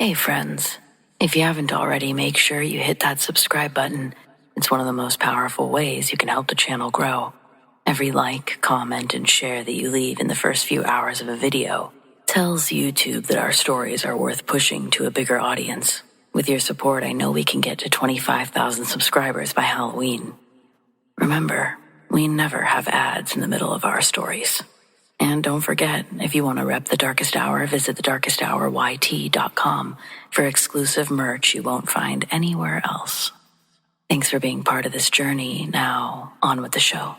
Hey friends, if you haven't already, make sure you hit that subscribe button. It's one of the most powerful ways you can help the channel grow. Every like, comment, and share that you leave in the first few hours of a video tells YouTube that our stories are worth pushing to a bigger audience. With your support, I know we can get to 25,000 subscribers by Halloween. Remember, we never have ads in the middle of our stories. And don't forget, if you want to rep The Darkest Hour, visit thedarkesthouryt.com for exclusive merch you won't find anywhere else. Thanks for being part of this journey. Now, on with the show.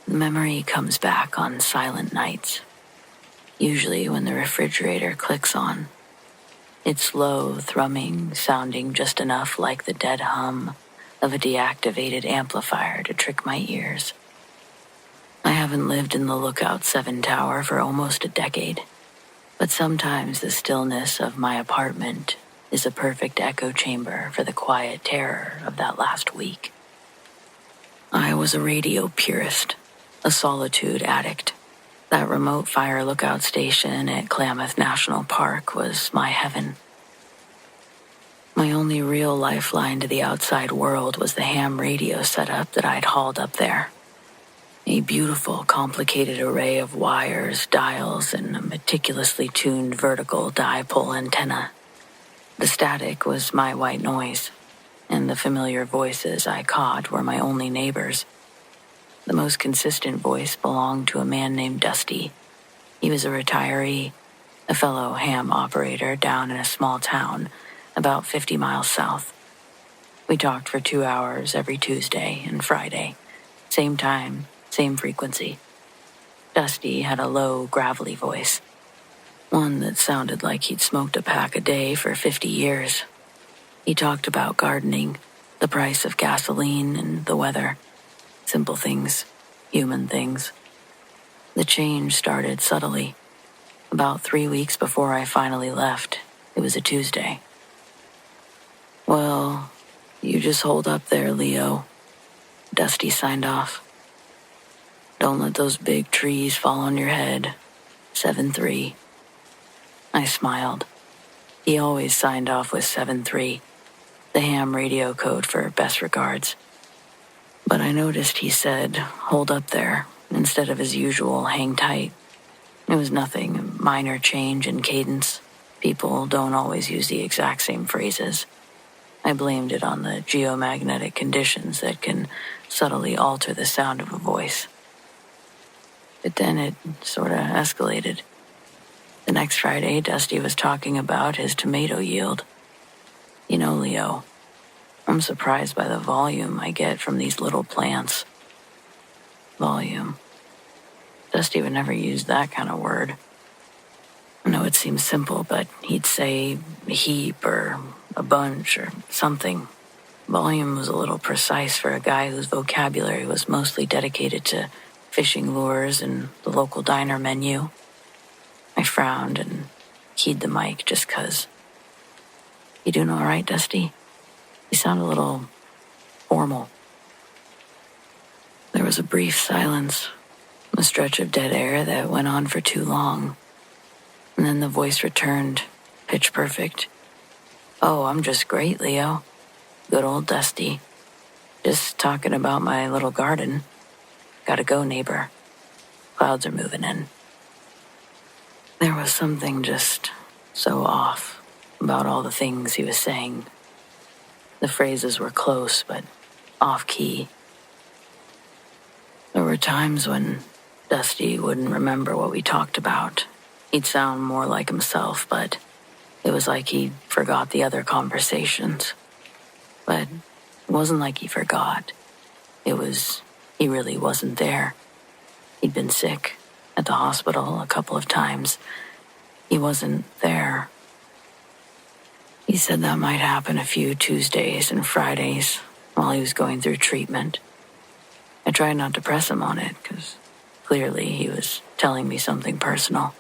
The memory comes back on silent nights, usually when the refrigerator clicks on. Its low thrumming, sounding just enough like the dead hum of a deactivated amplifier to trick my ears. I haven't lived in the Lookout 7 Tower for almost a decade, but sometimes the stillness of my apartment is a perfect echo chamber for the quiet terror of that last week. I was a radio purist, a solitude addict. That remote fire lookout station at Klamath National Park was my heaven. My only real lifeline to the outside world was the ham radio setup that I'd hauled up there. A beautiful, complicated array of wires, dials, and a meticulously tuned vertical dipole antenna. The static was my white noise, and the familiar voices I caught were my only neighbors. The most consistent voice belonged to a man named Dusty. He was a retiree, a fellow ham operator down in a small town about 50 miles south. We talked for 2 hours every Tuesday and Friday. Same time, same frequency. Dusty had a low, gravelly voice, one that sounded like he'd smoked a pack a day for 50 years. He talked about gardening, the price of gasoline, and the weather. Simple things, human things. The change started subtly. About 3 weeks before I finally left, it was a Tuesday. "Well, you just hold up there, Leo," Dusty signed off. "Don't let those big trees fall on your head. 7-3. I smiled. He always signed off with 7-3, the ham radio code for best regards. But I noticed he said, "Hold up there," instead of his usual "hang tight." It was nothing, a minor change in cadence. People don't always use the exact same phrases. I blamed it on the geomagnetic conditions that can subtly alter the sound of a voice. But then it sort of escalated. The next Friday, Dusty was talking about his tomato yield. "You know, Leo, I'm surprised by the volume I get from these little plants." Volume. Dusty would never use that kind of word. I know it seems simple, but he'd say a heap or a bunch or something. Volume was a little precise for a guy whose vocabulary was mostly dedicated to fishing lures and the local diner menu. I frowned and keyed the mic just 'cause. "You doing all right, Dusty?" He sounded a little formal. There was a brief silence, a stretch of dead air that went on for too long. And then the voice returned, pitch perfect. "Oh, I'm just great, Leo. Good old Dusty. Just talking about my little garden. Gotta go, neighbor. Clouds are moving in." There was something just so off about all the things he was saying. The phrases were close, but off-key. There were times when Dusty wouldn't remember what we talked about. He'd sound more like himself, but it was like he forgot the other conversations. But it wasn't like he forgot. It was he really wasn't there. He'd been sick at the hospital a couple of times. He wasn't there. He said that might happen a few Tuesdays and Fridays while he was going through treatment. I tried not to press him on it, because clearly he was telling me something personal.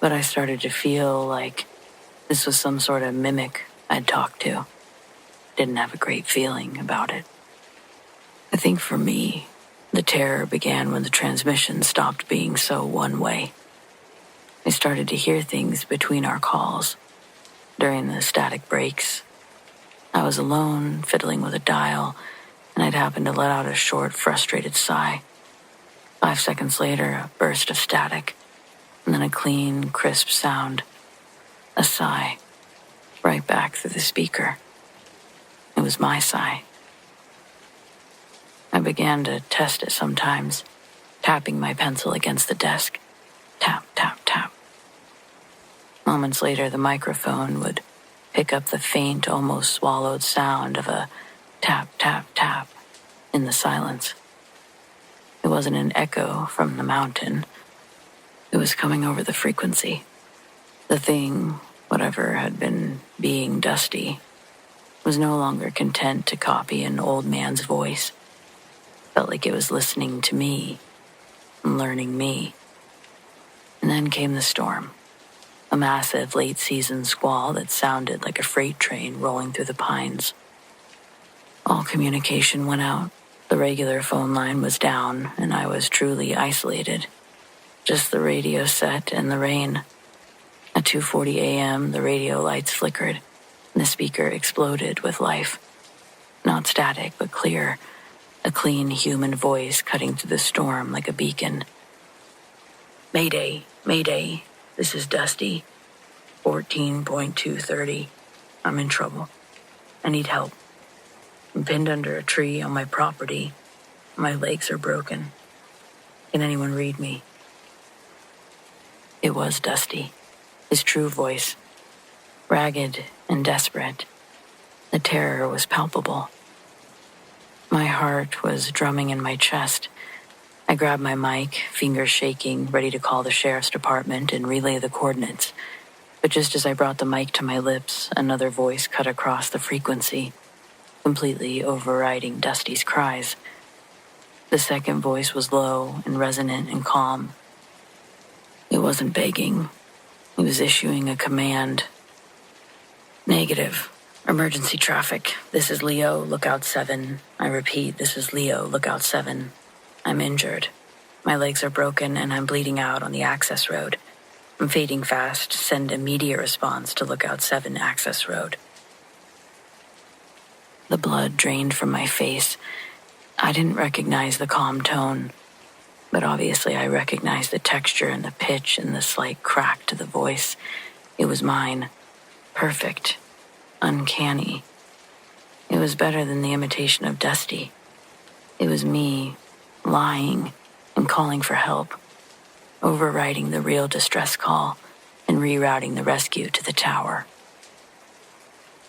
but I started to feel like this was some sort of mimic I'd talked to. Didn't have a great feeling about it. I think for me, the terror began when the transmission stopped being so one-way. I started to hear things between our calls. During the static breaks, I was alone, fiddling with a dial, and I'd happen to let out a short, frustrated sigh. 5 seconds later, a burst of static, and then a clean, crisp sound. A sigh, right back through the speaker. It was my sigh. I began to test it sometimes, tapping my pencil against the desk. Tap, tap, tap. Moments later, the microphone would pick up the faint, almost swallowed sound of a tap, tap, tap in the silence. It wasn't an echo from the mountain. It was coming over the frequency. The thing, whatever had been being Dusty, was no longer content to copy an old man's voice. Felt like it was listening to me and learning me. And then came the storm. A massive late-season squall that sounded like a freight train rolling through the pines. All communication went out. The regular phone line was down, and I was truly isolated. Just the radio set and the rain. At 2:40 a.m., the radio lights flickered, and the speaker exploded with life. Not static, but clear. A clean human voice cutting through the storm like a beacon. Mayday, Mayday, this is Dusty. 14.230. I'm in trouble. I need help. I'm pinned under a tree on my property. My legs are broken. Can anyone read me? It was Dusty, his true voice. Ragged and desperate. The terror was palpable. My heart was drumming in my chest. I grabbed my mic, fingers shaking, ready to call the sheriff's department and relay the coordinates. But just as I brought the mic to my lips, another voice cut across the frequency, completely overriding Dusty's cries. The second voice was low and resonant and calm. It wasn't begging. It was issuing a command. Negative. Emergency traffic. This is Leo, lookout 7. I repeat, this is Leo, lookout 7. I'm injured. My legs are broken and I'm bleeding out on the access road. I'm fading fast. Send immediate response to lookout 7 access road. The blood drained from my face. I didn't recognize the calm tone, but obviously I recognized the texture and the pitch and the slight crack to the voice. It was mine. Perfect. Uncanny. It was better than the imitation of Dusty. It was me, lying and calling for help, overriding the real distress call and rerouting the rescue to the tower.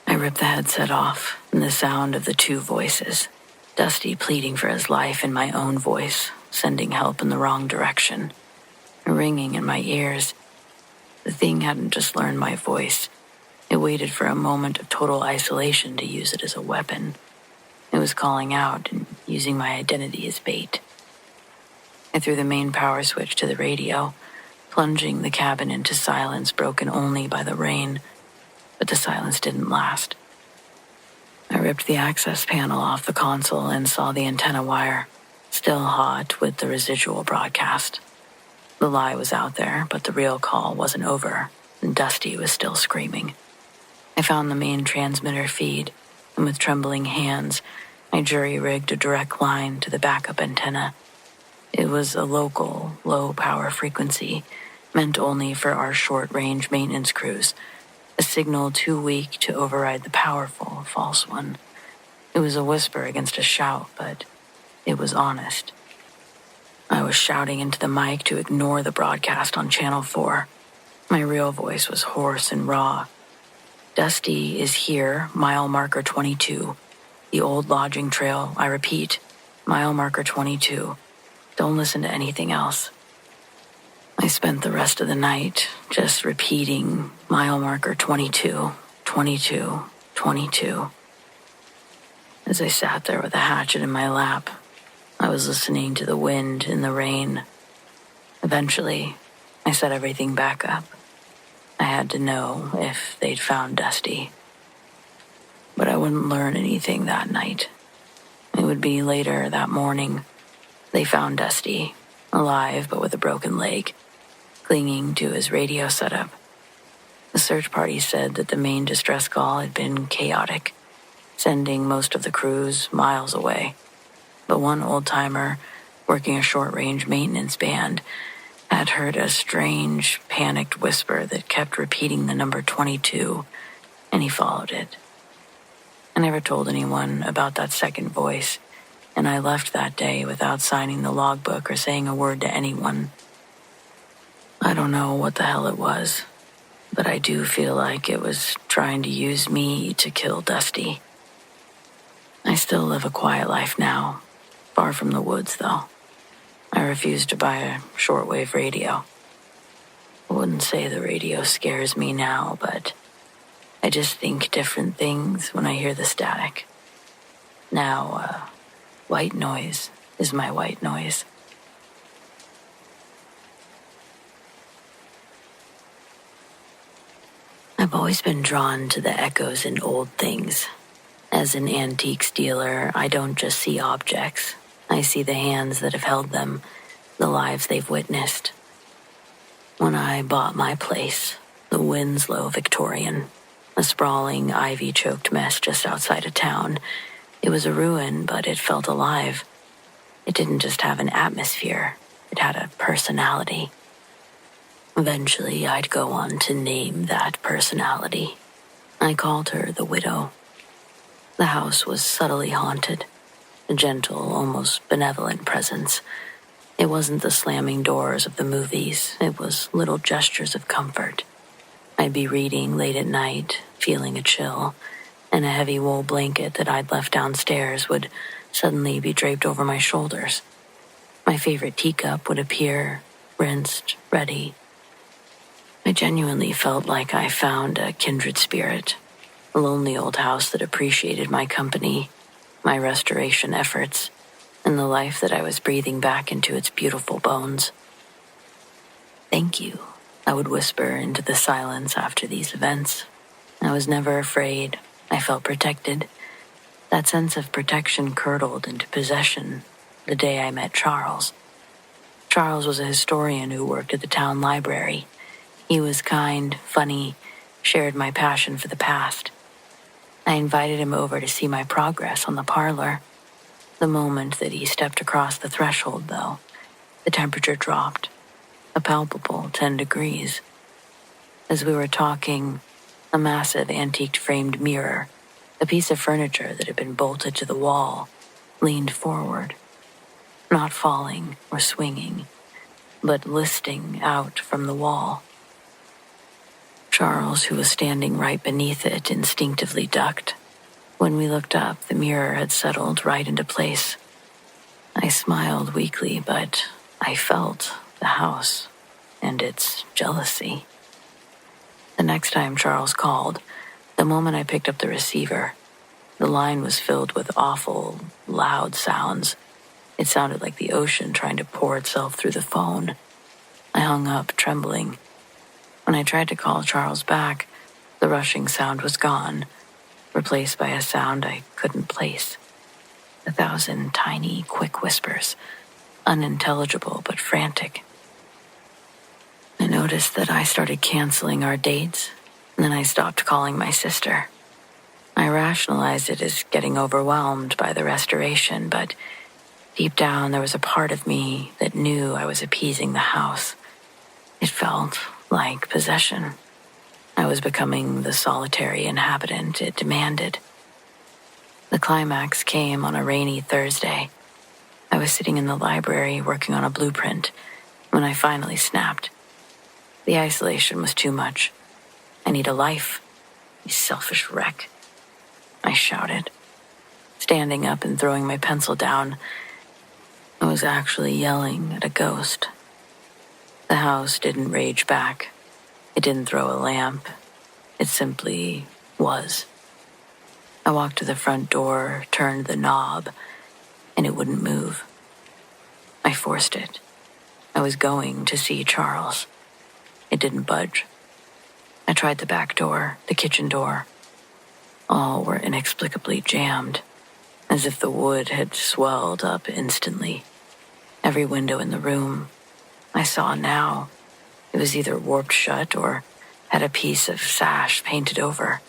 I ripped the headset off, and the sound of the two voices, Dusty pleading for his life in my own voice, sending help in the wrong direction, ringing in my ears. The thing hadn't just learned my voice. It waited for a moment of total isolation to use it as a weapon. It was calling out and using my identity as bait. I threw the main power switch to the radio, plunging the cabin into silence broken only by the rain. But the silence didn't last. I ripped the access panel off the console and saw the antenna wire, still hot with the residual broadcast. The lie was out there, but the real call wasn't over, and Dusty was still screaming. I found the main transmitter feed, and with trembling hands, I jury-rigged a direct line to the backup antenna. It was a local, low-power frequency, meant only for our short-range maintenance crews, a signal too weak to override the powerful, false one. It was a whisper against a shout, but it was honest. I was shouting into the mic to ignore the broadcast on Channel 4. My real voice was hoarse and raw. Dusty is here, mile marker 22. The old lodging trail, I repeat, mile marker 22. Don't listen to anything else. I spent the rest of the night just repeating mile marker 22, 22, 22. As I sat there with a hatchet in my lap, I was listening to the wind and the rain. Eventually, I set everything back up I had to know if they'd found Dusty. But I wouldn't learn anything that night. It would be later that morning. They found Dusty, alive but with a broken leg, clinging to his radio setup. The search party said that the main distress call had been chaotic, sending most of the crews miles away. But one old-timer, working a short-range maintenance band, had heard a strange, panicked whisper that kept repeating the number 22, and he followed it. I never told anyone about that second voice, and I left that day without signing the logbook or saying a word to anyone. I don't know what the hell it was, but I do feel like it was trying to use me to kill Dusty. I still live a quiet life now, far from the woods, though. I refuse to buy a shortwave radio. I wouldn't say the radio scares me now, but I just think different things when I hear the static. Now, white noise is my white noise. I've always been drawn to the echoes in old things. As an antiques dealer, I don't just see objects. I see the hands that have held them, the lives they've witnessed. When I bought my place, the Winslow Victorian, a sprawling, ivy-choked mess just outside of town, it was a ruin, but it felt alive. It didn't just have an atmosphere, it had a personality. Eventually, I'd go on to name that personality. I called her the Widow. The house was subtly haunted, a gentle, almost benevolent presence. It wasn't the slamming doors of the movies, it was little gestures of comfort. I'd be reading late at night, feeling a chill, and a heavy wool blanket that I'd left downstairs would suddenly be draped over my shoulders. My favorite teacup would appear, rinsed, ready. I genuinely felt like I found a kindred spirit, a lonely old house that appreciated my company, my restoration efforts, and the life that I was breathing back into its beautiful bones. Thank you, I would whisper into the silence after these events. I was never afraid. I felt protected. That sense of protection curdled into possession the day I met Charles. Charles was a historian who worked at the town library. He was kind, funny, shared my passion for the past. I invited him over to see my progress on the parlor. The moment that he stepped across the threshold, though, the temperature dropped, a palpable 10 degrees. As we were talking, a massive antiqued framed mirror, a piece of furniture that had been bolted to the wall, leaned forward, not falling or swinging, but listing out from the wall. Charles, who was standing right beneath it, instinctively ducked. When we looked up, the mirror had settled right into place. I smiled weakly, but I felt the house and its jealousy. The next time Charles called, the moment I picked up the receiver, the line was filled with awful, loud sounds. It sounded like the ocean trying to pour itself through the phone. I hung up, trembling. When I tried to call Charles back, the rushing sound was gone, replaced by a sound I couldn't place. 1,000 tiny, quick whispers, unintelligible but frantic. I noticed that I started canceling our dates, and then I stopped calling my sister. I rationalized it as getting overwhelmed by the restoration, but deep down there was a part of me that knew I was appeasing the house. It felt like possession. I was becoming the solitary inhabitant it demanded. The climax came on a rainy Thursday. I was sitting in the library working on a blueprint when I finally snapped. The isolation was too much. I need a life, you selfish wreck, I shouted. Standing up and throwing my pencil down, I was actually yelling at a ghost. The house didn't rage back. It didn't throw a lamp. It simply was. I walked to the front door, turned the knob, and it wouldn't move. I forced it. I was going to see Charles. It didn't budge. tried the back door, the kitchen door. All were inexplicably jammed, as if the wood had swelled up instantly. Every window in the room I saw now, it was either warped shut or had a piece of sash painted over.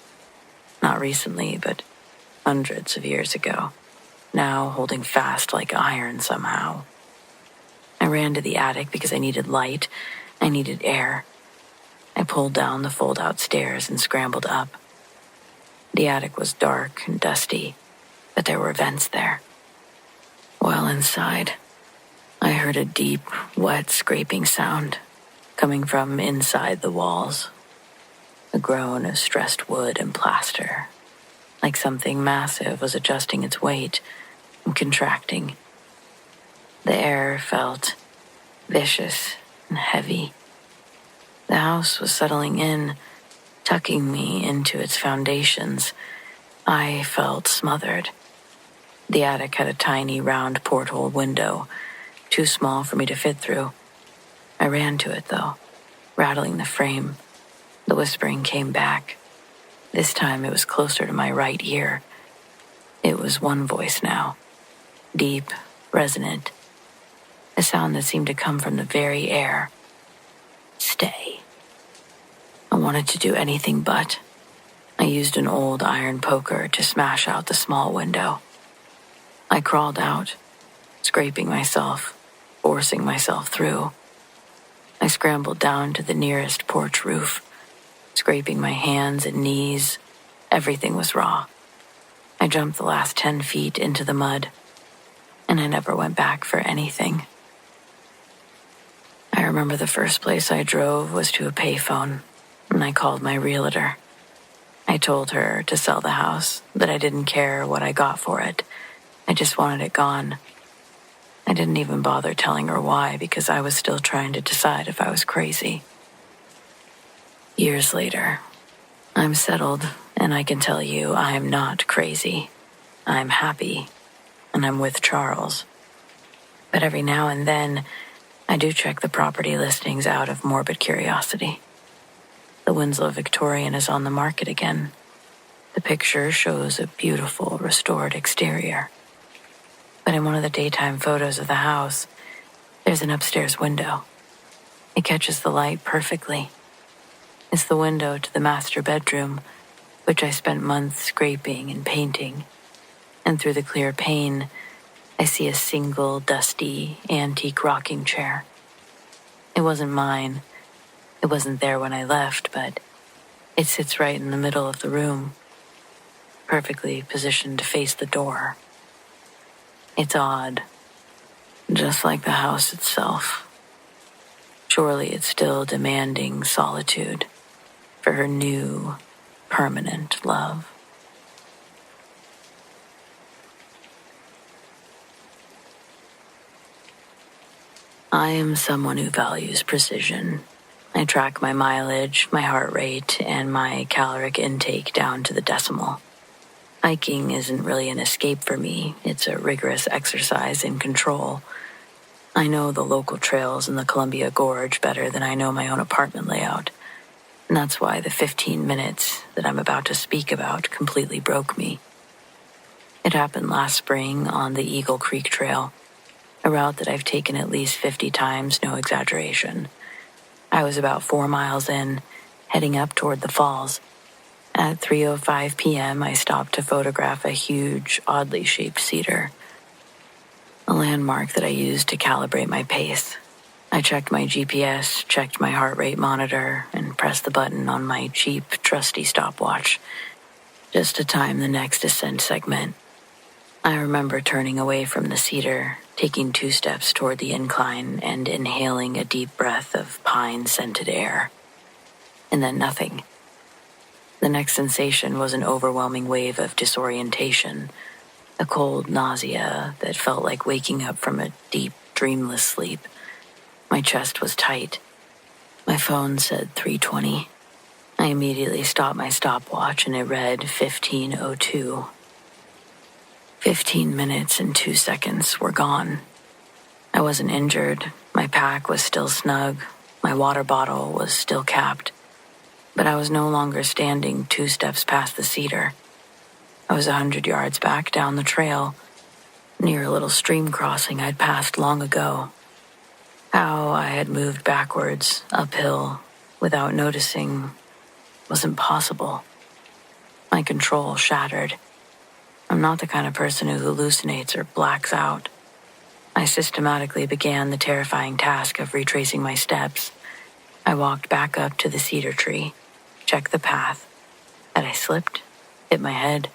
Not recently, but hundreds of years ago, now holding fast like iron somehow. I ran to the attic because I needed light, I needed air. I pulled down the fold-out stairs and scrambled up. The attic was dark and dusty, but there were vents there. While inside, I heard a deep, wet scraping sound coming from inside the walls. A groan of stressed wood and plaster, like something massive was adjusting its weight and contracting. The air felt vicious and heavy. The house was settling in, tucking me into its foundations. I felt smothered. The attic had a tiny round porthole window, too small for me to fit through. I ran to it, though, rattling the frame. The whispering came back. This time it was closer to my right ear. It was one voice now, deep, resonant, a sound that seemed to come from the very air. Stay. I wanted to do anything but. I used an old iron poker to smash out the small window. I crawled out, scraping myself, forcing myself through. I scrambled down to the nearest porch roof, scraping my hands and knees. Everything was raw. I jumped the last 10 feet into the mud, and I never went back for anything. I remember the first place I drove was to a payphone, and I called my realtor. I told her to sell the house, that I didn't care what I got for it. I just wanted it gone. I didn't even bother telling her why, because I was still trying to decide if I was crazy. Years later, I'm settled, and I can tell you I'm not crazy. I'm happy, and I'm with Charles. But every now and then, I do check the property listings out of morbid curiosity. The Winslow Victorian is on the market again. The picture shows a beautiful, restored exterior. But in one of the daytime photos of the house, there's an upstairs window. It catches the light perfectly. It's the window to the master bedroom, which I spent months scraping and painting. And through the clear pane, I see a single, dusty, antique rocking chair. It wasn't mine. It wasn't there when I left, but it sits right in the middle of the room, perfectly positioned to face the door. It's odd, just like the house itself. Surely it's still demanding solitude for her new, permanent love. I am someone who values precision. I track my mileage, my heart rate, and my caloric intake down to the decimal. Hiking isn't really an escape for me. It's a rigorous exercise in control. I know the local trails in the Columbia Gorge better than I know my own apartment layout. And that's why the 15 minutes that I'm about to speak about completely broke me. It happened last spring on the Eagle Creek Trail, a route that I've taken at least 50 times, no exaggeration. I was about 4 miles in, heading up toward the falls. At 3:05 p.m., I stopped to photograph a huge, oddly shaped cedar, a landmark that I used to calibrate my pace. I checked my GPS, checked my heart rate monitor, and pressed the button on my cheap, trusty stopwatch, just to time the next ascent segment. I remember turning away from the cedar, taking 2 steps toward the incline, and inhaling a deep breath of pine-scented air. And then nothing. The next sensation was an overwhelming wave of disorientation, a cold nausea that felt like waking up from a deep, dreamless sleep. My chest was tight. My phone said 3:20. I immediately stopped my stopwatch and it read 15:02. 15 minutes and 2 seconds were gone. I wasn't injured. My pack was still snug. My water bottle was still capped. But I was no longer standing 2 steps past the cedar. I was 100 yards back down the trail, near a little stream crossing I'd passed long ago. How I had moved backwards, uphill, without noticing, was impossible. My control shattered. I'm not the kind of person who hallucinates or blacks out. I systematically began the terrifying task of retracing my steps. I walked back up to the cedar tree, checked the path. Had I slipped? Hit my head?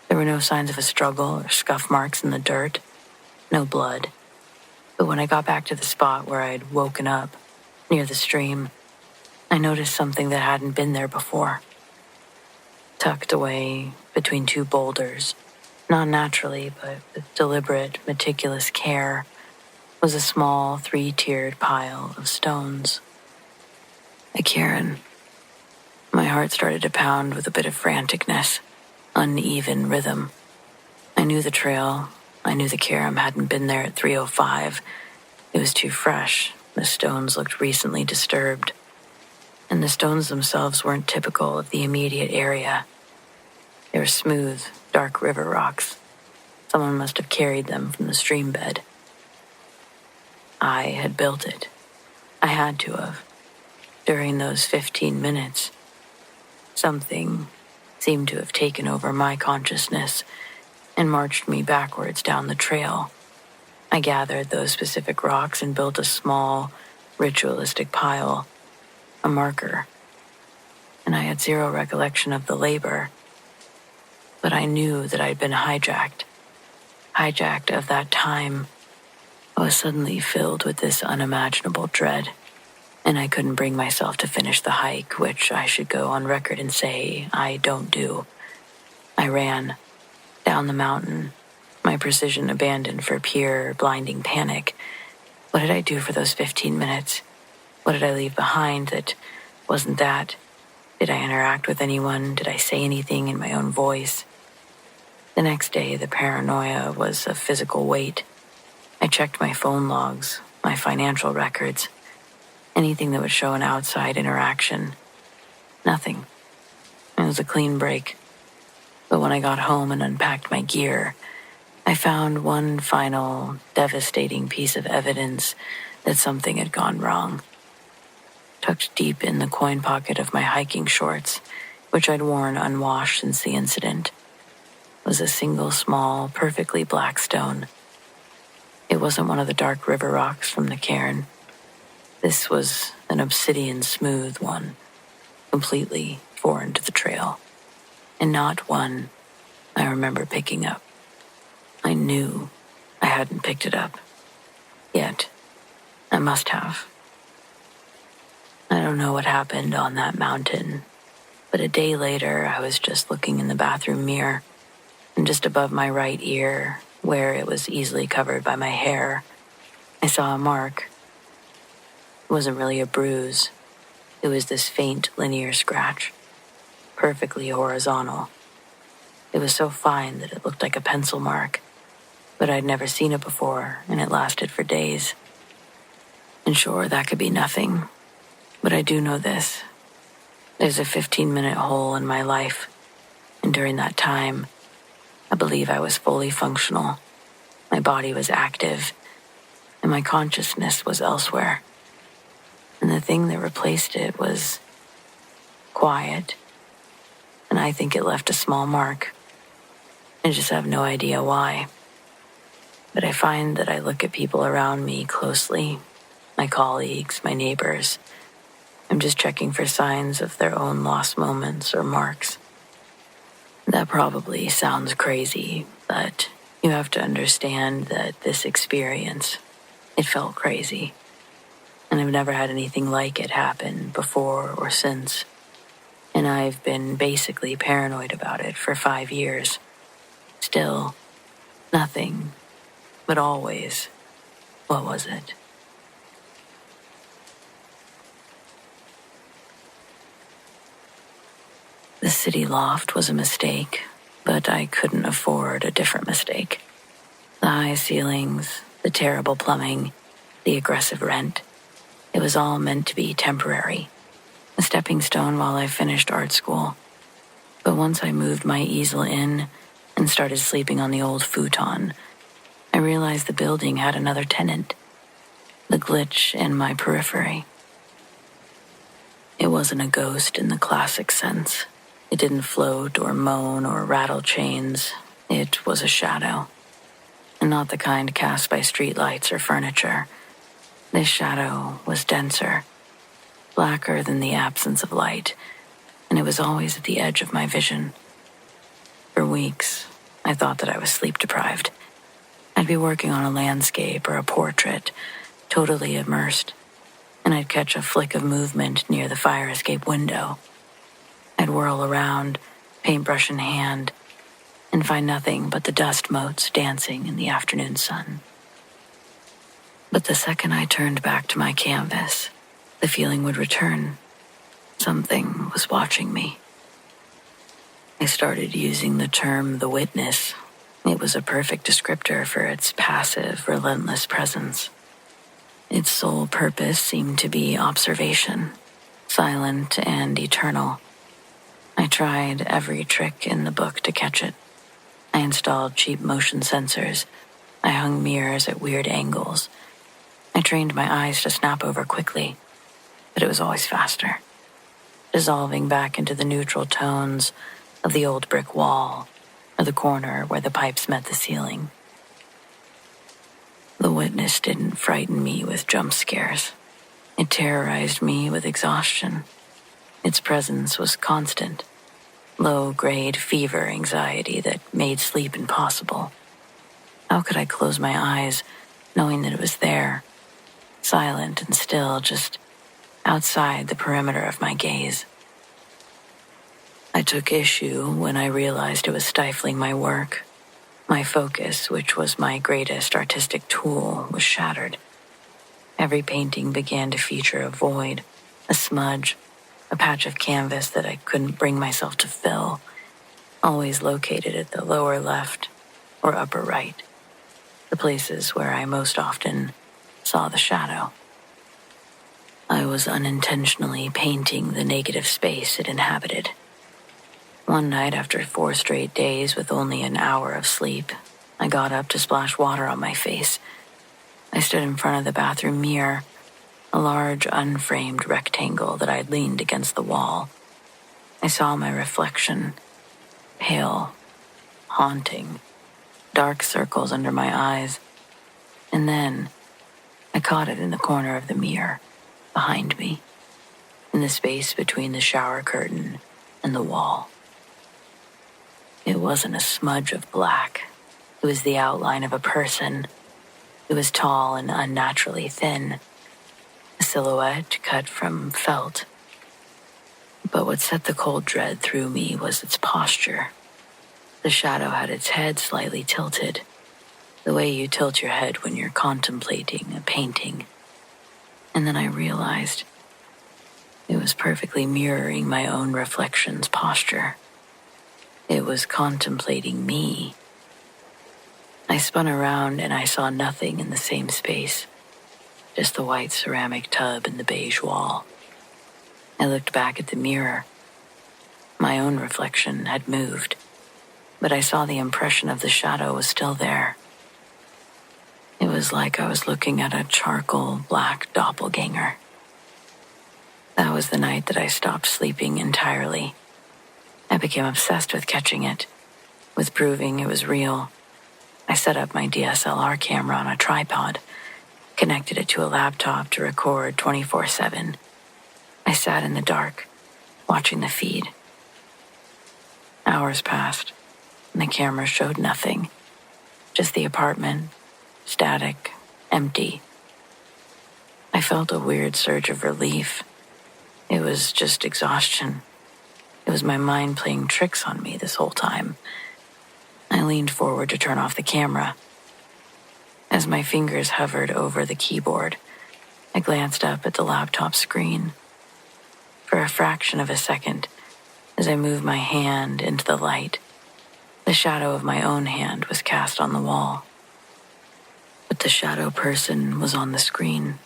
There were no signs of a struggle or scuff marks in the dirt. No blood. But when I got back to the spot where I'd woken up, near the stream, I noticed something that hadn't been there before. Tucked away between 2 boulders, not naturally, but with deliberate, meticulous care, was a small 3-tiered pile of stones. A cairn. My heart started to pound with a bit of franticness, uneven rhythm. I knew the trail. I knew the cairn hadn't been there at 3:05. It was too fresh. The stones looked recently disturbed. And the stones themselves weren't typical of the immediate area. They were smooth, dark river rocks. Someone must have carried them from the stream bed. I had built it. I had to have. During those 15 minutes, something seemed to have taken over my consciousness and marched me backwards down the trail. I gathered those specific rocks and built a small, ritualistic pile, a marker. And I had zero recollection of the labor. But I knew that I'd been hijacked. Hijacked of that time. I was suddenly filled with this unimaginable dread. And I couldn't bring myself to finish the hike, which I should go on record and say I don't do. I ran down the mountain, my precision abandoned for pure, blinding panic. What did I do for those 15 minutes? What did I leave behind that wasn't that? Did I interact with anyone? Did I say anything in my own voice? The next day, the paranoia was a physical weight. I checked my phone logs, my financial records, anything that would show an outside interaction. Nothing. It was a clean break. But when I got home and unpacked my gear, I found one final, devastating piece of evidence that something had gone wrong. Tucked deep in the coin pocket of my hiking shorts, which I'd worn unwashed since the incident, was a single small, perfectly black stone. It wasn't one of the dark river rocks from the cairn. This was an obsidian smooth one, completely foreign to the trail, and not one I remember picking up. I knew I hadn't picked it up, yet I must have. I don't know what happened on that mountain, but a day later I was just looking in the bathroom mirror, and just above my right ear, where it was easily covered by my hair, I saw a mark. It wasn't really a bruise. It was this faint, linear scratch, perfectly horizontal. It was so fine that it looked like a pencil mark, but I'd never seen it before, and it lasted for days. And sure, that could be nothing, but I do know this. There's a 15-minute hole in my life, and during that time, I believe I was fully functional. My body was active, and my consciousness was elsewhere. And the thing that replaced it was quiet. And I think it left a small mark. I just have no idea why. But I find that I look at people around me closely, my colleagues, my neighbors. I'm just checking for signs of their own lost moments or marks. That probably sounds crazy, but you have to understand that this experience, it felt crazy. And I've never had anything like it happen before or since. And I've been basically paranoid about it for 5 years. Still, nothing, but always, what was it? The city loft was a mistake, but I couldn't afford a different mistake. The high ceilings, the terrible plumbing, the aggressive rent. It was all meant to be temporary. a stepping stone while I finished art school. But once I moved my easel in and started sleeping on the old futon, I realized the building had another tenant, the glitch in my periphery. It wasn't a ghost in the classic sense. It didn't float or moan or rattle chains. It was a shadow, and not the kind cast by streetlights or furniture. This shadow was denser, blacker than the absence of light, and it was always at the edge of my vision. For weeks, I thought that I was sleep deprived. I'd be working on a landscape or a portrait, totally immersed, and I'd catch a flick of movement near the fire escape window. I'd whirl around, paintbrush in hand, and find nothing but the dust motes dancing in the afternoon sun. But the second I turned back to my canvas, the feeling would return. Something was watching me. I started using the term the witness. It was a perfect descriptor for its passive, relentless presence. Its sole purpose seemed to be observation, silent and eternal. I tried every trick in the book to catch it. I installed cheap motion sensors. I hung mirrors at weird angles. I trained my eyes to snap over quickly, but it was always faster, dissolving back into the neutral tones of the old brick wall or the corner where the pipes met the ceiling. The witness didn't frighten me with jump scares. It terrorized me with exhaustion. Its presence was constant, low-grade fever anxiety that made sleep impossible. How could I close my eyes knowing that it was there, silent and still, just outside the perimeter of my gaze? I took issue when I realized it was stifling my work. My focus, which was my greatest artistic tool, was shattered. Every painting began to feature a void, a smudge, a patch of canvas that I couldn't bring myself to fill, always located at the lower left or upper right, the places where I most often saw the shadow. I was unintentionally painting the negative space it inhabited. One night, after 4 straight days with only an hour of sleep, I got up to splash water on my face. I stood in front of the bathroom mirror, a large unframed rectangle that I'd leaned against the wall. I saw my reflection, pale, haunting, dark circles under my eyes, and then I caught it in the corner of the mirror, behind me, in the space between the shower curtain and the wall. It wasn't a smudge of black. It was the outline of a person. It was tall and unnaturally thin, a silhouette cut from felt. But what set the cold dread through me was its posture. The shadow had its head slightly tilted, the way you tilt your head when you're contemplating a painting. And then I realized it was perfectly mirroring my own reflection's posture. It was contemplating me. I spun around and I saw nothing in the same space, just the white ceramic tub and the beige wall. I looked back at the mirror. My own reflection had moved, but I saw the impression of the shadow was still there. It was like I was looking at a charcoal black doppelganger. That was the night that I stopped sleeping entirely. I became obsessed with catching it, with proving it was real. I set up my DSLR camera on a tripod, connected it to a laptop to record 24/7. I sat in the dark, watching the feed. Hours passed, and the camera showed nothing, just the apartment, static, empty. I felt a weird surge of relief. It was just exhaustion. It was my mind playing tricks on me this whole time. I leaned forward to turn off the camera. As my fingers hovered over the keyboard, I glanced up at the laptop screen. For a fraction of a second, as I moved my hand into the light, the shadow of my own hand was cast on the wall. But the shadow person was on the screen,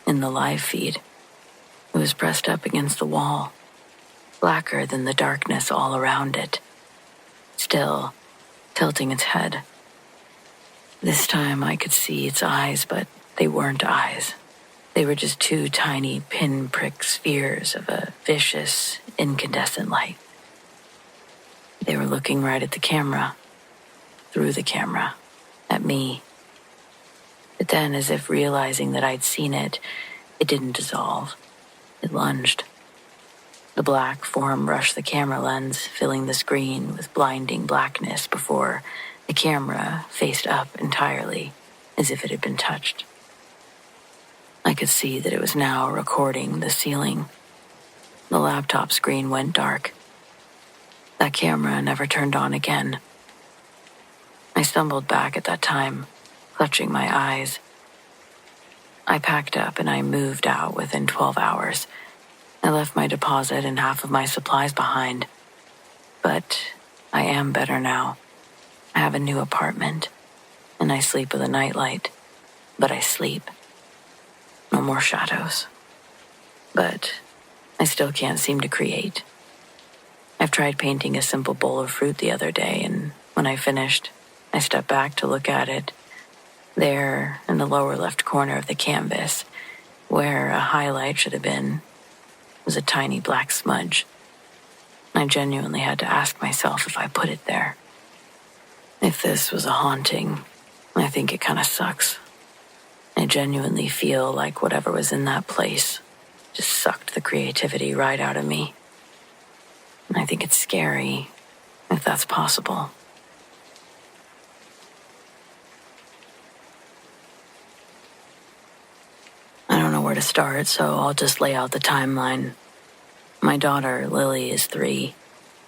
in the live feed. It was pressed up against the wall, blacker than the darkness all around it, still tilting its head. This time I could see its eyes, but they weren't eyes. They were just two tiny pinprick spheres of a vicious, incandescent light. They were looking right at the camera, through the camera, at me. But then, as if realizing that I'd seen it, it didn't dissolve. It lunged. The black form rushed the camera lens, filling the screen with blinding blackness before the camera faced up entirely, as if it had been touched. I could see that it was now recording the ceiling. The laptop screen went dark. That camera never turned on again. I stumbled back at that time, clutching my eyes. I packed up and I moved out within 12 hours. I left my deposit and half of my supplies behind. But I am better now. I have a new apartment, and I sleep with a nightlight. But I sleep. No more shadows. But I still can't seem to create. I've tried painting a simple bowl of fruit the other day, and when I finished, I stepped back to look at it. There, in the lower left corner of the canvas, where a highlight should have been, was a tiny black smudge. I genuinely had to ask myself if I put it there. If this was a haunting, I think it kind of sucks. I genuinely feel like whatever was in that place just sucked the creativity right out of me. And I think it's scary, if that's possible. I don't know where to start, so I'll just lay out the timeline. My daughter, Lily, is 3.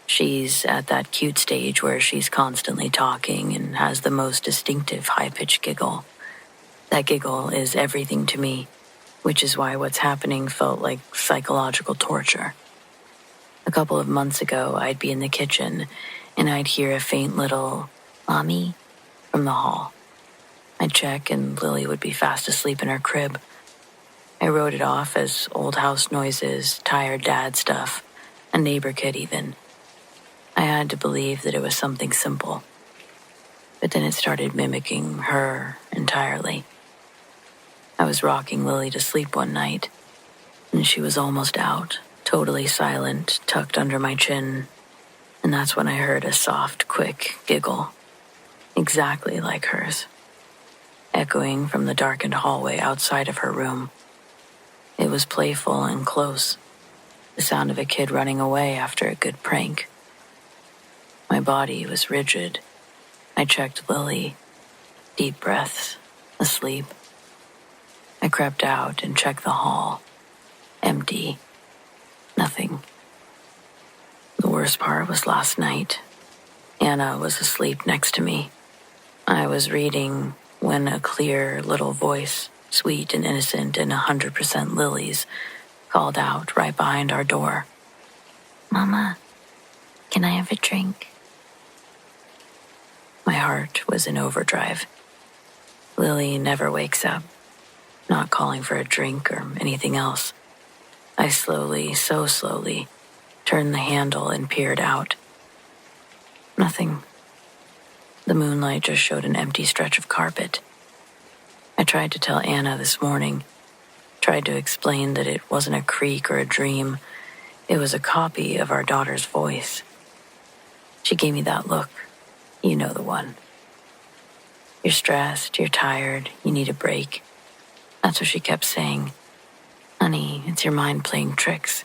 She's at that cute stage where she's constantly talking and has the most distinctive high-pitched giggle. That giggle is everything to me, which is why what's happening felt like psychological torture. A couple of months ago, I'd be in the kitchen, and I'd hear a faint little, "Mommy," from the hall. I'd check, and Lily would be fast asleep in her crib. I wrote it off as old house noises, tired dad stuff, a neighbor kid even. I had to believe that it was something simple. But then it started mimicking her entirely. I was rocking Lily to sleep one night, and she was almost out, totally silent, tucked under my chin, and that's when I heard a soft, quick giggle, exactly like hers, echoing from the darkened hallway outside of her room. It was playful and close, the sound of a kid running away after a good prank. My body was rigid. I checked Lily, deep breaths, asleep. I crept out and checked the hall. Empty. Nothing. The worst part was last night. Anna was asleep next to me. I was reading when a clear little voice, sweet and innocent and 100% Lily's, called out right behind our door. "Mama, can I have a drink?" My heart was in overdrive. Lily never wakes up, not calling for a drink or anything else. I slowly, so slowly, turned the handle and peered out. Nothing. The moonlight just showed an empty stretch of carpet. I tried to tell Anna this morning, tried to explain that it wasn't a creak or a dream. It was a copy of our daughter's voice. She gave me that look. You know the one. You're stressed, you're tired, you need a break. That's what she kept saying. "Honey, it's your mind playing tricks."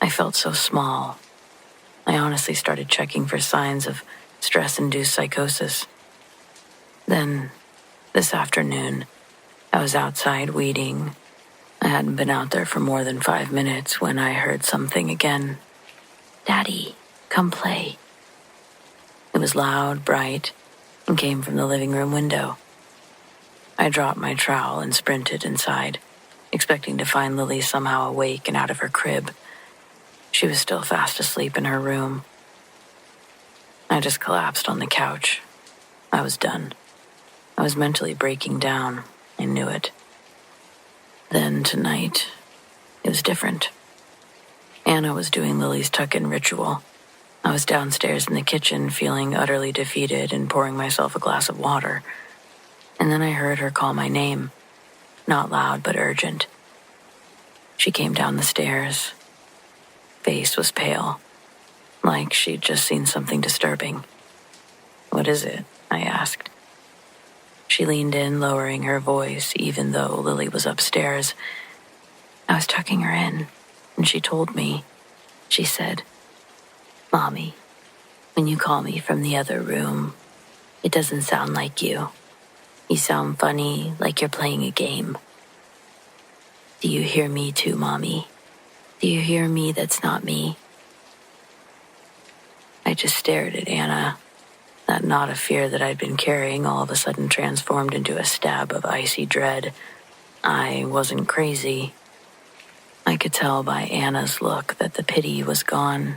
I felt so small. I honestly started checking for signs of stress-induced psychosis. Then, this afternoon, I was outside weeding. I hadn't been out there for more than 5 minutes when I heard something again. "Daddy, come play." It was loud, bright, and came from the living room window. I dropped my trowel and sprinted inside, expecting to find Lily somehow awake and out of her crib. She was still fast asleep in her room. I just collapsed on the couch. I was done. I was mentally breaking down. I knew it. Then tonight, It was different. Anna was doing Lily's tuck-in ritual. I was downstairs in the kitchen feeling utterly defeated and pouring myself a glass of water. And then I heard her call my name, not loud but urgent. She came down the stairs. Face was pale, like she'd just seen something disturbing. "What is it?" I asked. She leaned in, lowering her voice, even though Lily was upstairs. I was tucking her in, and she told me. She said, "Mommy, when you call me from the other room, it doesn't sound like you. You sound funny, like you're playing a game. Do you hear me too, Mommy? Do you hear me that's not me?" I just stared at Anna. That knot of fear that I'd been carrying all of a sudden transformed into a stab of icy dread. I wasn't crazy. I could tell by Anna's look that the pity was gone,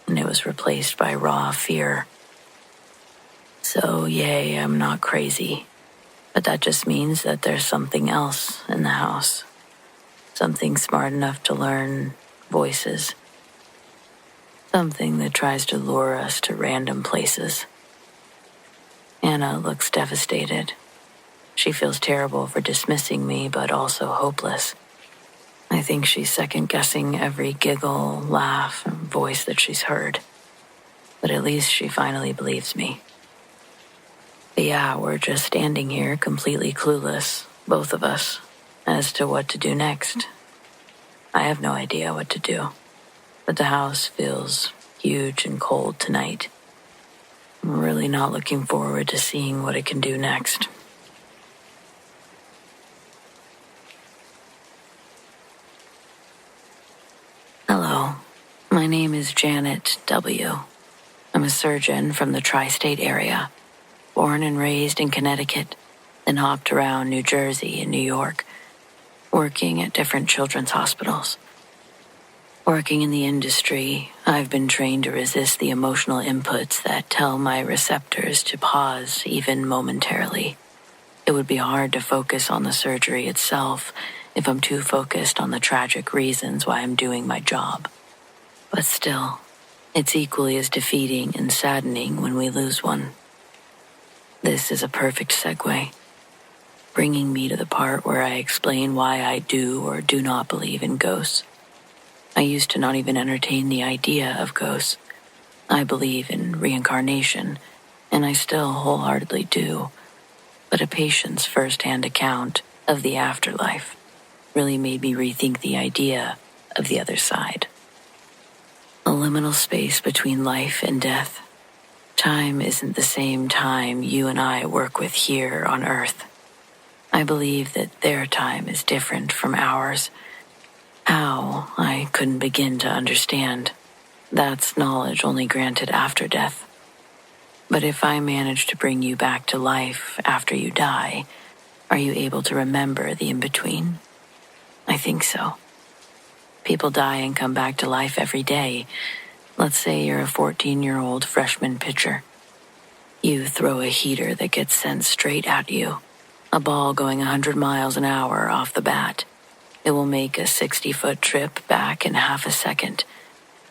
and it was replaced by raw fear. So, yay, I'm not crazy. But that just means that there's something else in the house. Something smart enough to learn voices. Something that tries to lure us to random places. Anna looks devastated. She feels terrible for dismissing me, but also hopeless. I think she's second-guessing every giggle, laugh, and voice that she's heard. But at least she finally believes me. But yeah, we're just standing here completely clueless, both of us, as to what to do next. I have no idea what to do, but the house feels huge and cold tonight. I'm really not looking forward to seeing what it can do next. Hello, my name is Janet W. I'm a surgeon from the tri-state area, born and raised in Connecticut, then hopped around New Jersey and New York, working at different children's hospitals. Working in the industry, I've been trained to resist the emotional inputs that tell my receptors to pause even momentarily. It would be hard to focus on the surgery itself if I'm too focused on the tragic reasons why I'm doing my job. But still, it's equally as defeating and saddening when we lose one. This is a perfect segue, bringing me to the part where I explain why I do or do not believe in ghosts. I used to not even entertain the idea of ghosts. I believe in reincarnation, and I still wholeheartedly do. But a patient's first-hand account of the afterlife really made me rethink the idea of the other side. A liminal space between life and death. Time isn't the same time you and I work with here on Earth. I believe that their time is different from ours. How, I couldn't begin to understand. That's knowledge only granted after death. But if I manage to bring you back to life after you die, are you able to remember the in-between? I think so. People die and come back to life every day. Let's say you're a 14-year-old freshman pitcher. You throw a heater that gets sent straight at you, a ball going 100 miles an hour off the bat. It will make a 60-foot trip back in half a second.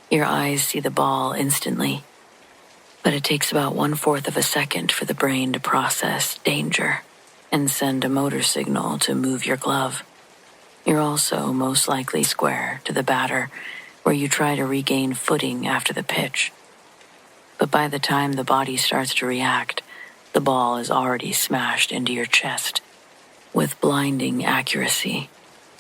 Your eyes see the ball instantly. But it takes about 1/4 of a second for the brain to process danger and send a motor signal to move your glove. You're also most likely square to the batter, where you try to regain footing after the pitch. But by the time the body starts to react, the ball is already smashed into your chest with blinding accuracy,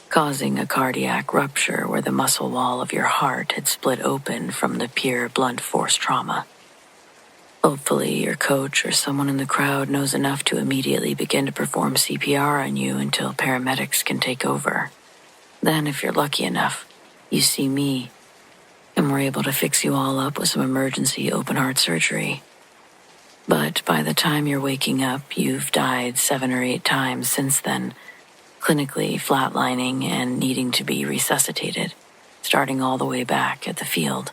causing a cardiac rupture where the muscle wall of your heart had split open from the pure blunt force trauma. Hopefully, your coach or someone in the crowd knows enough to immediately begin to perform CPR on you until paramedics can take over. Then, if you're lucky enough, you see me, and we're able to fix you all up with some emergency open-heart surgery. But by the time you're waking up, you've died 7 or 8 times since then, clinically flatlining and needing to be resuscitated, starting all the way back at the field.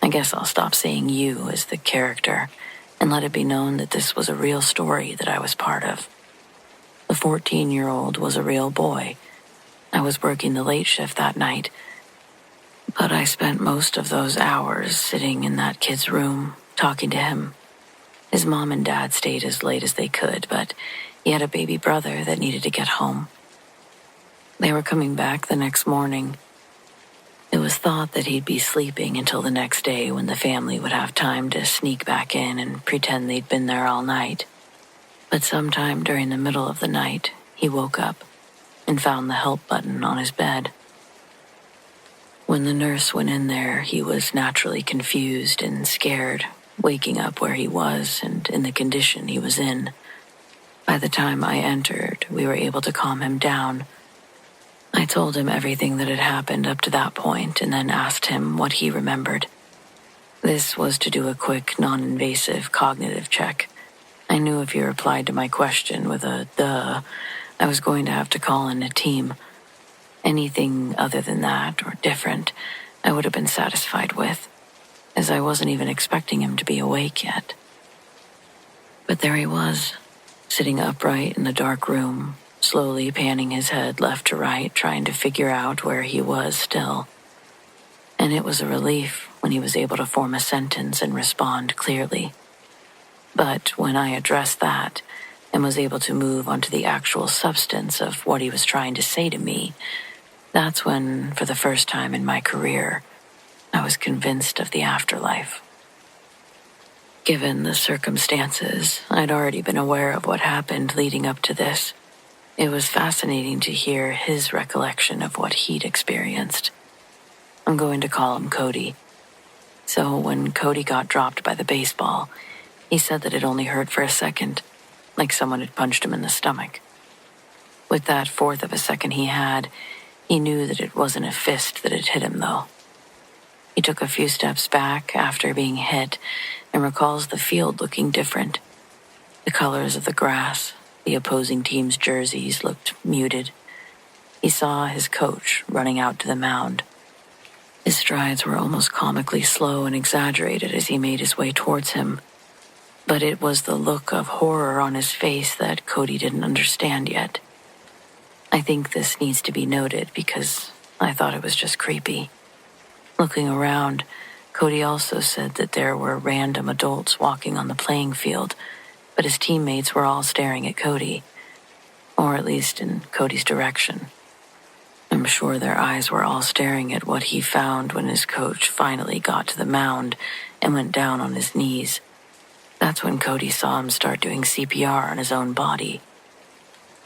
I guess I'll stop saying you as the character and let it be known that this was a real story that I was part of. The 14-year-old was a real boy, I was working the late shift that night, but I spent most of those hours sitting in that kid's room, talking to him. His mom and dad stayed as late as they could, but he had a baby brother that needed to get home. They were coming back the next morning. It was thought that he'd be sleeping until the next day when the family would have time to sneak back in and pretend they'd been there all night. But sometime during the middle of the night, he woke up and found the help button on his bed. When the nurse went in there, he was naturally confused and scared, waking up where he was and in the condition he was in. By the time I entered, we were able to calm him down. I told him everything that had happened up to that point and then asked him what he remembered. This was to do a quick, non-invasive cognitive check. I knew if he replied to my question with a duh, I was going to have to call in a team. Anything other than that or different, I would have been satisfied with, as I wasn't even expecting him to be awake yet. But there he was, sitting upright in the dark room, slowly panning his head left to right, trying to figure out where he was still. And it was a relief when he was able to form a sentence and respond clearly. But when I addressed that and was able to move onto the actual substance of what he was trying to say to me, that's when, for the first time in my career, I was convinced of the afterlife. Given the circumstances, I'd already been aware of what happened leading up to this. It was fascinating to hear his recollection of what he'd experienced. I'm going to call him Cody. So when Cody got dropped by the baseball, he said that it only hurt for a second, like someone had punched him in the stomach. With that fourth of a second he had, he knew that it wasn't a fist that had hit him, though. He took a few steps back after being hit and recalls the field looking different. The colors of the grass, the opposing team's jerseys looked muted. He saw his coach running out to the mound. His strides were almost comically slow and exaggerated as he made his way towards him. But it was the look of horror on his face that Cody didn't understand yet. I think this needs to be noted because I thought it was just creepy. Looking around, Cody also said that there were random adults walking on the playing field, but his teammates were all staring at Cody, or at least in Cody's direction. I'm sure their eyes were all staring at what he found when his coach finally got to the mound and went down on his knees. That's when Cody saw him start doing CPR on his own body.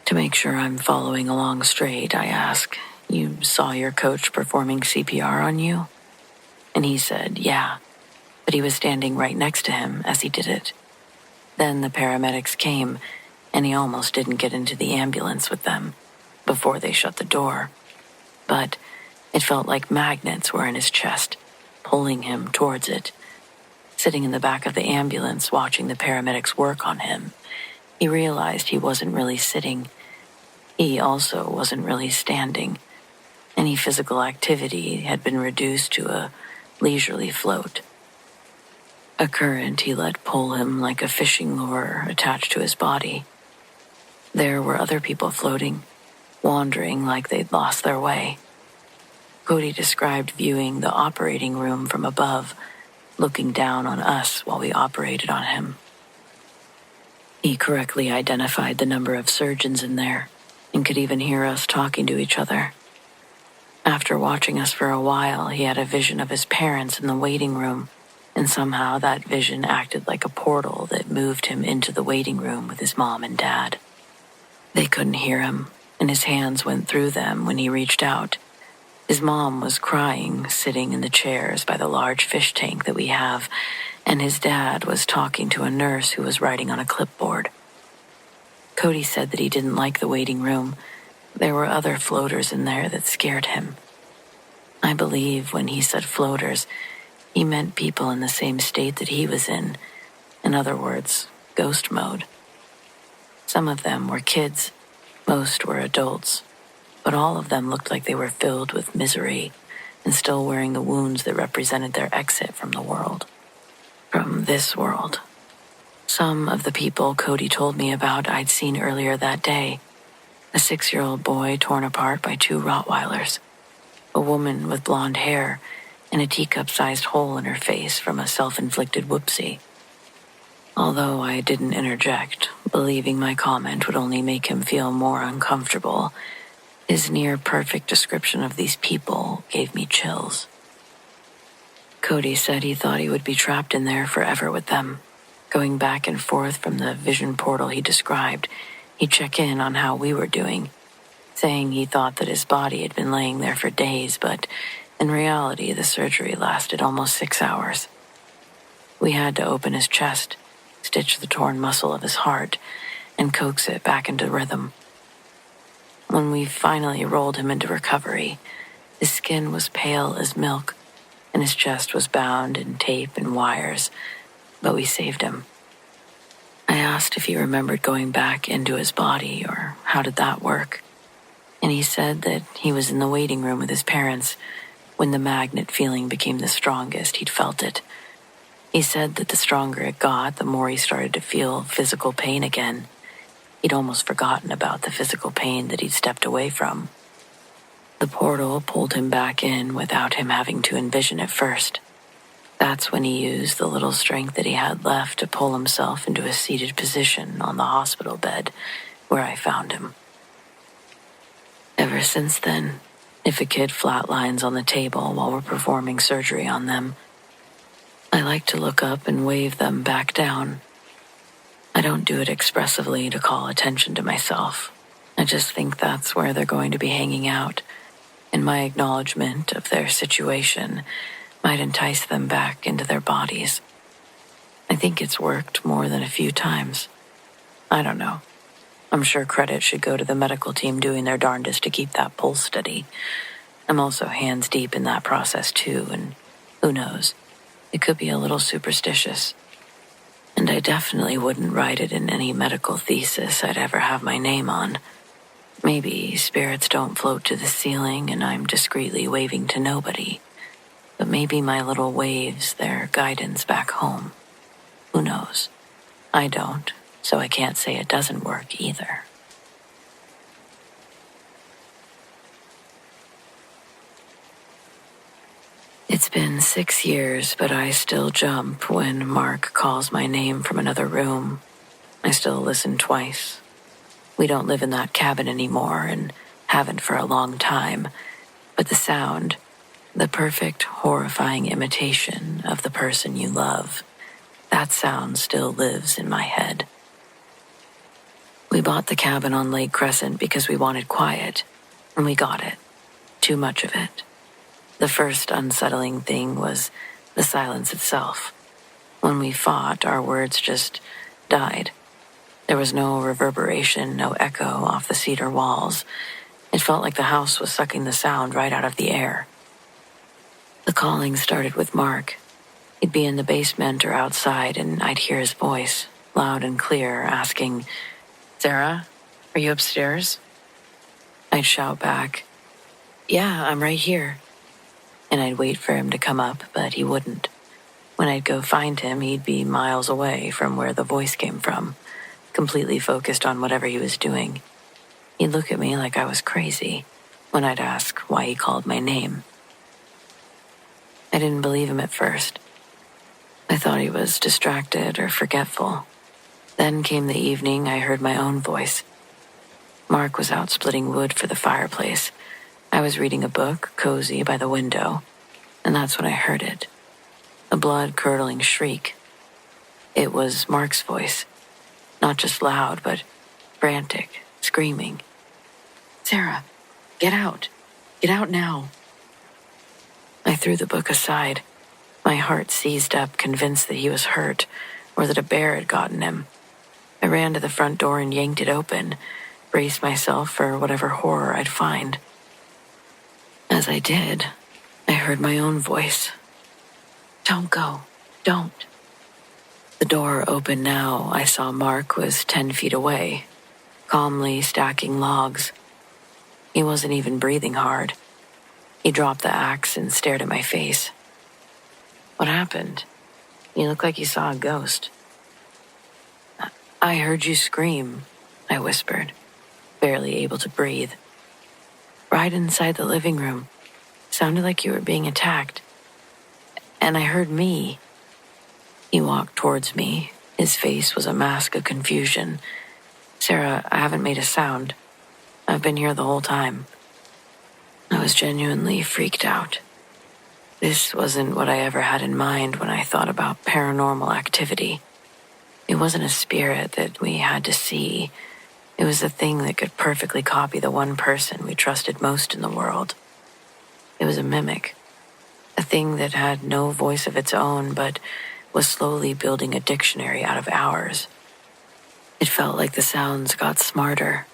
To make sure I'm following along straight, I ask, "You saw your coach performing CPR on you?" And he said, "Yeah, but he was standing right next to him as he did it." Then the paramedics came, and he almost didn't get into the ambulance with them before they shut the door. But it felt like magnets were in his chest, pulling him towards it. Sitting in the back of the ambulance watching the paramedics work on him, he realized he wasn't really sitting. He also wasn't really standing. Any physical activity had been reduced to a leisurely float. A current he let pull him like a fishing lure attached to his body. There were other people floating, wandering like they'd lost their way. Cody described viewing the operating room from above, looking down on us while we operated on him. He correctly identified the number of surgeons in there and could even hear us talking to each other. After watching us for a while, he had a vision of his parents in the waiting room, and somehow that vision acted like a portal that moved him into the waiting room with his mom and dad. They couldn't hear him, and his hands went through them when he reached out. His mom was crying, sitting in the chairs by the large fish tank that we have, and his dad was talking to a nurse who was writing on a clipboard. Cody said that he didn't like the waiting room. There were other floaters in there that scared him. I believe when he said floaters, he meant people in the same state that he was in. In other words, ghost mode. Some of them were kids, most were adults, but all of them looked like they were filled with misery and still wearing the wounds that represented their exit from the world. From this world. Some of the people Cody told me about I'd seen earlier that day. a 6-year-old boy torn apart by 2 Rottweilers, a woman with blonde hair and a teacup-sized hole in her face from a self-inflicted whoopsie. Although I didn't interject, believing my comment would only make him feel more uncomfortable, his near-perfect description of these people gave me chills. Cody said he thought he would be trapped in there forever with them. Going back and forth from the vision portal he described, he'd check in on how we were doing, saying he thought that his body had been laying there for days, but in reality, the surgery lasted almost 6 hours. We had to open his chest, stitch the torn muscle of his heart, and coax it back into rhythm. When we finally rolled him into recovery, his skin was pale as milk, and his chest was bound in tape and wires, but we saved him. I asked if he remembered going back into his body, or how did that work, and he said that he was in the waiting room with his parents when the magnet feeling became the strongest he'd felt it. He said that the stronger it got, the more he started to feel physical pain again. He'd almost forgotten about the physical pain that he'd stepped away from. The portal pulled him back in without him having to envision it first. That's when he used the little strength that he had left to pull himself into a seated position on the hospital bed where I found him. Ever since then, if a kid flatlines on the table while we're performing surgery on them, I like to look up and wave them back down. I don't do it expressively to call attention to myself. I just think that's where they're going to be hanging out, and my acknowledgement of their situation might entice them back into their bodies. I think it's worked more than a few times. I don't know. I'm sure credit should go to the medical team doing their darndest to keep that pulse steady. I'm also hands deep in that process too, and who knows? It could be a little superstitious. And I definitely wouldn't write it in any medical thesis I'd ever have my name on. Maybe spirits don't float to the ceiling and I'm discreetly waving to nobody. But maybe my little waves their guidance back home. Who knows? I don't, so I can't say it doesn't work either. It's been 6 years, but I still jump when Mark calls my name from another room. I still listen twice. We don't live in that cabin anymore and haven't for a long time, but the sound, the perfect, horrifying imitation of the person you love, that sound still lives in my head. We bought the cabin on Lake Crescent because we wanted quiet, and we got it. Too much of it. The first unsettling thing was the silence itself. When we fought, our words just died. There was no reverberation, no echo off the cedar walls. It felt like the house was sucking the sound right out of the air. The calling started with Mark. He'd be in the basement or outside, and I'd hear his voice, loud and clear, asking, "Sarah, are you upstairs?" I'd shout back, "Yeah, I'm right here." And I'd wait for him to come up, but he wouldn't. When I'd go find him, he'd be miles away from where the voice came from, completely focused on whatever he was doing. He'd look at me like I was crazy when I'd ask why he called my name. I didn't believe him at first. I thought he was distracted or forgetful. Then came the evening I heard my own voice. Mark was out splitting wood for the fireplace. I was reading a book, cozy by the window, and that's when I heard it. A blood-curdling shriek. It was Mark's voice. Not just loud, but frantic, screaming. "Sarah, get out. Get out now." I threw the book aside. My heart seized up, convinced that he was hurt, or that a bear had gotten him. I ran to the front door and yanked it open, braced myself for whatever horror I'd find. As I did, I heard my own voice. "Don't go. Don't." The door opened now. I saw Mark was 10 feet away, calmly stacking logs. He wasn't even breathing hard. He dropped the axe and stared at my face. "What happened? You look like you saw a ghost." "I heard you scream," I whispered. barely able to breathe. Right inside the living room. Sounded like you were being attacked. And I heard me. He walked towards me. His face was a mask of confusion. Sarah, I haven't made a sound. I've been here the whole time. I was genuinely freaked out. This wasn't what I ever had in mind when I thought about paranormal activity. It wasn't a spirit that we had to see. It was a thing that could perfectly copy the one person we trusted most in the world. It was a mimic. A thing that had no voice of its own, but was slowly building a dictionary out of ours. It felt like the sounds got smarter.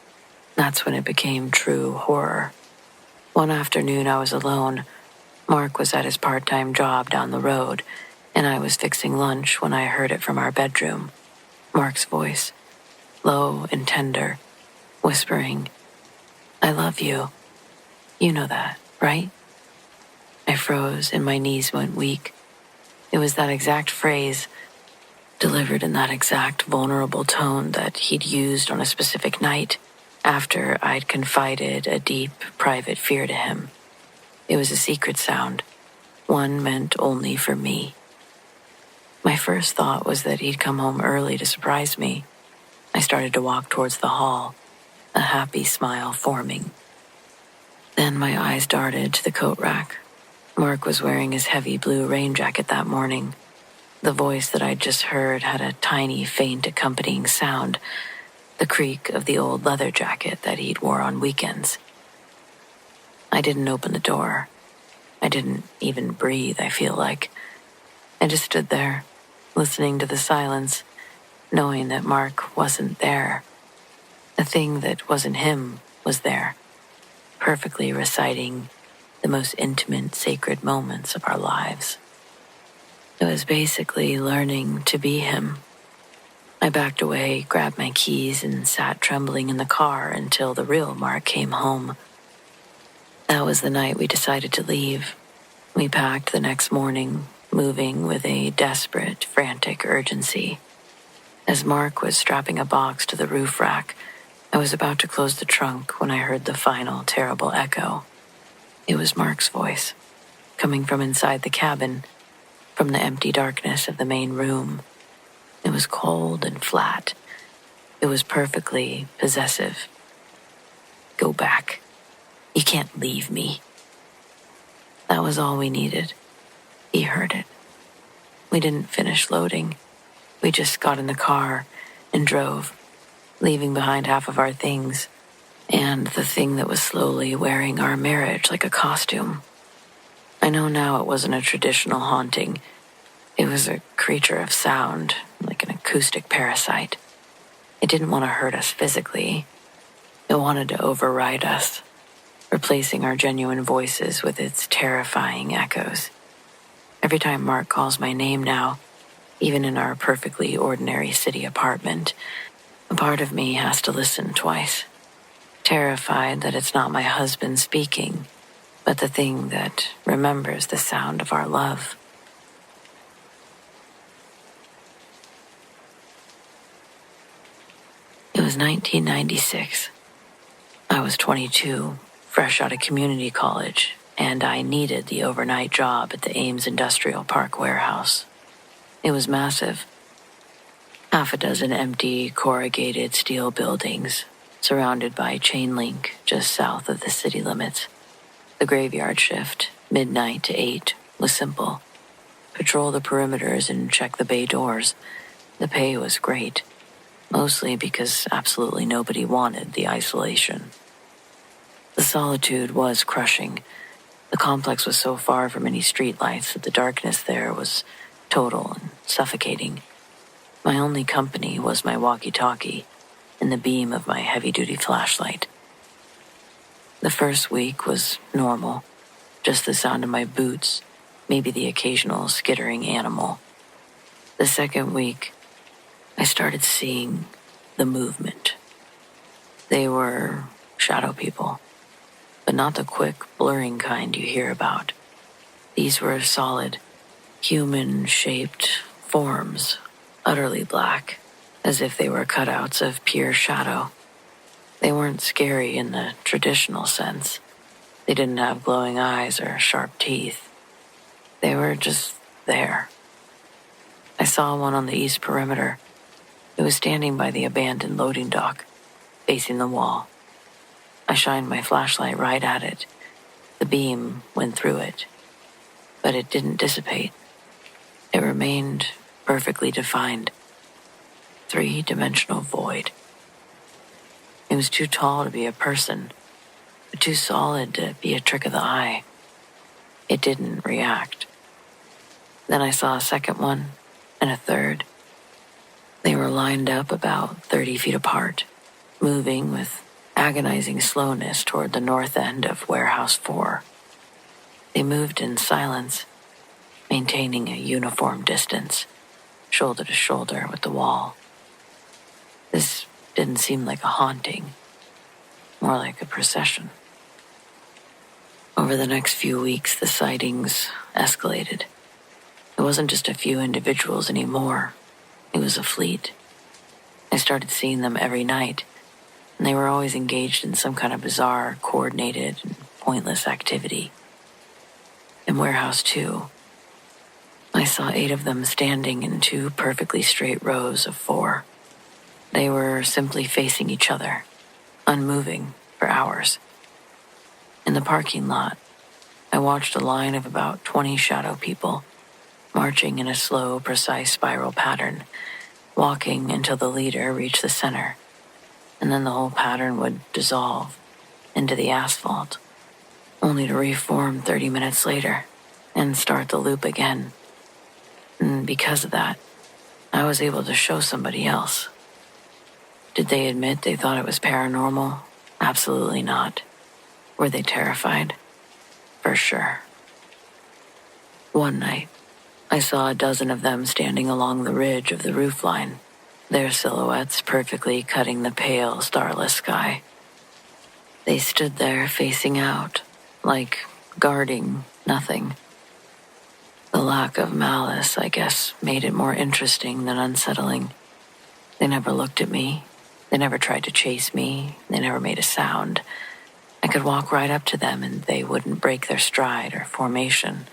That's when it became true horror. One afternoon I was alone. Mark was at his part-time job down the road, and I was fixing lunch when I heard it from our bedroom. Mark's voice, low and tender, whispering, "I love you. You know that, right?" I froze and my knees went weak. It was that exact phrase, delivered in that exact vulnerable tone that he'd used on a specific night after I'd confided a deep, private fear to him. It was a secret sound, one meant only for me. My first thought was that he'd come home early to surprise me. I started to walk towards the hall, a happy smile forming. Then my eyes darted to the coat rack. Mark was wearing his heavy blue rain jacket that morning. The voice that I'd just heard had a tiny, faint accompanying sound, the creak of the old leather jacket that he'd wore on weekends. I didn't open the door. I didn't even breathe, I feel like. I just stood there, listening to the silence, knowing that Mark wasn't there. The thing that wasn't him was there, perfectly reciting the most intimate, sacred moments of our lives. It was basically learning to be him. I backed away, grabbed my keys, and sat trembling in the car until the real Mark came home. That was the night we decided to leave. We packed the next morning, moving with a desperate, frantic urgency. As Mark was strapping a box to the roof rack, I was about to close the trunk when I heard the final terrible echo. It was Mark's voice, coming from inside the cabin, from the empty darkness of the main room. It was cold and flat. It was perfectly possessive. "Go back. You can't leave me." That was all we needed. He heard it. We didn't finish loading. We just got in the car and drove, leaving behind half of our things, and the thing that was slowly wearing our marriage like a costume. I know now it wasn't a traditional haunting. It was a creature of sound, like an acoustic parasite. It didn't want to hurt us physically. It wanted to override us, replacing our genuine voices with its terrifying echoes. Every time Mark calls my name now, even in our perfectly ordinary city apartment, a part of me has to listen twice. Terrified that it's not my husband speaking, but the thing that remembers the sound of our love. It was 1996. I was 22, fresh out of community college, and I needed the overnight job at the Ames Industrial Park warehouse. It was massive. Half a dozen empty, corrugated steel buildings, surrounded by chain link just south of the city limits. The graveyard shift, midnight to 8, was simple. Patrol the perimeters and check the bay doors. The pay was great, mostly because absolutely nobody wanted the isolation. The solitude was crushing. The complex was so far from any streetlights that the darkness there was total and suffocating. My only company was my walkie-talkie and the beam of my heavy-duty flashlight. The first week was normal, just the sound of my boots, maybe the occasional skittering animal. The second week, I started seeing the movement. They were shadow people, but not the quick, blurring kind you hear about. These were solid, human-shaped forms, utterly black, as if they were cutouts of pure shadow. They weren't scary in the traditional sense. They didn't have glowing eyes or sharp teeth. They were just there. I saw one on the east perimeter. It was standing by the abandoned loading dock, facing the wall. I shined my flashlight right at it. The beam went through it, but it didn't dissipate. It remained perfectly defined. Three-dimensional void. It was too tall to be a person, but too solid to be a trick of the eye. It didn't react. Then I saw a second one, and a third. They were lined up about 30 feet apart, moving with agonizing slowness toward the north end of Warehouse 4. They moved in silence, maintaining a uniform distance, shoulder to shoulder with the wall. This didn't seem like a haunting, more like a procession. Over the next few weeks, the sightings escalated. It wasn't just a few individuals anymore. It was a fleet. I started seeing them every night, and they were always engaged in some kind of bizarre, coordinated, and pointless activity. In Warehouse 2, I saw 8 of them standing in 2 perfectly straight rows of 4. They were simply facing each other, unmoving for hours. In the parking lot, I watched a line of about 20 shadow people, marching in a slow, precise spiral pattern, walking until the leader reached the center, and then the whole pattern would dissolve into the asphalt, only to reform 30 minutes later and start the loop again. And because of that, I was able to show somebody else. Did they admit they thought it was paranormal? Absolutely not. Were they terrified? For sure. One night, I saw a dozen of them standing along the ridge of the roofline, their silhouettes perfectly cutting the pale, starless sky. They stood there facing out, like guarding nothing. The lack of malice, I guess, made it more interesting than unsettling. They never looked at me. They never tried to chase me. They never made a sound. I could walk right up to them and they wouldn't break their stride or formation.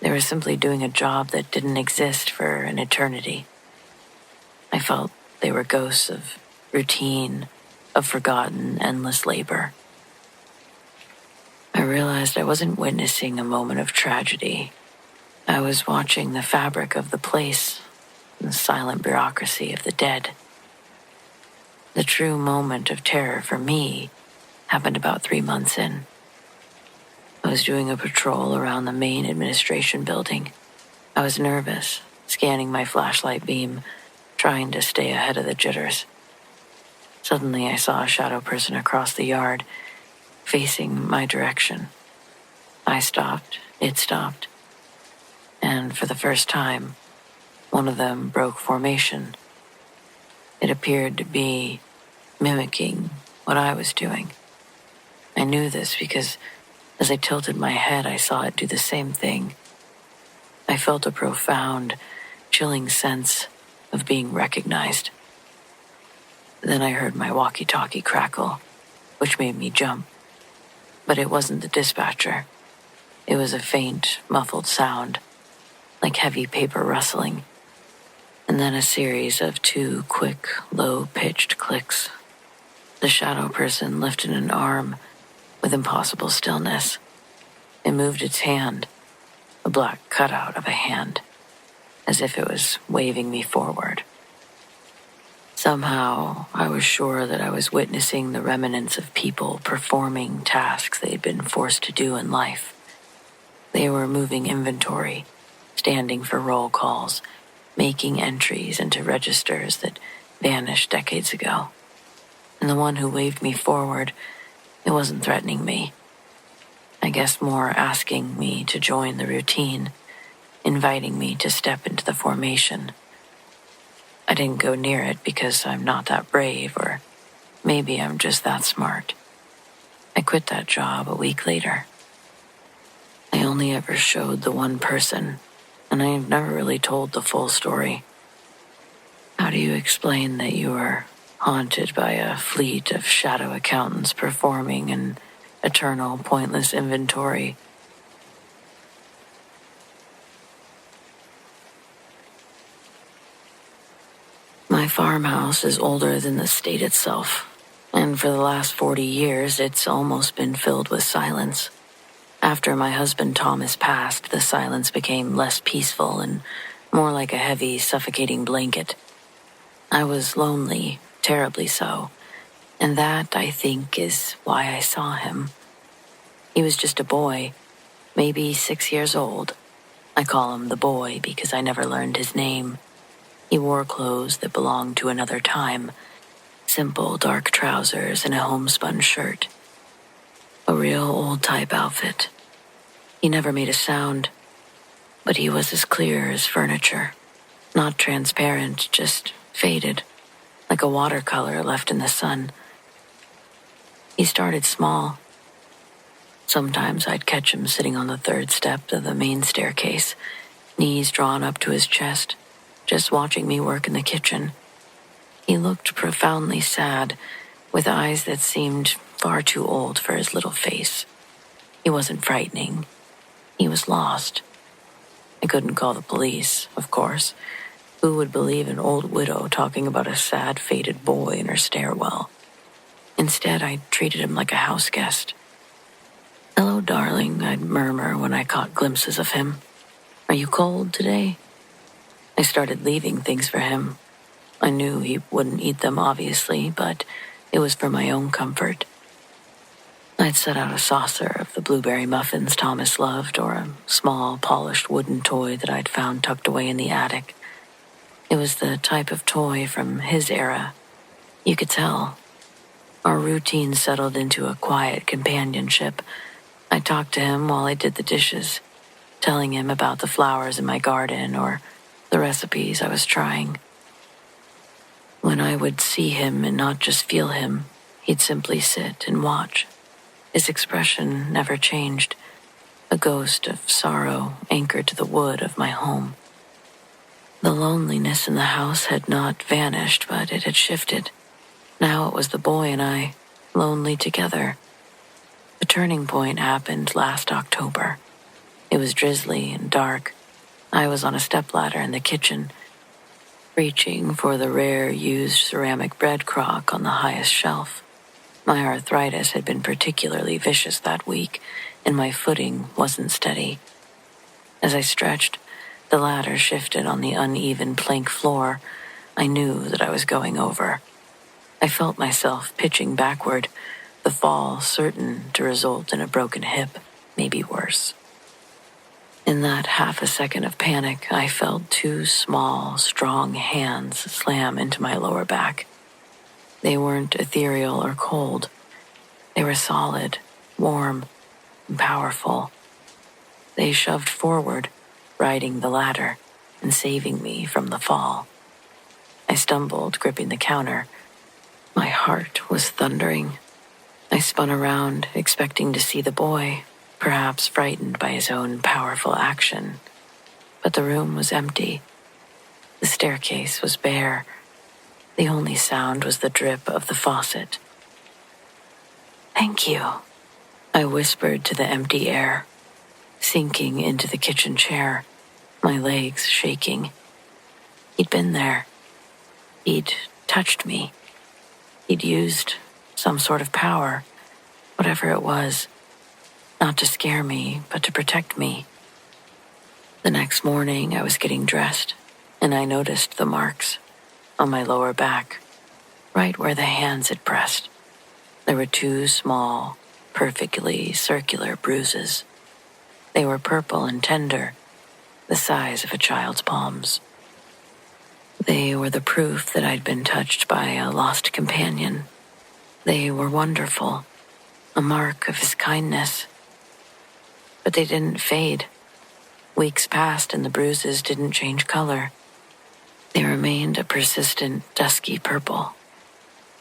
They were simply doing a job that didn't exist for an eternity. I felt they were ghosts of routine, of forgotten, endless labor. I realized I wasn't witnessing a moment of tragedy. I was watching the fabric of the place, the silent bureaucracy of the dead. The true moment of terror for me happened about 3 months in. I was doing a patrol around the main administration building. I was nervous, scanning my flashlight beam, trying to stay ahead of the jitters. Suddenly I saw a shadow person across the yard, facing my direction. I stopped, it stopped, and for the first time, one of them broke formation. It appeared to be mimicking what I was doing. I knew this because as I tilted my head, I saw it do the same thing. I felt a profound, chilling sense of being recognized. Then I heard my walkie-talkie crackle, which made me jump. But it wasn't the dispatcher. It was a faint, muffled sound, like heavy paper rustling, and then a series of 2 quick, low-pitched clicks. The shadow person lifted an arm with impossible stillness. It moved its hand, a black cutout of a hand, as if it was waving me forward. Somehow, I was sure that I was witnessing the remnants of people performing tasks they'd been forced to do in life. They were moving inventory, standing for roll calls, making entries into registers that vanished decades ago. And the one who waved me forward, it wasn't threatening me. I guess more asking me to join the routine, inviting me to step into the formation. I didn't go near it because I'm not that brave, or maybe I'm just that smart. I quit that job a week later. I only ever showed the one person, and I've never really told the full story. How do you explain that you were haunted by a fleet of shadow accountants performing an eternal, pointless inventory. My farmhouse is older than the state itself, and for the last 40 years it's almost been filled with silence. After my husband Thomas passed, the silence became less peaceful and more like a heavy, suffocating blanket. I was lonely, terribly so, and that, I think, is why I saw him. He was just a boy, maybe 6 years old. I call him the boy because I never learned his name. He wore clothes that belonged to another time, simple dark trousers and a homespun shirt. A real old-type outfit. He never made a sound, but he was as clear as furniture. Not transparent, just faded, like a watercolor left in the sun. He started small. Sometimes I'd catch him sitting on the third step of the main staircase, knees drawn up to his chest, just watching me work in the kitchen. He looked profoundly sad, with eyes that seemed far too old for his little face. He wasn't frightening. He was lost. I couldn't call the police, of course. Who would believe an old widow talking about a sad, faded boy in her stairwell? Instead, I treated him like a house guest. "Hello, darling," I'd murmur when I caught glimpses of him. "Are you cold today?" I started leaving things for him. I knew he wouldn't eat them, obviously, but it was for my own comfort. I'd set out a saucer of the blueberry muffins Thomas loved, or a small, polished wooden toy that I'd found tucked away in the attic. It was the type of toy from his era. You could tell. Our routine settled into a quiet companionship. I talked to him while I did the dishes, telling him about the flowers in my garden or the recipes I was trying. When I would see him and not just feel him, he'd simply sit and watch. His expression never changed, a ghost of sorrow anchored to the wood of my home. The loneliness in the house had not vanished, but it had shifted. Now it was the boy and I, lonely together. The turning point happened last October. It was drizzly and dark. I was on a stepladder in the kitchen, reaching for the rare used ceramic bread crock on the highest shelf. My arthritis had been particularly vicious that week, and my footing wasn't steady. As I stretched, the ladder shifted on the uneven plank floor. I knew that I was going over. I felt myself pitching backward, the fall certain to result in a broken hip, maybe worse. In that half a second of panic, I felt two small, strong hands slam into my lower back. They weren't ethereal or cold. They were solid, warm, and powerful. They shoved forward, riding the ladder and saving me from the fall. I stumbled, gripping the counter. My heart was thundering. I spun around, expecting to see the boy, perhaps frightened by his own powerful action. But the room was empty. The staircase was bare. The only sound was the drip of the faucet. "Thank you," I whispered to the empty air, sinking into the kitchen chair, my legs shaking. He'd been there. He'd touched me. He'd used some sort of power, whatever it was, not to scare me, but to protect me. The next morning, I was getting dressed, and I noticed the marks on my lower back, right where the hands had pressed. There were two small, perfectly circular bruises. They were purple and tender, the size of a child's palms. They were the proof that I'd been touched by a lost companion. They were wonderful, a mark of his kindness. But they didn't fade. Weeks passed and the bruises didn't change color. They remained a persistent, dusky purple.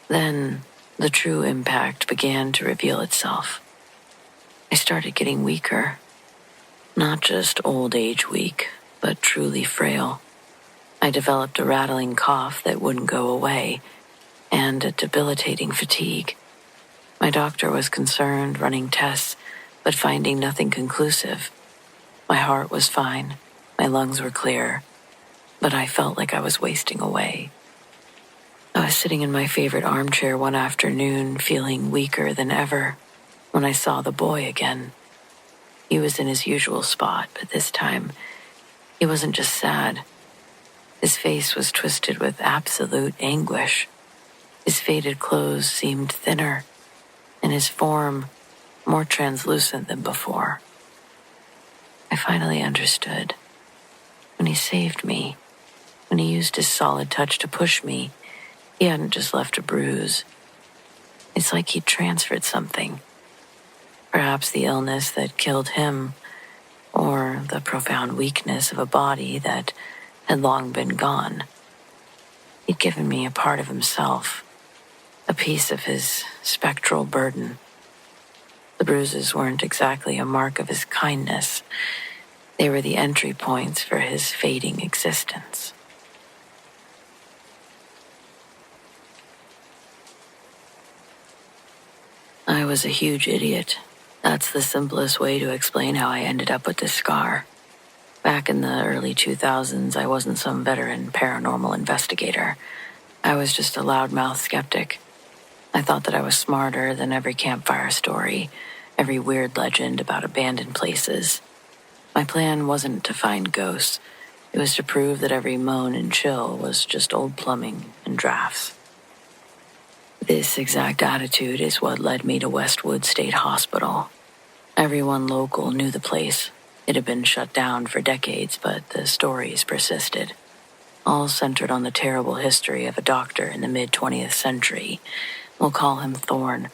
Then the true impact began to reveal itself. I started getting weaker. Not just old age weak, but truly frail. I developed a rattling cough that wouldn't go away, and a debilitating fatigue. My doctor was concerned, running tests, but finding nothing conclusive. My heart was fine, my lungs were clear, but I felt like I was wasting away. I was sitting in my favorite armchair one afternoon, feeling weaker than ever, when I saw the boy again. He was in his usual spot, but this time, he wasn't just sad. His face was twisted with absolute anguish. His faded clothes seemed thinner, and his form more translucent than before. I finally understood. When he saved me, when he used his solid touch to push me, he hadn't just left a bruise. It's like he'd transferred something. Perhaps the illness that killed him, or the profound weakness of a body that had long been gone. He'd given me a part of himself, a piece of his spectral burden. The bruises weren't exactly a mark of his kindness. They were the entry points for his fading existence. I was a huge idiot. That's the simplest way to explain how I ended up with this scar. Back in the early 2000s, I wasn't some veteran paranormal investigator. I was just a loudmouth skeptic. I thought that I was smarter than every campfire story, every weird legend about abandoned places. My plan wasn't to find ghosts. It was to prove that every moan and chill was just old plumbing and drafts. This exact attitude is what led me to Westwood State Hospital. Everyone local knew the place. It had been shut down for decades, but the stories persisted. All centered on the terrible history of a doctor in the mid-20th century. We'll call him Thorne,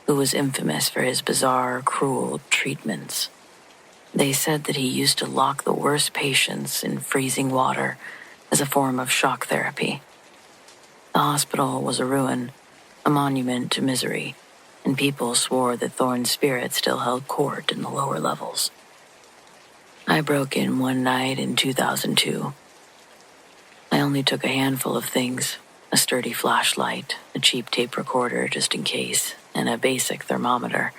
who was infamous for his bizarre, cruel treatments. They said that he used to lock the worst patients in freezing water as a form of shock therapy. The hospital was a ruin, a monument to misery, and people swore that Thorne's spirit still held court in the lower levels. I broke in one night in 2002. I only took a handful of things, a sturdy flashlight, a cheap tape recorder just in case, and a basic thermometer.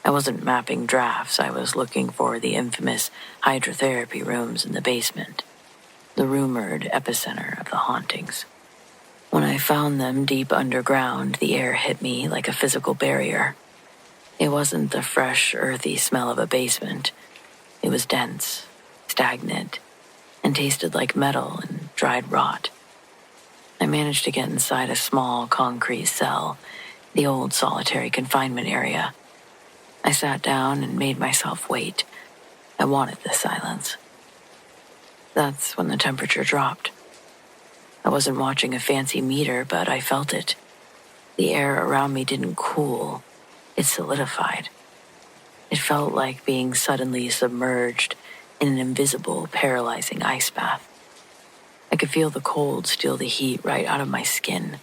I wasn't mapping drafts, I was looking for the infamous hydrotherapy rooms in the basement, the rumored epicenter of the hauntings. When I found them deep underground, the air hit me like a physical barrier. It wasn't the fresh, earthy smell of a basement. It was dense, stagnant, and tasted like metal and dried rot. I managed to get inside a small concrete cell, the old solitary confinement area. I sat down and made myself wait. I wanted the silence. That's when the temperature dropped. I wasn't watching a fancy meter, but I felt it. The air around me didn't cool. It solidified. It felt like being suddenly submerged in an invisible, paralyzing ice bath. I could feel the cold steal the heat right out of my skin,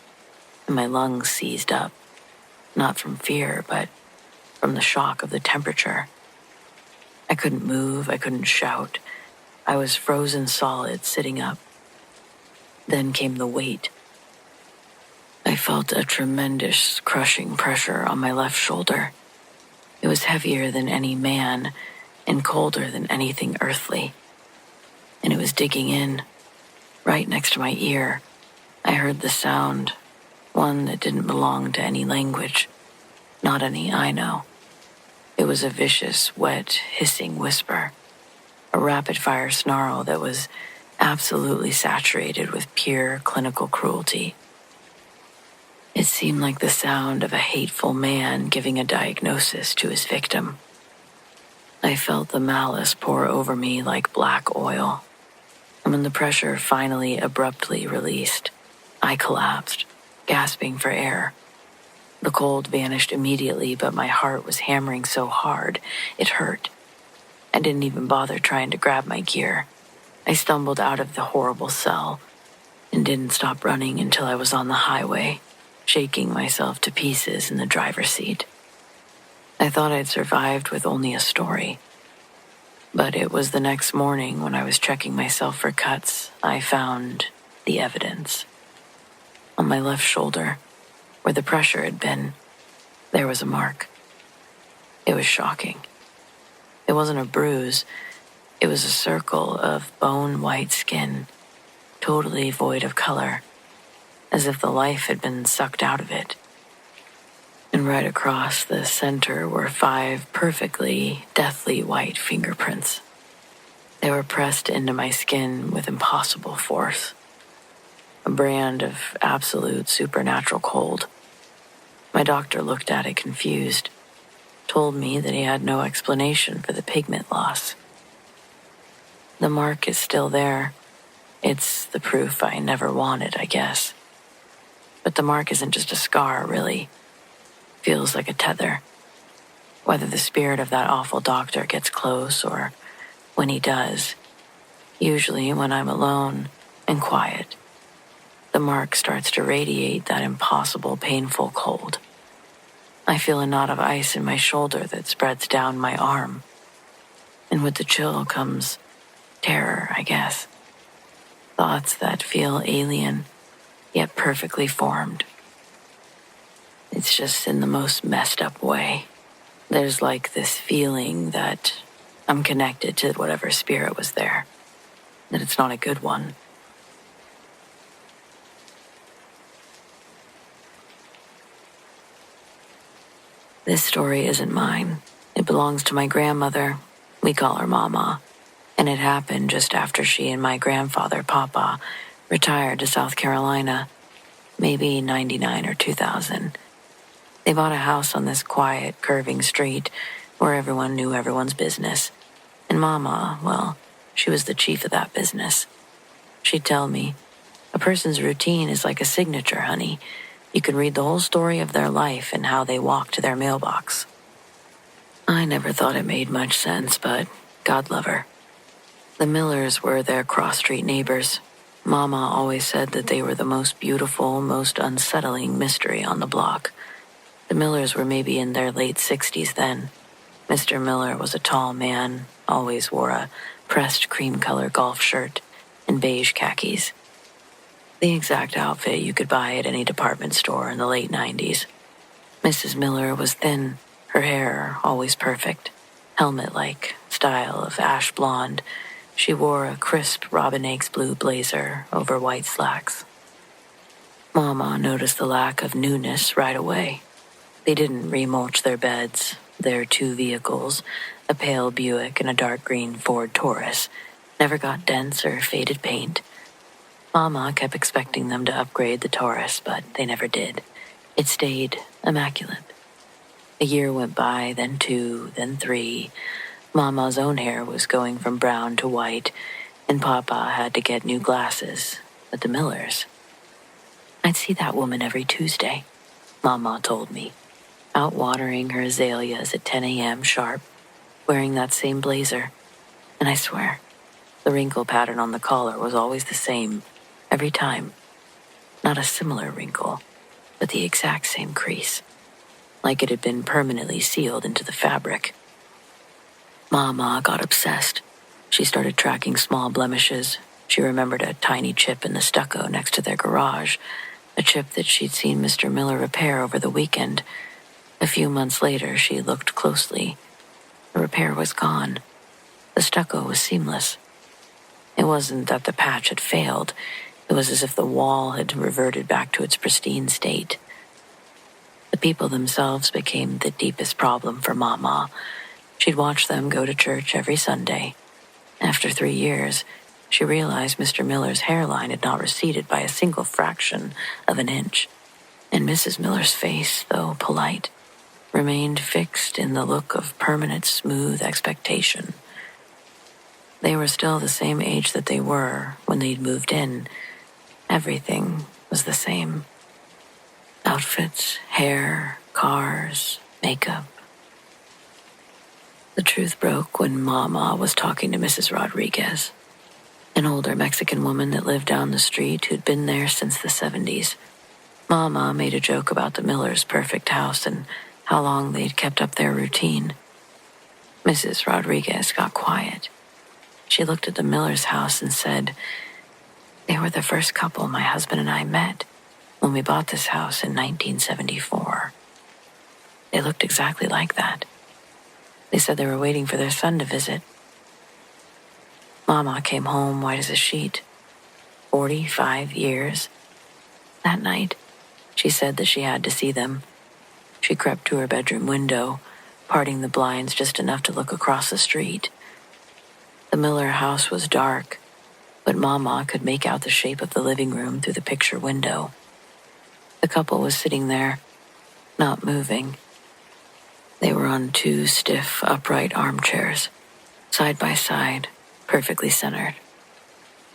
and my lungs seized up, not from fear, but from the shock of the temperature. I couldn't move, I couldn't shout. I was frozen solid, sitting up. Then came the weight. I felt a tremendous, crushing pressure on my left shoulder. It was heavier than any man and colder than anything earthly. And it was digging in, right next to my ear. I heard the sound, one that didn't belong to any language, not any I know. It was a vicious, wet, hissing whisper, a rapid-fire snarl that was absolutely saturated with pure clinical cruelty. It seemed like the sound of a hateful man giving a diagnosis to his victim. I felt the malice pour over me like black oil. And when the pressure finally abruptly released, I collapsed, gasping for air. The cold vanished immediately, but my heart was hammering so hard, it hurt. I didn't even bother trying to grab my gear. I stumbled out of the horrible cell and didn't stop running until I was on the highway, shaking myself to pieces in the driver's seat. I thought I'd survived with only a story. But it was the next morning when I was checking myself for cuts, I found the evidence. On my left shoulder, Where the pressure had been, there was a mark. It was shocking. It wasn't a bruise. It was a circle of bone-white skin, totally void of color, as if the life had been sucked out of it. And right across the center were 5 perfectly, deathly white fingerprints. They were pressed into my skin with impossible force. A brand of absolute supernatural cold. My doctor looked at it confused, told me that he had no explanation for the pigment loss. The mark is still there. It's the proof I never wanted, I guess. But the mark isn't just a scar, really. Feels like a tether. Whether the spirit of that awful doctor gets close or when he does, usually when I'm alone and quiet, the mark starts to radiate that impossible, painful cold. I feel a knot of ice in my shoulder that spreads down my arm. And with the chill comes terror, I guess. Thoughts that feel alien, yet perfectly formed. It's just in the most messed up way. There's like this feeling that I'm connected to whatever spirit was there, that it's not a good one. This story isn't mine. It belongs to my grandmother. We call her Mama. And it happened just after she and my grandfather, Papa, retired to South Carolina, maybe 99 or 2000. They bought a house on this quiet, curving street where everyone knew everyone's business. And Mama, well, she was the chief of that business. She'd tell me, a person's routine is like a signature, honey. You can read the whole story of their life and how they walk to their mailbox. I never thought it made much sense, but God love her. The Millers were their cross-street neighbors. Mama always said that they were the most beautiful, most unsettling mystery on the block. The Millers were maybe in their late 60s then. Mr. Miller was a tall man, always wore a pressed cream-color golf shirt and beige khakis. The exact outfit you could buy at any department store in the late 90s. Mrs. Miller was thin, her hair always perfect, helmet-like style of ash blonde. She wore a crisp robin eggs blue blazer over white slacks. Mama noticed the lack of newness right away. They didn't remulch their beds. Their 2 vehicles, a pale Buick and a dark green Ford Taurus, never got dents or faded paint. Mama kept expecting them to upgrade the Taurus, but they never did. It stayed immaculate. A year went by, then 2, then 3. Mama's own hair was going from brown to white, and Papa had to get new glasses. But the Millers... I'd see that woman every Tuesday, Mama told me, out watering her azaleas at 10 a.m. sharp, wearing that same blazer. And I swear, the wrinkle pattern on the collar was always the same, every time. Not a similar wrinkle, but the exact same crease, like it had been permanently sealed into the fabric. Mama got obsessed. She started tracking small blemishes. She remembered a tiny chip in the stucco next to their garage, a chip that she'd seen Mr. Miller repair over the weekend. A few months later, she looked closely. The repair was gone. The stucco was seamless. It wasn't that the patch had failed. It was as if the wall had reverted back to its pristine state. The people themselves became the deepest problem for Mama. She'd watch them go to church every Sunday. After 3 years, she realized Mr. Miller's hairline had not receded by a single fraction of an inch. And Mrs. Miller's face, though polite, remained fixed in the look of permanent, smooth expectation. They were still the same age that they were when they'd moved in. Everything was the same. Outfits, hair, cars, makeup. The truth broke when Mama was talking to Mrs. Rodriguez, an older Mexican woman that lived down the street who'd been there since the 70s. Mama made a joke about the Millers' perfect house and how long they'd kept up their routine. Mrs. Rodriguez got quiet. She looked at the Millers' house and said, "They were the first couple my husband and I met when we bought this house in 1974. They looked exactly like that. They said they were waiting for their son to visit. Mama came home white as a sheet. 45 years. That night, she said that she had to see them. She crept to her bedroom window, parting the blinds just enough to look across the street. The Miller house was dark, but Mama could make out the shape of the living room through the picture window. The couple was sitting there, not moving. They were on two stiff, upright armchairs, side by side, perfectly centered.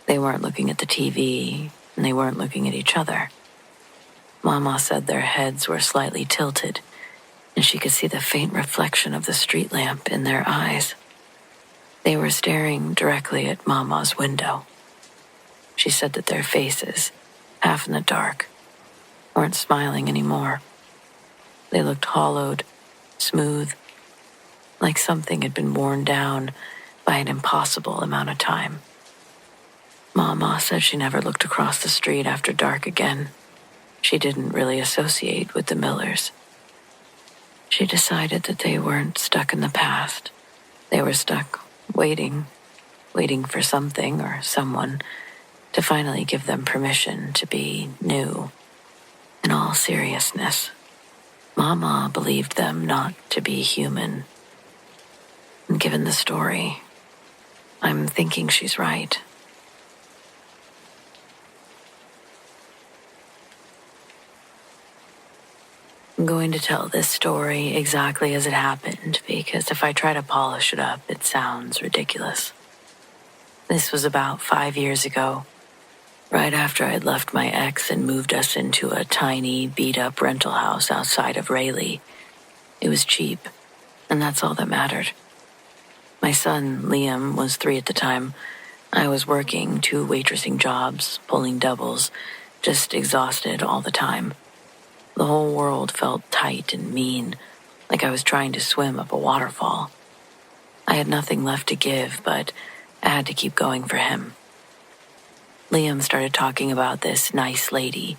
They weren't looking at the TV, and they weren't looking at each other. Mama said their heads were slightly tilted, and she could see the faint reflection of the street lamp in their eyes. They were staring directly at Mama's window. She said that their faces, half in the dark, weren't smiling anymore. They looked hollowed, smooth, like something had been worn down by an impossible amount of time. Mama said she never looked across the street after dark again. She didn't really associate with the Millers. She decided that they weren't stuck in the past. They were stuck waiting for something or someone to finally give them permission to be new. In all seriousness, Mama believed them not to be human. And given the story, I'm thinking she's right. I'm going to tell this story exactly as it happened because if I try to polish it up, it sounds ridiculous. This was about 5 years ago, right after I'd left my ex and moved us into a tiny, beat-up rental house outside of Raleigh. It was cheap, and that's all that mattered. My son, Liam, was 3 at the time. I was working 2 waitressing jobs, pulling doubles, just exhausted all the time. The whole world felt tight and mean, like I was trying to swim up a waterfall. I had nothing left to give, but I had to keep going for him. Liam started talking about this nice lady.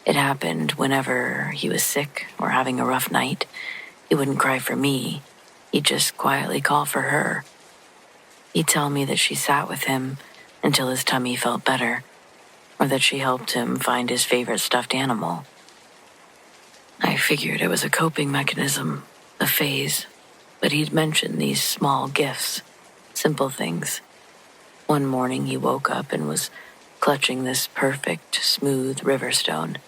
It happened whenever he was sick or having a rough night. He wouldn't cry for me. He'd just quietly call for her. He'd tell me that she sat with him until his tummy felt better, or that she helped him find his favorite stuffed animal. I figured it was a coping mechanism, a phase, but he'd mentioned these small gifts, simple things. One morning he woke up and was clutching this perfect, smooth river stone.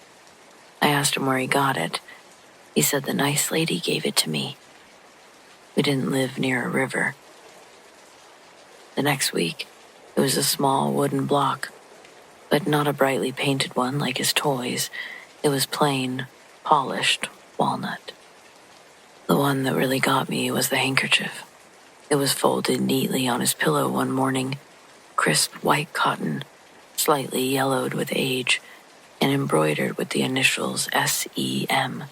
I asked him where he got it. He said the nice lady gave it to me. We didn't live near a river. The next week, it was a small wooden block, but not a brightly painted one like his toys. It was plain, polished walnut. The one that really got me was the handkerchief. It was folded neatly on his pillow one morning, crisp white cotton, slightly yellowed with age, and embroidered with the initials SEM.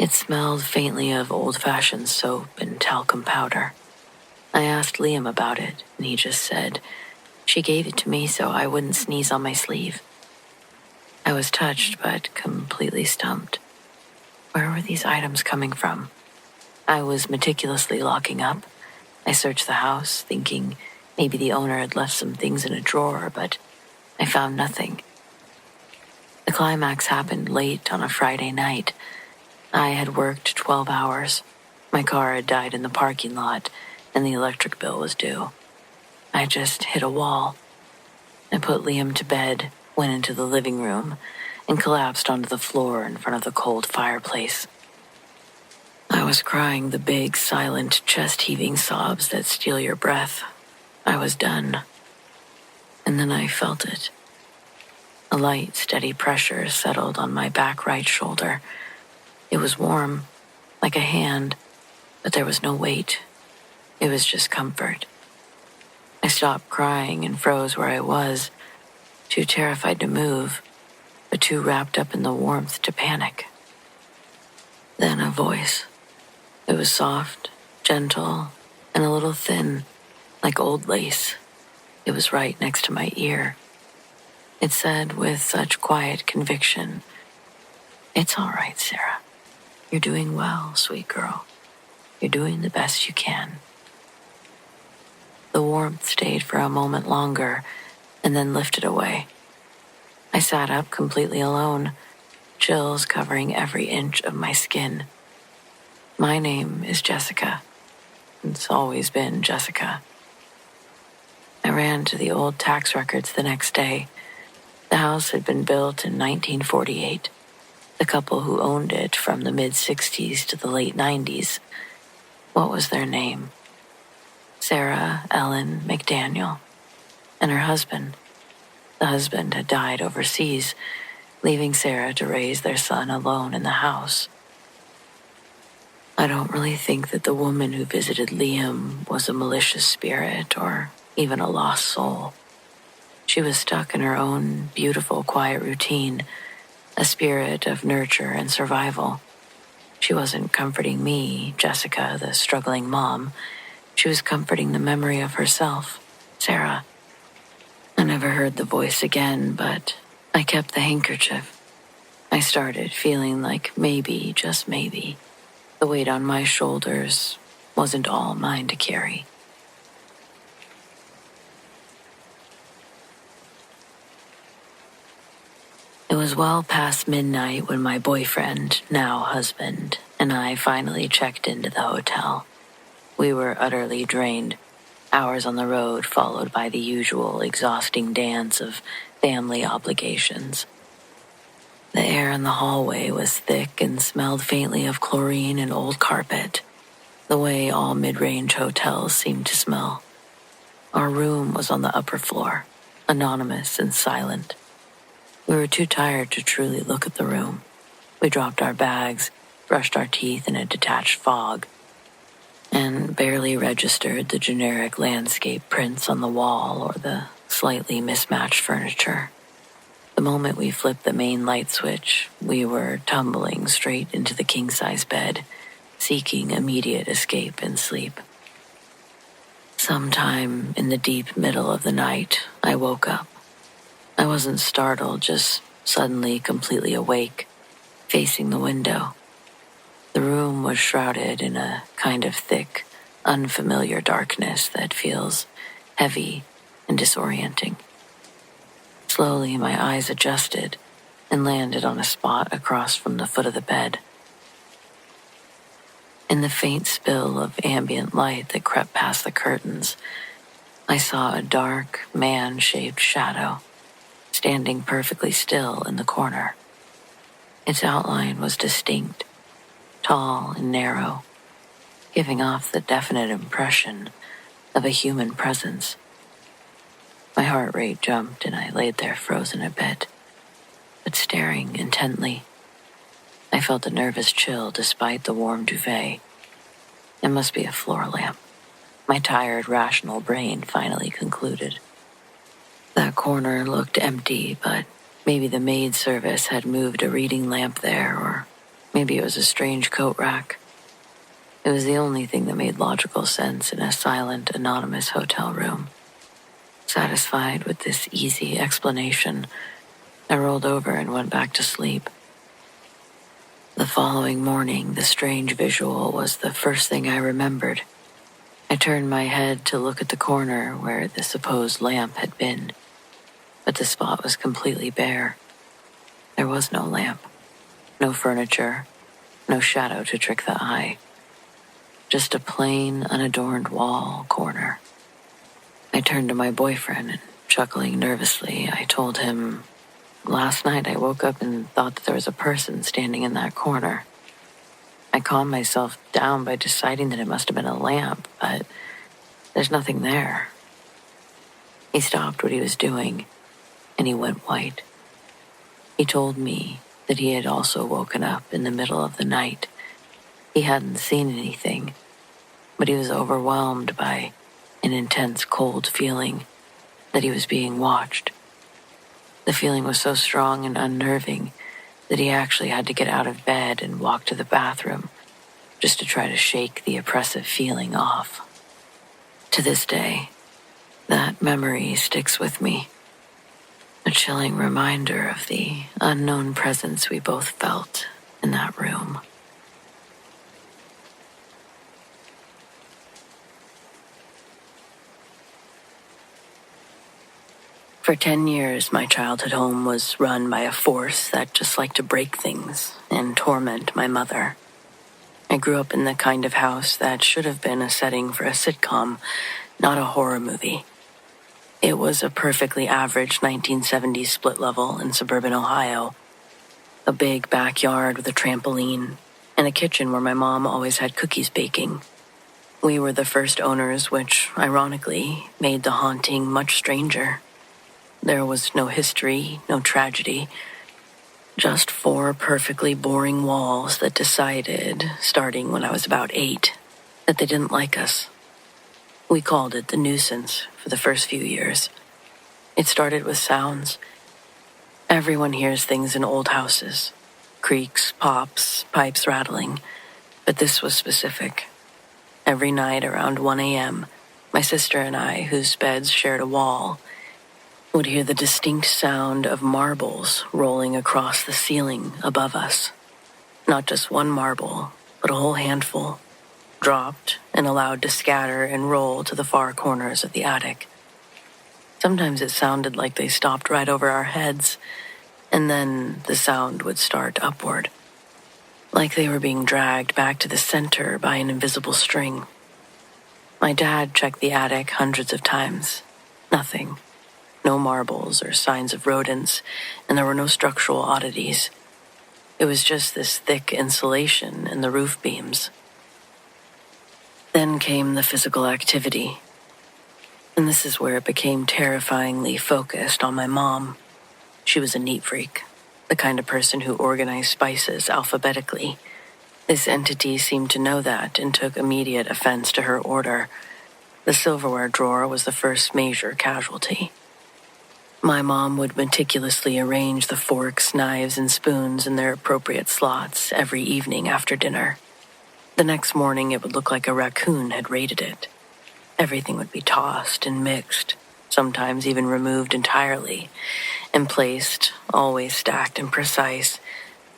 It smelled faintly of old-fashioned soap and talcum powder. I asked Liam about it, and he just said, "She gave it to me so I wouldn't sneeze on my sleeve." I was touched, but completely stumped. Where were these items coming from? I was meticulously locking up. I searched the house, thinking maybe the owner had left some things in a drawer, but I found nothing. The climax happened late on a Friday night. I had worked 12 hours. My car had died in the parking lot, and the electric bill was due. I just hit a wall. I put Liam to bed, went into the living room, and collapsed onto the floor in front of the cold fireplace. I was crying the big, silent, chest-heaving sobs that steal your breath. I was done. And then I felt it. A light, steady pressure settled on my back right shoulder. It was warm, like a hand, but there was no weight. It was just comfort. I stopped crying and froze where I was, too terrified to move, but too wrapped up in the warmth to panic. Then a voice. It was soft, gentle, and a little thin, like old lace. It was right next to my ear. It said with such quiet conviction, "It's all right, Sarah. You're doing well, sweet girl. You're doing the best you can." The warmth stayed for a moment longer and then lifted away. I sat up completely alone, chills covering every inch of my skin. My name is Jessica. It's always been Jessica. I ran to the old tax records the next day. The house had been built in 1948. The couple who owned it from the mid-60s to the late 90s. What was their name? Sarah Ellen McDaniel. And her husband. The husband had died overseas, leaving Sarah to raise their son alone in the house. I don't really think that the woman who visited Liam was a malicious spirit or even a lost soul. She was stuck in her own beautiful, quiet routine, a spirit of nurture and survival. She wasn't comforting me, Jessica, the struggling mom. She was comforting the memory of herself, Sarah. I never heard the voice again, but I kept the handkerchief. I started feeling like maybe, just maybe, the weight on my shoulders wasn't all mine to carry. It was well past midnight when my boyfriend, now husband, and I finally checked into the hotel. We were utterly drained, hours on the road followed by the usual exhausting dance of family obligations. The air in the hallway was thick and smelled faintly of chlorine and old carpet, the way all mid-range hotels seemed to smell. Our room was on the upper floor, anonymous and silent. We were too tired to truly look at the room. We dropped our bags, brushed our teeth in a detached fog, and barely registered the generic landscape prints on the wall or the slightly mismatched furniture. The moment we flipped the main light switch, we were tumbling straight into the king-size bed, seeking immediate escape and sleep. Sometime in the deep middle of the night, I woke up. I wasn't startled, just suddenly completely awake, facing the window. The room was shrouded in a kind of thick, unfamiliar darkness that feels heavy and disorienting. Slowly, my eyes adjusted and landed on a spot across from the foot of the bed. In the faint spill of ambient light that crept past the curtains, I saw a dark, man-shaped shadow standing perfectly still in the corner. Its outline was distinct, tall and narrow, giving off the definite impression of a human presence. My heart rate jumped and I laid there frozen a bit, but staring intently. I felt a nervous chill despite the warm duvet. It must be a floor lamp. My tired, rational brain finally concluded. That corner looked empty, but maybe the maid service had moved a reading lamp there, or maybe it was a strange coat rack. It was the only thing that made logical sense in a silent, anonymous hotel room. Satisfied with this easy explanation, I rolled over and went back to sleep. The following morning, the strange visual was the first thing I remembered. I turned my head to look at the corner where the supposed lamp had been, but the spot was completely bare. There was no lamp, no furniture, no shadow to trick the eye. Just a plain, unadorned wall corner. I turned to my boyfriend and, chuckling nervously, I told him, "Last night I woke up and thought that there was a person standing in that corner. I calmed myself down by deciding that it must have been a lamp, but there's nothing there." He stopped what he was doing, and he went white. He told me that he had also woken up in the middle of the night. He hadn't seen anything, but he was overwhelmed by an intense cold feeling that he was being watched. The feeling was so strong and unnerving that he actually had to get out of bed and walk to the bathroom just to try to shake the oppressive feeling off. To this day, that memory sticks with me. a chilling reminder of the unknown presence we both felt in that room. For 10 years, my childhood home was run by a force that just liked to break things and torment my mother. I grew up in the kind of house that should have been a setting for a sitcom, not a horror movie. It was a perfectly average 1970s split level in suburban Ohio. A big backyard with a trampoline, and a kitchen where my mom always had cookies baking. We were the first owners, which, ironically, made the haunting much stranger. There was no history, no tragedy, just 4 perfectly boring walls that decided, starting when I was about 8, that they didn't like us. We called it the nuisance for the first few years. It started with sounds. Everyone hears things in old houses. Creaks, pops, pipes rattling. But this was specific. Every night around 1 a.m., my sister and I, whose beds shared a wall, would hear the distinct sound of marbles rolling across the ceiling above us. Not just one marble, but a whole handful, dropped and allowed to scatter and roll to the far corners of the attic. Sometimes it sounded like they stopped right over our heads, and then the sound would start upward, like they were being dragged back to the center by an invisible string. My dad checked the attic hundreds of times. Nothing. No marbles or signs of rodents, and there were no structural oddities. It was just this thick insulation in the roof beams. Then came the physical activity. And this is where it became terrifyingly focused on my mom. She was a neat freak, the kind of person who organized spices alphabetically. This entity seemed to know that and took immediate offense to her order. The silverware drawer was the first major casualty. My mom would meticulously arrange the forks, knives, and spoons in their appropriate slots every evening after dinner. The next morning, it would look like a raccoon had raided it. Everything would be tossed and mixed, sometimes even removed entirely, and placed, always stacked and precise,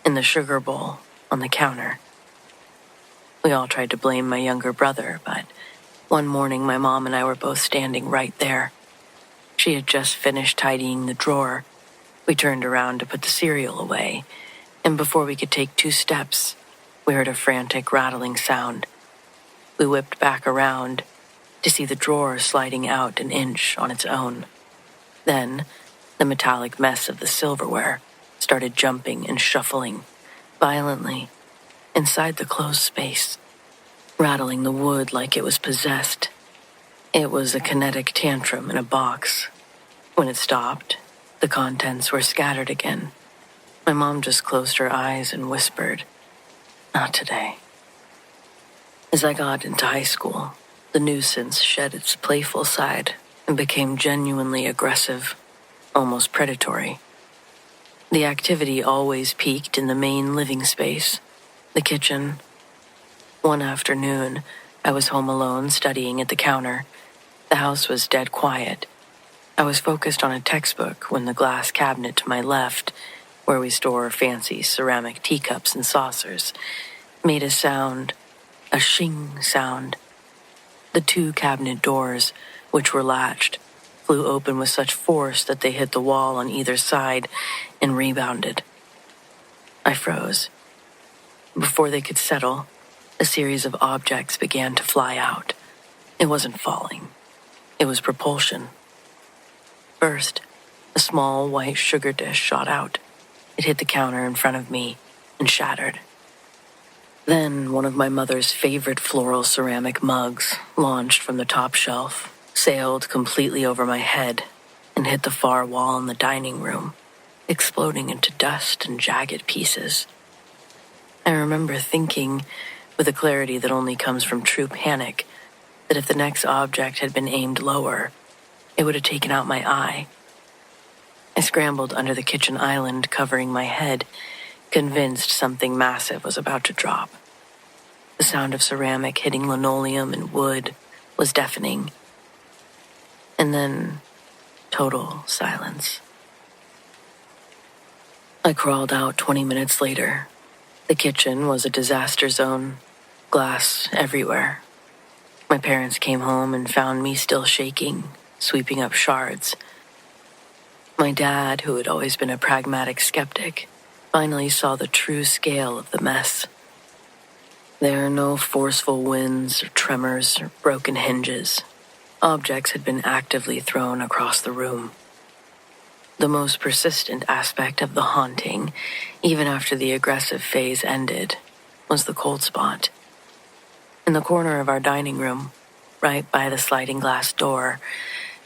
in the sugar bowl on the counter. We all tried to blame my younger brother, but one morning my mom and I were both standing right there. She had just finished tidying the drawer. We turned around to put the cereal away, and before we could take 2 steps, we heard a frantic rattling sound. We whipped back around to see the drawer sliding out an inch on its own. Then, the metallic mess of the silverware started jumping and shuffling violently inside the closed space, rattling the wood like it was possessed. It was a kinetic tantrum in a box. When it stopped, the contents were scattered again. My mom just closed her eyes and whispered, "Not today." As I got into high school, the nuisance shed its playful side and became genuinely aggressive, almost predatory. The activity always peaked in the main living space, the kitchen. One afternoon, I was home alone studying at the counter. The house was dead quiet. I was focused on a textbook when the glass cabinet to my left, where we store fancy ceramic teacups and saucers, made a sound, a shing sound. The 2 cabinet doors, which were latched, flew open with such force that they hit the wall on either side and rebounded. I froze. Before they could settle, a series of objects began to fly out. It wasn't falling. It was propulsion. First, a small white sugar dish shot out. It hit the counter in front of me and shattered. Then one of my mother's favorite floral ceramic mugs launched from the top shelf, sailed completely over my head, and hit the far wall in the dining room, exploding into dust and jagged pieces. I remember thinking, with a clarity that only comes from true panic, that if the next object had been aimed lower, it would have taken out my eye. I scrambled under the kitchen island, covering my head, convinced something massive was about to drop. The sound of ceramic hitting linoleum and wood was deafening. And then, total silence. I crawled out 20 minutes later. The kitchen was a disaster zone, glass everywhere. My parents came home and found me still shaking, sweeping up shards. My dad, who had always been a pragmatic skeptic, finally saw the true scale of the mess. There are no forceful winds or tremors or broken hinges. Objects had been actively thrown across the room. The most persistent aspect of the haunting, even after the aggressive phase ended, was the cold spot. In the corner of our dining room, right by the sliding glass door,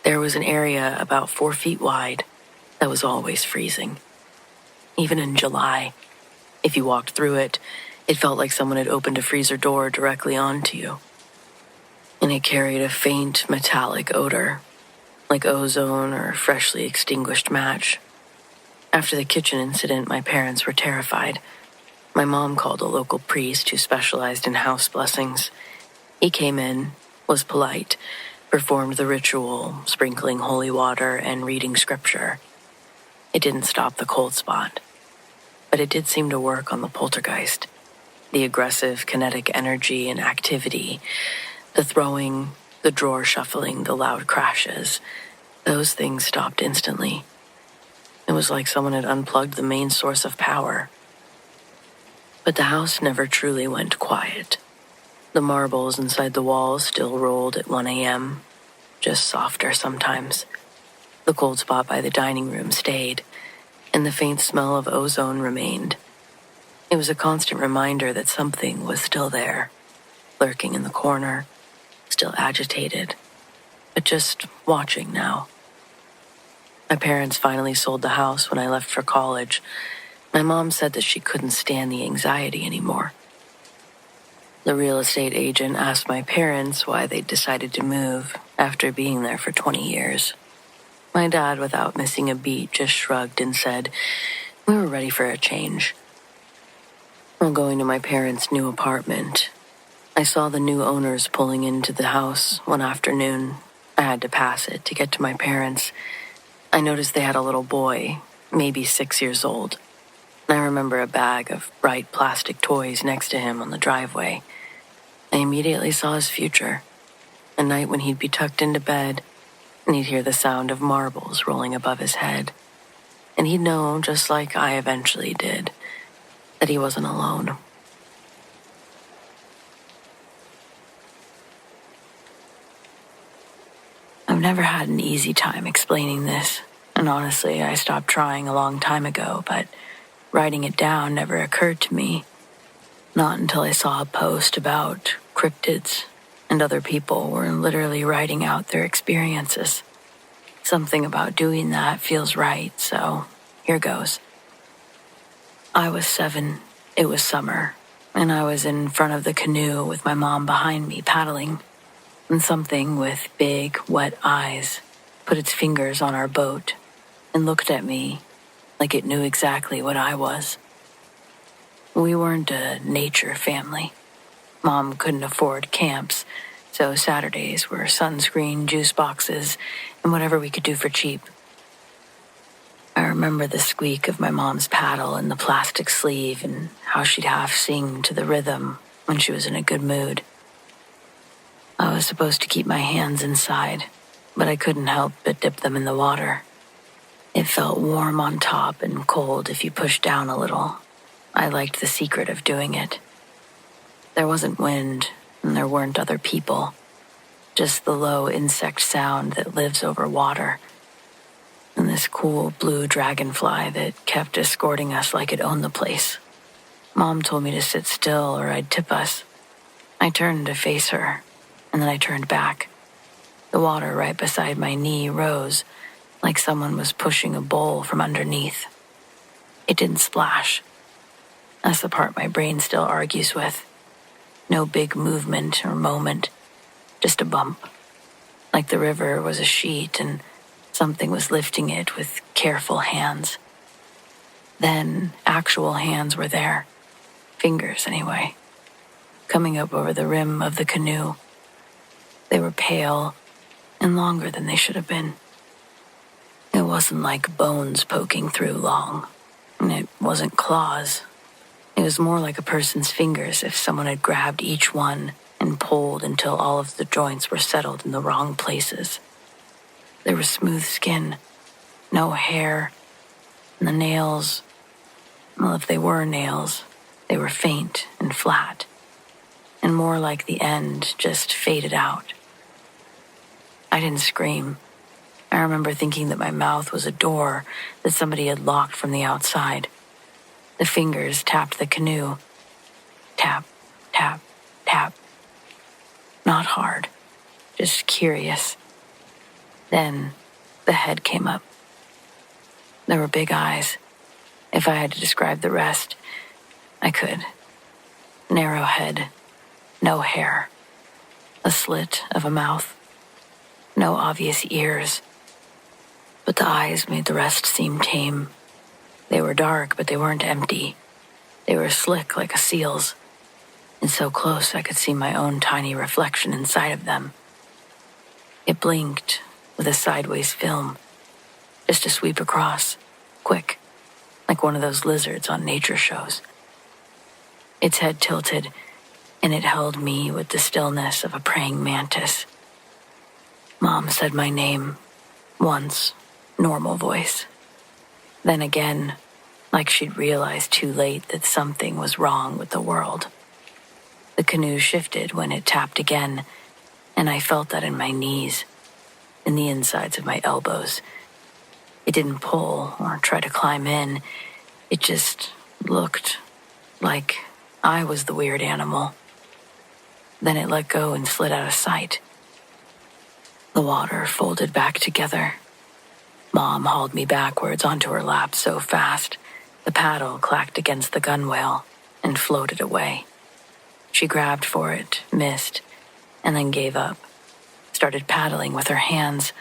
there was an area about 4 feet wide that was always freezing. Even in July, if you walked through it, it felt like someone had opened a freezer door directly onto you. And it carried a faint metallic odor, like ozone or freshly extinguished match. After the kitchen incident, my parents were terrified. My mom called a local priest who specialized in house blessings. He came in, was polite, performed the ritual, sprinkling holy water and reading scripture. It didn't stop the cold spot, but it did seem to work on the poltergeist. The aggressive kinetic energy and activity, the throwing, the drawer shuffling, the loud crashes, those things stopped instantly. It was like someone had unplugged the main source of power. But the house never truly went quiet. The marbles inside the walls still rolled at 1 a.m., just softer sometimes. The cold spot by the dining room stayed, and the faint smell of ozone remained. It was a constant reminder that something was still there, lurking in the corner, still agitated, but just watching now. My parents finally sold the house when I left for college. My mom said that she couldn't stand the anxiety anymore. The real estate agent asked my parents why they'd decided to move after being there for 20 years. My dad, without missing a beat, just shrugged and said, "We were ready for a change." While going to my parents' new apartment, I saw the new owners pulling into the house one afternoon. I had to pass it to get to my parents. I noticed they had a little boy, maybe 6 years old. I remember a bag of bright plastic toys next to him on the driveway. I immediately saw his future, a night when he'd be tucked into bed, and he'd hear the sound of marbles rolling above his head. And he'd know, just like I eventually did, that he wasn't alone. I've never had an easy time explaining this, and honestly, I stopped trying a long time ago, but writing it down never occurred to me. Not until I saw a post about cryptids, and other people were literally writing out their experiences. Something about doing that feels right, so here goes. I was 7, it was summer, and I was in front of the canoe with my mom behind me paddling, and something with big, wet eyes put its fingers on our boat and looked at me like it knew exactly what I was. We weren't a nature family. Mom couldn't afford camps, so Saturdays were sunscreen, juice boxes, and whatever we could do for cheap. I remember the squeak of my mom's paddle and the plastic sleeve and how she'd half sing to the rhythm when she was in a good mood. I was supposed to keep my hands inside, but I couldn't help but dip them in the water. It felt warm on top and cold if you pushed down a little. I liked the secret of doing it. There wasn't wind, and there weren't other people, just the low insect sound that lives over water, and this cool blue dragonfly that kept escorting us like it owned the place. Mom told me to sit still or I'd tip us. I turned to face her, and then I turned back. The water right beside my knee rose, like someone was pushing a bowl from underneath. It didn't splash. That's the part my brain still argues with. No big movement or moment, just a bump. Like the river was a sheet and something was lifting it with careful hands. Then actual hands were there, fingers anyway, coming up over the rim of the canoe. They were pale and longer than they should have been. It wasn't like bones poking through long. And it wasn't claws. It was more like a person's fingers if someone had grabbed each one and pulled until all of the joints were settled in the wrong places. There was smooth skin, no hair, and the nails, well, if they were nails, they were faint and flat, and more like the end just faded out. I didn't scream. I remember thinking that my mouth was a door that somebody had locked from the outside. The fingers tapped the canoe. Tap, tap, tap. Not hard, just curious. Then the head came up. There were big eyes. If I had to describe the rest, I could. Narrow head, no hair, a slit of a mouth, no obvious ears. But the eyes made the rest seem tame. They were dark, but they weren't empty. They were slick like a seal's, and so close I could see my own tiny reflection inside of them. It blinked with a sideways film, just to sweep across, quick, like one of those lizards on nature shows. Its head tilted, and it held me with the stillness of a praying mantis. Mom said my name, once, normal voice. Then again, like she'd realized too late that something was wrong with the world. The canoe shifted when it tapped again, and I felt that in my knees, in the insides of my elbows. It didn't pull or try to climb in. It just looked like I was the weird animal. Then it let go and slid out of sight. The water folded back together. Mom hauled me backwards onto her lap so fast, the paddle clacked against the gunwale and floated away. She grabbed for it, missed, and then gave up. Started paddling with her hands,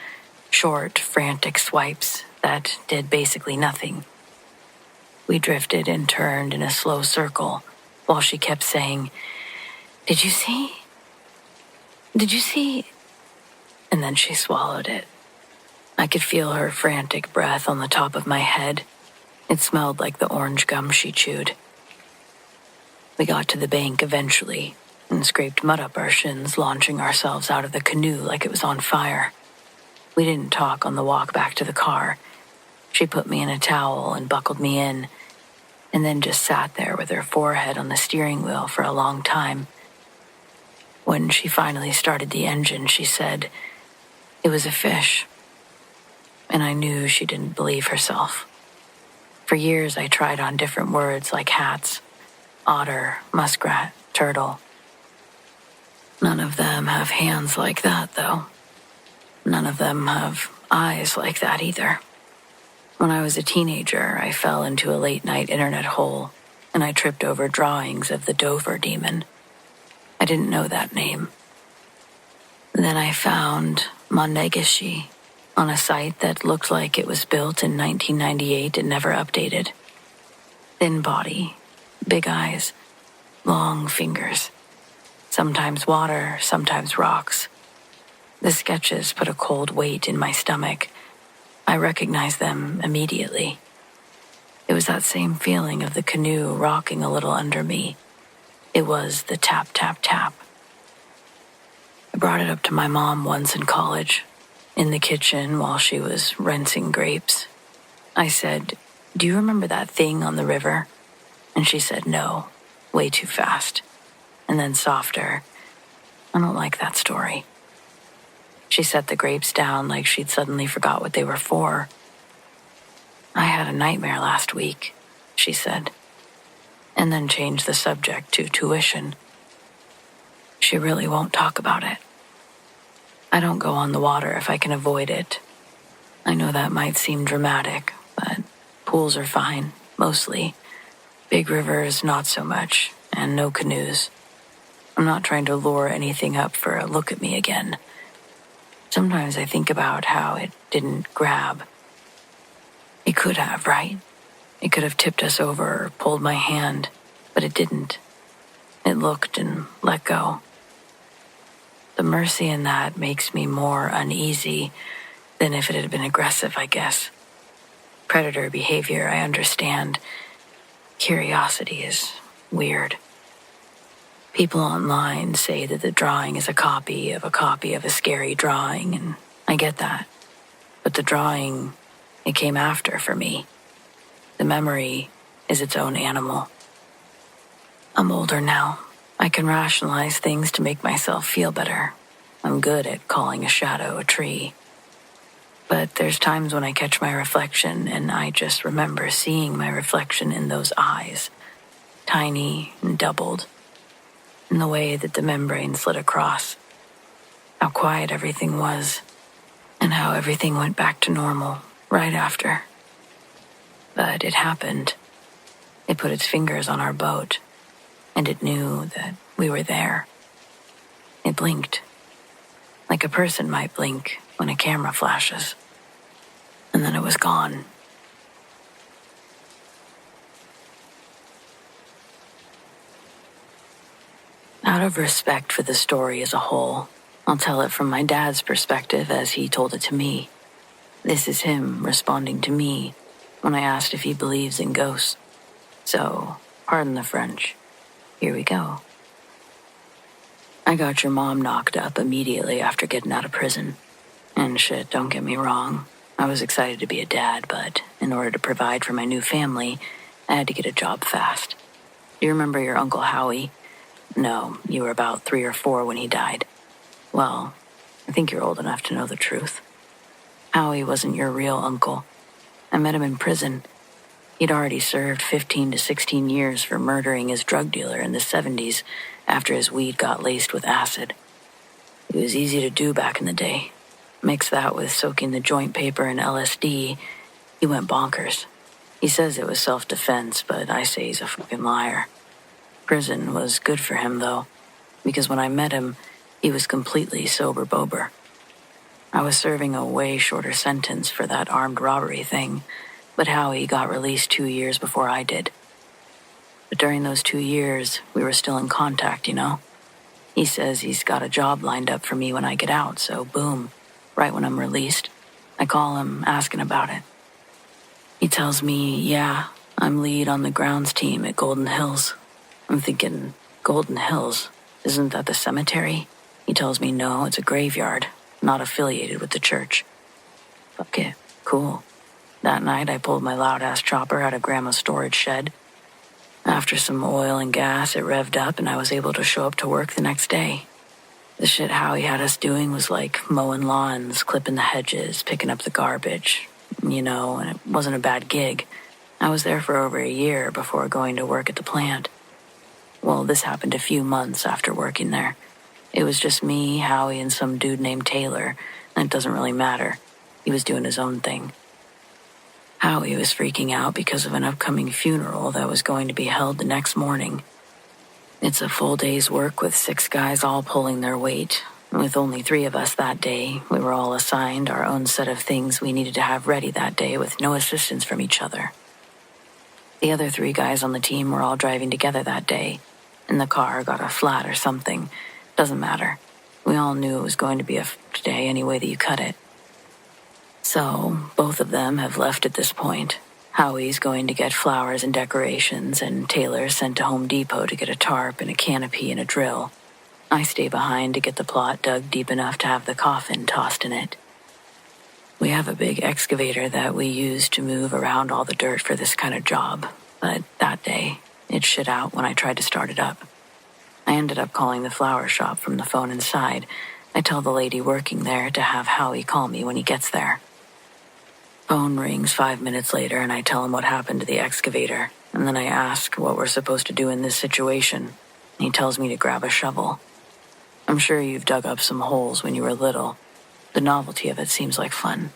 short, frantic swipes that did basically nothing. We drifted and turned in a slow circle while she kept saying, "Did you see? Did you see?" And then she swallowed it. I could feel her frantic breath on the top of my head. It smelled like the orange gum she chewed. We got to the bank eventually and scraped mud up our shins, launching ourselves out of the canoe like it was on fire. We didn't talk on the walk back to the car. She put me in a towel and buckled me in, and then just sat there with her forehead on the steering wheel for a long time. When she finally started the engine, she said, "It was a fish." And I knew she didn't believe herself. For years, I tried on different words like hats, otter, muskrat, turtle. None of them have hands like that, though. None of them have eyes like that either. When I was a teenager, I fell into a late-night internet hole, and I tripped over drawings of the Dover demon. I didn't know that name. Then I found Monegashi on a site that looked like it was built in 1998 and never updated. Thin body, big eyes, long fingers. Sometimes water, sometimes rocks. The sketches put a cold weight in my stomach. I recognized them immediately. It was that same feeling of the canoe rocking a little under me. It was the tap, tap, tap. I brought it up to my mom once in college, in the kitchen while she was rinsing grapes. I said, "Do you remember that thing on the river?" And she said, "No, way too fast." And then softer, "I don't like that story." She set the grapes down like she'd suddenly forgot what they were for. "I had a nightmare last week," she said, and then changed the subject to tuition. She really won't talk about it. I don't go on the water if I can avoid it. I know that might seem dramatic, but pools are fine, mostly. Big rivers, not so much, and no canoes. I'm not trying to lure anything up for a look at me again. Sometimes I think about how it didn't grab. It could have, right? It could have tipped us over or pulled my hand, but it didn't. It looked and let go. The mercy in that makes me more uneasy than if it had been aggressive, I guess. Predator behavior, I understand. Curiosity is weird. People online say that the drawing is a copy of a scary drawing, and I get that. But the drawing, it came after for me. The memory is its own animal. I'm older now. I can rationalize things to make myself feel better. I'm good at calling a shadow a tree. But there's times when I catch my reflection and I just remember seeing my reflection in those eyes, tiny and doubled, in the way that the membrane slid across, how quiet everything was, and how everything went back to normal right after. But it happened. It put its fingers on our boat, and it knew that we were there. It blinked, like a person might blink when a camera flashes. And then it was gone. Out of respect for the story as a whole, I'll tell it from my dad's perspective as he told it to me. This is him responding to me when I asked if he believes in ghosts. So, pardon the French. Here we go. I got your mom knocked up immediately after getting out of prison. And shit, don't get me wrong. I was excited to be a dad, but in order to provide for my new family, I had to get a job fast. Do you remember your Uncle Howie? No, you were about 3 or 4 when he died. Well, I think you're old enough to know the truth. Howie wasn't your real uncle. I met him in prison. He'd already served 15 to 16 years for murdering his drug dealer in the 70s after his weed got laced with acid. It was easy to do back in the day. Mix that with soaking the joint paper in LSD, he went bonkers. He says it was self-defense, but I say he's a fucking liar. Prison was good for him, though, because when I met him, he was completely sober-bober. I was serving a way shorter sentence for that armed robbery thing, but Howie got released 2 years before I did. But during those 2 years, we were still in contact, you know? He says he's got a job lined up for me when I get out, so boom, right when I'm released, I call him asking about it. He tells me, yeah, I'm lead on the grounds team at Golden Hills. I'm thinking, Golden Hills? Isn't that the cemetery? He tells me no, it's a graveyard, not affiliated with the church. Fuck it, cool. That night I pulled my loud-ass chopper out of Grandma's storage shed. After some oil and gas, it revved up and I was able to show up to work the next day. The shit Howie had us doing was like mowing lawns, clipping the hedges, picking up the garbage, you know, and it wasn't a bad gig. I was there for over a year before going to work at the plant. Well, this happened a few months after working there. It was just me, Howie, and some dude named Taylor, and it doesn't really matter. He was doing his own thing. Howie was freaking out because of an upcoming funeral that was going to be held the next morning. It's a full day's work with 6 guys all pulling their weight. With only 3 of us that day, we were all assigned our own set of things we needed to have ready that day with no assistance from each other. The other 3 guys on the team were all driving together that day, and the car got a flat or something. Doesn't matter. We all knew it was going to be a f***ed day any way that you cut it. So, both of them have left at this point. Howie's going to get flowers and decorations, and Taylor's sent to Home Depot to get a tarp and a canopy and a drill. I stay behind to get the plot dug deep enough to have the coffin tossed in it. We have a big excavator that we use to move around all the dirt for this kind of job, but that day, it shit out when I tried to start it up. I ended up calling the flower shop from the phone inside. I tell the lady working there to have Howie call me when he gets there. Phone rings 5 minutes later and I tell him what happened to the excavator, and then I ask what we're supposed to do in this situation. He tells me to grab a shovel. I'm sure you've dug up some holes when you were little. The novelty of it seems like fun,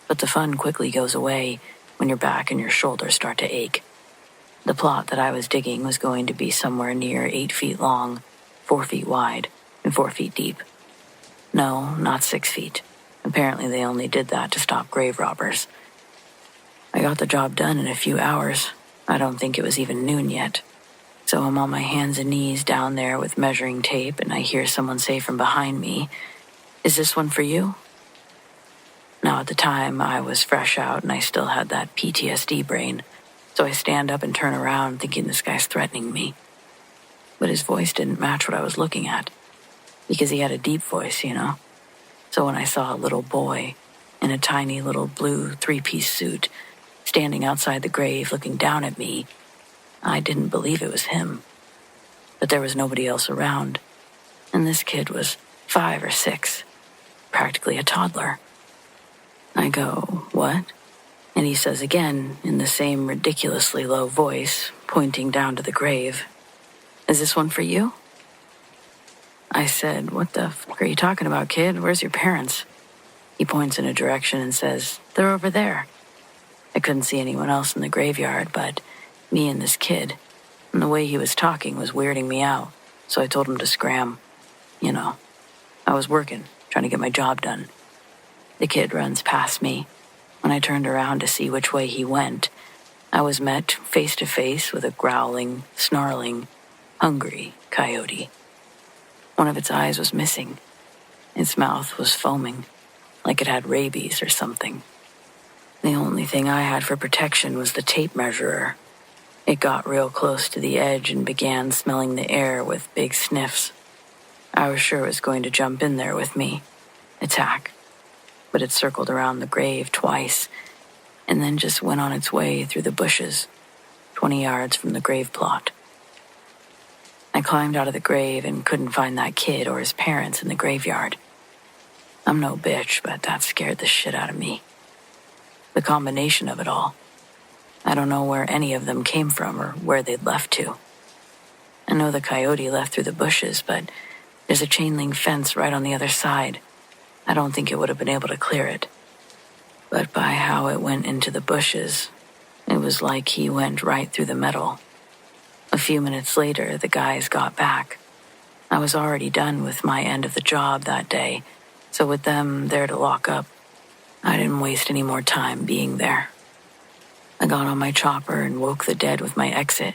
but the fun quickly goes away when your back and your shoulders start to ache. The plot that I was digging was going to be somewhere near 8 feet long, 4 feet wide, and 4 feet deep. No, not 6 feet. Apparently they only did that to stop grave robbers. I got the job done in a few hours. I don't think it was even noon yet. So I'm on my hands and knees down there with measuring tape, and I hear someone say from behind me, "Is this one for you?" Now, at the time, I was fresh out and I still had that PTSD brain, so I stand up and turn around thinking this guy's threatening me. But his voice didn't match what I was looking at, because he had a deep voice, you know. So when I saw a little boy in a tiny little blue three-piece suit standing outside the grave looking down at me, I didn't believe it was him. But there was nobody else around, and this kid was 5 or 6, practically a toddler. I go, "What?" And he says again, in the same ridiculously low voice, pointing down to the grave, "Is this one for you?" I said, "What the fuck are you talking about, kid? Where's your parents?" He points in a direction and says, "They're over there." I couldn't see anyone else in the graveyard but me and this kid, and the way he was talking was weirding me out, so I told him to scram. You know, I was working, trying to get my job done. The kid runs past me. When I turned around to see which way he went, I was met face to face with a growling, snarling, hungry coyote. One of its eyes was missing. Its mouth was foaming, like it had rabies or something. The only thing I had for protection was the tape measurer. It got real close to the edge and began smelling the air with big sniffs. I was sure it was going to jump in there with me, attack. But it circled around the grave twice, and then just went on its way through the bushes, 20 yards from the grave plot. I climbed out of the grave and couldn't find that kid or his parents in the graveyard. I'm no bitch, but that scared the shit out of me. The combination of it all. I don't know where any of them came from or where they'd left to. I know the coyote left through the bushes, but there's a chain link fence right on the other side. I don't think it would have been able to clear it. But by how it went into the bushes, it was like he went right through the metal. A few minutes later, the guys got back. I was already done with my end of the job that day, so with them there to lock up, I didn't waste any more time being there. I got on my chopper and woke the dead with my exit.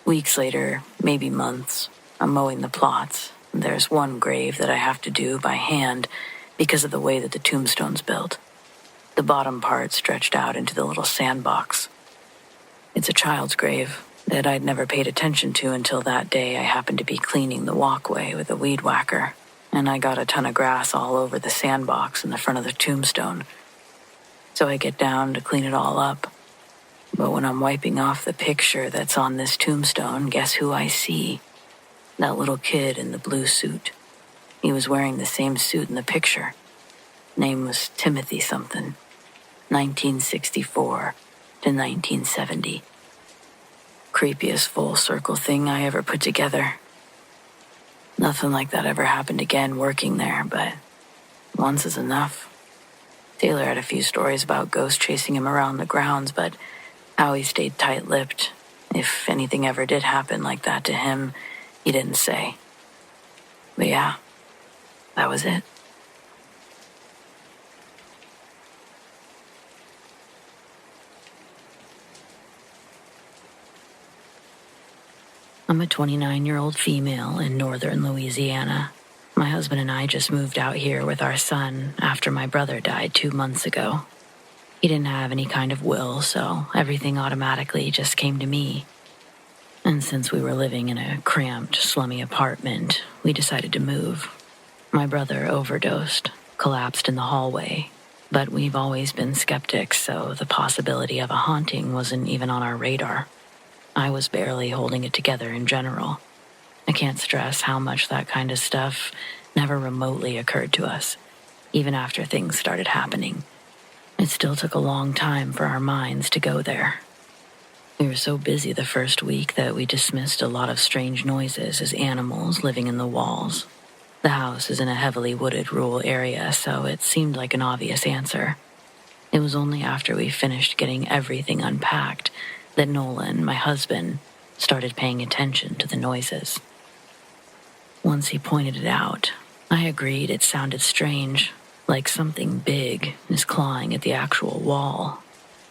Weeks later, maybe months, I'm mowing the plots, and there's one grave that I have to do by hand because of the way that the tombstone's built. The bottom part stretched out into the little sandbox. It's a child's grave that I'd never paid attention to until that day I happened to be cleaning the walkway with a weed whacker, and I got a ton of grass all over the sandbox in the front of the tombstone. So I get down to clean it all up. But when I'm wiping off the picture that's on this tombstone, guess who I see? That little kid in the blue suit. He was wearing the same suit in the picture. Name was Timothy something. 1964 to 1970. Creepiest full circle thing I ever put together. Nothing like that ever happened again working there, but once is enough. Taylor had a few stories about ghosts chasing him around the grounds, but how he stayed tight-lipped. If anything ever did happen like that to him, he didn't say. But yeah, that was it. I'm a 29-year-old female in northern Louisiana. My husband and I just moved out here with our son after my brother died 2 months ago. He didn't have any kind of will, so everything automatically just came to me. And since we were living in a cramped, slummy apartment, we decided to move. My brother overdosed, collapsed in the hallway, but we've always been skeptics, so the possibility of a haunting wasn't even on our radar. I was barely holding it together in general. I can't stress how much that kind of stuff never remotely occurred to us, even after things started happening. It still took a long time for our minds to go there. We were so busy the first week that we dismissed a lot of strange noises as animals living in the walls. The house is in a heavily wooded rural area, so it seemed like an obvious answer. It was only after we finished getting everything unpacked that Nolan, my husband, started paying attention to the noises. Once he pointed it out, I agreed it sounded strange, like something big is clawing at the actual wall.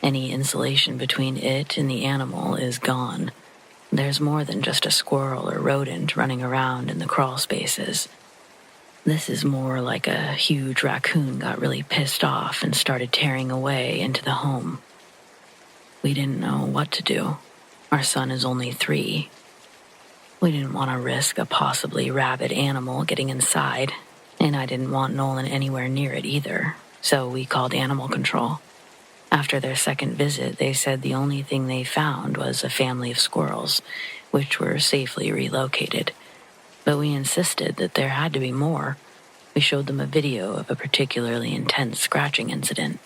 Any insulation between it and the animal is gone. There's more than just a squirrel or rodent running around in the crawl spaces. This is more like a huge raccoon got really pissed off and started tearing away into the home. We didn't know what to do. Our son is only 3. We didn't want to risk a possibly rabid animal getting inside, and I didn't want Nolan anywhere near it either, so we called animal control. After their second visit, they said the only thing they found was a family of squirrels, which were safely relocated. But we insisted that there had to be more. We showed them a video of a particularly intense scratching incident.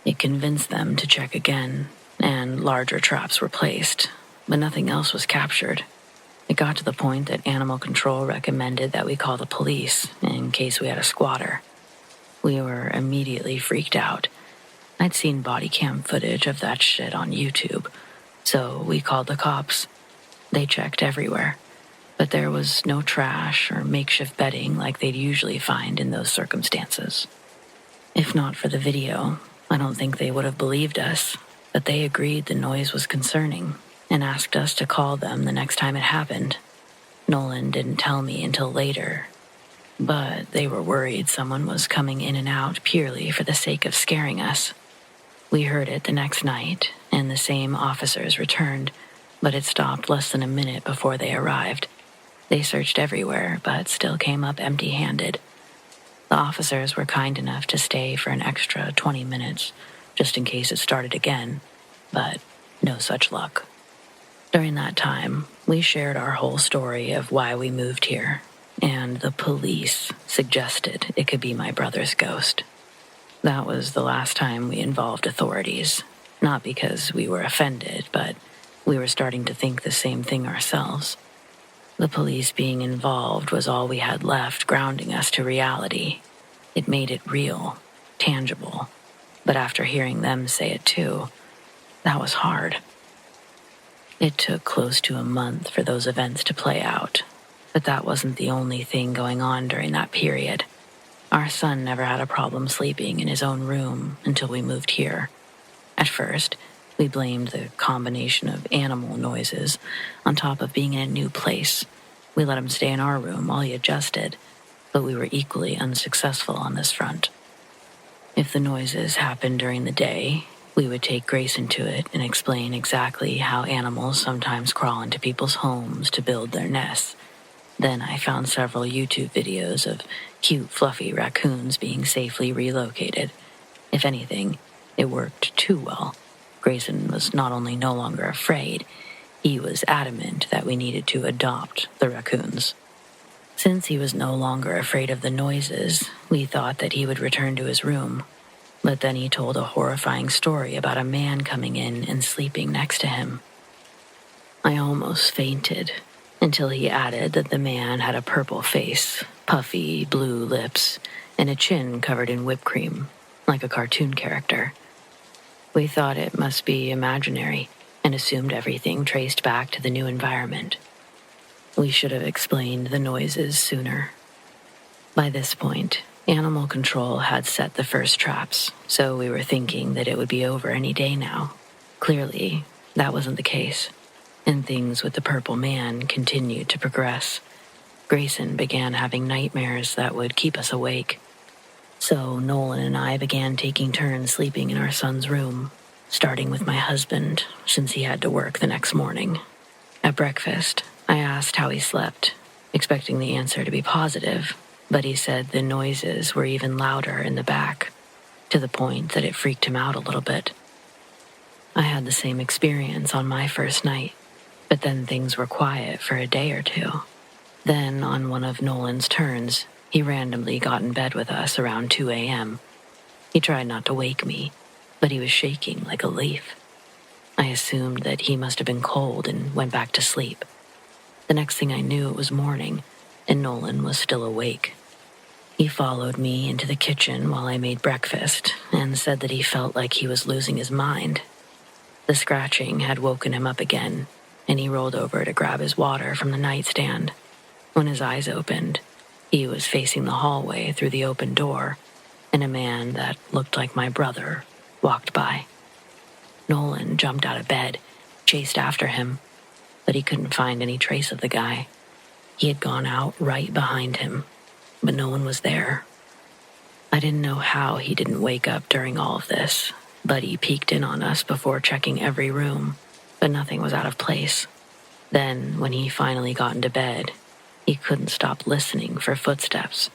It convinced them to check again, and larger traps were placed, but nothing else was captured. It got to the point that animal control recommended that we call the police in case we had a squatter. We were immediately freaked out. I'd seen body cam footage of that shit on YouTube, so we called the cops. They checked everywhere, but there was no trash or makeshift bedding like they'd usually find in those circumstances. If not for the video, I don't think they would have believed us, but they agreed the noise was concerning and asked us to call them the next time it happened. Nolan didn't tell me until later, but they were worried someone was coming in and out purely for the sake of scaring us. We heard it the next night, and the same officers returned, but it stopped less than a minute before they arrived. They searched everywhere, but still came up empty-handed. The officers were kind enough to stay for an extra 20 minutes, just in case it started again, but no such luck. During that time, we shared our whole story of why we moved here, and the police suggested it could be my brother's ghost. That was the last time we involved authorities, not because we were offended, but we were starting to think the same thing ourselves. The police being involved was all we had left grounding us to reality. It made it real, tangible, but after hearing them say it too, that was hard. It took close to a month for those events to play out, but that wasn't the only thing going on during that period. Our son never had a problem sleeping in his own room until we moved here. At first, we blamed the combination of animal noises on top of being in a new place. We let him stay in our room while he adjusted, but we were equally unsuccessful on this front. If the noises happened during the day, we would take Grayson to it and explain exactly how animals sometimes crawl into people's homes to build their nests. Then I found several YouTube videos of cute, fluffy raccoons being safely relocated. If anything, it worked too well. Grayson was not only no longer afraid, he was adamant that we needed to adopt the raccoons. Since he was no longer afraid of the noises, we thought that he would return to his room. But then he told a horrifying story about a man coming in and sleeping next to him. I almost fainted until he added that the man had a purple face, puffy blue lips, and a chin covered in whipped cream, like a cartoon character. We thought it must be imaginary and assumed everything traced back to the new environment. We should have explained the noises sooner. By this point, animal control had set the first traps, so we were thinking that it would be over any day now. Clearly, that wasn't the case, and things with the purple man continued to progress. Grayson began having nightmares that would keep us awake. So Nolan and I began taking turns sleeping in our son's room, starting with my husband, since he had to work the next morning. At breakfast, I asked how he slept, expecting the answer to be positive, but he said the noises were even louder in the back, to the point that it freaked him out a little bit. I had the same experience on my first night, but then things were quiet for a day or two. Then, on one of Nolan's turns, he randomly got in bed with us around 2 a.m. He tried not to wake me, but he was shaking like a leaf. I assumed that he must have been cold and went back to sleep. The next thing I knew, it was morning, and Nolan was still awake. He followed me into the kitchen while I made breakfast and said that he felt like he was losing his mind. The scratching had woken him up again, and he rolled over to grab his water from the nightstand. When his eyes opened, he was facing the hallway through the open door, and a man that looked like my brother walked by. Nolan jumped out of bed, chased after him, but he couldn't find any trace of the guy. He had gone out right behind him. but no one was there. I didn't know how he didn't wake up during all of this, but he peeked in on us before checking every room, but nothing was out of place. Then, when he finally got into bed, he couldn't stop listening for footsteps.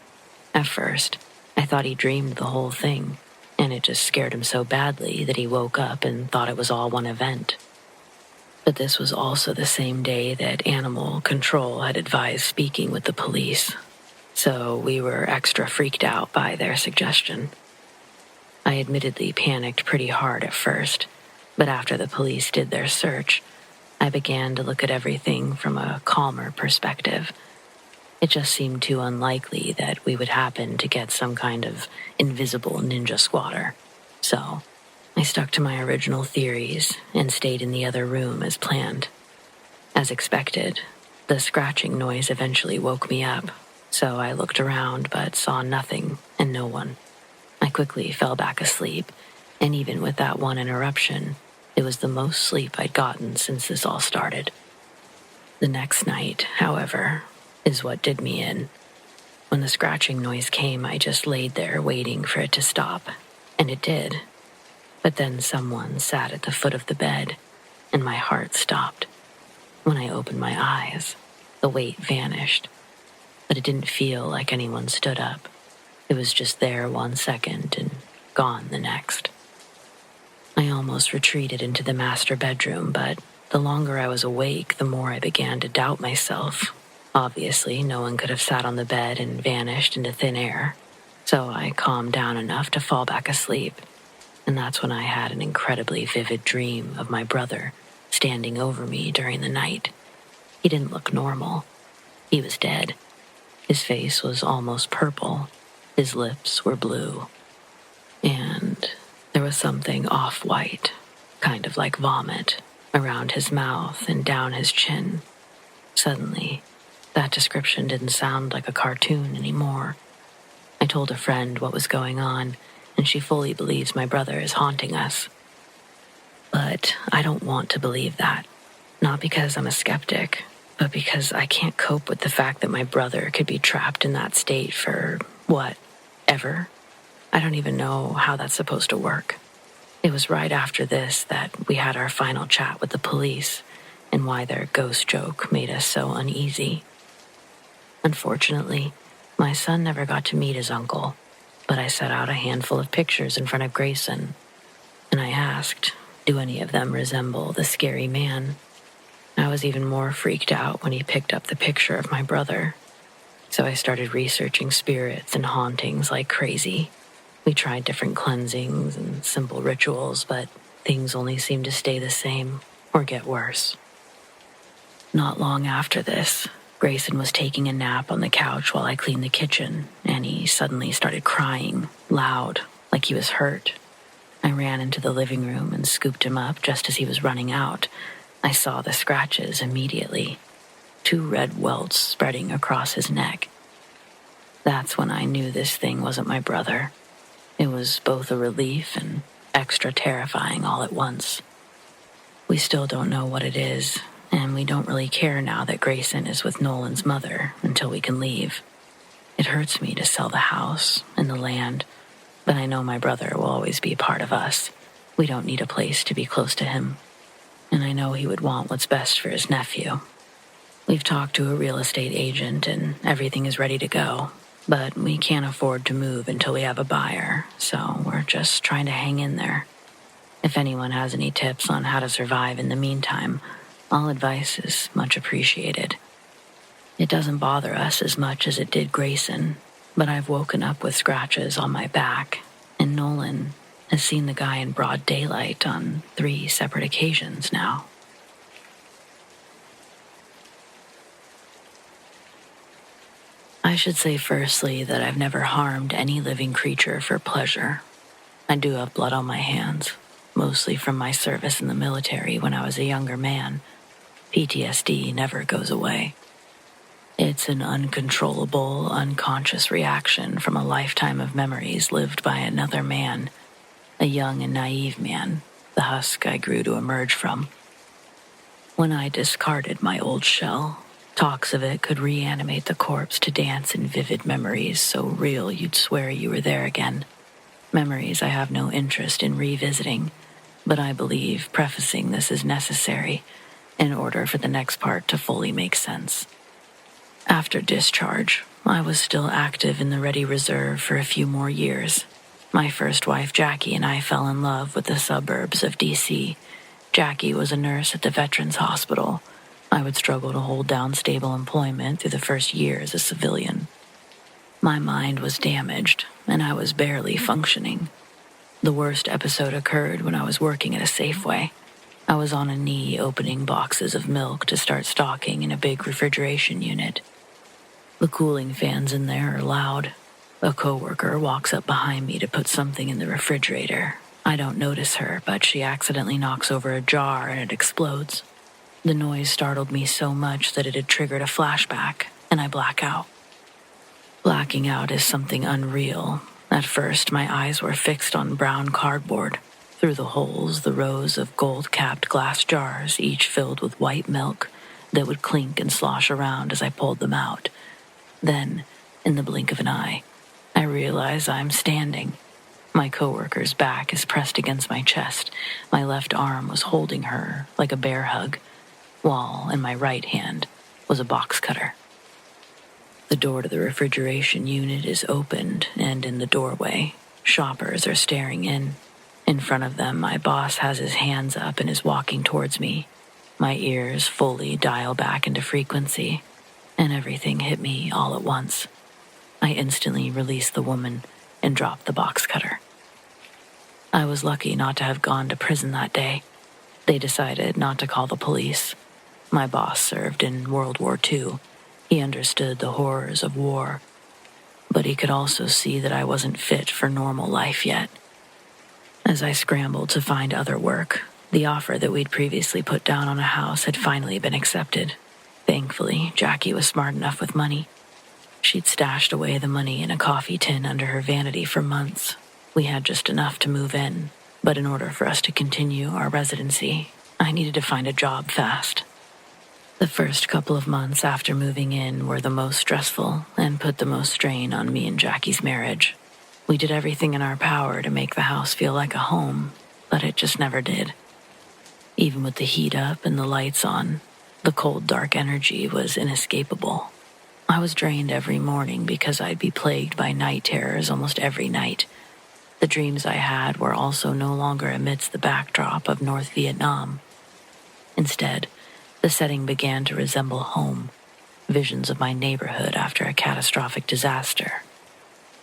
At first, I thought he dreamed the whole thing, and it just scared him so badly that he woke up and thought it was all one event. But this was also the same day that Animal Control had advised speaking with the police, so we were extra freaked out by their suggestion. I admittedly panicked pretty hard at first, but after the police did their search, I began to look at everything from a calmer perspective. It just seemed too unlikely that we would happen to get some kind of invisible ninja squatter. So I stuck to my original theories and stayed in the other room as planned. As expected, the scratching noise eventually woke me up, so I looked around but saw nothing and no one. I quickly fell back asleep, and even with that one interruption, it was the most sleep I'd gotten since this all started. The next night, however, is what did me in. When the scratching noise came, I just laid there waiting for it to stop, and it did. But then someone sat at the foot of the bed, and my heart stopped. When I opened my eyes, the weight vanished, but it didn't feel like anyone stood up. It was just there 1 second and gone the next. I almost retreated into the master bedroom, but the longer I was awake, the more I began to doubt myself. Obviously, no one could have sat on the bed and vanished into thin air, so I calmed down enough to fall back asleep, and that's when I had an incredibly vivid dream of my brother standing over me during the night. He didn't look normal. He was dead. His face was almost purple. His lips were blue. And there was something off-white, kind of like vomit, around his mouth and down his chin. Suddenly, that description didn't sound like a cartoon anymore. I told a friend what was going on, and she fully believes my brother is haunting us. But I don't want to believe that. Not because I'm a skeptic, but because I can't cope with the fact that my brother could be trapped in that state for, ever? I don't even know how that's supposed to work. It was right after this that we had our final chat with the police, and why their ghost joke made us so uneasy. Unfortunately, my son never got to meet his uncle, but I set out a handful of pictures in front of Grayson, and I asked, do any of them resemble the scary man? I was even more freaked out when he picked up the picture of my brother, so I started researching spirits and hauntings like crazy. We tried different cleansings and simple rituals, but things only seemed to stay the same or get worse. Not long after this, Grayson was taking a nap on the couch while I cleaned the kitchen, and he suddenly started crying, loud, like he was hurt. I ran into the living room and scooped him up just as he was running out. I saw the scratches immediately, 2 red welts spreading across his neck. That's when I knew this thing wasn't my brother. It was both a relief and extra terrifying all at once. We still don't know what it is, and we don't really care now that Grayson is with Nolan's mother until we can leave. It hurts me to sell the house and the land, but I know my brother will always be a part of us. We don't need a place to be close to him, and I know he would want what's best for his nephew. We've talked to a real estate agent, and everything is ready to go, but we can't afford to move until we have a buyer, so we're just trying to hang in there. If anyone has any tips on how to survive in the meantime, all advice is much appreciated. It doesn't bother us as much as it did Grayson, but I've woken up with scratches on my back, and Nolan has seen the guy in broad daylight on 3 separate occasions now. I should say firstly that I've never harmed any living creature for pleasure. I do have blood on my hands, mostly from my service in the military when I was a younger man. PTSD never goes away. It's an uncontrollable, unconscious reaction from a lifetime of memories lived by another man, a young and naive man, the husk I grew to emerge from. When I discarded my old shell, Talks of it could reanimate the corpse to dance in vivid memories so real you'd swear you were there again. Memories I have no interest in revisiting, but I believe prefacing this is necessary in order for the next part to fully make sense. After discharge, I was still active in the Ready Reserve for a few more years. My first wife, Jackie, and I fell in love with the suburbs of D.C. Jackie was a nurse at the Veterans Hospital. I would struggle to hold down stable employment through the first year as a civilian. My mind was damaged, and I was barely functioning. The worst episode occurred when I was working at a Safeway. I was on a knee opening boxes of milk to start stocking in a big refrigeration unit. The cooling fans in there are loud. A coworker walks up behind me to put something in the refrigerator. I don't notice her, but she accidentally knocks over a jar and it explodes. The noise startled me so much that it had triggered a flashback, and I black out. Blacking out is something unreal. At first, my eyes were fixed on brown cardboard. Through the holes, the rows of gold-capped glass jars, each filled with white milk, that would clink and slosh around as I pulled them out. Then, in the blink of an eye, I realize I'm standing. My coworker's back is pressed against my chest. My left arm was holding her like a bear hug, while in my right hand was a box cutter. The door to the refrigeration unit is opened, and in the doorway, shoppers are staring in. In front of them, my boss has his hands up and is walking towards me. My ears fully dial back into frequency, and everything hit me all at once. I instantly released the woman and dropped the box cutter. I was lucky not to have gone to prison that day. They decided not to call the police. My boss served in World War II. He understood the horrors of war, but he could also see that I wasn't fit for normal life yet. As I scrambled to find other work, the offer that we'd previously put down on a house had finally been accepted. Thankfully, Jackie was smart enough with money. She'd stashed away the money in a coffee tin under her vanity for months. We had just enough to move in, but in order for us to continue our residency, I needed to find a job fast. The first couple of months after moving in were the most stressful and put the most strain on me and Jackie's marriage. We did everything in our power to make the house feel like a home, but it just never did. Even with the heat up and the lights on, the cold, dark energy was inescapable. I was drained every morning because I'd be plagued by night terrors almost every night. The dreams I had were also no longer amidst the backdrop of North Vietnam. Instead, the setting began to resemble home, visions of my neighborhood after a catastrophic disaster.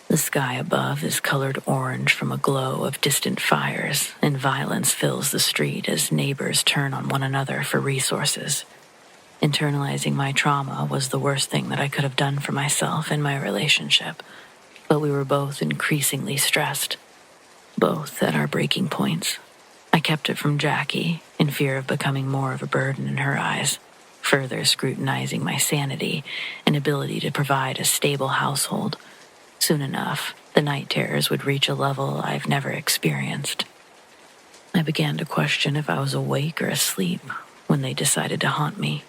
The sky above is colored orange from a glow of distant fires, and violence fills the street as neighbors turn on one another for resources. Internalizing my trauma was the worst thing that I could have done for myself and my relationship, but we were both increasingly stressed, both at our breaking points. I kept it from Jackie, in fear of becoming more of a burden in her eyes, further scrutinizing my sanity and ability to provide a stable household. Soon enough, the night terrors would reach a level I've never experienced. I began to question if I was awake or asleep when they decided to haunt me.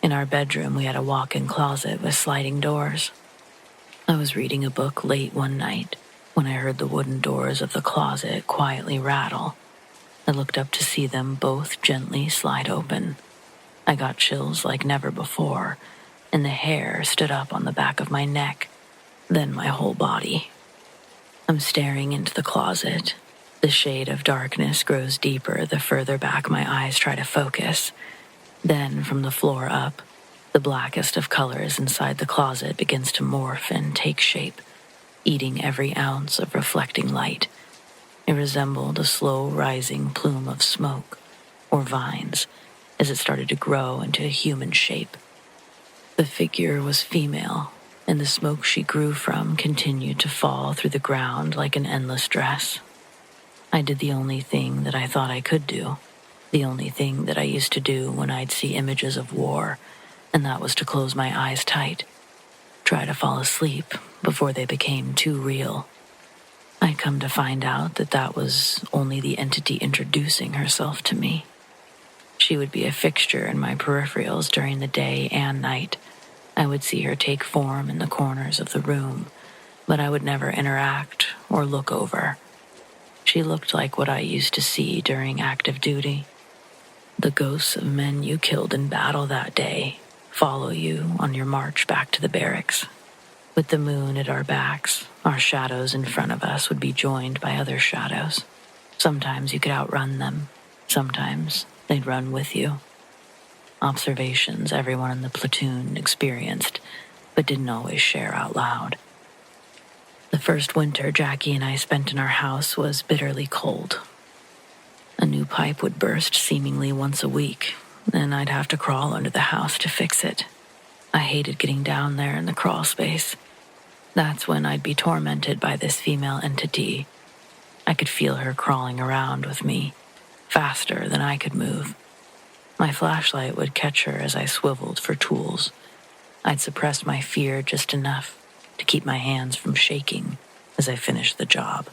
In our bedroom, we had a walk-in closet with sliding doors. I was reading a book late one night when I heard the wooden doors of the closet quietly rattle. I looked up to see them both gently slide open. I got chills like never before, and the hair stood up on the back of my neck, then my whole body. I'm staring into the closet. The shade of darkness grows deeper the further back my eyes try to focus. Then, from the floor up, the blackest of colors inside the closet begins to morph and take shape, eating every ounce of reflecting light. It resembled a slow-rising plume of smoke, or vines, as it started to grow into a human shape. The figure was female, and the smoke she grew from continued to fall through the ground like an endless dress. I did the only thing that I thought I could do, the only thing that I used to do when I'd see images of war, and that was to close my eyes tight, try to fall asleep before they became too real. I'd come to find out that that was only the entity introducing herself to me. She would be a fixture in my peripherals during the day and night. I would see her take form in the corners of the room, but I would never interact or look over. She looked like what I used to see during active duty. The ghosts of men you killed in battle that day follow you on your march back to the barracks. With the moon at our backs, our shadows in front of us would be joined by other shadows. Sometimes you could outrun them. Sometimes they'd run with you. Observations everyone in the platoon experienced, but didn't always share out loud. The first winter Jackie and I spent in our house was bitterly cold. A new pipe would burst seemingly once a week, and I'd have to crawl under the house to fix it. I hated getting down there in the crawl space. That's when I'd be tormented by this female entity. I could feel her crawling around with me, faster than I could move. My flashlight would catch her as I swiveled for tools. I'd suppress my fear just enough to keep my hands from shaking as I finished the job.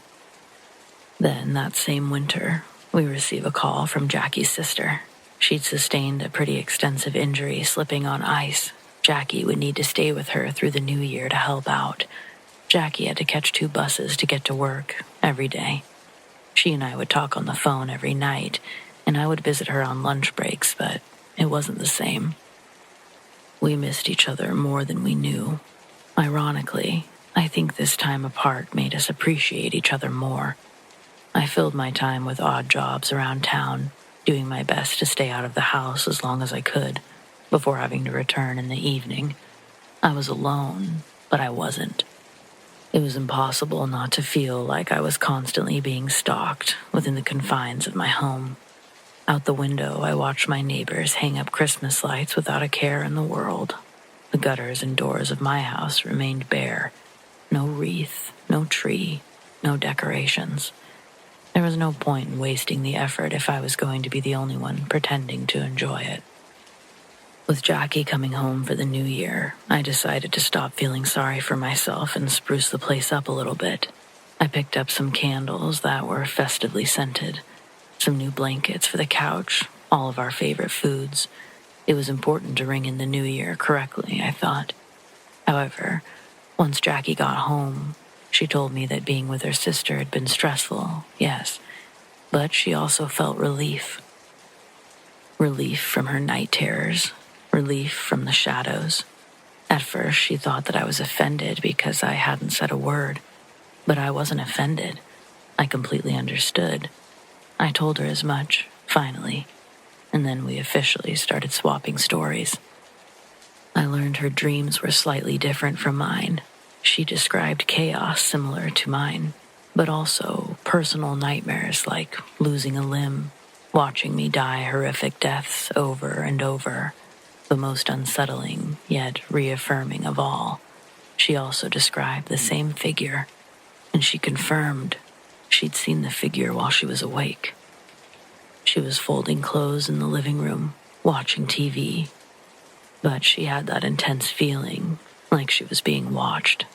Then, that same winter, we receive a call from Jackie's sister. She'd sustained a pretty extensive injury slipping on ice. Jackie would need to stay with her through the new year to help out. Jackie had to catch 2 buses to get to work every day. She and I would talk on the phone every night, and I would visit her on lunch breaks, but it wasn't the same. We missed each other more than we knew. Ironically, I think this time apart made us appreciate each other more. I filled my time with odd jobs around town, doing my best to stay out of the house as long as I could, before having to return in the evening. I was alone, but I wasn't. It was impossible not to feel like I was constantly being stalked within the confines of my home. Out the window, I watched my neighbors hang up Christmas lights without a care in the world. The gutters and doors of my house remained bare. No wreath, no tree, no decorations. There was no point in wasting the effort if I was going to be the only one pretending to enjoy it. With Jackie coming home for the new year, I decided to stop feeling sorry for myself and spruce the place up a little bit. I picked up some candles that were festively scented, some new blankets for the couch, all of our favorite foods. It was important to ring in the new year correctly, I thought. However, once Jackie got home, she told me that being with her sister had been stressful, yes, but she also felt relief. Relief from her night terrors. Relief from the shadows. At first, she thought that I was offended because I hadn't said a word. But I wasn't offended. I completely understood. I told her as much, finally, and then we officially started swapping stories. I learned her dreams were slightly different from mine. She described chaos similar to mine, but also personal nightmares like losing a limb, watching me die horrific deaths over and over. The most unsettling, yet reaffirming of all. She also described the same figure, and she confirmed she'd seen the figure while she was awake. She was folding clothes in the living room, watching TV, but she had that intense feeling, like she was being watched.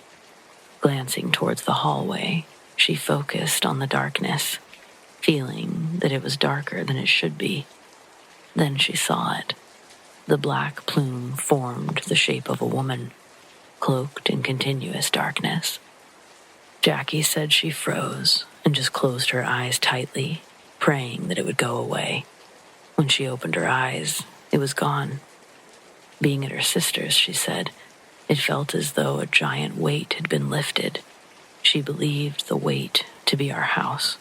Glancing towards the hallway, she focused on the darkness, feeling that it was darker than it should be. Then she saw it. The black plume formed the shape of a woman, cloaked in continuous darkness. Jackie said she froze and just closed her eyes tightly, praying that it would go away. When she opened her eyes, it was gone. Being at her sister's, she said, it felt as though a giant weight had been lifted. She believed the weight to be our house.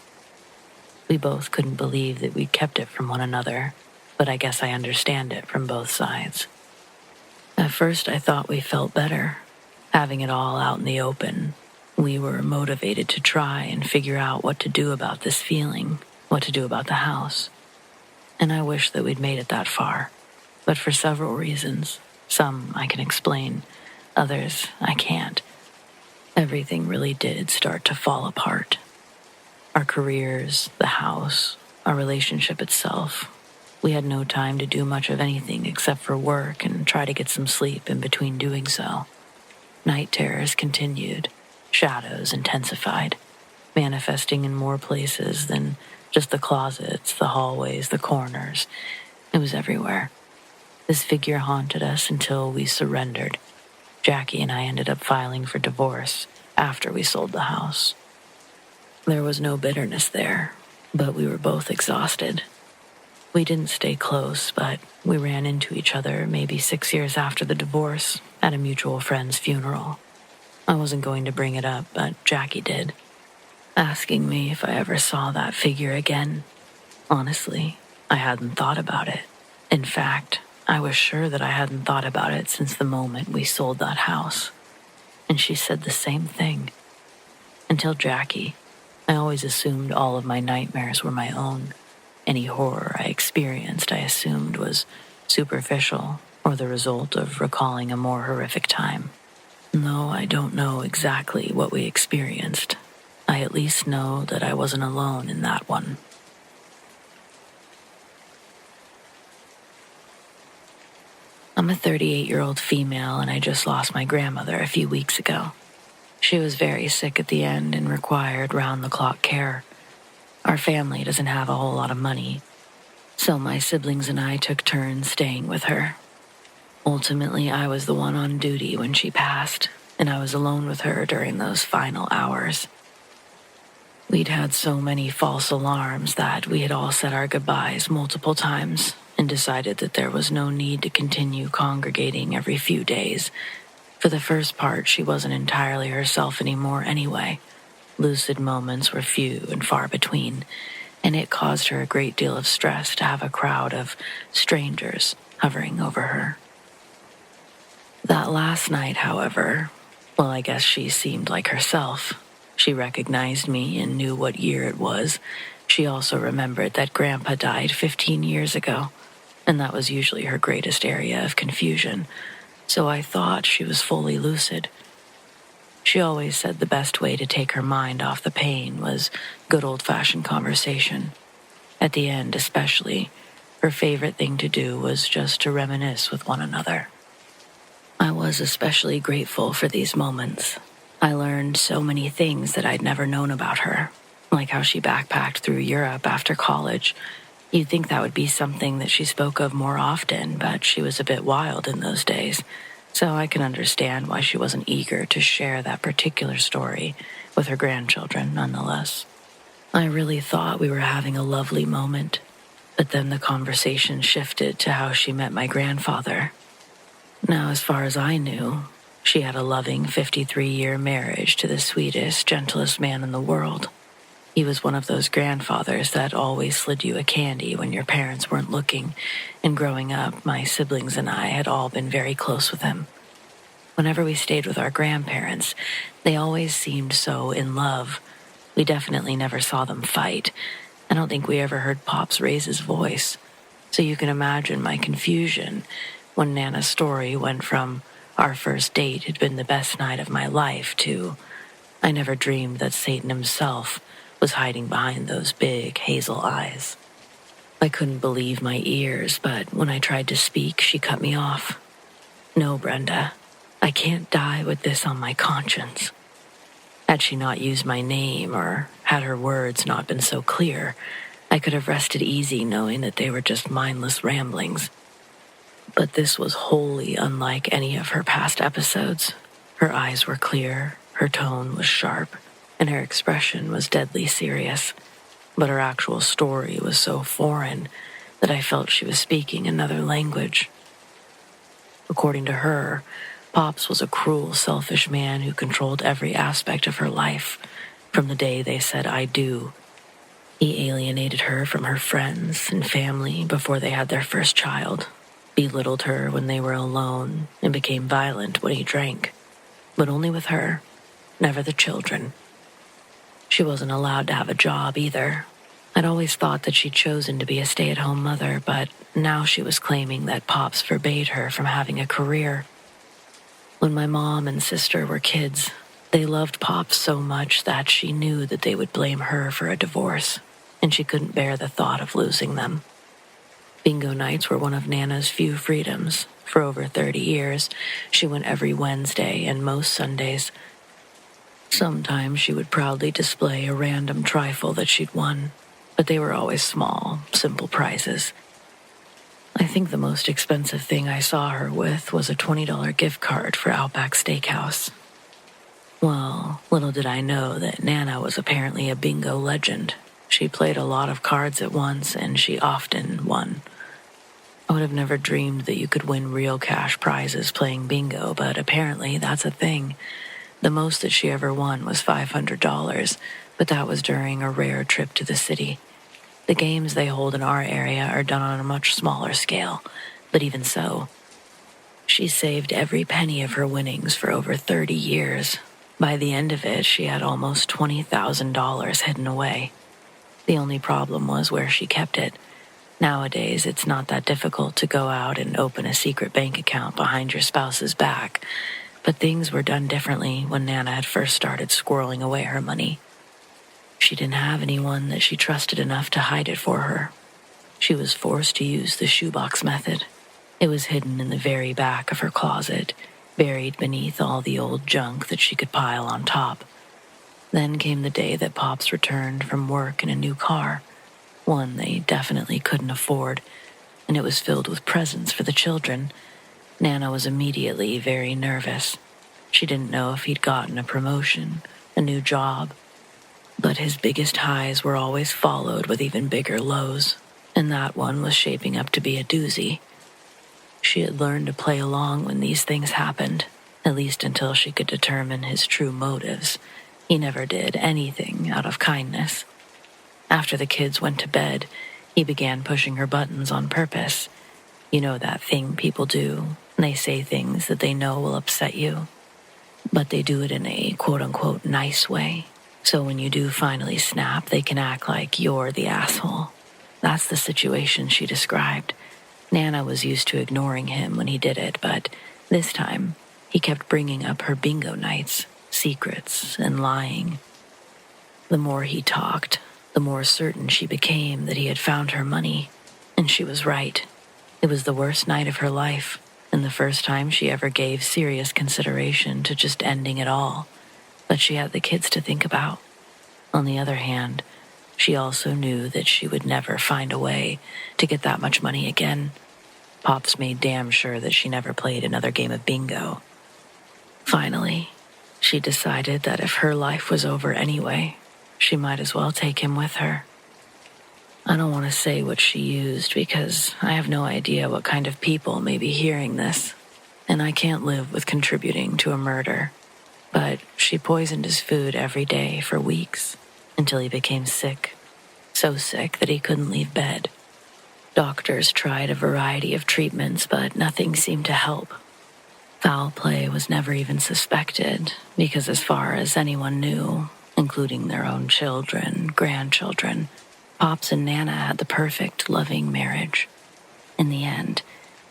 We both couldn't believe that we'd kept it from one another, but I guess I understand it from both sides. At first, I thought we felt better, having it all out in the open. We were motivated to try and figure out what to do about this feeling, what to do about the house. And I wish that we'd made it that far, but for several reasons. Some I can explain, others I can't. Everything really did start to fall apart. Our careers, the house, our relationship itself. We had no time to do much of anything except for work and try to get some sleep in between doing so. Night terrors continued. Shadows intensified, manifesting in more places than just the closets, the hallways, the corners. It was everywhere. This figure haunted us until we surrendered. Jackie and I ended up filing for divorce after we sold the house. There was no bitterness there, but we were both exhausted. We didn't stay close, but we ran into each other maybe 6 years after the divorce at a mutual friend's funeral. I wasn't going to bring it up, but Jackie did, asking me if I ever saw that figure again. Honestly, I hadn't thought about it. In fact, I was sure that I hadn't thought about it since the moment we sold that house. And she said the same thing. Until Jackie, I always assumed all of my nightmares were my own. Any horror I experienced, I assumed, was superficial or the result of recalling a more horrific time. Though I don't know exactly what we experienced, I at least know that I wasn't alone in that one. I'm a 38-year-old female, and I just lost my grandmother a few weeks ago. She was very sick at the end and required round-the-clock care. Our family doesn't have a whole lot of money, so my siblings and I took turns staying with her. Ultimately, I was the one on duty when she passed, and I was alone with her during those final hours. We'd had so many false alarms that we had all said our goodbyes multiple times and decided that there was no need to continue congregating every few days. For the first part, she wasn't entirely herself anymore anyway. Lucid moments were few and far between, and it caused her a great deal of stress to have a crowd of strangers hovering over her. That last night, however, well, I guess she seemed like herself. She recognized me and knew what year it was. She also remembered that Grandpa died 15 years ago, and that was usually her greatest area of confusion, so I thought she was fully lucid. She always said the best way to take her mind off the pain was good old-fashioned conversation. At the end, especially, her favorite thing to do was just to reminisce with one another. I was especially grateful for these moments. I learned so many things that I'd never known about her, like how she backpacked through Europe after college. You'd think that would be something that she spoke of more often, but she was a bit wild in those days. So I can understand why she wasn't eager to share that particular story with her grandchildren, nonetheless. I really thought we were having a lovely moment, but then the conversation shifted to how she met my grandfather. Now, as far as I knew, she had a loving 53-year marriage to the sweetest, gentlest man in the world. He was one of those grandfathers that always slid you a candy when your parents weren't looking, and growing up, my siblings and I had all been very close with him. Whenever we stayed with our grandparents, they always seemed so in love. We definitely never saw them fight. I don't think we ever heard Pops raise his voice. So you can imagine my confusion when Nana's story went from our first date had been the best night of my life to I never dreamed that Satan himself was hiding behind those big hazel eyes. I couldn't believe my ears, but when I tried to speak, she cut me off. No, Brenda, I can't die with this on my conscience. Had she not used my name or had her words not been so clear, I could have rested easy knowing that they were just mindless ramblings. But this was wholly unlike any of her past episodes. Her eyes were clear, her tone was sharp, and her expression was deadly serious. But her actual story was so foreign that I felt she was speaking another language. According to her, Pops was a cruel, selfish man who controlled every aspect of her life. From the day they said, "I do," he alienated her from her friends and family before they had their first child, belittled her when they were alone, and became violent when he drank. But only with her, never the children. She wasn't allowed to have a job either. I'd always thought that she'd chosen to be a stay-at-home mother, but now she was claiming that Pops forbade her from having a career. When my mom and sister were kids, they loved Pops so much that she knew that they would blame her for a divorce, and she couldn't bear the thought of losing them. Bingo nights were one of Nana's few freedoms. For over 30 years, she went every Wednesday and most Sundays. Sometimes she would proudly display a random trifle that she'd won, but they were always small, simple prizes. I think the most expensive thing I saw her with was a $20 gift card for Outback Steakhouse. Well, little did I know that Nana was apparently a bingo legend. She played a lot of cards at once, and she often won. I would have never dreamed that you could win real cash prizes playing bingo, but apparently that's a thing. The most that she ever won was $500, but that was during a rare trip to the city. The games they hold in our area are done on a much smaller scale, but even so, she saved every penny of her winnings for over 30 years. By the end of it, she had almost $20,000 hidden away. The only problem was where she kept it. Nowadays, it's not that difficult to go out and open a secret bank account behind your spouse's back, but things were done differently when Nana had first started squirreling away her money. She didn't have anyone that she trusted enough to hide it for her. She was forced to use the shoebox method. It was hidden in the very back of her closet, buried beneath all the old junk that she could pile on top. Then came the day that Pops returned from work in a new car, one they definitely couldn't afford, and it was filled with presents for the children. Nana was immediately very nervous. She didn't know if he'd gotten a promotion, a new job, but his biggest highs were always followed with even bigger lows, and that one was shaping up to be a doozy. She had learned to play along when these things happened, at least until she could determine his true motives. He never did anything out of kindness. After the kids went to bed, he began pushing her buttons on purpose. You know that thing people do. They say things that they know will upset you, but they do it in a quote-unquote nice way. So when you do finally snap, they can act like you're the asshole. That's the situation she described. Nana was used to ignoring him when he did it, but this time, he kept bringing up her bingo nights, secrets, and lying. The more he talked, the more certain she became that he had found her money. And she was right. It was the worst night of her life, and the first time she ever gave serious consideration to just ending it all. But she had the kids to think about. On the other hand, she also knew that she would never find a way to get that much money again. Pops made damn sure that she never played another game of bingo. Finally, she decided that if her life was over anyway, she might as well take him with her. I don't want to say what she used because I have no idea what kind of people may be hearing this, and I can't live with contributing to a murder. But she poisoned his food every day for weeks until he became sick, so sick that he couldn't leave bed. Doctors tried a variety of treatments, but nothing seemed to help. Foul play was never even suspected because as far as anyone knew, including their own children, grandchildren, Pops and Nana had the perfect, loving marriage. In the end,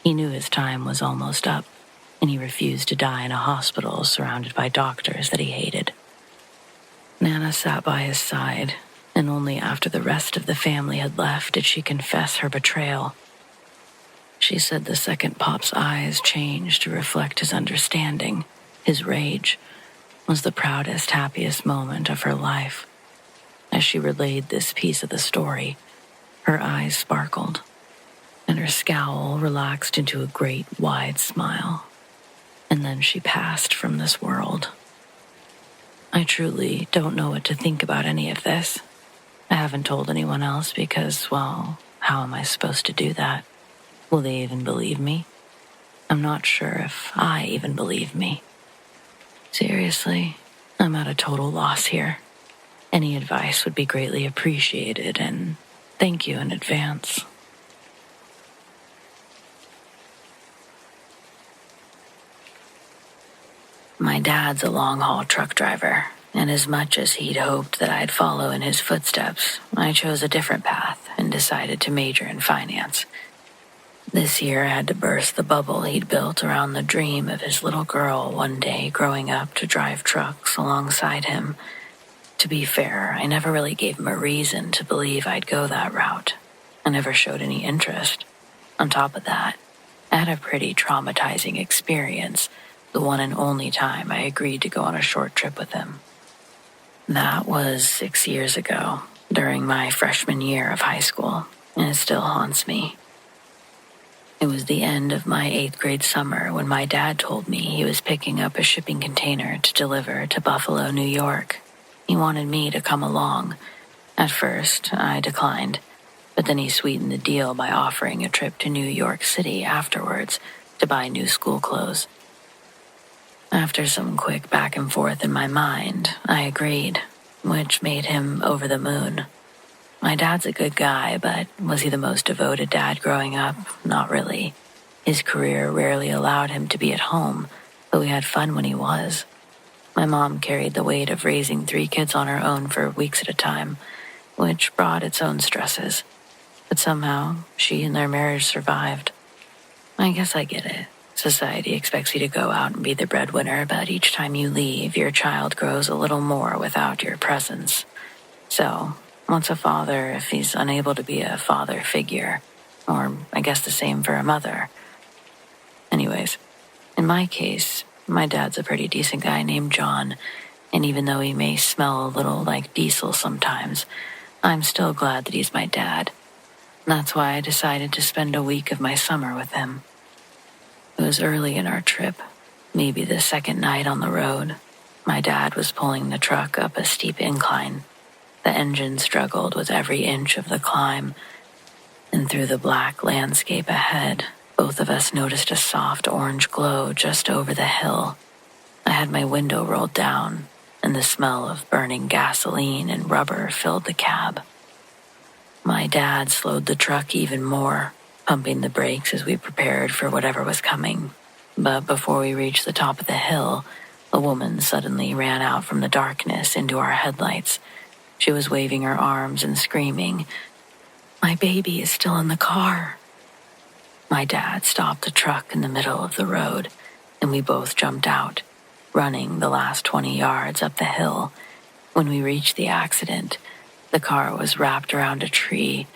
he knew his time was almost up, and he refused to die in a hospital surrounded by doctors that he hated. Nana sat by his side, and only after the rest of the family had left did she confess her betrayal. She said the second Pop's eyes changed to reflect his understanding, his rage, was the proudest, happiest moment of her life. As she relayed this piece of the story, her eyes sparkled, and her scowl relaxed into a great, wide smile. And then she passed from this world. I truly don't know what to think about any of this. I haven't told anyone else because, well, how am I supposed to do that? Will they even believe me? I'm not sure if I even believe me. Seriously, I'm at a total loss here. Any advice would be greatly appreciated, and thank you in advance. My dad's a long-haul truck driver, and as much as he'd hoped that I'd follow in his footsteps, I chose a different path and decided to major in finance. This year I had to burst the bubble he'd built around the dream of his little girl one day growing up to drive trucks alongside him. To be fair, I never really gave him a reason to believe I'd go that route. I never showed any interest. On top of that, I had a pretty traumatizing experience, the one and only time I agreed to go on a short trip with him. That was 6 years ago, during my freshman year of high school, and it still haunts me. It was the end of my 8th grade summer when my dad told me he was picking up a shipping container to deliver to Buffalo, New York. He wanted me to come along. At first, I declined, but then he sweetened the deal by offering a trip to New York City afterwards to buy new school clothes. After some quick back and forth in my mind, I agreed, which made him over the moon. My dad's a good guy, but was he the most devoted dad growing up? Not really. His career rarely allowed him to be at home, but we had fun when he was. My mom carried the weight of raising 3 kids on her own for weeks at a time, which brought its own stresses. But somehow, she and their marriage survived. I guess I get it. Society expects you to go out and be the breadwinner, but each time you leave, your child grows a little more without your presence. So, what's a father if he's unable to be a father figure? Or, I guess the same for a mother. Anyways, in my case, my dad's a pretty decent guy named John, and even though he may smell a little like diesel sometimes, I'm still glad that he's my dad. That's why I decided to spend a week of my summer with him. It was early in our trip, maybe the second night on the road. My dad was pulling the truck up a steep incline. The engine struggled with every inch of the climb, and through the black landscape ahead, both of us noticed a soft orange glow just over the hill. I had my window rolled down, and the smell of burning gasoline and rubber filled the cab. My dad slowed the truck even more, pumping the brakes as we prepared for whatever was coming. But before we reached the top of the hill, a woman suddenly ran out from the darkness into our headlights. She was waving her arms and screaming, "My baby is still in the car." My dad stopped the truck in the middle of the road, and we both jumped out, running the last 20 yards up the hill. When we reached the accident, the car was wrapped around a tree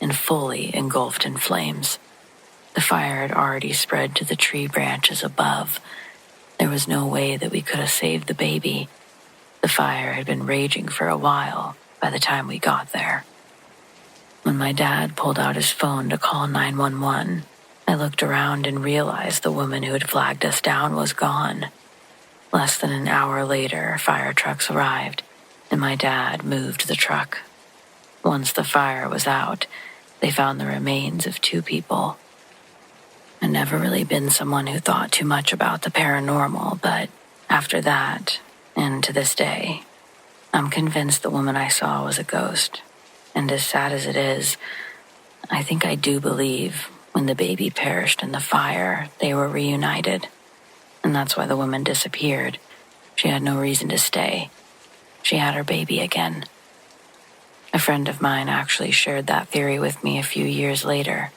and fully engulfed in flames. The fire had already spread to the tree branches above. There was no way that we could have saved the baby. The fire had been raging for a while by the time we got there. When my dad pulled out his phone to call 911, I looked around and realized the woman who had flagged us down was gone. Less than an hour later, fire trucks arrived, and my dad moved the truck. Once the fire was out, they found the remains of 2 people. I'd never really been someone who thought too much about the paranormal, but after that, and to this day, I'm convinced the woman I saw was a ghost. And as sad as it is, I think I do believe when the baby perished in the fire, they were reunited. And that's why the woman disappeared. She had no reason to stay. She had her baby again. A friend of mine actually shared that theory with me a few years later,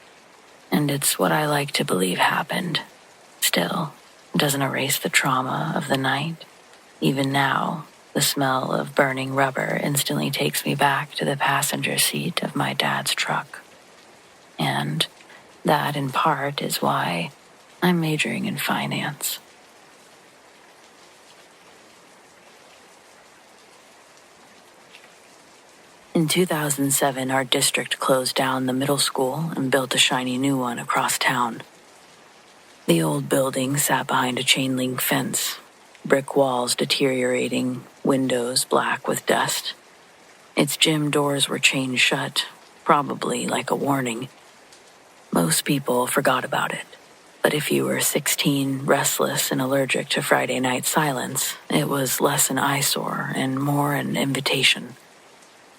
and it's what I like to believe happened. Still, it doesn't erase the trauma of the night. Even now, the smell of burning rubber instantly takes me back to the passenger seat of my dad's truck. And that, in part, is why I'm majoring in finance. In 2007, our district closed down the middle school and built a shiny new one across town. The old building sat behind a chain-link fence, brick walls deteriorating, windows black with dust. Its gym doors were chained shut, probably like a warning. Most people forgot about it, but if you were 16, restless, and allergic to Friday night silence, it was less an eyesore and more an invitation.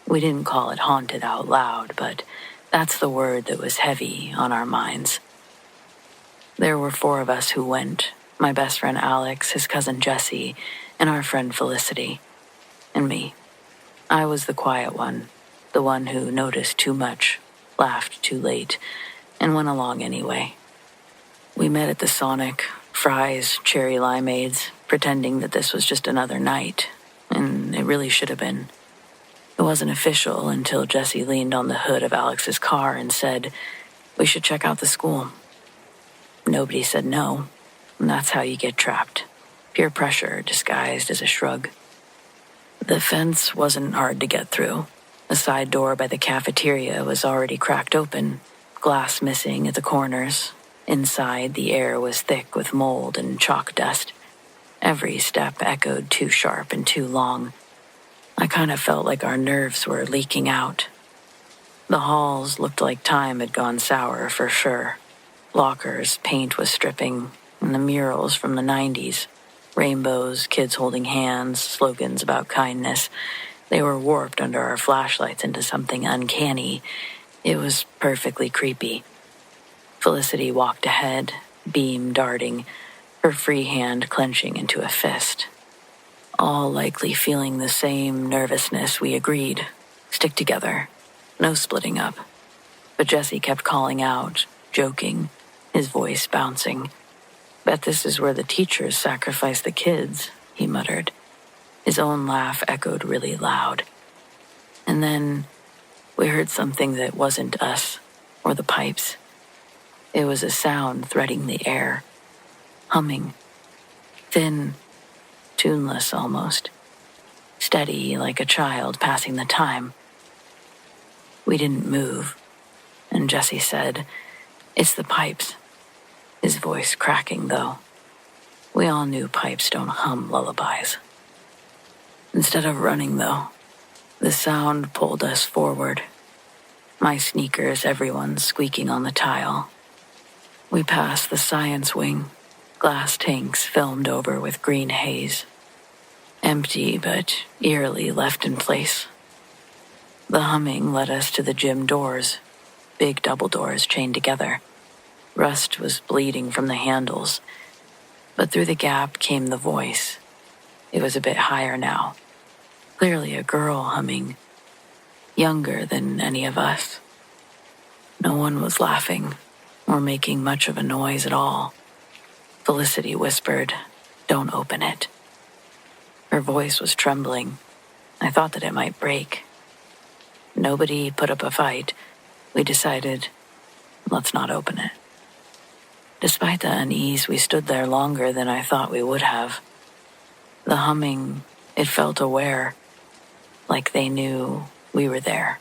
We didn't call it haunted out loud, but that's the word that was heavy on our minds. There were 4 of us who went, my best friend Alex, his cousin Jesse, and our friend Felicity, and me. I was the quiet one, the one who noticed too much, laughed too late, and went along anyway. We met at the Sonic, fries, cherry limeades, pretending that this was just another night, and it really should have been. It wasn't official until Jesse leaned on the hood of Alex's car and said, "We should check out the school." Nobody said no, and that's how you get trapped. Peer pressure disguised as a shrug. The fence wasn't hard to get through. The side door by the cafeteria was already cracked open, glass missing at the corners. Inside, the air was thick with mold and chalk dust. Every step echoed too sharp and too long. I kind of felt like our nerves were leaking out. The halls looked like time had gone sour for sure. Lockers, paint was stripping, and the murals from the 90s. Rainbows, kids holding hands, slogans about kindness. They were warped under our flashlights into something uncanny. It was perfectly creepy. Felicity walked ahead, beam darting, her free hand clenching into a fist. All likely feeling the same nervousness, we agreed. Stick together. No splitting up. But Jesse kept calling out, joking, his voice bouncing. Bet this is where the teachers sacrifice the kids, he muttered. His own laugh echoed really loud. And then we heard something that wasn't us or the pipes. It was a sound threading the air, humming, thin, tuneless almost, steady like a child passing the time. We didn't move, and Jesse said, "It's the pipes," his voice cracking though. We all knew pipes don't hum lullabies. Instead of running though, the sound pulled us forward. My sneakers, everyone squeaking on the tile. We passed the science wing, glass tanks filmed over with green haze. Empty but eerily left in place. The humming led us to the gym doors, big double doors chained together. Rust was bleeding from the handles, but through the gap came the voice. It was a bit higher now. Clearly a girl humming, younger than any of us. No one was laughing or making much of a noise at all. Felicity whispered, "Don't open it." Her voice was trembling. I thought that it might break. Nobody put up a fight. We decided, let's not open it. Despite the unease, we stood there longer than I thought we would have. The humming, it felt aware, like they knew we were there.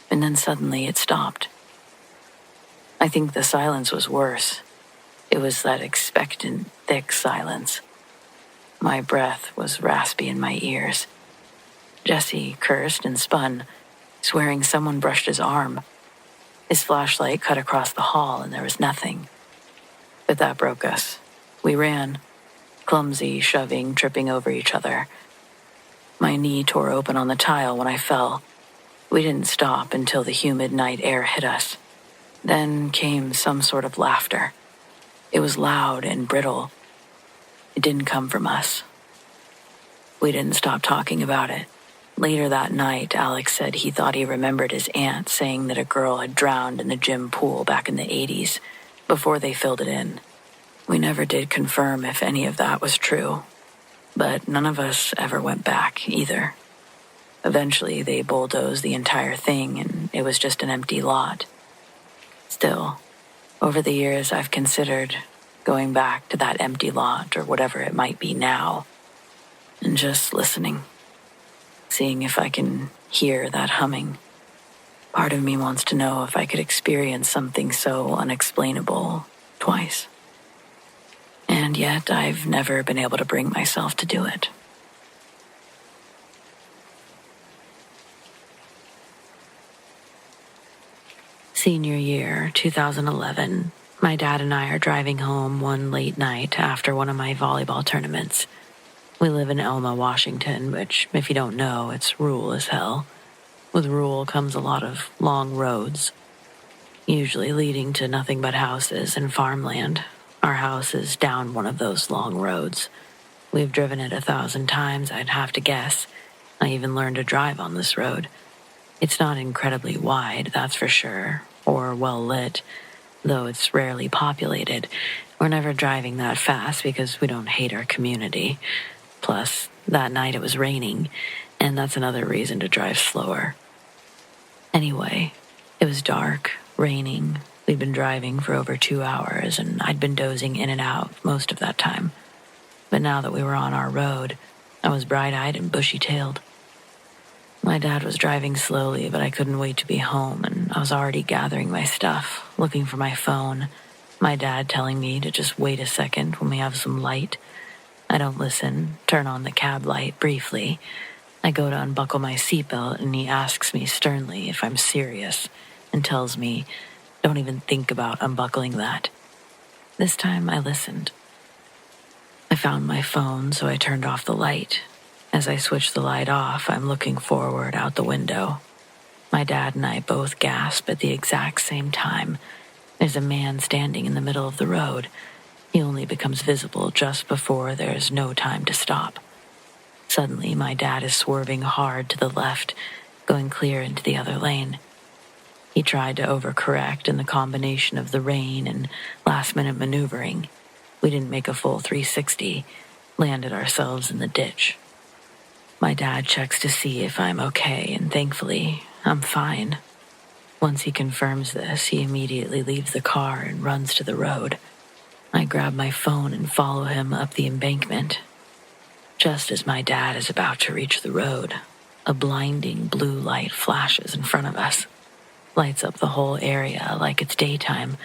And then suddenly it stopped. I think the silence was worse. It was that expectant, thick silence. My breath was raspy in my ears. Jesse cursed and spun, swearing someone brushed his arm. His flashlight cut across the hall and there was nothing. But that broke us. We ran, clumsy, shoving, tripping over each other. My knee tore open on the tile when I fell. We didn't stop until the humid night air hit us. Then came some sort of laughter. It was loud and brittle. It didn't come from us. We didn't stop talking about it. Later that night, Alex said he thought he remembered his aunt saying that a girl had drowned in the gym pool back in the 80s, before they filled it in. We never did confirm if any of that was true, but none of us ever went back either. Eventually, they bulldozed the entire thing, and it was just an empty lot. Still, over the years, I've considered going back to that empty lot or whatever it might be now, and just listening, seeing if I can hear that humming. Part of me wants to know if I could experience something so unexplainable twice. And yet, I've never been able to bring myself to do it. Senior year, 2011, my dad and I are driving home one late night after one of my volleyball tournaments. We live in Elma, Washington, which, if you don't know, it's rural as hell. With rural comes a lot of long roads, usually leading to nothing but houses and farmland. Our house is down one of those long roads. We've driven it 1,000 times, I'd have to guess. I even learned to drive on this road. It's not incredibly wide, that's for sure, or well lit, though it's rarely populated. We're never driving that fast because we don't hate our community. Plus, that night it was raining, and that's another reason to drive slower. Anyway, it was dark, raining. We'd been driving for over 2 hours, and I'd been dozing in and out most of that time. But now that we were on our road, I was bright-eyed and bushy-tailed. My dad was driving slowly, but I couldn't wait to be home, and I was already gathering my stuff, looking for my phone. My dad telling me to just wait a second when we have some light. I don't listen, turn on the cab light briefly. I go to unbuckle my seatbelt and he asks me sternly if I'm serious and tells me, don't even think about unbuckling that. This time I listened. I found my phone, so I turned off the light. As I switched the light off, I'm looking forward out the window. My dad and I both gasp at the exact same time. There's a man standing in the middle of the road. He only becomes visible just before there's no time to stop. Suddenly, my dad is swerving hard to the left, going clear into the other lane. He tried to overcorrect, and the combination of the rain and last-minute maneuvering, we didn't make a full 360, landed ourselves in the ditch. My dad checks to see if I'm okay, and thankfully, I'm fine. Once he confirms this, he immediately leaves the car and runs to the road. I grab my phone and follow him up the embankment. Just as my dad is about to reach the road, a blinding blue light flashes in front of us, lights up the whole area like it's daytime,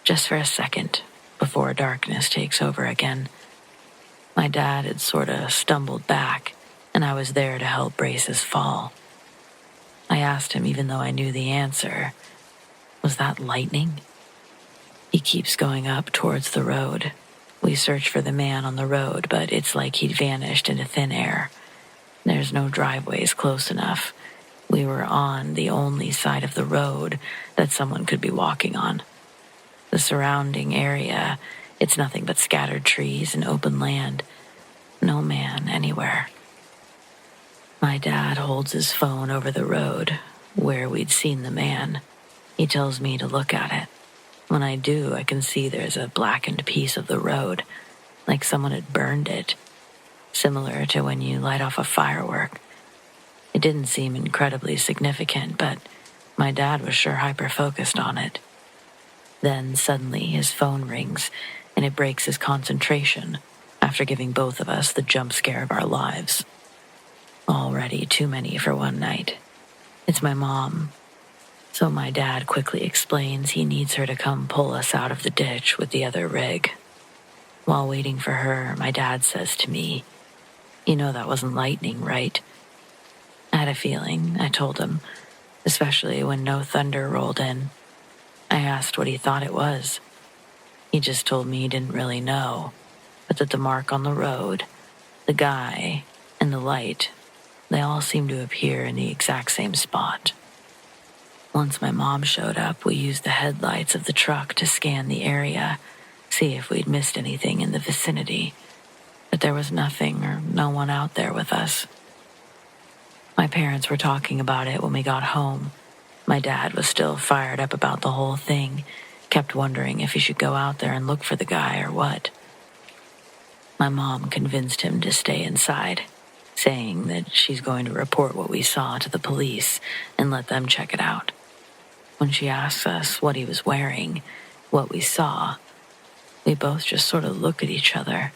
just for a second, before darkness takes over again. My dad had sort of stumbled back, and I was there to help brace his fall. I asked him, even though I knew the answer, was that lightning? He keeps going up towards the road. We search for the man on the road, but it's like he'd vanished into thin air. There's no driveways close enough. We were on the only side of the road that someone could be walking on. The surrounding area, it's nothing but scattered trees and open land. No man anywhere. My dad holds his phone over the road, where we'd seen the man. He tells me to look at it. When I do, I can see there's a blackened piece of the road, like someone had burned it, similar to when you light off a firework. It didn't seem incredibly significant, but my dad was sure hyper-focused on it. Then suddenly his phone rings, and it breaks his concentration after giving both of us the jump scare of our lives. Already too many for one night. It's my mom. So my dad quickly explains he needs her to come pull us out of the ditch with the other rig. While waiting for her, my dad says to me, "You know that wasn't lightning, right?" I had a feeling, I told him, especially when no thunder rolled in. I asked what he thought it was. He just told me he didn't really know, but that the mark on the road, the guy, and the light, they all seemed to appear in the exact same spot. Once my mom showed up, we used the headlights of the truck to scan the area, see if we'd missed anything in the vicinity, but there was nothing or no one out there with us. My parents were talking about it when we got home. My dad was still fired up about the whole thing, kept wondering if he should go out there and look for the guy or what. My mom convinced him to stay inside, saying that she's going to report what we saw to the police and let them check it out. When she asks us what he was wearing, what we saw, we both just sort of look at each other.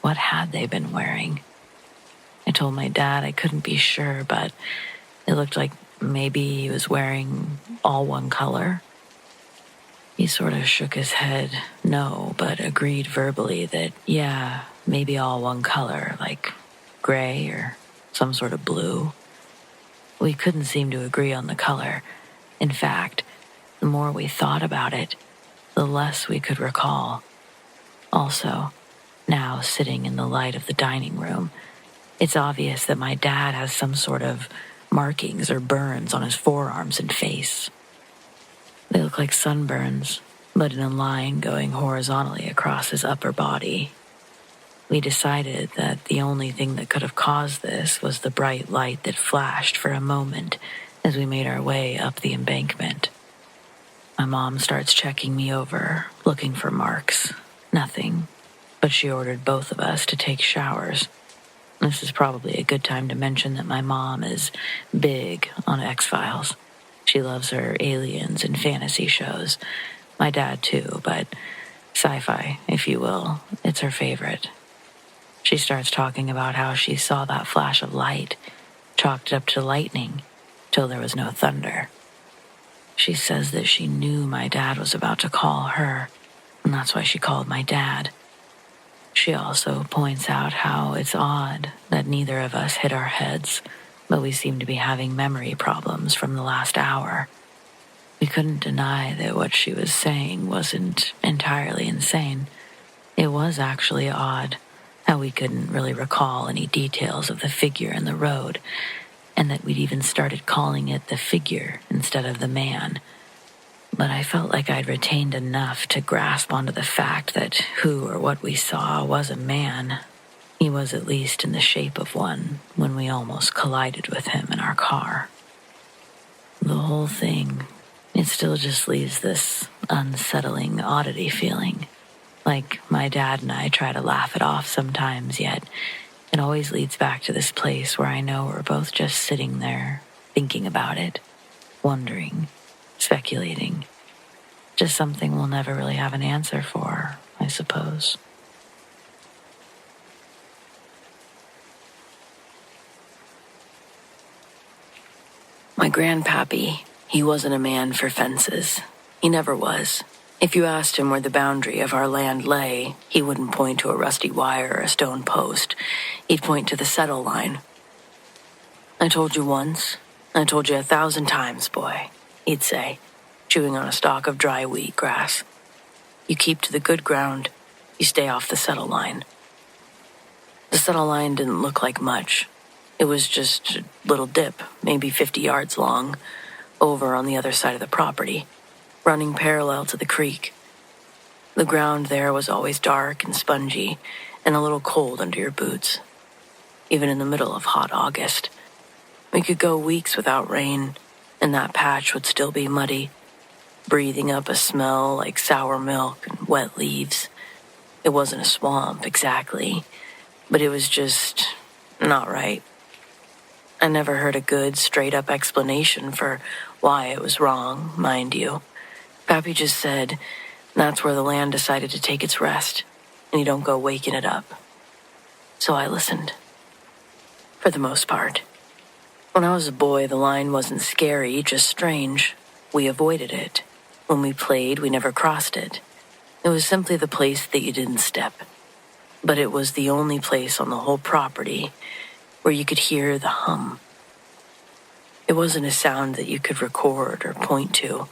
What had they been wearing? I told my dad I couldn't be sure, but it looked like maybe he was wearing all one color. He sort of shook his head, no, but agreed verbally that, yeah, maybe all one color, like gray or some sort of blue. We couldn't seem to agree on the color. In fact, the more we thought about it, the less we could recall. Also, now sitting in the light of the dining room, it's obvious that my dad has some sort of markings or burns on his forearms and face. They look like sunburns, but in a line going horizontally across his upper body. We decided that the only thing that could have caused this was the bright light that flashed for a moment as we made our way up the embankment. My mom starts checking me over, looking for marks. Nothing, but she ordered both of us to take showers. This is probably a good time to mention that my mom is big on X-Files. She loves her aliens and fantasy shows. My dad too, but sci-fi, if you will, it's her favorite. She starts talking about how she saw that flash of light, chalked it up to lightning, till there was no thunder. She says that she knew my dad was about to call her, and that's why she called my dad. She also points out how it's odd that neither of us hit our heads, but we seem to be having memory problems from the last hour. We couldn't deny that what she was saying wasn't entirely insane. It was actually odd how we couldn't really recall any details of the figure in the road, and that we'd even started calling it the figure instead of the man. But I felt like I'd retained enough to grasp onto the fact that who or what we saw was a man. He was at least in the shape of one when we almost collided with him in our car. The whole thing, it still just leaves this unsettling oddity feeling. Like my dad and I try to laugh it off sometimes, yet it always leads back to this place where I know we're both just sitting there, thinking about it, wondering, speculating. Just something we'll never really have an answer for, I suppose. My grandpappy, he wasn't a man for fences. He never was. If you asked him where the boundary of our land lay, he wouldn't point to a rusty wire or a stone post. He'd point to the settle line. I told you once. I told you 1,000 times, boy, he'd say, chewing on a stalk of dry wheat grass. You keep to the good ground. You stay off the settle line. The settle line didn't look like much. It was just a little dip, maybe 50 yards long, over on the other side of the property, running parallel to the creek. The ground there was always dark and spongy, and a little cold under your boots. Even in the middle of hot August, we could go weeks without rain, and that patch would still be muddy, breathing up a smell like sour milk and wet leaves. It wasn't a swamp exactly, but it was just not right. I never heard a good, straight-up explanation for why it was wrong, mind you. Pappy just said that's where the land decided to take its rest, and you don't go waking it up. So I listened. For the most part. When I was a boy, the line wasn't scary, just strange. We avoided it. When we played, we never crossed it. It was simply the place that you didn't step. But it was the only place on the whole property where you could hear the hum. It wasn't a sound that you could record or point to,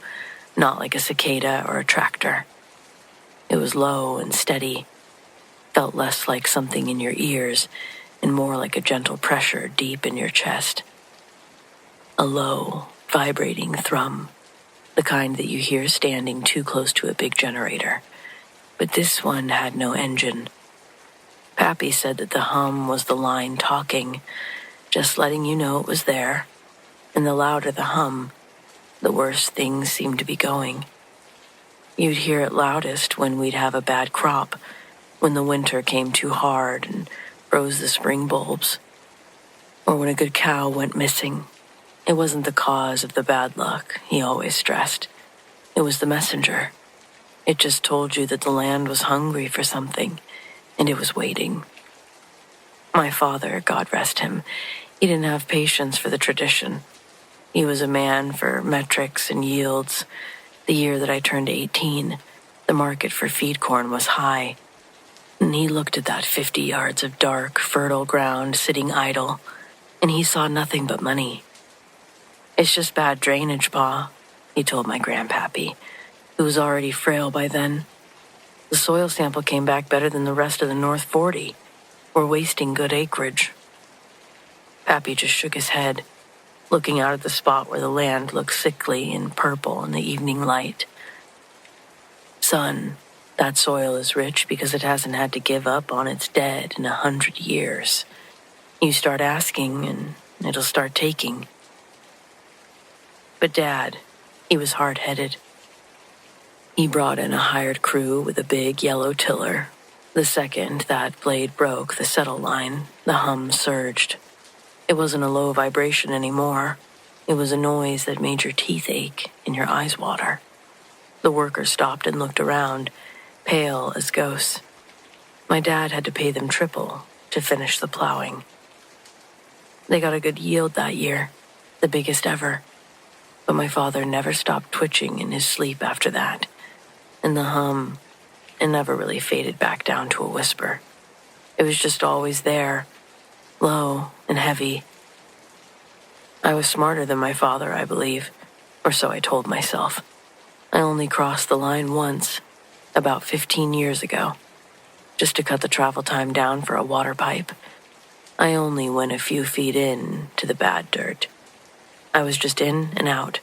not like a cicada or a tractor. It was low and steady, felt less like something in your ears and more like a gentle pressure deep in your chest. A low, vibrating thrum, the kind that you hear standing too close to a big generator. But this one had no engine. Pappy said that the hum was the line talking, just letting you know it was there. And the louder the hum, the worse things seemed to be going. You'd hear it loudest when we'd have a bad crop, when the winter came too hard and froze the spring bulbs, or when a good cow went missing. It wasn't the cause of the bad luck, he always stressed. It was the messenger. It just told you that the land was hungry for something, and it was waiting. My father, God rest him, he didn't have patience for the tradition. He was a man for metrics and yields. The year that I turned 18, the market for feed corn was high. And he looked at that 50 yards of dark, fertile ground sitting idle, and he saw nothing but money. It's just bad drainage, Pa, he told my grandpappy, who was already frail by then. The soil sample came back better than the rest of the North 40. We're wasting good acreage. Pappy just shook his head, looking out at the spot where the land looked sickly and purple in the evening light. Son, that soil is rich because it hasn't had to give up on its dead in 100 years. You start asking and it'll start taking. But Dad, he was hard-headed. He brought in a hired crew with a big yellow tiller. The second that blade broke the settle line, the hum surged. It wasn't a low vibration anymore. It was a noise that made your teeth ache and your eyes water. The workers stopped and looked around, pale as ghosts. My dad had to pay them triple to finish the plowing. They got a good yield that year, the biggest ever. But my father never stopped twitching in his sleep after that, and the hum, it never really faded back down to a whisper. It was just always there, low and heavy. I was smarter than my father, I believe, or so I told myself. I only crossed the line once, about 15 years ago, just to cut the travel time down for a water pipe. I only went a few feet in to the bad dirt. I was just in and out.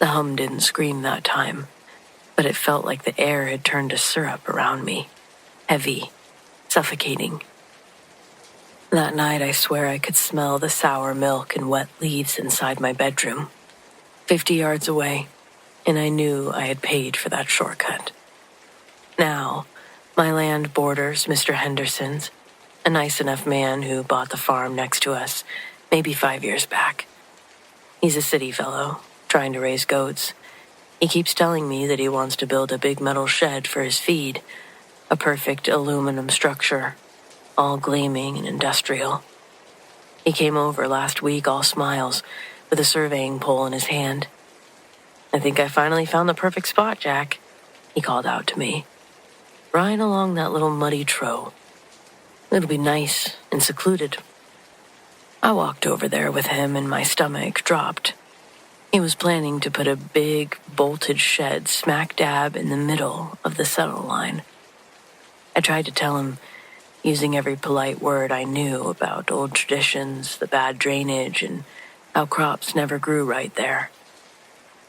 The hum didn't scream that time, but it felt like the air had turned to syrup around me, heavy, suffocating. That night, I swear I could smell the sour milk and wet leaves inside my bedroom, 50 yards away, and I knew I had paid for that shortcut. Now, my land borders Mr. Henderson's, a nice enough man who bought the farm next to us, maybe 5 years back. He's a city fellow, trying to raise goats. He keeps telling me that he wants to build a big metal shed for his feed, a perfect aluminum structure, all gleaming and industrial. He came over last week all smiles, with a surveying pole in his hand. "I think I finally found the perfect spot, Jack," he called out to me. "Right along that little muddy trough. It'll be nice and secluded." I walked over there with him and my stomach dropped. He was planning to put a big, bolted shed smack dab in the middle of the settle line. I tried to tell him, using every polite word I knew about old traditions, the bad drainage, and how crops never grew right there.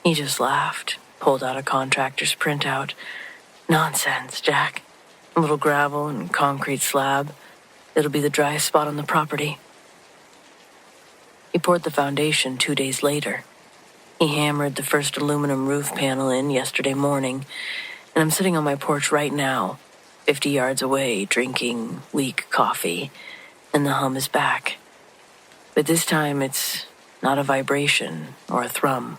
He just laughed, pulled out a contractor's printout. "Nonsense, Jack. A little gravel and concrete slab. It'll be the driest spot on the property." He poured the foundation 2 days later. He hammered the first aluminum roof panel in yesterday morning, and I'm sitting on my porch right now, 50 yards away, drinking weak coffee, and the hum is back. But this time it's not a vibration or a thrum.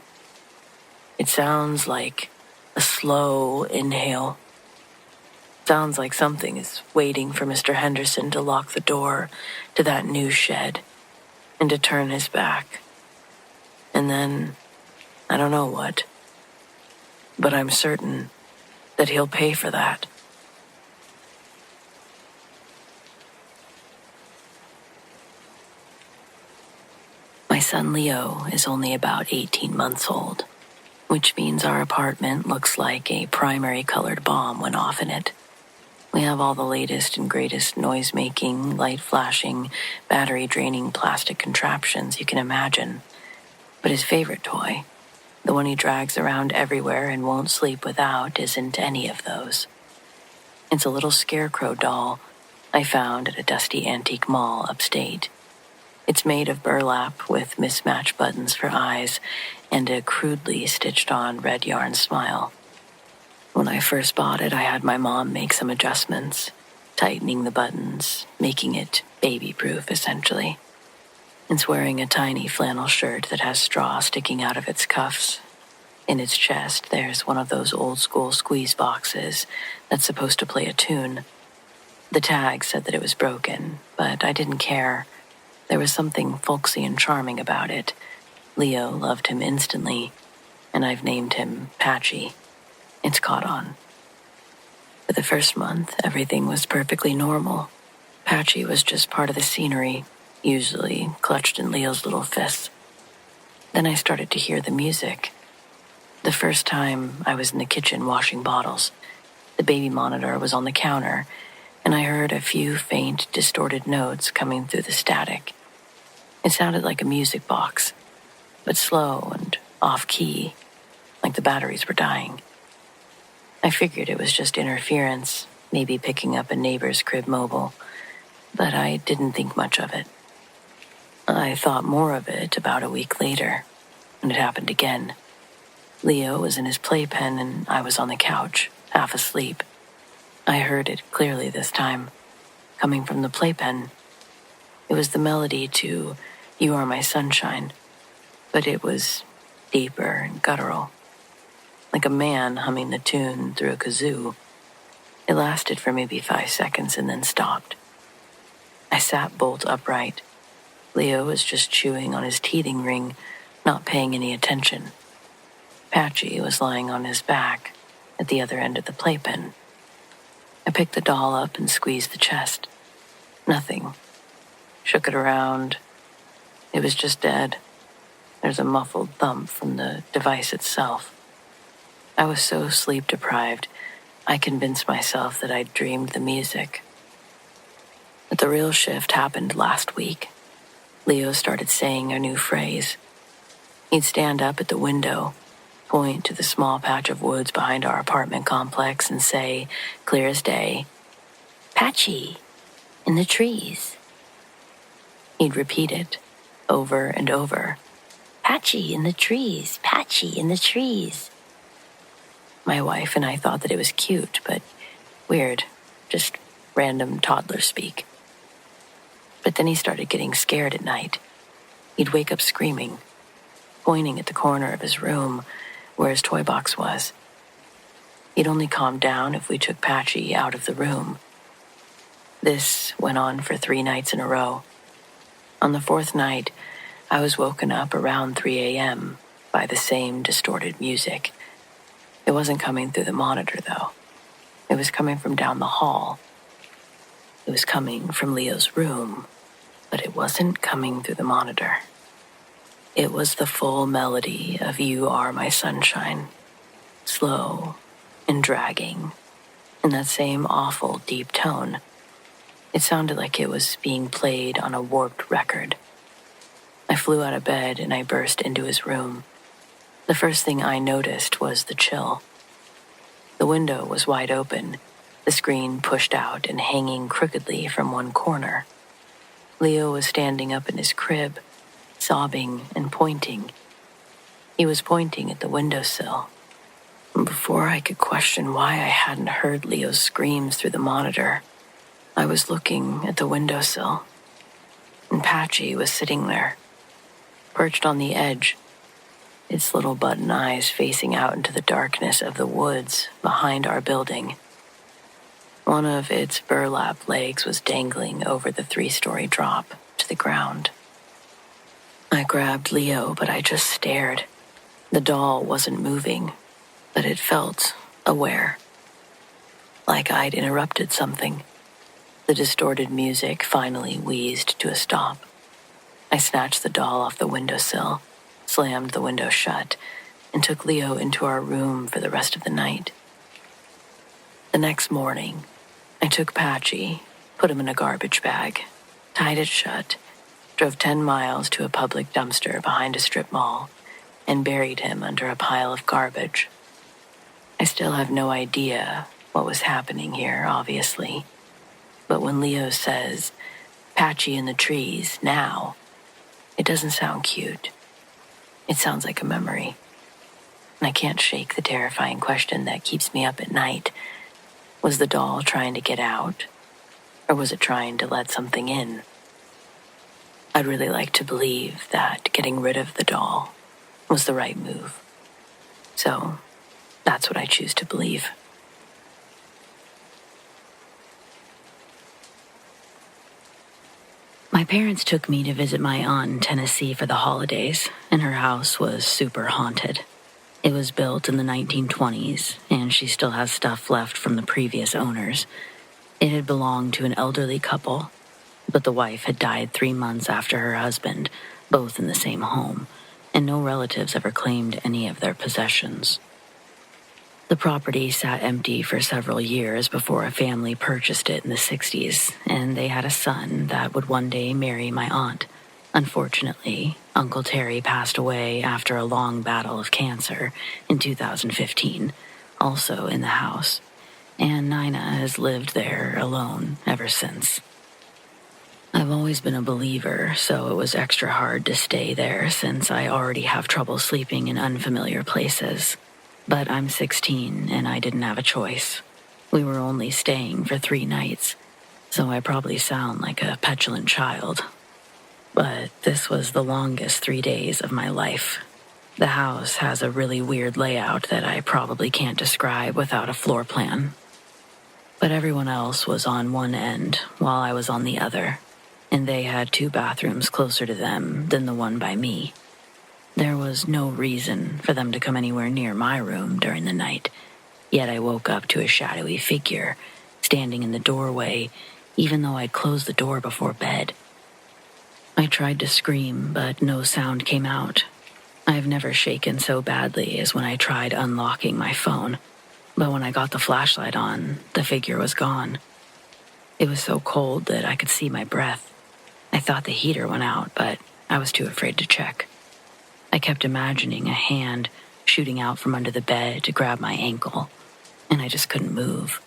It sounds like a slow inhale. Sounds like something is waiting for Mr. Henderson to lock the door to that new shed and to turn his back. And then, I don't know what, but I'm certain that he'll pay for that. My son Leo is only about 18 months old, which means our apartment looks like a primary colored bomb went off in it. We have all the latest and greatest noise-making, light-flashing, battery-draining plastic contraptions you can imagine. But his favorite toy, the one he drags around everywhere and won't sleep without, isn't any of those. It's a little scarecrow doll I found at a dusty antique mall upstate. It's made of burlap with mismatched buttons for eyes and a crudely stitched-on red yarn smile. When I first bought it, I had my mom make some adjustments, tightening the buttons, making it baby-proof, essentially. It's wearing a tiny flannel shirt that has straw sticking out of its cuffs. In its chest, there's one of those old-school squeeze boxes that's supposed to play a tune. The tag said that it was broken, but I didn't care. There was something folksy and charming about it. Leo loved him instantly, and I've named him Patchy. It's caught on. For the first month, everything was perfectly normal. Patchy was just part of the scenery, usually clutched in Leo's little fists. Then I started to hear the music. The first time, I was in the kitchen washing bottles. The baby monitor was on the counter, and I heard a few faint, distorted notes coming through the static. It sounded like a music box, but slow and off-key, like the batteries were dying. I figured it was just interference, maybe picking up a neighbor's crib mobile, but I didn't think much of it. I thought more of it about a week later, and it happened again. Leo was in his playpen and I was on the couch, half asleep. I heard it clearly this time, coming from the playpen. It was the melody to "You Are My Sunshine," but it was deeper and guttural, like a man humming the tune through a kazoo. It lasted for maybe 5 seconds and then stopped. I sat bolt upright. Leo was just chewing on his teething ring, not paying any attention. Patchy was lying on his back at the other end of the playpen. I picked the doll up and squeezed the chest. Nothing. Shook it around. It was just dead. There's a muffled thump from the device itself. I was so sleep-deprived, I convinced myself that I'd dreamed the music. But the real shift happened last week. Leo started saying a new phrase. He'd stand up at the window, point to the small patch of woods behind our apartment complex and say, clear as day, "Patchy, in the trees." He'd repeat it over and over. "Patchy in the trees, Patchy in the trees." My wife and I thought that it was cute, but weird, just random toddler speak. But then he started getting scared at night. He'd wake up screaming, pointing at the corner of his room where his toy box was. He'd only calm down if we took Patchy out of the room. This went on for 3 nights in a row. On the 4th night, I was woken up around 3 a.m. by the same distorted music. It wasn't coming through the monitor, though. It was coming from down the hall. It was coming from Leo's room, but it wasn't coming through the monitor. It was the full melody of "You Are My Sunshine," slow and dragging, in that same awful deep tone. It sounded like it was being played on a warped record. I flew out of bed and I burst into his room. The first thing I noticed was the chill. The window was wide open, the screen pushed out and hanging crookedly from one corner. Leo was standing up in his crib, sobbing and pointing. He was pointing at the windowsill. Before I could question why I hadn't heard Leo's screams through the monitor, I was looking at the windowsill, and Patchy was sitting there, perched on the edge, its little button eyes facing out into the darkness of the woods behind our building. One of its burlap legs was dangling over the 3-story drop to the ground. I grabbed Leo, but I just stared. The doll wasn't moving, but it felt aware, like I'd interrupted something. The distorted music finally wheezed to a stop. I snatched the doll off the windowsill, slammed the window shut, and took Leo into our room for the rest of the night. The next morning, I took Patchy, put him in a garbage bag, tied it shut, drove 10 miles to a public dumpster behind a strip mall, and buried him under a pile of garbage. I still have no idea what was happening here, obviously. But when Leo says, "Patchy in the trees, now," it doesn't sound cute. It sounds like a memory. And I can't shake the terrifying question that keeps me up at night. Was the doll trying to get out? Or was it trying to let something in? I'd really like to believe that getting rid of the doll was the right move. So that's what I choose to believe. My parents took me to visit my aunt in Tennessee for the holidays, and her house was super haunted. It was built in the 1920s, and she still has stuff left from the previous owners. It had belonged to an elderly couple, but the wife had died 3 months after her husband, both in the same home, and no relatives ever claimed any of their possessions. The property sat empty for several years before a family purchased it in the 60s, and they had a son that would one day marry my aunt. Unfortunately, Uncle Terry passed away after a long battle of cancer in 2015, also in the house, and Nina has lived there alone ever since. I've always been a believer, so it was extra hard to stay there since I already have trouble sleeping in unfamiliar places. But I'm 16 and I didn't have a choice. We were only staying for 3 nights, so I probably sound like a petulant child. But this was the longest 3 days of my life. The house has a really weird layout that I probably can't describe without a floor plan. But everyone else was on one end while I was on the other, and they had 2 bathrooms closer to them than the one by me. There was no reason for them to come anywhere near my room during the night, yet I woke up to a shadowy figure standing in the doorway, even though I'd closed the door before bed. I tried to scream, but no sound came out. I've never shaken so badly as when I tried unlocking my phone, but when I got the flashlight on, the figure was gone. It was so cold that I could see my breath. I thought the heater went out, but I was too afraid to check. I kept imagining a hand shooting out from under the bed to grab my ankle, and I just couldn't move.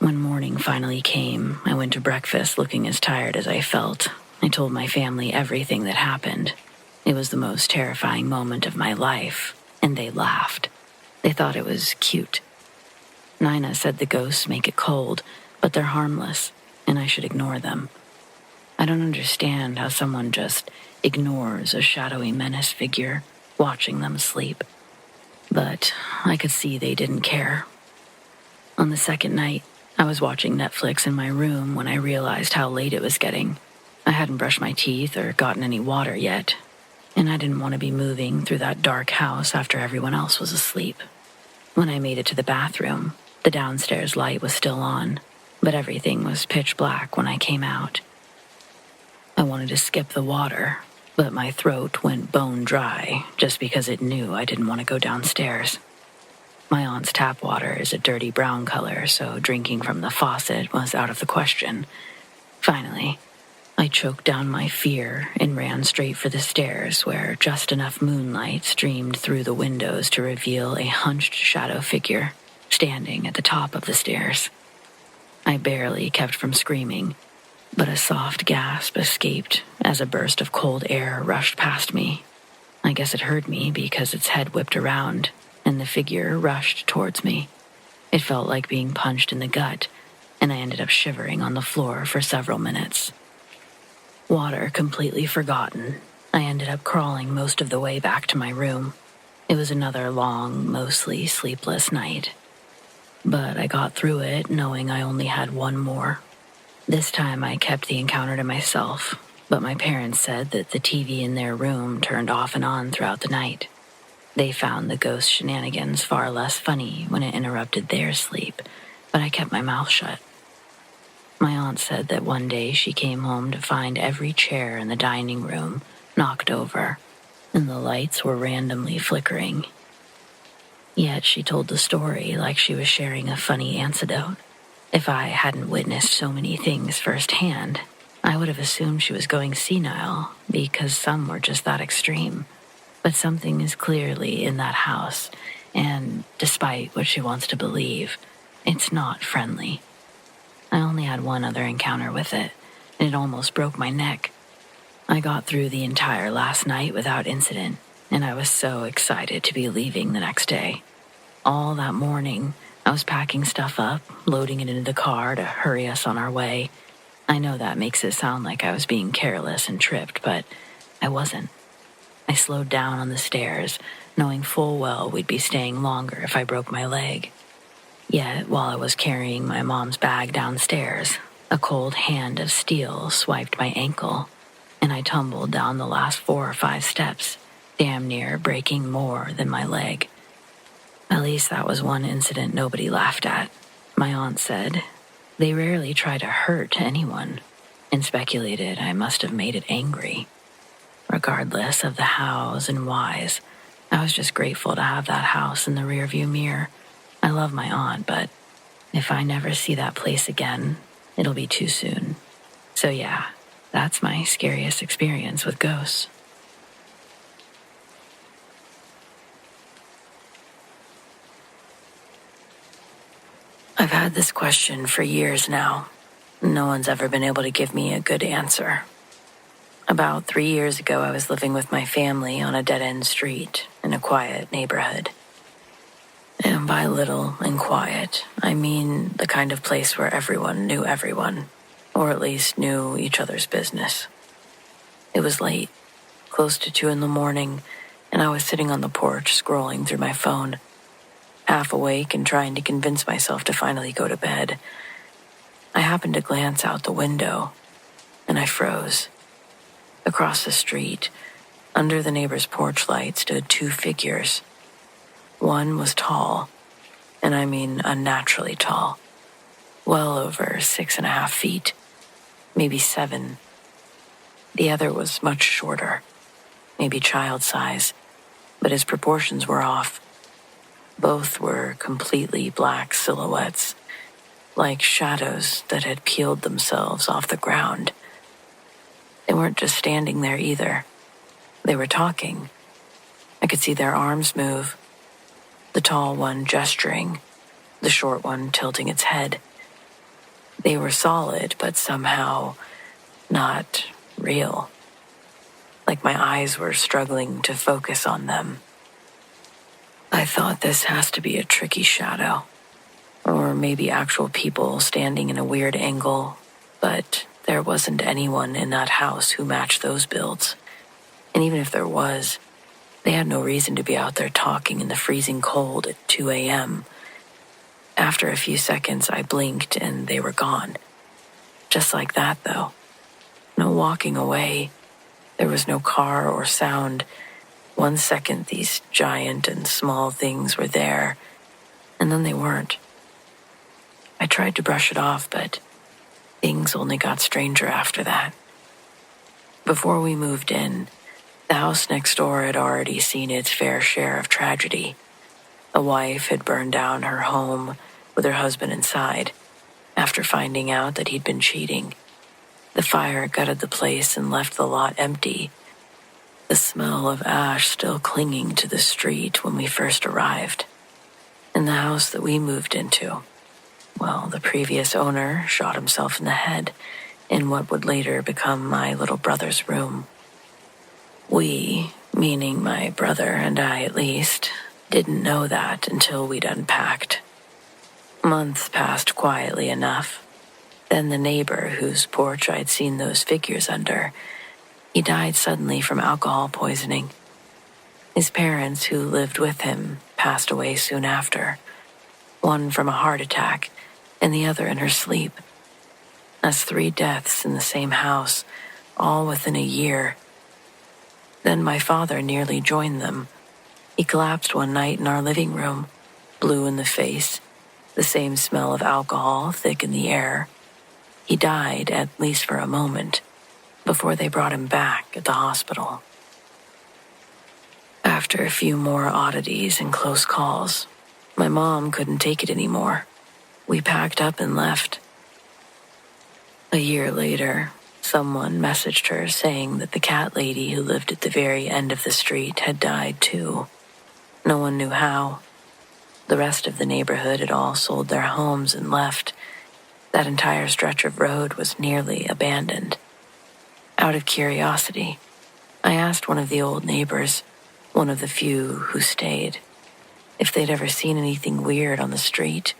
When morning finally came, I went to breakfast looking as tired as I felt. I told my family everything that happened. It was the most terrifying moment of my life, and they laughed. They thought it was cute. Nina said the ghosts make it cold, but they're harmless, and I should ignore them. I don't understand how someone just ignores a shadowy menace figure watching them sleep. But I could see they didn't care. On the second night, I was watching Netflix in my room when I realized how late it was getting. I hadn't brushed my teeth or gotten any water yet, and I didn't want to be moving through that dark house after everyone else was asleep. When I made it to the bathroom, the downstairs light was still on, but everything was pitch black when I came out. I wanted to skip the water, but my throat went bone dry just because it knew I didn't want to go downstairs. My aunt's tap water is a dirty brown color, so drinking from the faucet was out of the question. Finally, I choked down my fear and ran straight for the stairs where just enough moonlight streamed through the windows to reveal a hunched shadow figure standing at the top of the stairs. I barely kept from screaming, but a soft gasp escaped as a burst of cold air rushed past me. I guess it heard me because its head whipped around and the figure rushed towards me. It felt like being punched in the gut, and I ended up shivering on the floor for several minutes. Water completely forgotten, I ended up crawling most of the way back to my room. It was another long, mostly sleepless night. But I got through it knowing I only had one more. This time I kept the encounter to myself, but my parents said that the TV in their room turned off and on throughout the night. They found the ghost shenanigans far less funny when it interrupted their sleep, but I kept my mouth shut. My aunt said that one day she came home to find every chair in the dining room knocked over, and the lights were randomly flickering. Yet she told the story like she was sharing a funny anecdote. If I hadn't witnessed so many things firsthand, I would have assumed she was going senile because some were just that extreme. But something is clearly in that house, and despite what she wants to believe, it's not friendly. I only had one other encounter with it, and it almost broke my neck. I got through the entire last night without incident, and I was so excited to be leaving the next day. All that morning, I was packing stuff up, loading it into the car to hurry us on our way. I know that makes it sound like I was being careless and tripped, but I wasn't. I slowed down on the stairs, knowing full well we'd be staying longer if I broke my leg. Yet, while I was carrying my mom's bag downstairs, a cold hand of steel swiped my ankle, and I tumbled down the last 4 or 5 steps, damn near breaking more than my leg. At least that was one incident nobody laughed at. My aunt said, they rarely try to hurt anyone, and speculated I must have made it angry. Regardless of the hows and whys, I was just grateful to have that house in the rearview mirror. I love my aunt, but if I never see that place again, it'll be too soon. So yeah, that's my scariest experience with ghosts. I've had this question for years now. No one's ever been able to give me a good answer. About 3 years ago, I was living with my family on a dead-end street in a quiet neighborhood. And by little and quiet, I mean the kind of place where everyone knew everyone, or at least knew each other's business. It was late, close to 2 a.m, and I was sitting on the porch scrolling through my phone, half awake and trying to convince myself to finally go to bed. I happened to glance out the window, and I froze. Across the street, Under the neighbor's porch light stood two figures. One was tall, and I mean unnaturally tall, well over 6.5 feet, maybe 7. The other was much shorter, maybe child size, but his proportions were off. Both were completely black silhouettes, like shadows that had peeled themselves off the ground. They weren't just standing there either. They were talking. I could see their arms move, the tall one gesturing, the short one tilting its head. They were solid, but somehow not real. Like my eyes were struggling to focus on them. I thought this has to be a tricky shadow, or maybe actual people standing in a weird angle, but there wasn't anyone in that house who matched those builds. And even if there was, they had no reason to be out there talking in the freezing cold at 2 a.m. After a few seconds, I blinked and they were gone. Just like that, though. No walking away. There was no car or sound. 1 second, these giant and small things were there, and then they weren't. I tried to brush it off, but things only got stranger after that. Before we moved in, the house next door had already seen its fair share of tragedy. A wife had burned down her home with her husband inside after finding out that he'd been cheating. The fire gutted the place and left the lot empty, the smell of ash still clinging to the street when we first arrived. In the house that we moved into, well, the previous owner shot himself in the head in what would later become my little brother's room. We, meaning my brother and I at least, didn't know that until we'd unpacked. Months passed quietly enough. Then the neighbor whose porch I'd seen those figures under, he died suddenly from alcohol poisoning. His parents, who lived with him, passed away soon after, one from a heart attack and the other in her sleep. That's 3 deaths in the same house, all within a year. Then my father nearly joined them. He collapsed one night in our living room, blue in the face, the same smell of alcohol thick in the air. He died, at least for a moment, before they brought him back at the hospital. After a few more oddities and close calls, my mom couldn't take it anymore. We packed up and left. A year later, someone messaged her saying that the cat lady who lived at the very end of the street had died too. No one knew how. The rest of the neighborhood had all sold their homes and left. That entire stretch of road was nearly abandoned. Out of curiosity, I asked one of the old neighbors, one of the few who stayed, if they'd ever seen anything weird on the street.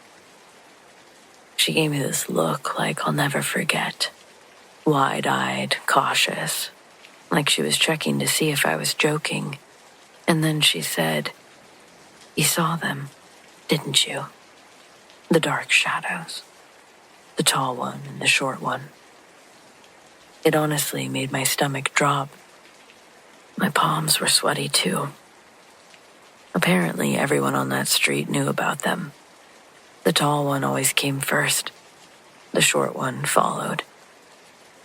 She gave me this look like I'll never forget. Wide-eyed, cautious, like she was checking to see if I was joking. And then she said, "You saw them, didn't you? The dark shadows. The tall one and the short one." It honestly made my stomach drop. My palms were sweaty too. Apparently, everyone on that street knew about them. The tall one always came first. The short one followed.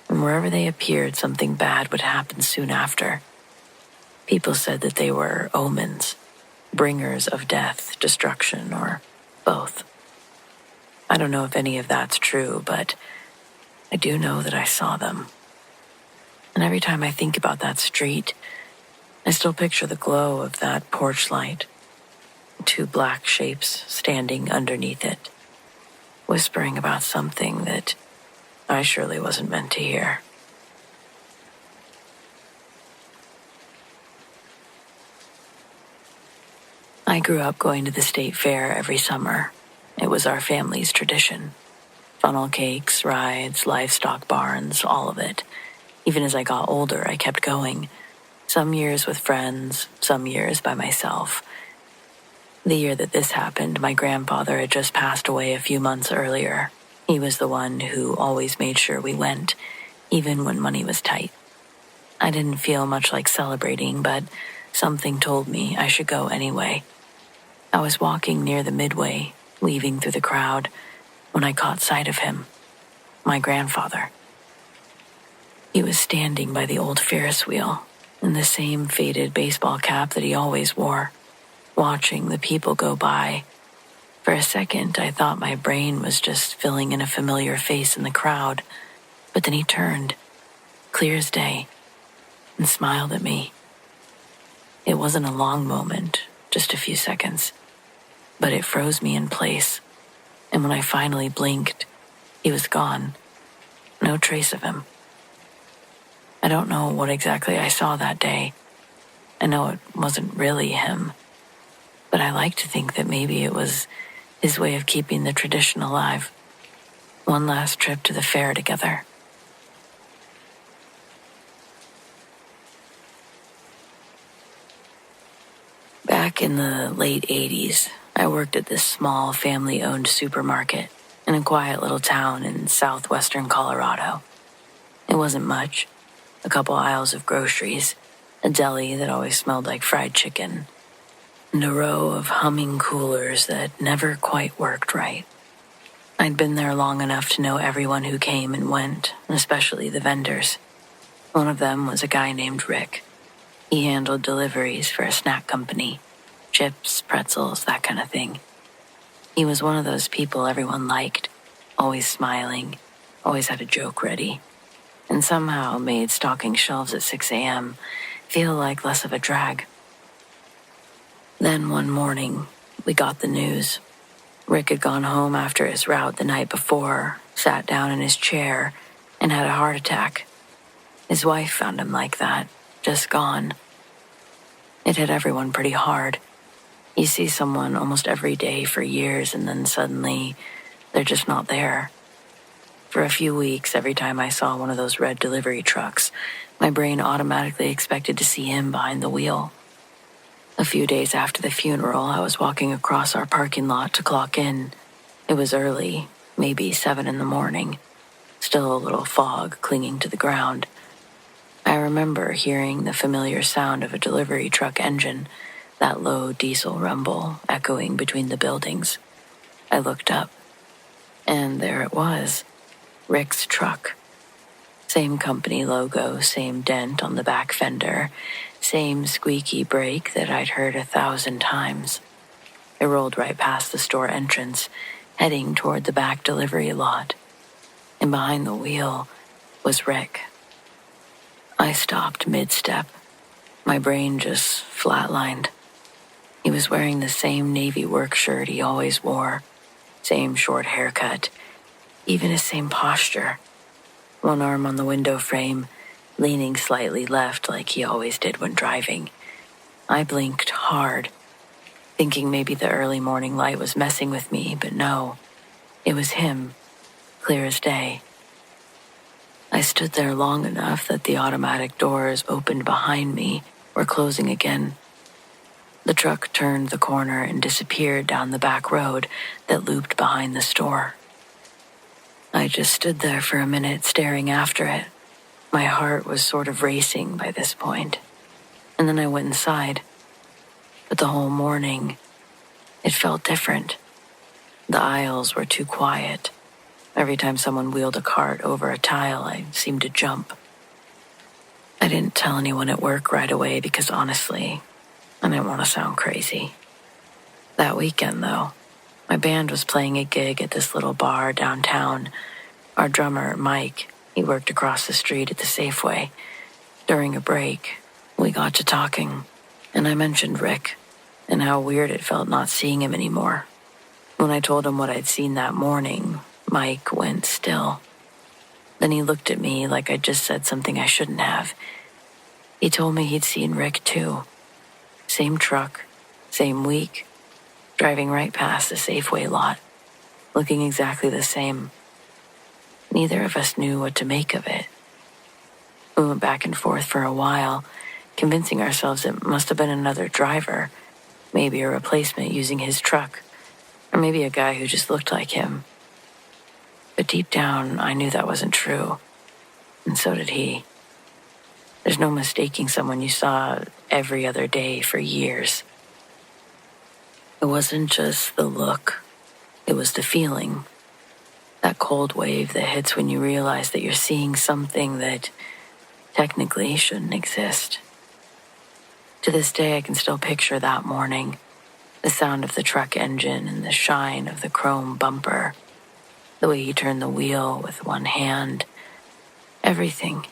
And wherever they appeared, something bad would happen soon after. People said that they were omens, bringers of death, destruction, or both. I don't know if any of that's true, but I do know that I saw them. And every time I think about that street, I still picture the glow of that porch light, 2 black shapes standing underneath it, whispering about something that I surely wasn't meant to hear. I grew up going to the state fair every summer. It was our family's tradition. Funnel cakes, rides, livestock barns, all of it. Even as I got older, I kept going. Some years with friends, some years by myself. The year that this happened, my grandfather had just passed away a few months earlier. He was the one who always made sure we went, even when money was tight. I didn't feel much like celebrating, but something told me I should go anyway. I was walking near the midway, weaving through the crowd, when I caught sight of him, my grandfather. He was standing by the old Ferris wheel, in the same faded baseball cap that he always wore, watching the people go by. For a second, I thought my brain was just filling in a familiar face in the crowd, but then he turned, clear as day, and smiled at me. It wasn't a long moment, just a few seconds, but it froze me in place, and when I finally blinked, he was gone. No trace of him. I don't know what exactly I saw that day. I know it wasn't really him, but I like to think that maybe it was his way of keeping the tradition alive. One last trip to the fair together. Back in the late 80s, I worked at this small family-owned supermarket in a quiet little town in southwestern Colorado. It wasn't much. A couple aisles of groceries, a deli that always smelled like fried chicken, and a row of humming coolers that never quite worked right. I'd been there long enough to know everyone who came and went, especially the vendors. One of them was a guy named Rick. He handled deliveries for a snack company, chips, pretzels, that kind of thing. He was one of those people everyone liked, always smiling, always had a joke ready, and somehow made stocking shelves at 6 a.m. feel like less of a drag. Then one morning, we got the news. Rick had gone home after his route the night before, sat down in his chair, and had a heart attack. His wife found him like that, just gone. It hit everyone pretty hard. You see someone almost every day for years, and then suddenly, they're just not there. For a few weeks, every time I saw one of those red delivery trucks, my brain automatically expected to see him behind the wheel. A few days after the funeral, I was walking across our parking lot to clock in. It was early, maybe 7 in the morning, still a little fog clinging to the ground. I remember hearing the familiar sound of a delivery truck engine, that low diesel rumble echoing between the buildings. I looked up, and there it was, Rick's truck. Same company logo, same dent on the back fender, same squeaky brake that I'd heard 1,000 times. It rolled right past the store entrance, heading toward the back delivery lot. And behind the wheel was Rick. I stopped mid-step. My brain just flatlined. He was wearing the same navy work shirt he always wore, same short haircut, even his same posture. One arm on the window frame, leaning slightly left like he always did when driving. I blinked hard, thinking maybe the early morning light was messing with me, but no, it was him, clear as day. I stood there long enough that the automatic doors opened behind me were closing again. The truck turned the corner and disappeared down the back road that looped behind the store. I just stood there for a minute staring after it. My heart was sort of racing by this point. And then I went inside. But the whole morning, it felt different. The aisles were too quiet. Every time someone wheeled a cart over a tile, I seemed to jump. I didn't tell anyone at work right away because honestly, I didn't want to sound crazy. That weekend, though, my band was playing a gig at this little bar downtown. Our drummer, Mike, he worked across the street at the Safeway. During a break, we got to talking, and I mentioned Rick and how weird it felt not seeing him anymore. When I told him what I'd seen that morning, Mike went still. Then he looked at me like I'd just said something I shouldn't have. He told me he'd seen Rick too. Same truck, same week, driving right past the Safeway lot, looking exactly the same. Neither of us knew what to make of it. We went back and forth for a while, convincing ourselves it must have been another driver, maybe a replacement using his truck, or maybe a guy who just looked like him. But deep down, I knew that wasn't true, and so did he. There's no mistaking someone you saw every other day for years. It wasn't just the look, it was the feeling. That cold wave that hits when you realize that you're seeing something that technically shouldn't exist. To this day, I can still picture that morning, the sound of the truck engine and the shine of the chrome bumper, the way he turned the wheel with one hand, everything.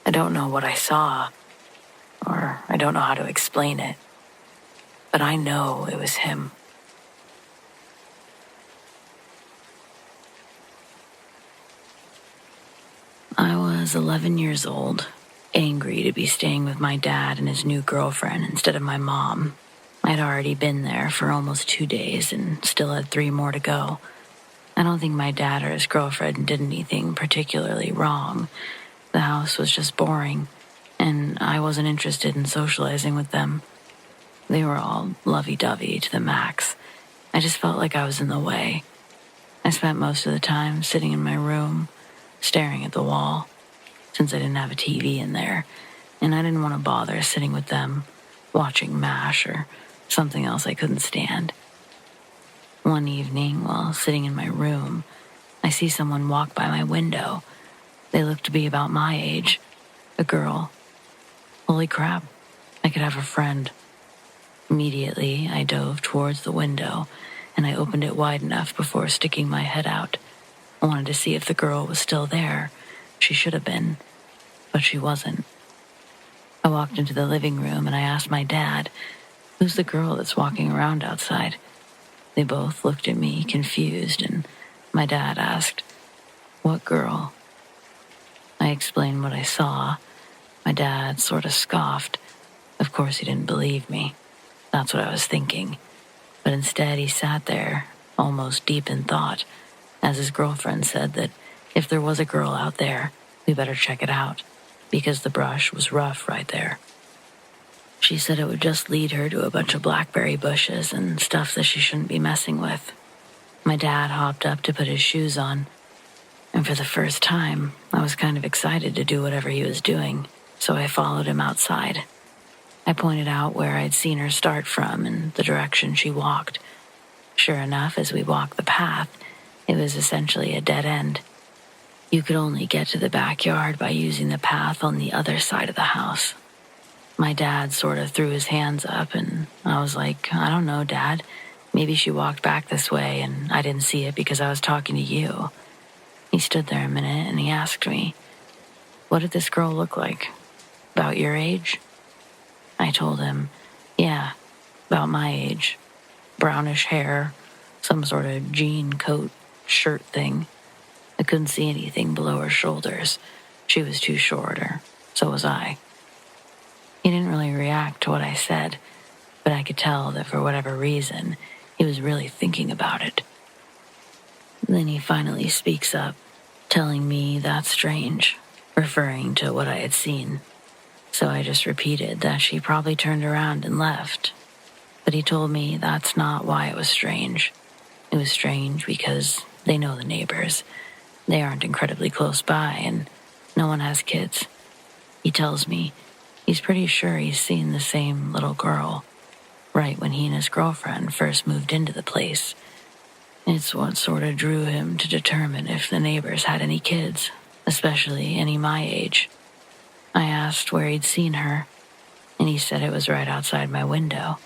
I don't know what I saw, or I don't know how to explain it, but I know it was him. I was 11 years old, angry to be staying with my dad and his new girlfriend instead of my mom. I'd already been there for almost 2 days and still had 3 more to go. I don't think my dad or his girlfriend did anything particularly wrong. The house was just boring, and I wasn't interested in socializing with them. They were all lovey-dovey to the max. I just felt like I was in the way. I spent most of the time sitting in my room, staring at the wall, since I didn't have a TV in there, and I didn't want to bother sitting with them, watching MASH or something else I couldn't stand. One evening, while sitting in my room, I see someone walk by my window. They looked to be about my age, a girl. Holy crap, I could have a friend. Immediately, I dove towards the window, and I opened it wide enough before sticking my head out. I wanted to see if the girl was still there. She should have been, but she wasn't. I walked into the living room and I asked my dad, "Who's the girl that's walking around outside?" They both looked at me, confused, and my dad asked, "What girl?" I explained what I saw. My dad sort of scoffed. Of course he didn't believe me. That's what I was thinking. But instead he sat there, almost deep in thought, as his girlfriend said that if there was a girl out there, we better check it out, because the brush was rough right there. She said it would just lead her to a bunch of blackberry bushes and stuff that she shouldn't be messing with. My dad hopped up to put his shoes on, and for the first time, I was kind of excited to do whatever he was doing, so I followed him outside. I pointed out where I'd seen her start from and the direction she walked. Sure enough, as we walked the path, it was essentially a dead end. You could only get to the backyard by using the path on the other side of the house. My dad sort of threw his hands up, and I was like, "I don't know, Dad. Maybe she walked back this way, and I didn't see it because I was talking to you." He stood there a minute, and he asked me, "What did this girl look like? About your age?" I told him, "Yeah, about my age. Brownish hair, some sort of jean coat, shirt thing. I couldn't see anything below her shoulders. She was too short, or so was I." He didn't really react to what I said, but I could tell that for whatever reason, he was really thinking about it. Then he finally speaks up, telling me that's strange, referring to what I had seen. So I just repeated that she probably turned around and left. But he told me that's not why it was strange. It was strange because they know the neighbors. They aren't incredibly close by, and no one has kids. He tells me he's pretty sure he's seen the same little girl, right when he and his girlfriend first moved into the place. It's what sort of drew him to determine if the neighbors had any kids, especially any my age. I asked where he'd seen her, and he said it was right outside my window.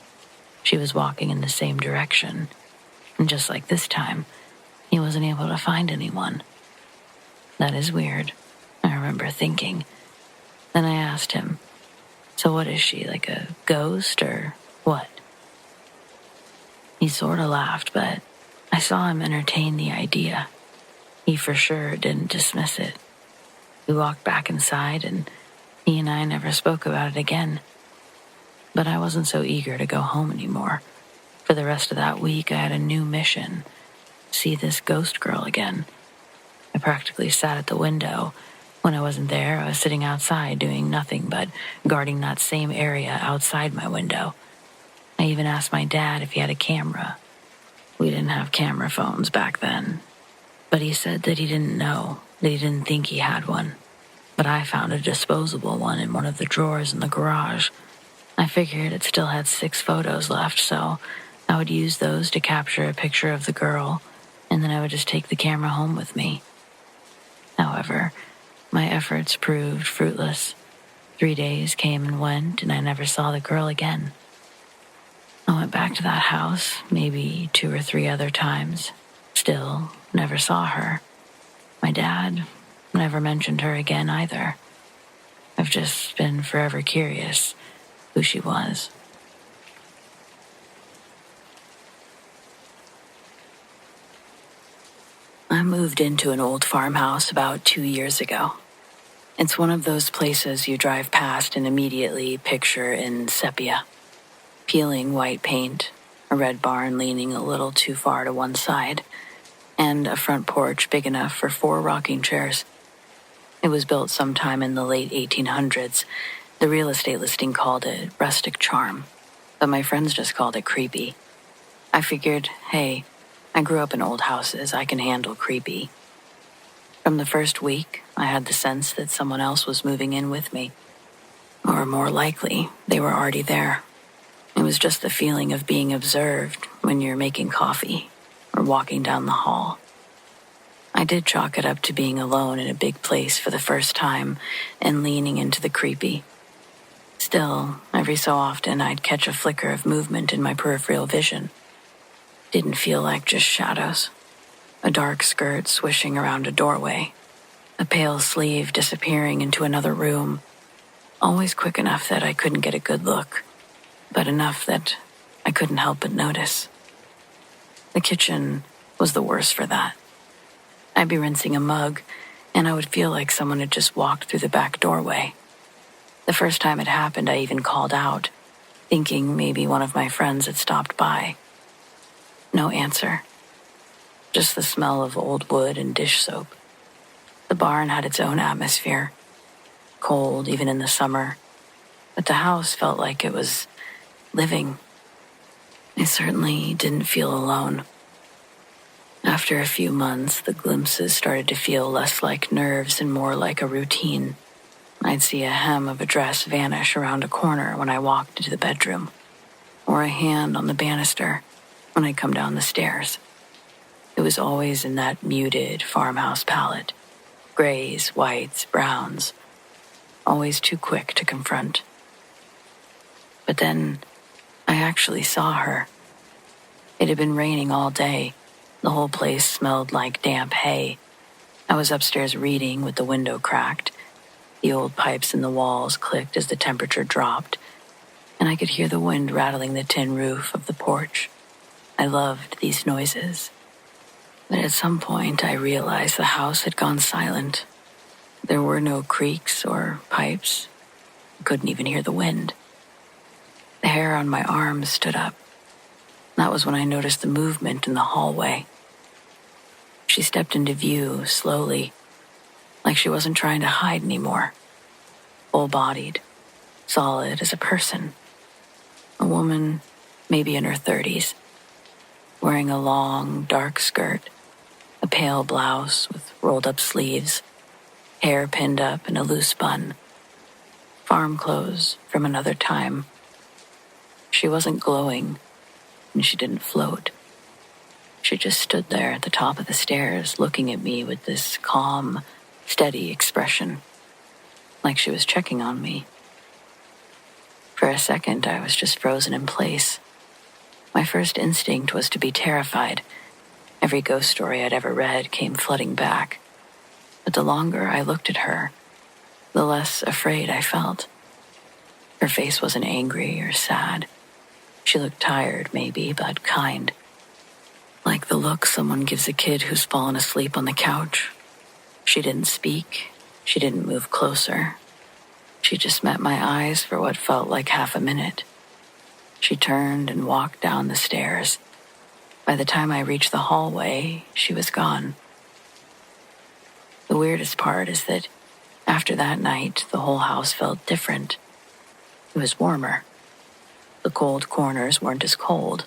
She was walking in the same direction, and just like this time, he wasn't able to find anyone. That is weird, I remember thinking. Then I asked him, "So what is she, like a ghost or what?" He sort of laughed, but I saw him entertain the idea. He for sure didn't dismiss it. We walked back inside, and he and I never spoke about it again. But I wasn't so eager to go home anymore. For the rest of that week, I had a new mission: see this ghost girl again. I practically sat at the window. When I wasn't there, I was sitting outside doing nothing but guarding that same area outside my window. I even asked my dad if he had a camera. We didn't have camera phones back then. But he said that he didn't know, that he didn't think he had one. but I found a disposable one in one of the drawers in the garage. I figured it still had 6 photos left, so I would use those to capture a picture of the girl, and then I would just take the camera home with me. However, my efforts proved fruitless. 3 days came and went, and I never saw the girl again. I went back to that house maybe 2 or 3 other times. Still, never saw her. My dad never mentioned her again either. I've just been forever curious who she was. I moved into an old farmhouse about 2 years ago. It's one of those places you drive past and immediately picture in sepia. Peeling white paint, a red barn leaning a little too far to one side, and a front porch big enough for 4 rocking chairs. It was built sometime in the late 1800s. The real estate listing called it rustic charm, but my friends just called it creepy. I figured, hey, I grew up in old houses, I can handle creepy. From the first week, I had the sense that someone else was moving in with me. Or more likely, they were already there. It was just the feeling of being observed when you're making coffee or walking down the hall. I did chalk it up to being alone in a big place for the first time and leaning into the creepy. Still, every so often I'd catch a flicker of movement in my peripheral vision. Didn't feel like just shadows. A dark skirt swishing around a doorway. A pale sleeve disappearing into another room. Always quick enough that I couldn't get a good look, but enough that I couldn't help but notice. The kitchen was the worst for that. I'd be rinsing a mug, and I would feel like someone had just walked through the back doorway. The first time it happened, I even called out, thinking maybe one of my friends had stopped by. No answer. Just the smell of old wood and dish soap. The barn had its own atmosphere. Cold, even in the summer. But the house felt like it was living. I certainly didn't feel alone. After a few months, the glimpses started to feel less like nerves and more like a routine. I'd see a hem of a dress vanish around a corner when I walked into the bedroom, or a hand on the banister when I'd come down the stairs. It was always in that muted farmhouse palette. Grays, whites, browns. Always too quick to confront. But then, I actually saw her. It had been raining all day. The whole place smelled like damp hay. I was upstairs reading with the window cracked. The old pipes in the walls clicked as the temperature dropped, and I could hear the wind rattling the tin roof of the porch. I loved these noises. But at some point, I realized the house had gone silent. There were no creaks or pipes. I couldn't even hear the wind. The hair on my arms stood up. That was when I noticed the movement in the hallway. She stepped into view slowly, like she wasn't trying to hide anymore. Full-bodied, solid as a person. A woman, maybe in her 30s, wearing a long, dark skirt, a pale blouse with rolled-up sleeves, hair pinned up in a loose bun. Farm clothes from another time. She wasn't glowing, and she didn't float. She just stood there at the top of the stairs looking at me with this calm, steady expression, like she was checking on me. For a second, I was just frozen in place. My first instinct was to be terrified. Every ghost story I'd ever read came flooding back. But the longer I looked at her, the less afraid I felt. Her face wasn't angry or sad. She looked tired, maybe, but kind. Like the look someone gives a kid who's fallen asleep on the couch. She didn't speak. She didn't move closer. She just met my eyes for what felt like half a minute. She turned and walked down the stairs. By the time I reached the hallway, she was gone. The weirdest part is that after that night, the whole house felt different. It was warmer. The cold corners weren't as cold.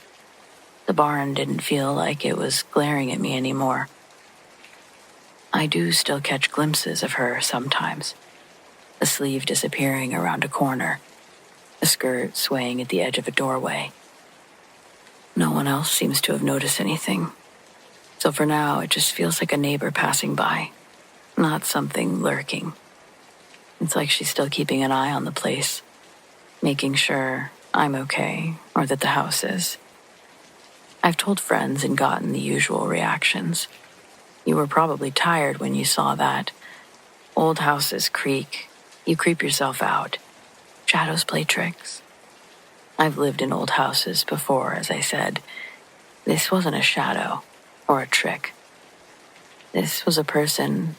The barn didn't feel like it was glaring at me anymore. I do still catch glimpses of her sometimes, a sleeve disappearing around a corner, a skirt swaying at the edge of a doorway. No one else seems to have noticed anything, so for now it just feels like a neighbor passing by, not something lurking. It's like she's still keeping an eye on the place, making sure I'm okay or that the house is. I've told friends and gotten the usual reactions. You were probably tired when you saw that. Old houses creak. You creep yourself out. Shadows play tricks. I've lived in old houses before, as I said. This wasn't a shadow or a trick. This was a person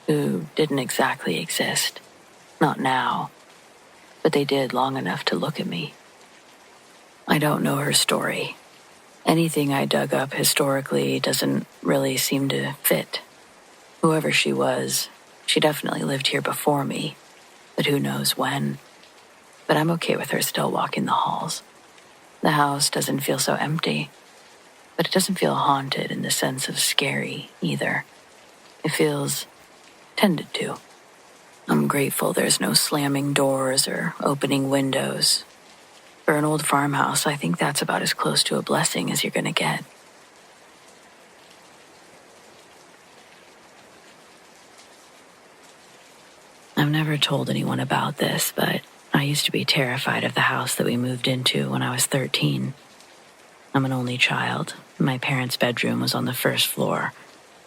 who didn't exactly exist. Not now, but they did long enough to look at me. I don't know her story. Anything I dug up historically doesn't really seem to fit. Whoever she was, she definitely lived here before me, but who knows when. But I'm okay with her still walking the halls. The house doesn't feel so empty, but it doesn't feel haunted in the sense of scary either. It feels tended to. I'm grateful there's no slamming doors or opening windows. For an old farmhouse, I think that's about as close to a blessing as you're going to get. I've never told anyone about this, but I used to be terrified of the house that we moved into when I was 13. I'm an only child. My parents' bedroom was on the first floor,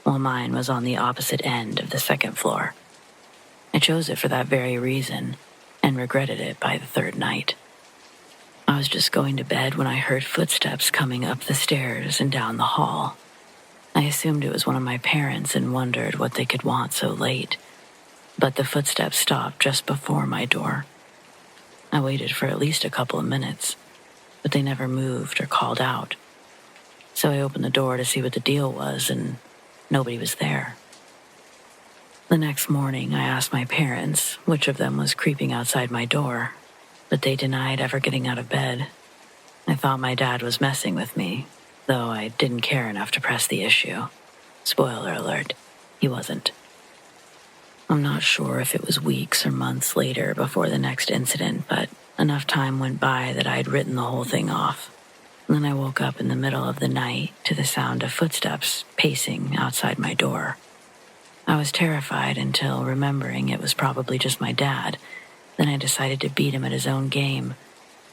while mine was on the opposite end of the second floor. I chose it for that very reason, and regretted it by the third night. I was just going to bed when I heard footsteps coming up the stairs and down the hall. I assumed it was one of my parents and wondered what they could want so late. But the footsteps stopped just before my door. I waited for at least a couple of minutes, but they never moved or called out. So I opened the door to see what the deal was, and nobody was there. The next morning, I asked my parents which of them was creeping outside my door, but they denied ever getting out of bed. I thought my dad was messing with me, though I didn't care enough to press the issue. Spoiler alert, he wasn't. I'm not sure if it was weeks or months later before the next incident, but enough time went by that I'd written the whole thing off. And then I woke up in the middle of the night to the sound of footsteps pacing outside my door. I was terrified until remembering it was probably just my dad. Then I decided to beat him at his own game.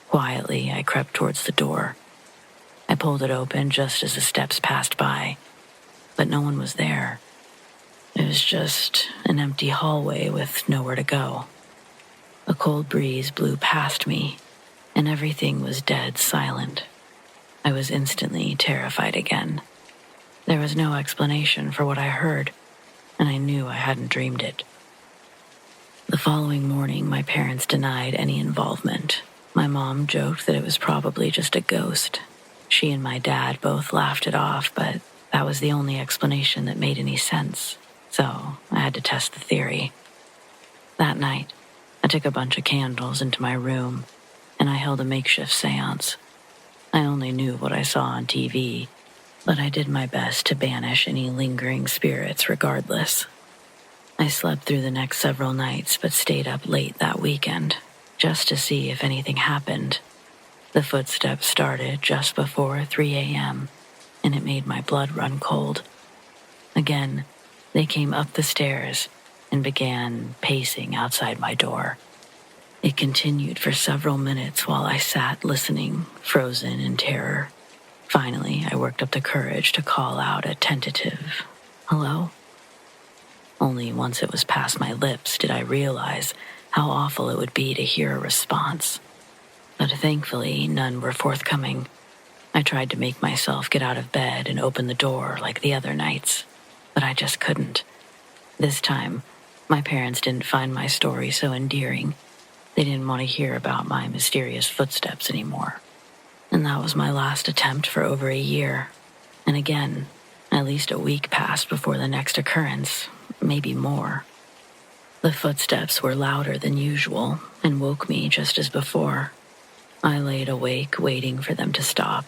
Quietly, I crept towards the door. I pulled it open just as the steps passed by, but no one was there. It was just an empty hallway with nowhere to go. A cold breeze blew past me, and everything was dead silent. I was instantly terrified again. There was no explanation for what I heard, and I knew I hadn't dreamed it. The following morning, my parents denied any involvement. My mom joked that it was probably just a ghost. She and my dad both laughed it off, but that was the only explanation that made any sense. So I had to test the theory. That night, I took a bunch of candles into my room, and I held a makeshift seance. I only knew what I saw on TV, but I did my best to banish any lingering spirits regardless. I slept through the next several nights, but stayed up late that weekend, just to see if anything happened. The footsteps started just before 3 a.m., and it made my blood run cold. Again, they came up the stairs and began pacing outside my door. It continued for several minutes while I sat listening, frozen in terror. Finally, I worked up the courage to call out a tentative, "Hello?" Only once it was past my lips did I realize how awful it would be to hear a response. But thankfully, none were forthcoming. I tried to make myself get out of bed and open the door like the other nights, but I just couldn't. This time, my parents didn't find my story so endearing. They didn't want to hear about my mysterious footsteps anymore. And that was my last attempt for over a year. And again, at least a week passed before the next occurrence, maybe more. The footsteps were louder than usual and woke me just as before. I laid awake waiting for them to stop.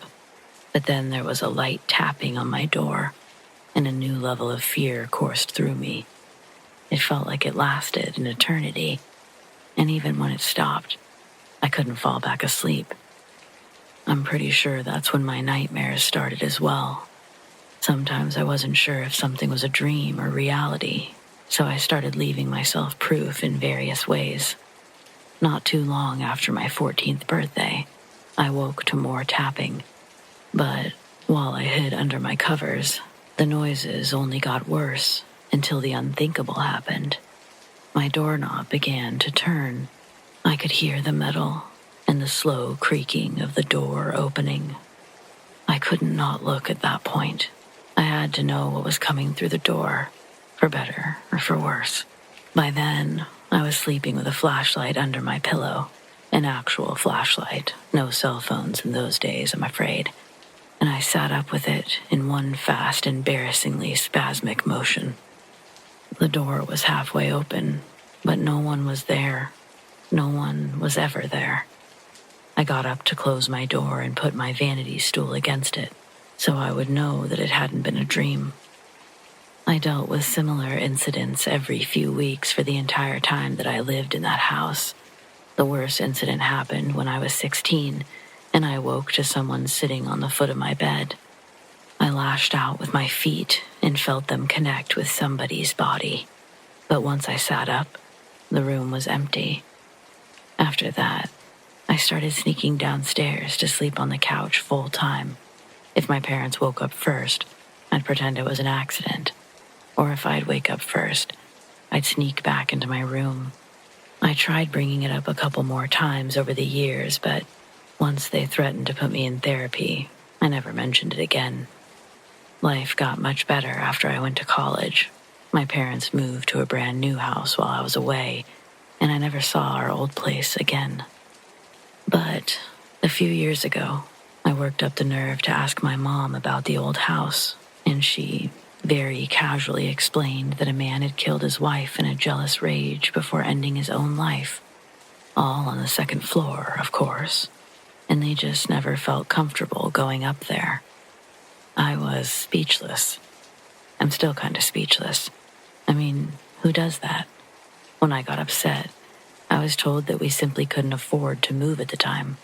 But then there was a light tapping on my door, and a new level of fear coursed through me. It felt like it lasted an eternity, and even when it stopped, I couldn't fall back asleep. I'm pretty sure that's when my nightmares started as well. Sometimes I wasn't sure if something was a dream or reality, so I started leaving myself proof in various ways. Not too long after my 14th birthday, I woke to more tapping. But while I hid under my covers, the noises only got worse until the unthinkable happened. My doorknob began to turn. I could hear the metal and the slow creaking of the door opening. I couldn't not look at that point. I had to know what was coming through the door, for better or for worse. By then, I was sleeping with a flashlight under my pillow, an actual flashlight, no cell phones in those days, I'm afraid. And I sat up with it in one fast, embarrassingly spasmic motion. The door was halfway open, but no one was there. No one was ever there. I got up to close my door and put my vanity stool against it, so I would know that it hadn't been a dream. I dealt with similar incidents every few weeks for the entire time that I lived in that house. The worst incident happened when I was 16, and I woke to someone sitting on the foot of my bed. I lashed out with my feet and felt them connect with somebody's body. But once I sat up, the room was empty. After that, I started sneaking downstairs to sleep on the couch full time. If my parents woke up first, I'd pretend it was an accident. Or if I'd wake up first, I'd sneak back into my room. I tried bringing it up a couple more times over the years, but once they threatened to put me in therapy, I never mentioned it again. Life got much better after I went to college. My parents moved to a brand new house while I was away, and I never saw our old place again. But a few years ago, I worked up the nerve to ask my mom about the old house, and she very casually explained that a man had killed his wife in a jealous rage before ending his own life. All on the second floor, of course, and they just never felt comfortable going up there. I was speechless. I'm still kind of speechless. I mean, who does that? When I got upset, I was told that we simply couldn't afford to move at the time,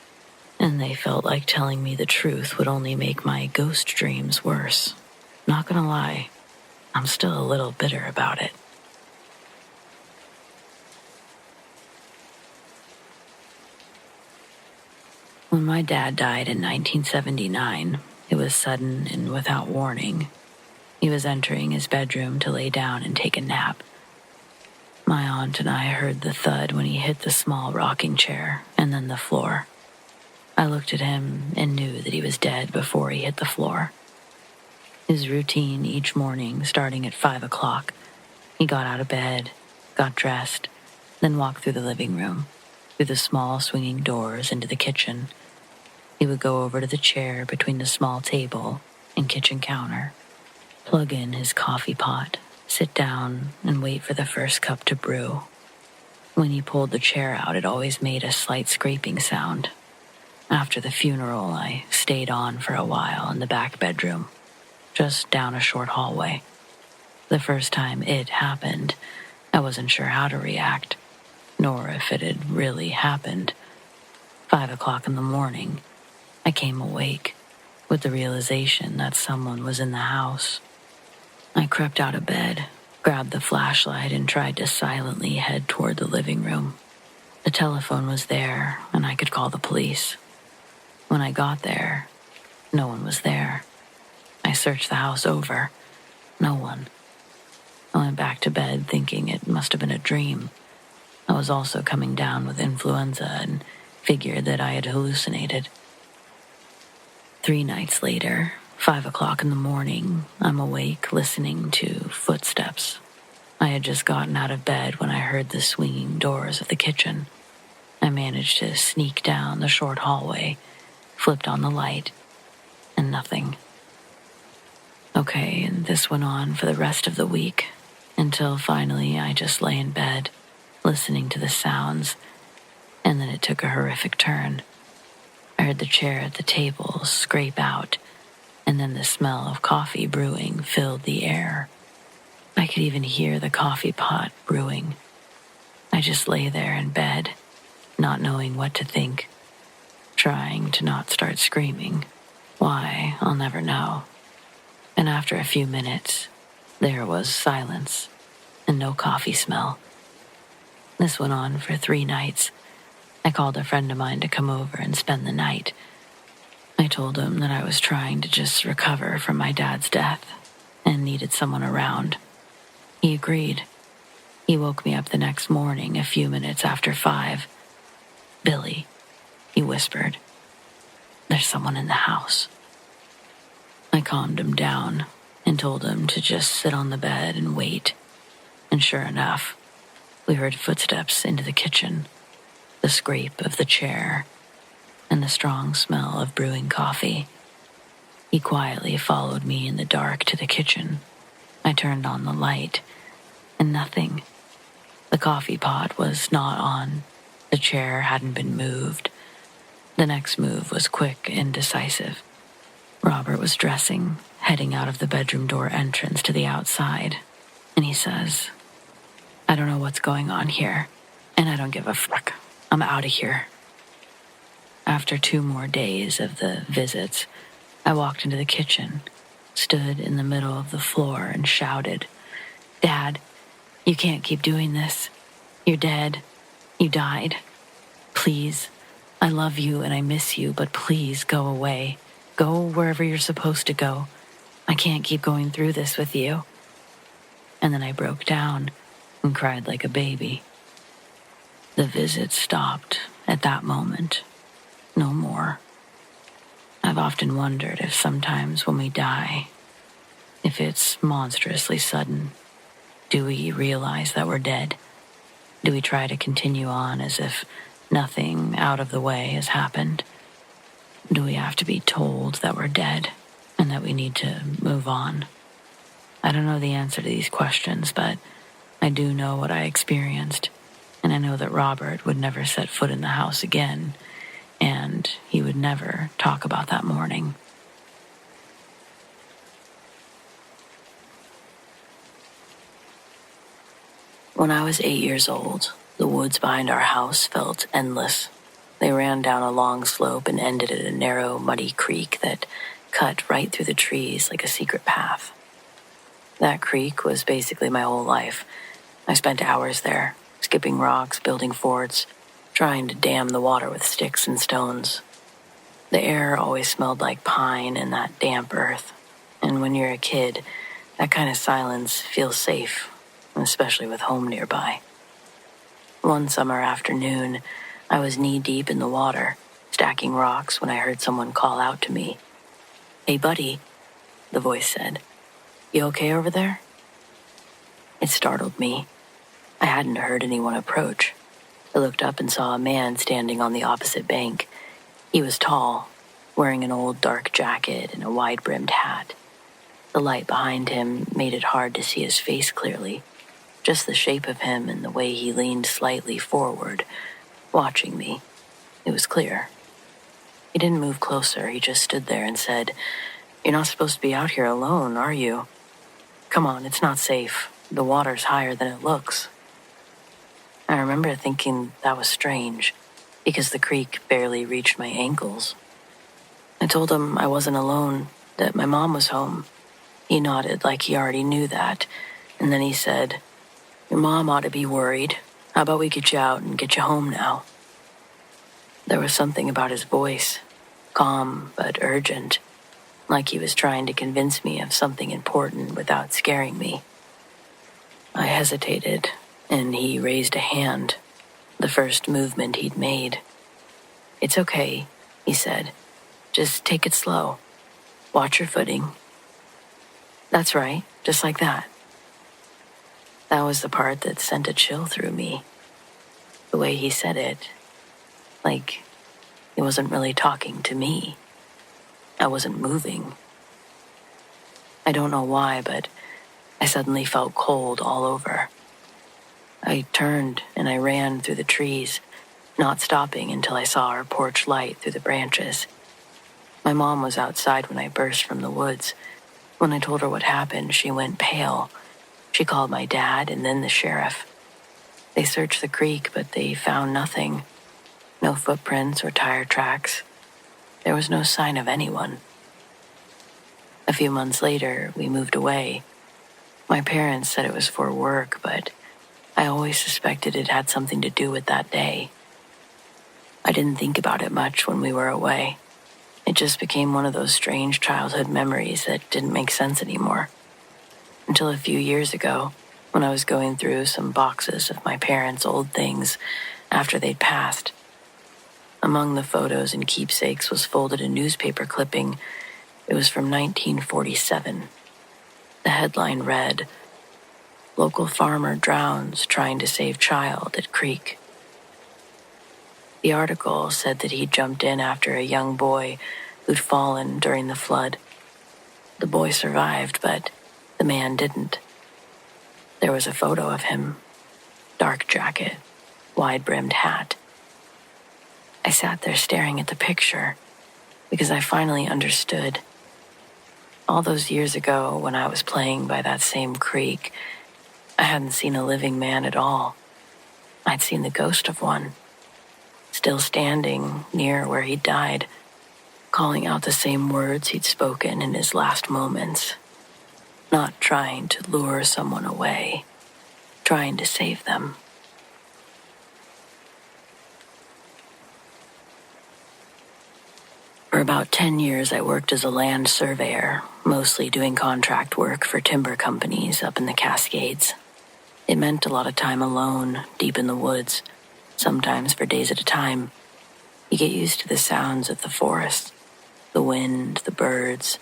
and they felt like telling me the truth would only make my ghost dreams worse. Not gonna lie, I'm still a little bitter about it. When my dad died in 1979, it was sudden and without warning. He was entering his bedroom to lay down and take a nap. My aunt and I heard the thud when he hit the small rocking chair and then the floor. I looked at him and knew that he was dead before he hit the floor. His routine each morning, starting at 5 o'clock, he got out of bed, got dressed, then walked through the living room, through the small swinging doors into the kitchen. He would go over to the chair between the small table and kitchen counter, plug in his coffee pot, sit down, and wait for the first cup to brew. When he pulled the chair out, it always made a slight scraping sound. After the funeral, I stayed on for a while in the back bedroom, just down a short hallway. The first time it happened, I wasn't sure how to react, nor if it had really happened. 5 o'clock in the morning, I came awake with the realization that someone was in the house. I crept out of bed, grabbed the flashlight, and tried to silently head toward the living room. The telephone was there, and I could call the police. When I got there, no one was there. I searched the house over. No one. I went back to bed thinking it must have been a dream. I was also coming down with influenza and figured that I had hallucinated. 3 nights later, 5 o'clock in the morning, I'm awake listening to footsteps. I had just gotten out of bed when I heard the swinging doors of the kitchen. I managed to sneak down the short hallway, flipped on the light, and nothing. Okay, and this went on for the rest of the week, until finally I just lay in bed, listening to the sounds, and then it took a horrific turn. I heard the chair at the table scrape out, and then the smell of coffee brewing filled the air. I could even hear the coffee pot brewing. I just lay there in bed, not knowing what to think, trying to not start screaming. Why, I'll never know. And after a few minutes, there was silence and no coffee smell. This went on for 3 nights. I called a friend of mine to come over and spend the night. I told him that I was trying to just recover from my dad's death and needed someone around. He agreed. He woke me up the next morning a few minutes after 5. "Billy," he whispered, "there's someone in the house." I calmed him down and told him to just sit on the bed and wait. And sure enough, we heard footsteps into the kitchen, the scrape of the chair, and the strong smell of brewing coffee. He quietly followed me in the dark to the kitchen. I turned on the light, and nothing. The coffee pot was not on. The chair hadn't been moved. The next move was quick and decisive. Robert was dressing, heading out of the bedroom door entrance to the outside, and he says, "I don't know what's going on here, and I don't give a fuck. I'm out of here." After 2 more days of the visits, I walked into the kitchen, stood in the middle of the floor, and shouted, "Dad, you can't keep doing this. You're dead. You died. Please, I love you and I miss you, but please go away. Go wherever you're supposed to go. I can't keep going through this with you." And then I broke down and cried like a baby. The visit stopped at that moment. No more. I've often wondered if sometimes when we die, if it's monstrously sudden, do we realize that we're dead? Do we try to continue on as if nothing out of the way has happened? Do we have to be told that we're dead and that we need to move on? I don't know the answer to these questions, but I do know what I experienced, and I know that Robert would never set foot in the house again, and he would never talk about that morning. When I was 8 years old, the woods behind our house felt endless. They ran down a long slope and ended at a narrow, muddy creek that cut right through the trees like a secret path. That creek was basically my whole life. I spent hours there, skipping rocks, building forts, trying to dam the water with sticks and stones. The air always smelled like pine and that damp earth. And when you're a kid, that kind of silence feels safe, especially with home nearby. One summer afternoon, I was knee-deep in the water, stacking rocks when I heard someone call out to me. "Hey, buddy," the voice said. "You okay over there?" It startled me. I hadn't heard anyone approach. I looked up and saw a man standing on the opposite bank. He was tall, wearing an old dark jacket and a wide-brimmed hat. The light behind him made it hard to see his face clearly, just the shape of him and the way he leaned slightly forward, watching me. It was clear. He didn't move closer. He just stood there and said, "You're not supposed to be out here alone, are you? Come on, it's not safe. The water's higher than it looks." I remember thinking that was strange, because the creek barely reached my ankles. I told him I wasn't alone, that my mom was home. He nodded like he already knew that, and then he said, "Your mom ought to be worried. How about we get you out and get you home now?" There was something about his voice, calm but urgent, like he was trying to convince me of something important without scaring me. I hesitated, and he raised a hand, the first movement he'd made. "It's okay," he said. "Just take it slow. Watch your footing." "That's right, just like that." That was the part that sent a chill through me. The way he said it, like he wasn't really talking to me. I wasn't moving. I don't know why, but I suddenly felt cold all over. I turned and I ran through the trees, not stopping until I saw our porch light through the branches. My mom was outside when I burst from the woods. When I told her what happened, she went pale. She called my dad and then the sheriff. They searched the creek, but they found nothing. No footprints or tire tracks. There was no sign of anyone. A few months later, we moved away. My parents said it was for work, but I always suspected it had something to do with that day. I didn't think about it much when we were away. It just became one of those strange childhood memories that didn't make sense anymore. Until a few years ago, when I was going through some boxes of my parents' old things after they'd passed. Among the photos and keepsakes was folded a newspaper clipping. It was from 1947. The headline read, "Local farmer drowns trying to save child at creek." The article said that he'd jumped in after a young boy who'd fallen during the flood. The boy survived, but the man didn't. There was a photo of him, dark jacket, wide-brimmed hat. I sat there staring at the picture because I finally understood. All those years ago, when I was playing by that same creek, I hadn't seen a living man at all. I'd seen the ghost of one, still standing near where he died, calling out the same words he'd spoken in his last moments, not trying to lure someone away, trying to save them. For about 10 years, I worked as a land surveyor, mostly doing contract work for timber companies up in the Cascades. It meant a lot of time alone, deep in the woods, sometimes for days at a time. You get used to the sounds of the forest, the wind, the birds,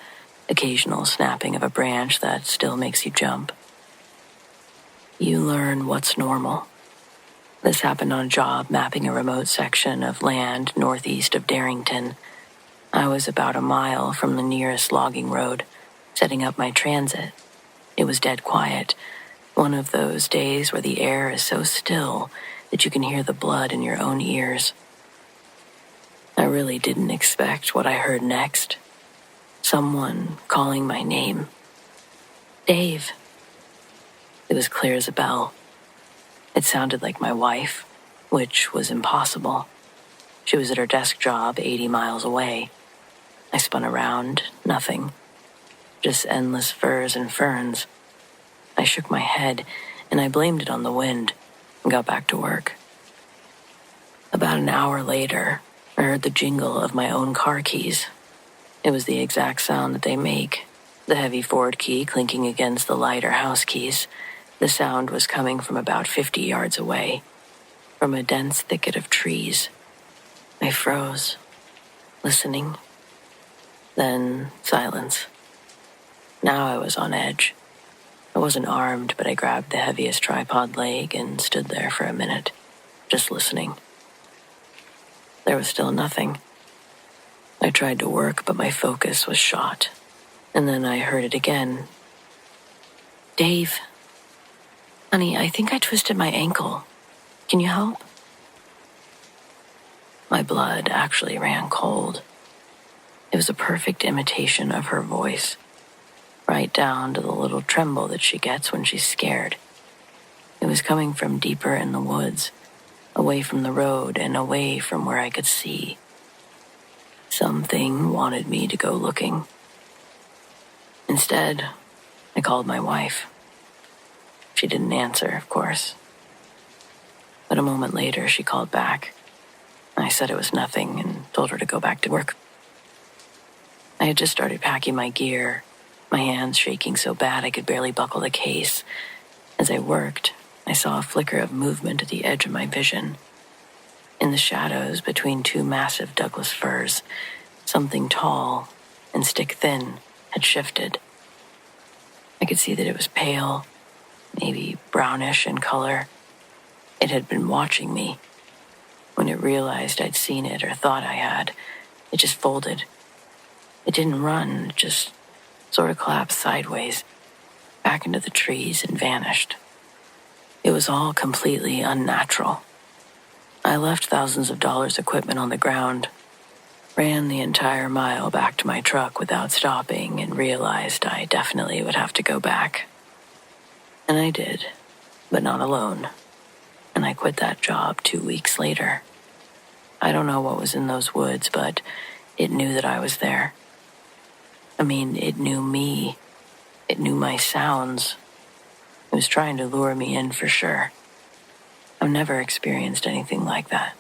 occasional snapping of a branch that still makes you jump. You learn what's normal. This happened on a job mapping a remote section of land northeast of Darrington. I was about a mile from the nearest logging road, setting up my transit. It was dead quiet, one of those days where the air is so still that you can hear the blood in your own ears. I really didn't expect what I heard next. Someone calling my name. Dave. It was clear as a bell. It sounded like my wife, which was impossible. She was at her desk job 80 miles away. I spun around, nothing. Just endless firs and ferns. I shook my head, and I blamed it on the wind, and got back to work. About an hour later, I heard the jingle of my own car keys. It was the exact sound that they make, the heavy Ford key clinking against the lighter house keys. The sound was coming from about 50 yards away, from a dense thicket of trees. I froze, listening. Then silence. Now I was on edge. I wasn't armed, but I grabbed the heaviest tripod leg and stood there for a minute, just listening. There was still nothing. I tried to work, but my focus was shot. And then I heard it again. Dave. Honey, I think I twisted my ankle. Can you help? My blood actually ran cold. It was a perfect imitation of her voice, right down to the little tremble that she gets when she's scared. It was coming from deeper in the woods, away from the road and away from where I could see. Something wanted me to go looking. Instead, I called my wife. She didn't answer, of course. But a moment later, she called back. I said it was nothing and told her to go back to work. I had just started packing my gear, my hands shaking so bad I could barely buckle the case. As I worked, I saw a flicker of movement at the edge of my vision. In the shadows between two massive Douglas firs, something tall and stick-thin had shifted. I could see that it was pale, maybe brownish in color. It had been watching me. When it realized I'd seen it or thought I had, it just folded. It didn't run, it just sort of collapsed sideways, back into the trees and vanished. It was all completely unnatural. I left thousands of dollars equipment on the ground, ran the entire mile back to my truck without stopping, and realized I definitely would have to go back. And I did, but not alone. and I quit that job 2 weeks later. I don't know what was in those woods, but it knew that I was there. I mean, it knew me. It knew my sounds. It was trying to lure me in for sure. I've never experienced anything like that.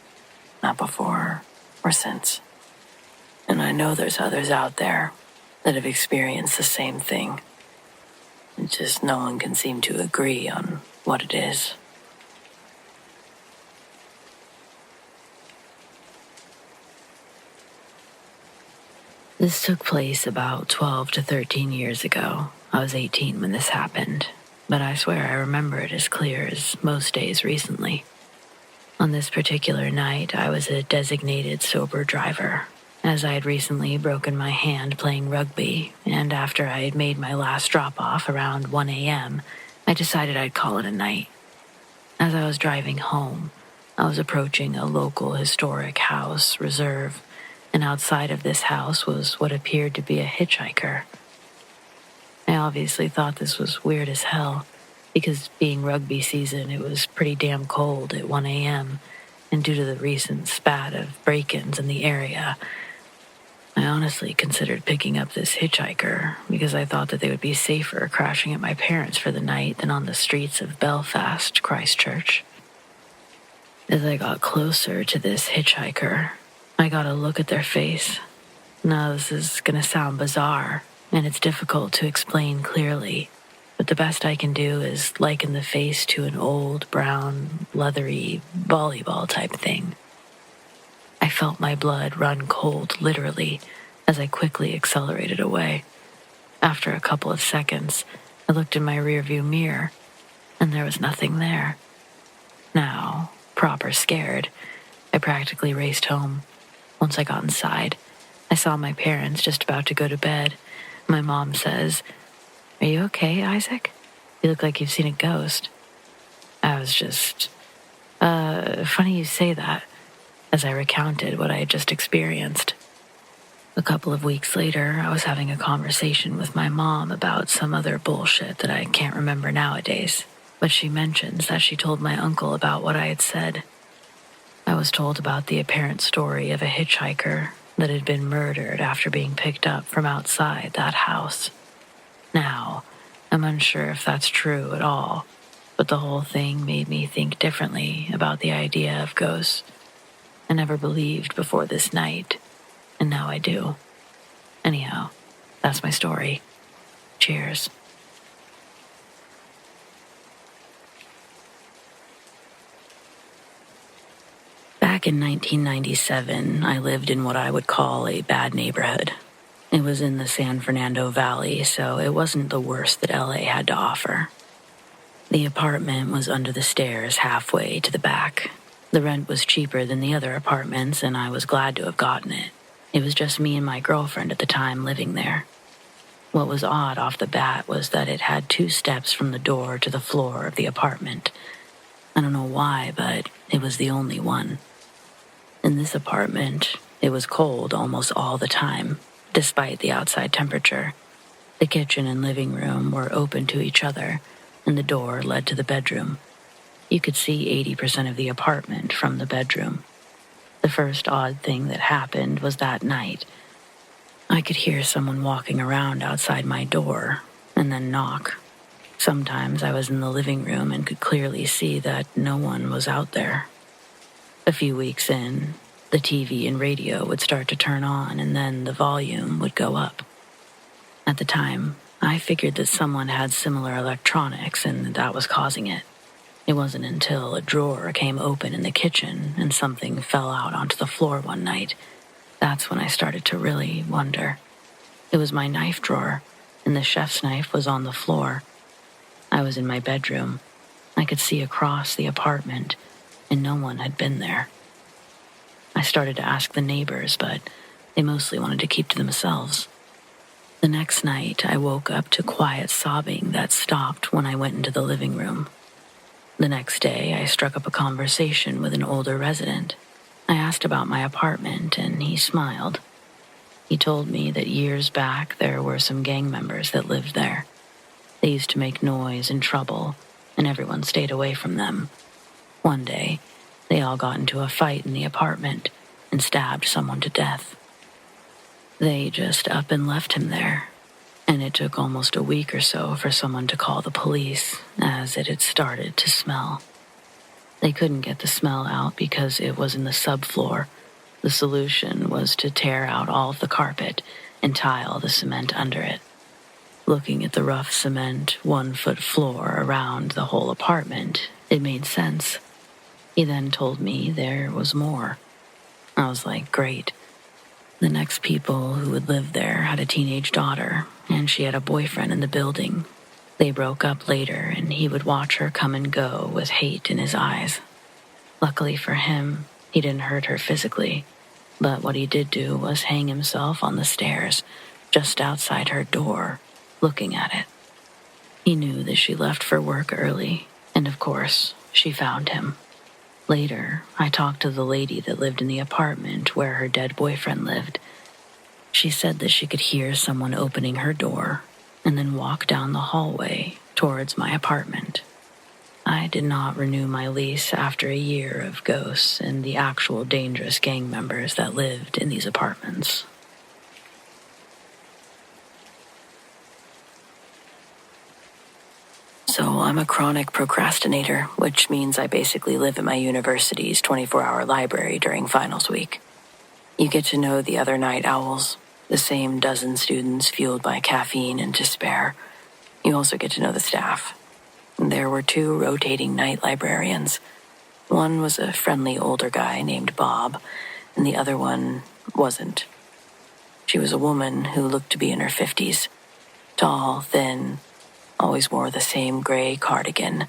Not before or since. And I know there's others out there that have experienced the same thing. It's just no one can seem to agree on what it is. This took place about 12 to 13 years ago. I was 18 when this happened, but I swear I remember it as clear as most days recently. On this particular night, I was a designated sober driver, as I had recently broken my hand playing rugby, and after I had made my last drop-off around 1 a.m., I decided I'd call it a night. As I was driving home, I was approaching a local historic house reserve, and outside of this house was what appeared to be a hitchhiker. I obviously thought this was weird as hell, because being rugby season, it was pretty damn cold at 1 a.m., and due to the recent spat of break-ins in the area, I honestly considered picking up this hitchhiker because I thought that they would be safer crashing at my parents' for the night than on the streets of Belfast, Christchurch. As I got closer to this hitchhiker, I got a look at their face. Now, this is going to sound bizarre, and it's difficult to explain clearly, but the best I can do is liken the face to an old, brown, leathery volleyball type thing. I felt my blood run cold, literally, as I quickly accelerated away. After a couple of seconds, I looked in my rearview mirror, and there was nothing there. Now, proper scared, I practically raced home. Once I got inside, I saw my parents just about to go to bed. My mom says, "Are you okay, Isaac? You look like you've seen a ghost." I was just, funny you say that, as I recounted what I had just experienced. A couple of weeks later, I was having a conversation with my mom about some other bullshit that I can't remember nowadays, but she mentions that she told my uncle about what I had said. I was told about the apparent story of a hitchhiker that had been murdered after being picked up from outside that house. Now, I'm unsure if that's true at all, but the whole thing made me think differently about the idea of ghosts. I never believed before this night, and now I do. Anyhow, that's my story. Cheers. Back in 1997, I lived in what I would call a bad neighborhood. It was in the San Fernando Valley, so it wasn't the worst that LA had to offer. The apartment was under the stairs halfway to the back. The rent was cheaper than the other apartments, and I was glad to have gotten it. It was just me and my girlfriend at the time living there. What was odd off the bat was that it had 2 steps from the door to the floor of the apartment. I don't know why, but it was the only one. In this apartment, it was cold almost all the time, despite the outside temperature. The kitchen and living room were open to each other, and the door led to the bedroom. You could see 80% of the apartment from the bedroom. The first odd thing that happened was that night. I could hear someone walking around outside my door, and then knock. Sometimes I was in the living room and could clearly see that no one was out there. A few weeks in, the TV and radio would start to turn on, and then the volume would go up. At the time, I figured that someone had similar electronics and that was causing it. It wasn't until a drawer came open in the kitchen and something fell out onto the floor one night. That's when I started to really wonder. It was my knife drawer, and the chef's knife was on the floor. I was in my bedroom. I could see across the apartment, and no one had been there. I started to ask the neighbors, but they mostly wanted to keep to themselves. The next night, I woke up to quiet sobbing that stopped when I went into the living room. The next day, I struck up a conversation with an older resident. I asked about my apartment, and he smiled. He told me that years back, there were some gang members that lived there. They used to make noise and trouble, and everyone stayed away from them. One day, they all got into a fight in the apartment and stabbed someone to death. They just up and left him there, and it took almost a week or so for someone to call the police, as it had started to smell. They couldn't get the smell out because it was in the subfloor. The solution was to tear out all of the carpet and tile the cement under it. Looking at the rough cement, 1-foot floor around the whole apartment, it made sense. He then told me there was more. I was like, great. The next people who would live there had a teenage daughter, and she had a boyfriend in the building. They broke up later, and he would watch her come and go with hate in his eyes. Luckily for him, he didn't hurt her physically, but what he did do was hang himself on the stairs just outside her door, looking at it. He knew that she left for work early, and of course, she found him. Later, I talked to the lady that lived in the apartment where her dead boyfriend lived. She said that she could hear someone opening her door and then walk down the hallway towards my apartment. I did not renew my lease after a year of ghosts and the actual dangerous gang members that lived in these apartments. So I'm a chronic procrastinator, which means I basically live at my university's 24-hour library during finals week. You get to know the other night owls, the same dozen students fueled by caffeine and despair. You also get to know the staff. There were 2 rotating night librarians. One was a friendly older guy named Bob, and the other one wasn't. She was a woman who looked to be in her 50s, tall, thin, always wore the same gray cardigan.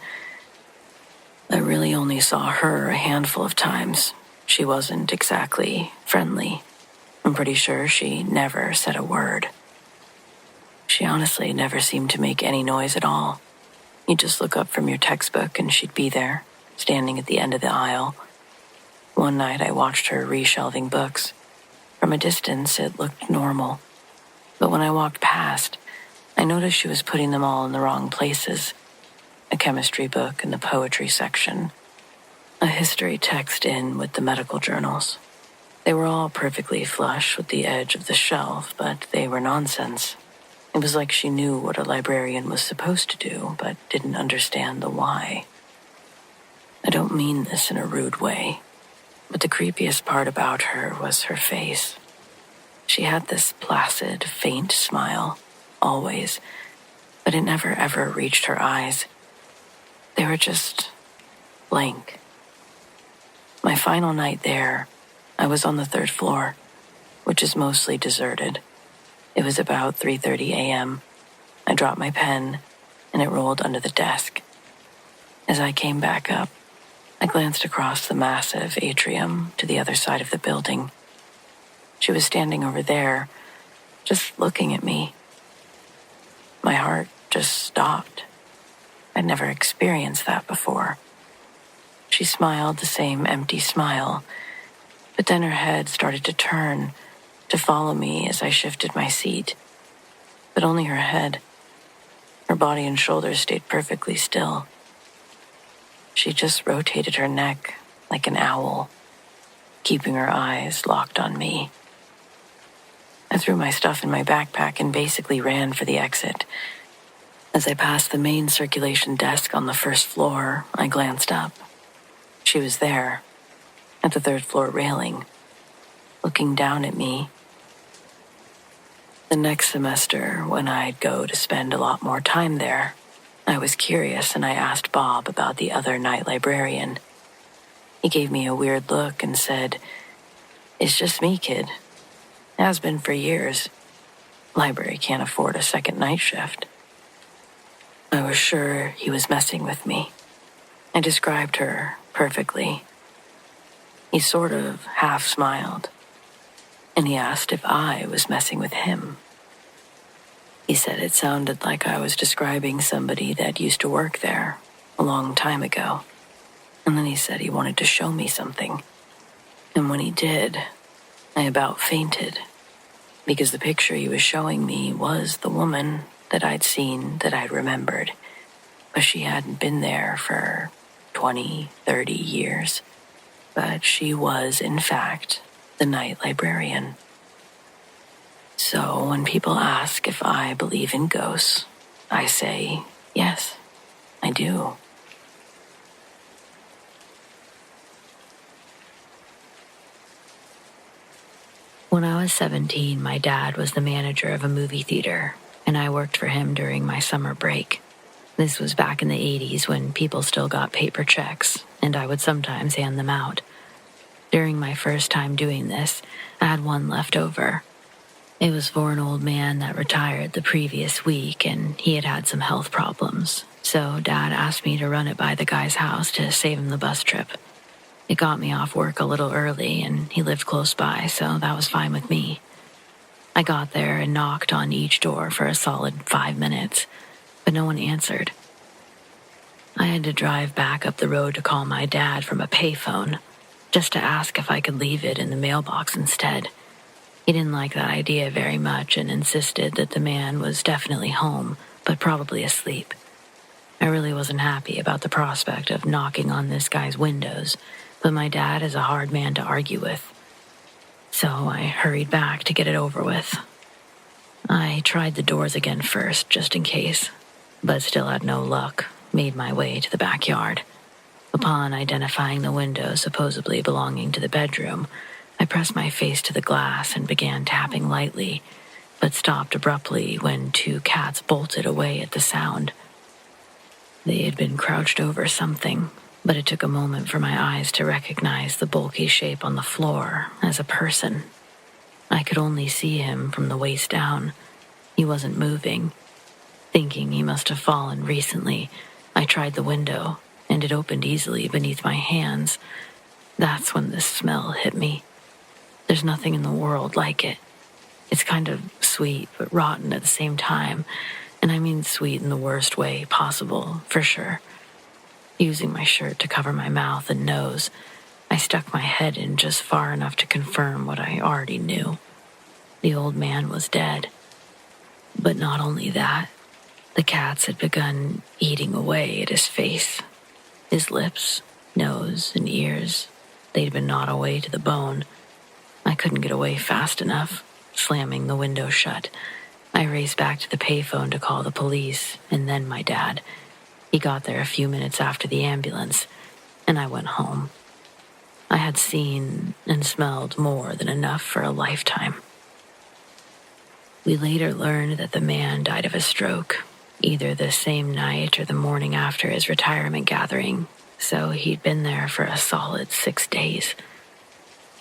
I really only saw her a handful of times. She wasn't exactly friendly. I'm pretty sure she never said a word. She honestly never seemed to make any noise at all. You just look up from your textbook and she'd be there, standing at the end of the aisle. One night I watched her reshelving books. From a distance, it looked normal. But when I walked past, I noticed she was putting them all in the wrong places. A chemistry book in the poetry section. A history text in with the medical journals. They were all perfectly flush with the edge of the shelf, but they were nonsense. It was like she knew what a librarian was supposed to do, but didn't understand the why. I don't mean this in a rude way, but the creepiest part about her was her face. She had this placid, faint smile, always, but it never ever reached her eyes. They were just blank. My final night there, I was on the 3rd floor, which is mostly deserted. It was about 3:30 a.m. I dropped my pen, and it rolled under the desk. As I came back up, I glanced across the massive atrium to the other side of the building. She was standing over there, just looking at me. My heart just stopped. I'd never experienced that before. She smiled the same empty smile, but then her head started to turn, to follow me as I shifted my seat. But only her head. Her body and shoulders stayed perfectly still. She just rotated her neck like an owl, keeping her eyes locked on me. I threw my stuff in my backpack and basically ran for the exit. As I passed the main circulation desk on the 1st floor, I glanced up. She was there, at the 3rd floor railing, looking down at me. The next semester, when I'd go to spend a lot more time there, I was curious and I asked Bob about the other night librarian. He gave me a weird look and said, "It's just me, kid. Has been for years. Library can't afford a second night shift." I was sure he was messing with me. I described her perfectly. He sort of half smiled, and he asked if I was messing with him. He said it sounded like I was describing somebody that used to work there a long time ago. And then he said he wanted to show me something. And when he did, I about fainted, because the picture he was showing me was the woman that I'd seen, that I'd remembered, but she hadn't been there for 20, 30 years. But she was, in fact, the night librarian. So when people ask if I believe in ghosts, I say, yes, I do. When I was 17, my dad was the manager of a movie theater, and I worked for him during my summer break. This was back in the 80s when people still got paper checks, and I would sometimes hand them out. During my first time doing this, I had one left over. It was for an old man that retired the previous week, and he had had some health problems. So Dad asked me to run it by the guy's house to save him the bus trip. It got me off work a little early, and he lived close by, so that was fine with me. I got there and knocked on each door for a solid 5 minutes, but no one answered. I had to drive back up the road to call my dad from a payphone, just to ask if I could leave it in the mailbox instead. He didn't like that idea very much and insisted that the man was definitely home, but probably asleep. I really wasn't happy about the prospect of knocking on this guy's windows, but my dad is a hard man to argue with. So I hurried back to get it over with. I tried the doors again first, just in case, but still had no luck, made my way to the backyard. Upon identifying the window supposedly belonging to the bedroom, I pressed my face to the glass and began tapping lightly, but stopped abruptly when 2 cats bolted away at the sound. They had been crouched over something, but it took a moment for my eyes to recognize the bulky shape on the floor as a person. I could only see him from the waist down. He wasn't moving. Thinking he must have fallen recently, I tried the window, and it opened easily beneath my hands. That's when the smell hit me. There's nothing in the world like it. It's kind of sweet, but rotten at the same time, and I mean sweet in the worst way possible, for sure. Using my shirt to cover my mouth and nose, I stuck my head in just far enough to confirm what I already knew. The old man was dead. But not only that, the cats had begun eating away at his face. His lips, nose, and ears, they'd been gnawed away to the bone. I couldn't get away fast enough, slamming the window shut. I raced back to the payphone to call the police, and then my dad. He got there a few minutes after the ambulance, and I went home. I had seen and smelled more than enough for a lifetime. We later learned that the man died of a stroke, either the same night or the morning after his retirement gathering, so he'd been there for a solid 6 days.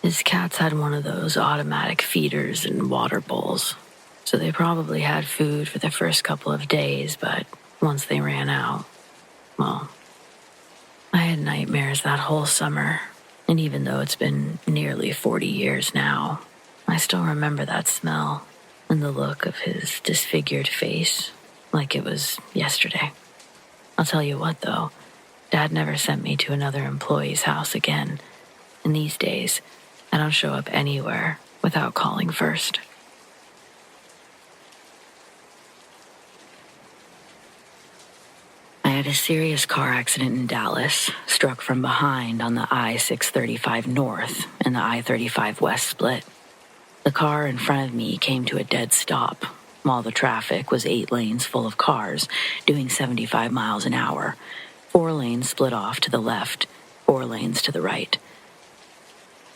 His cats had one of those automatic feeders and water bowls, so they probably had food for the first couple of days, but once they ran out, well, I had nightmares that whole summer, and even though it's been nearly 40 years now, I still remember that smell and the look of his disfigured face like it was yesterday. I'll tell you what, though, Dad never sent me to another employee's house again, and these days, I don't show up anywhere without calling first. I had a serious car accident in Dallas, struck from behind on the I-635 North and the I-35 West split. The car in front of me came to a dead stop, while the traffic was 8 lanes full of cars, doing 75 miles an hour. 4 lanes split off to the left, 4 lanes to the right.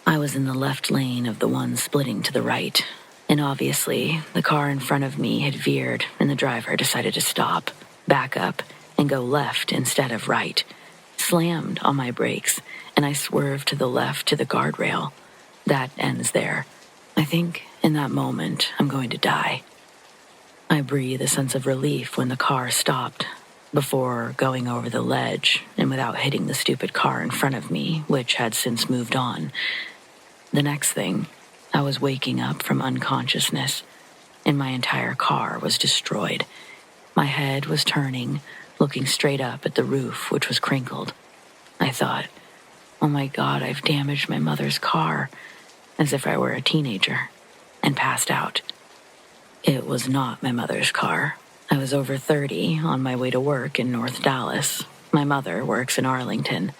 I was in the left lane of the one splitting to the right, and obviously, the car in front of me had veered, and the driver decided to stop, back up, and go left instead of right. Slammed on my brakes, and I swerved to the left to the guardrail. That ends there. I think in that moment, I'm going to die. I breathe a sense of relief when the car stopped, before going over the ledge and without hitting the stupid car in front of me, which had since moved on. The next thing, I was waking up from unconsciousness, and my entire car was destroyed. My head was turning, looking straight up at the roof, which was crinkled. I thought, oh my God, I've damaged my mother's car, as if I were a teenager, and passed out. It was not my mother's car. I was over 30, on my way to work in North Dallas, My mother works in Arlington.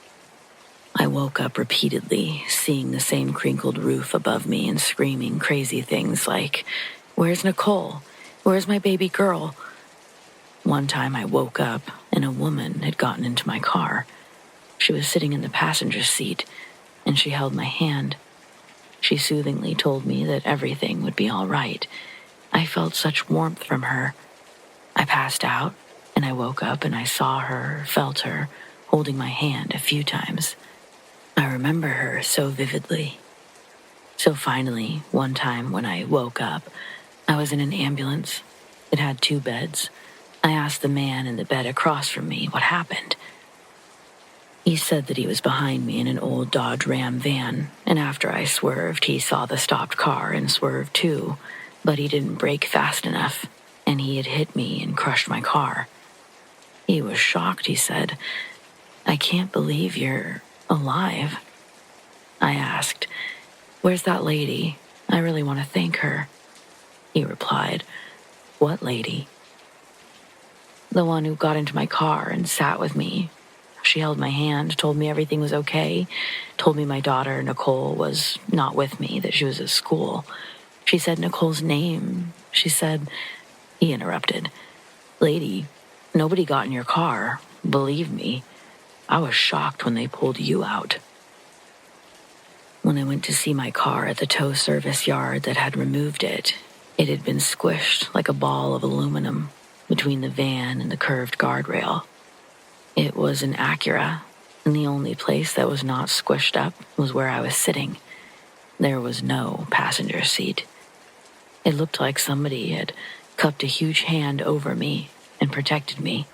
I woke up repeatedly, seeing the same crinkled roof above me and screaming crazy things like, "Where's Nicole? Where's my baby girl?" One time I woke up and a woman had gotten into my car. She was sitting in the passenger seat and she held my hand. She soothingly told me that everything would be all right. I felt such warmth from her. I passed out and I woke up and I saw her, felt her, holding my hand a few times. I remember her so vividly. So finally, one time when I woke up, I was in an ambulance. It had 2 beds. I asked the man in the bed across from me what happened. He said that he was behind me in an old Dodge Ram van, and after I swerved, he saw the stopped car and swerved too, but he didn't brake fast enough, and he had hit me and crushed my car. He was shocked, he said. "I can't believe you're alive." I asked, "Where's that lady? I really want to thank her." He replied, "What lady?" "The one who got into my car and sat with me. She held my hand, told me everything was okay, told me my daughter, Nicole, was not with me, that she was at school. She said Nicole's name. She said..." He interrupted. "Lady, nobody got in your car. Believe me. I was shocked when they pulled you out." When I went to see my car at the tow service yard that had removed it, it had been squished like a ball of aluminum between the van and the curved guardrail. It was an Acura, and the only place that was not squished up was where I was sitting. There was no passenger seat. It looked like somebody had cupped a huge hand over me and protected me.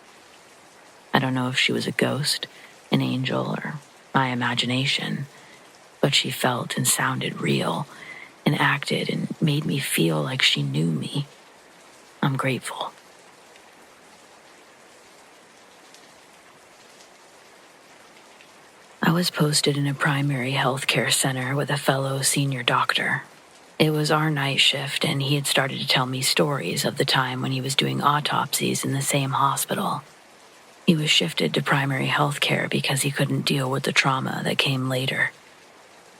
I don't know if she was a ghost, an angel, or my imagination, but she felt and sounded real and acted and made me feel like she knew me. I'm grateful. I was posted in a primary health care center with a fellow senior doctor. It was our night shift, and he had started to tell me stories of the time when he was doing autopsies in the same hospital. He was shifted to primary health care because he couldn't deal with the trauma that came later.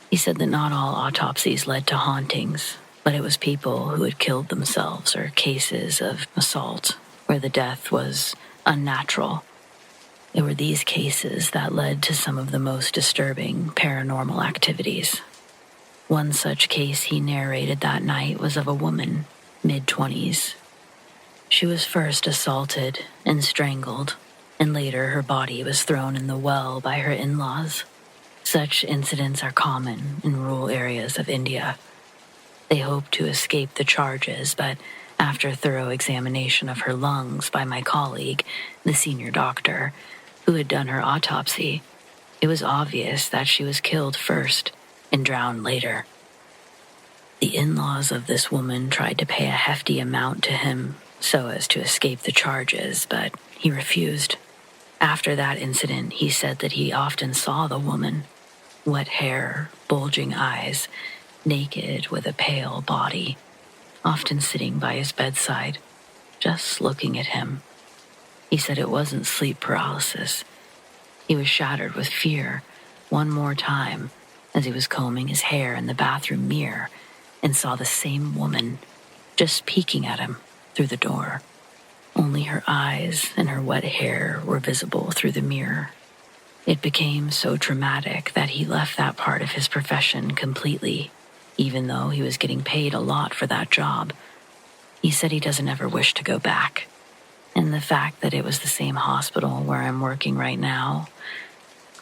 He said that not all autopsies led to hauntings, but it was people who had killed themselves or cases of assault where the death was unnatural. It were these cases that led to some of the most disturbing paranormal activities. One such case he narrated that night was of a woman, mid-20s. She was first assaulted and strangled, and later her body was thrown in the well by her in-laws. Such incidents are common in rural areas of India. They hoped to escape the charges, but after thorough examination of her lungs by my colleague, the senior doctor, who had done her autopsy, it was obvious that she was killed first and drowned later. The in-laws of this woman tried to pay a hefty amount to him so as to escape the charges, but he refused. After that incident, he said that he often saw the woman, wet hair, bulging eyes, naked with a pale body, often sitting by his bedside, just looking at him. He said it wasn't sleep paralysis. He was shattered with fear one more time as he was combing his hair in the bathroom mirror and saw the same woman just peeking at him through the door. Only her eyes and her wet hair were visible through the mirror. It became so traumatic that he left that part of his profession completely, even though he was getting paid a lot for that job. He said he doesn't ever wish to go back. And the fact that it was the same hospital where I'm working right now,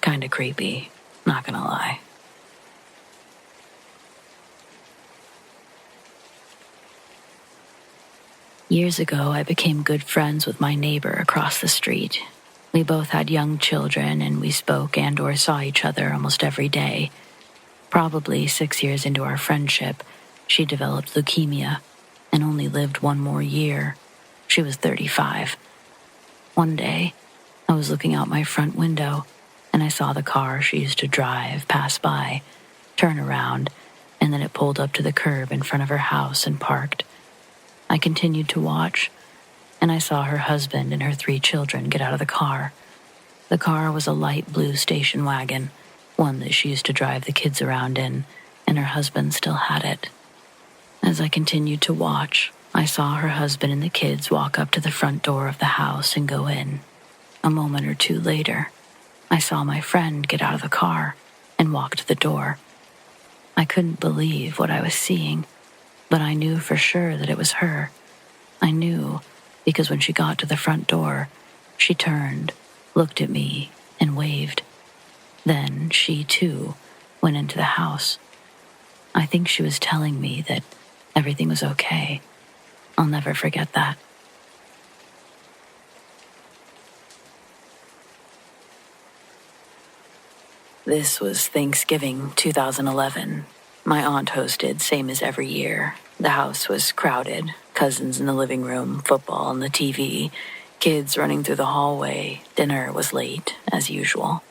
kind of creepy, not gonna lie. Years ago, I became good friends with my neighbor across the street. We both had young children, and we spoke and/or saw each other almost every day. Probably 6 years into our friendship, she developed leukemia and only lived one more year. She was 35. One day, I was looking out my front window, and I saw the car she used to drive pass by, turn around, and then it pulled up to the curb in front of her house and parked. I continued to watch, and I saw her husband and her 3 children get out of the car. The car was a light blue station wagon, one that she used to drive the kids around in, and her husband still had it. As I continued to watch, I saw her husband and the kids walk up to the front door of the house and go in. A moment or two later, I saw my friend get out of the car and walk to the door. I couldn't believe what I was seeing, but I knew for sure that it was her. I knew because when she got to the front door, she turned, looked at me, and waved. Then she, too, went into the house. I think she was telling me that everything was okay. I'll never forget that. This was Thanksgiving 2011. My aunt hosted, same as every year. The house was crowded, cousins in the living room, football on the TV, kids running through the hallway. Dinner was late, as usual.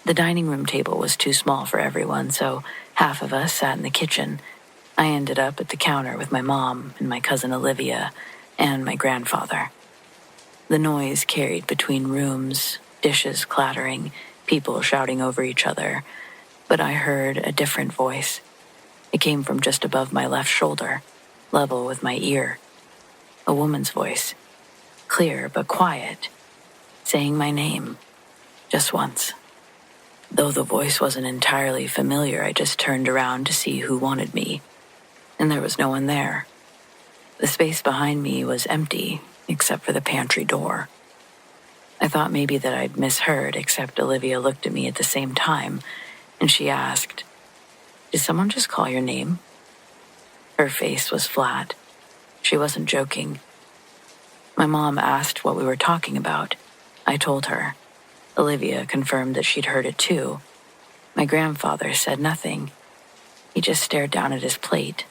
The dining room table was too small for everyone, so half of us sat in the kitchen. I ended up at the counter with my mom and my cousin Olivia and my grandfather. The noise carried between rooms, dishes clattering, people shouting over each other, but I heard a different voice. It came from just above my left shoulder, level with my ear. A woman's voice, clear but quiet, saying my name, just once. Though the voice wasn't entirely familiar, I just turned around to see who wanted me, and there was no one there. The space behind me was empty, except for the pantry door. I thought maybe that I'd misheard, except Olivia looked at me at the same time, and she asked, "Did someone just call your name?" Her face was flat. She wasn't joking. My mom asked what we were talking about. I told her. Olivia confirmed that she'd heard it too. My grandfather said nothing. He just stared down at his plate.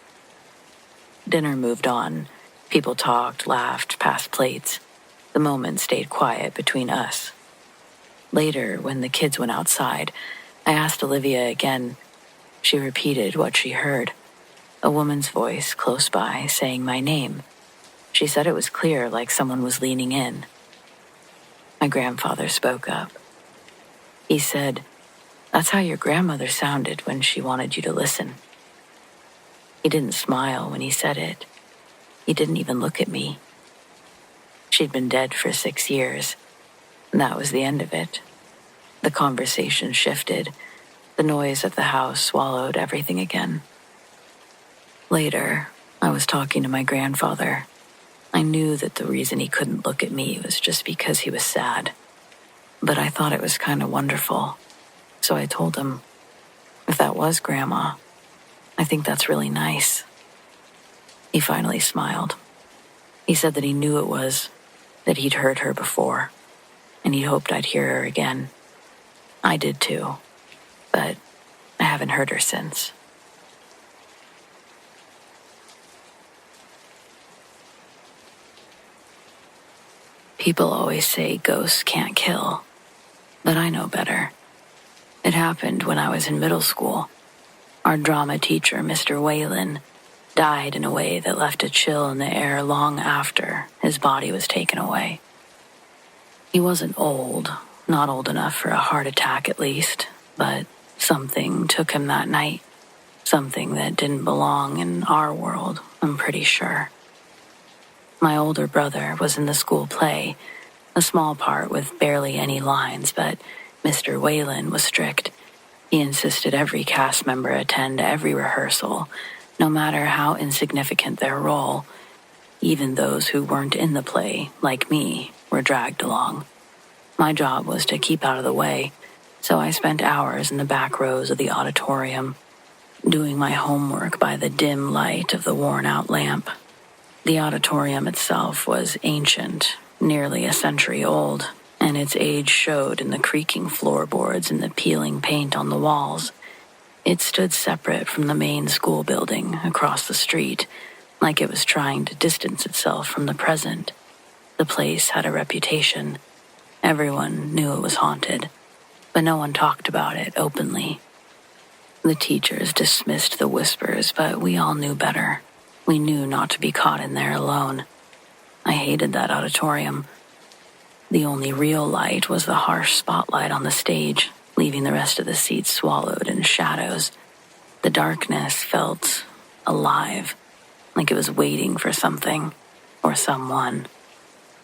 Dinner moved on. People talked, laughed, passed plates. The moment stayed quiet between us. Later, when the kids went outside, I asked Olivia again. She repeated what she heard. A woman's voice close by saying my name. She said it was clear, like someone was leaning in. My grandfather spoke up. He said, "That's how your grandmother sounded when she wanted you to listen." He didn't smile when he said it. He didn't even look at me. She'd been dead for 6 years, and that was the end of it. The conversation shifted. The noise of the house swallowed everything again. Later, I was talking to my grandfather. I knew that the reason he couldn't look at me was just because he was sad. But I thought it was kind of wonderful. So I told him, "If that was Grandma, I think that's really nice." He finally smiled. He said that he knew it was, that he'd heard her before, and he hoped I'd hear her again. I did too, but I haven't heard her since. People always say ghosts can't kill, but I know better. It happened when I was in middle school. Our drama teacher, Mr. Whalen, died in a way that left a chill in the air long after his body was taken away. He wasn't old, not old enough for a heart attack at least, but something took him that night. Something that didn't belong in our world, I'm pretty sure. My older brother was in the school play, a small part with barely any lines, but Mr. Whalen was strict. He insisted every cast member attend every rehearsal, no matter how insignificant their role. Even those who weren't in the play, like me, were dragged along. My job was to keep out of the way, so I spent hours in the back rows of the auditorium, doing my homework by the dim light of the worn-out lamp. The auditorium itself was ancient, nearly a century old, and its age showed in the creaking floorboards and the peeling paint on the walls. It stood separate from the main school building across the street, like it was trying to distance itself from the present. The place had a reputation. Everyone knew it was haunted, but no one talked about it openly. The teachers dismissed the whispers, but we all knew better. We knew not to be caught in there alone. I hated that auditorium. The only real light was the harsh spotlight on the stage, leaving the rest of the seats swallowed in shadows. The darkness felt alive, like it was waiting for something or someone.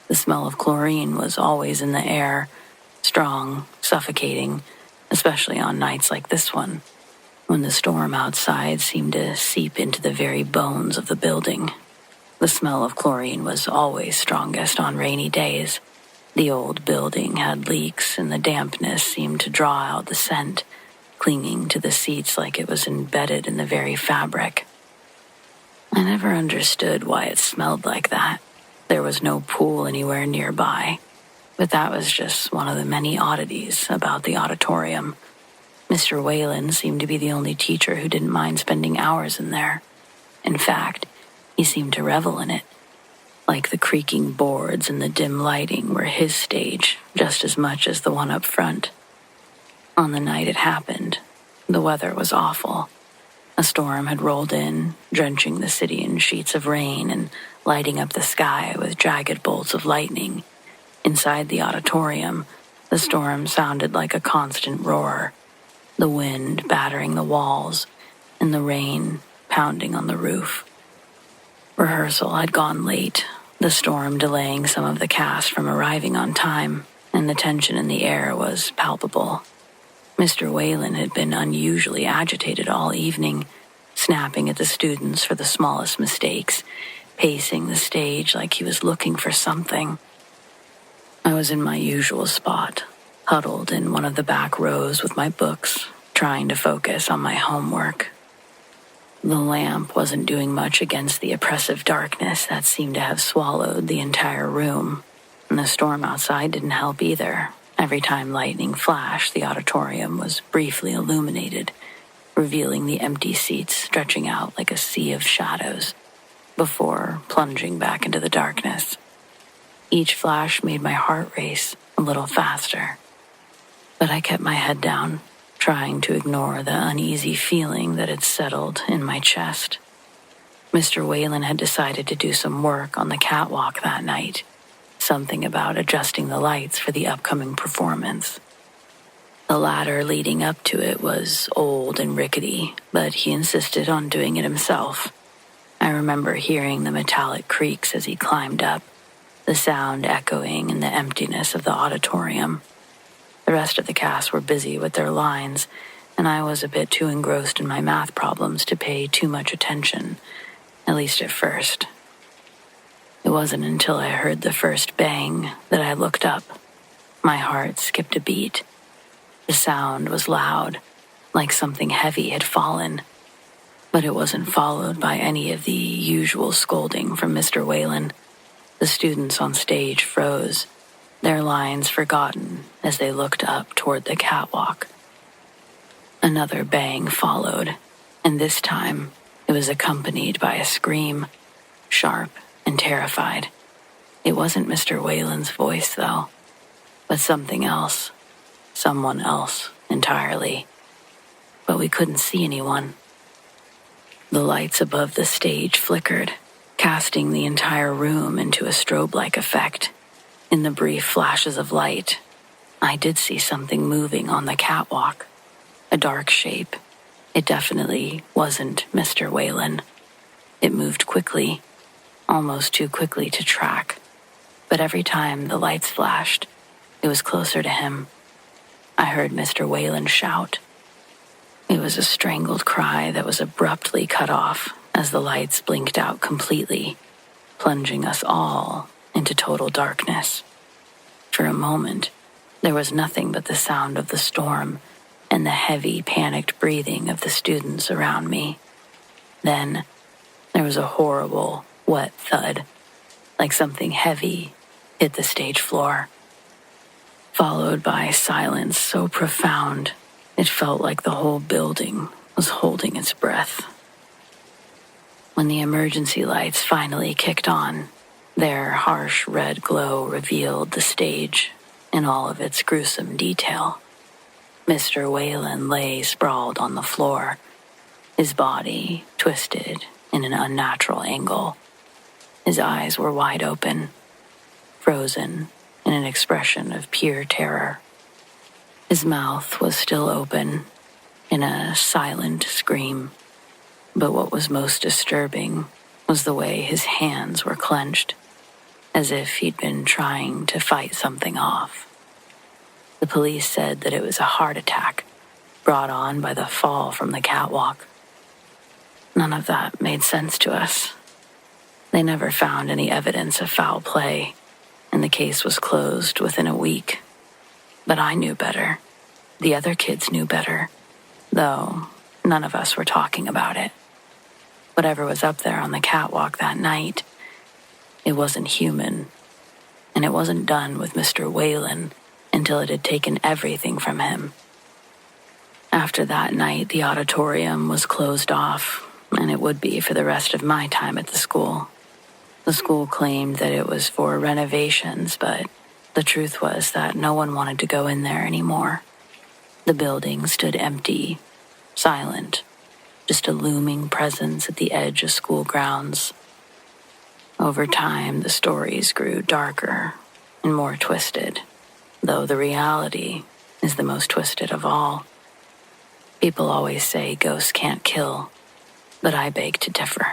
The smell of chlorine was always in the air, strong, suffocating, especially on nights like this one, when the storm outside seemed to seep into the very bones of the building. The smell of chlorine was always strongest on rainy days. The old building had leaks, and the dampness seemed to draw out the scent, clinging to the seats like it was embedded in the very fabric. I never understood why it smelled like that. There was no pool anywhere nearby, but that was just one of the many oddities about the auditorium. Mr. Whalen seemed to be the only teacher who didn't mind spending hours in there. In fact, he seemed to revel in it. Like the creaking boards and the dim lighting were his stage just as much as the one up front. On the night it happened, the weather was awful. A storm had rolled in, drenching the city in sheets of rain and lighting up the sky with jagged bolts of lightning. Inside the auditorium, the storm sounded like a constant roar, the wind battering the walls and the rain pounding on the roof. Rehearsal had gone late, the storm delaying some of the cast from arriving on time, and the tension in the air was palpable. Mr. Whalen had been unusually agitated all evening, snapping at the students for the smallest mistakes, pacing the stage like he was looking for something. I was in my usual spot, huddled in one of the back rows with my books, trying to focus on my homework. The lamp wasn't doing much against the oppressive darkness that seemed to have swallowed the entire room, and the storm outside didn't help either. Every time lightning flashed, the auditorium was briefly illuminated, revealing the empty seats stretching out like a sea of shadows, before plunging back into the darkness. Each flash made my heart race a little faster, but I kept my head down, trying to ignore the uneasy feeling that had settled in my chest. Mr. Whalen had decided to do some work on the catwalk that night, something about adjusting the lights for the upcoming performance. The ladder leading up to it was old and rickety, but he insisted on doing it himself. I remember hearing the metallic creaks as he climbed up, the sound echoing in the emptiness of the auditorium. The rest of the cast were busy with their lines, and I was a bit too engrossed in my math problems to pay too much attention, at least at first. It wasn't until I heard the first bang that I looked up. My heart skipped a beat. The sound was loud, like something heavy had fallen, but it wasn't followed by any of the usual scolding from Mr. Whalen. The students on stage froze, their lines forgotten as they looked up toward the catwalk. Another bang followed, and this time it was accompanied by a scream, sharp and terrified. It wasn't Mr. Whalen's voice, though, but something else, someone else entirely. But we couldn't see anyone. The lights above the stage flickered, casting the entire room into a strobe-like effect. In the brief flashes of light, I did see something moving on the catwalk, a dark shape. It definitely wasn't Mr. Whalen. It moved quickly, almost too quickly to track, but every time the lights flashed, it was closer to him. I heard Mr. Whalen shout. It was a strangled cry that was abruptly cut off as the lights blinked out completely, plunging us all into total darkness. For a moment, there was nothing but the sound of the storm and the heavy, panicked breathing of the students around me. Then, there was a horrible, wet thud, like something heavy hit the stage floor, followed by silence so profound it felt like the whole building was holding its breath. When the emergency lights finally kicked on, their harsh red glow revealed the stage in all of its gruesome detail. Mr. Whalen lay sprawled on the floor, his body twisted in an unnatural angle. His eyes were wide open, frozen in an expression of pure terror. His mouth was still open in a silent scream, but what was most disturbing was the way his hands were clenched, as if he'd been trying to fight something off. The police said that it was a heart attack brought on by the fall from the catwalk. None of that made sense to us. They never found any evidence of foul play, and the case was closed within a week. But I knew better. The other kids knew better, though none of us were talking about it. Whatever was up there on the catwalk that night, it wasn't human, and it wasn't done with Mr. Whalen until it had taken everything from him. After that night, the auditorium was closed off, and it would be for the rest of my time at the school. The school claimed that it was for renovations, but the truth was that no one wanted to go in there anymore. The building stood empty, silent, just a looming presence at the edge of school grounds. Over time, the stories grew darker and more twisted, though the reality is the most twisted of all. People always say ghosts can't kill, but I beg to differ.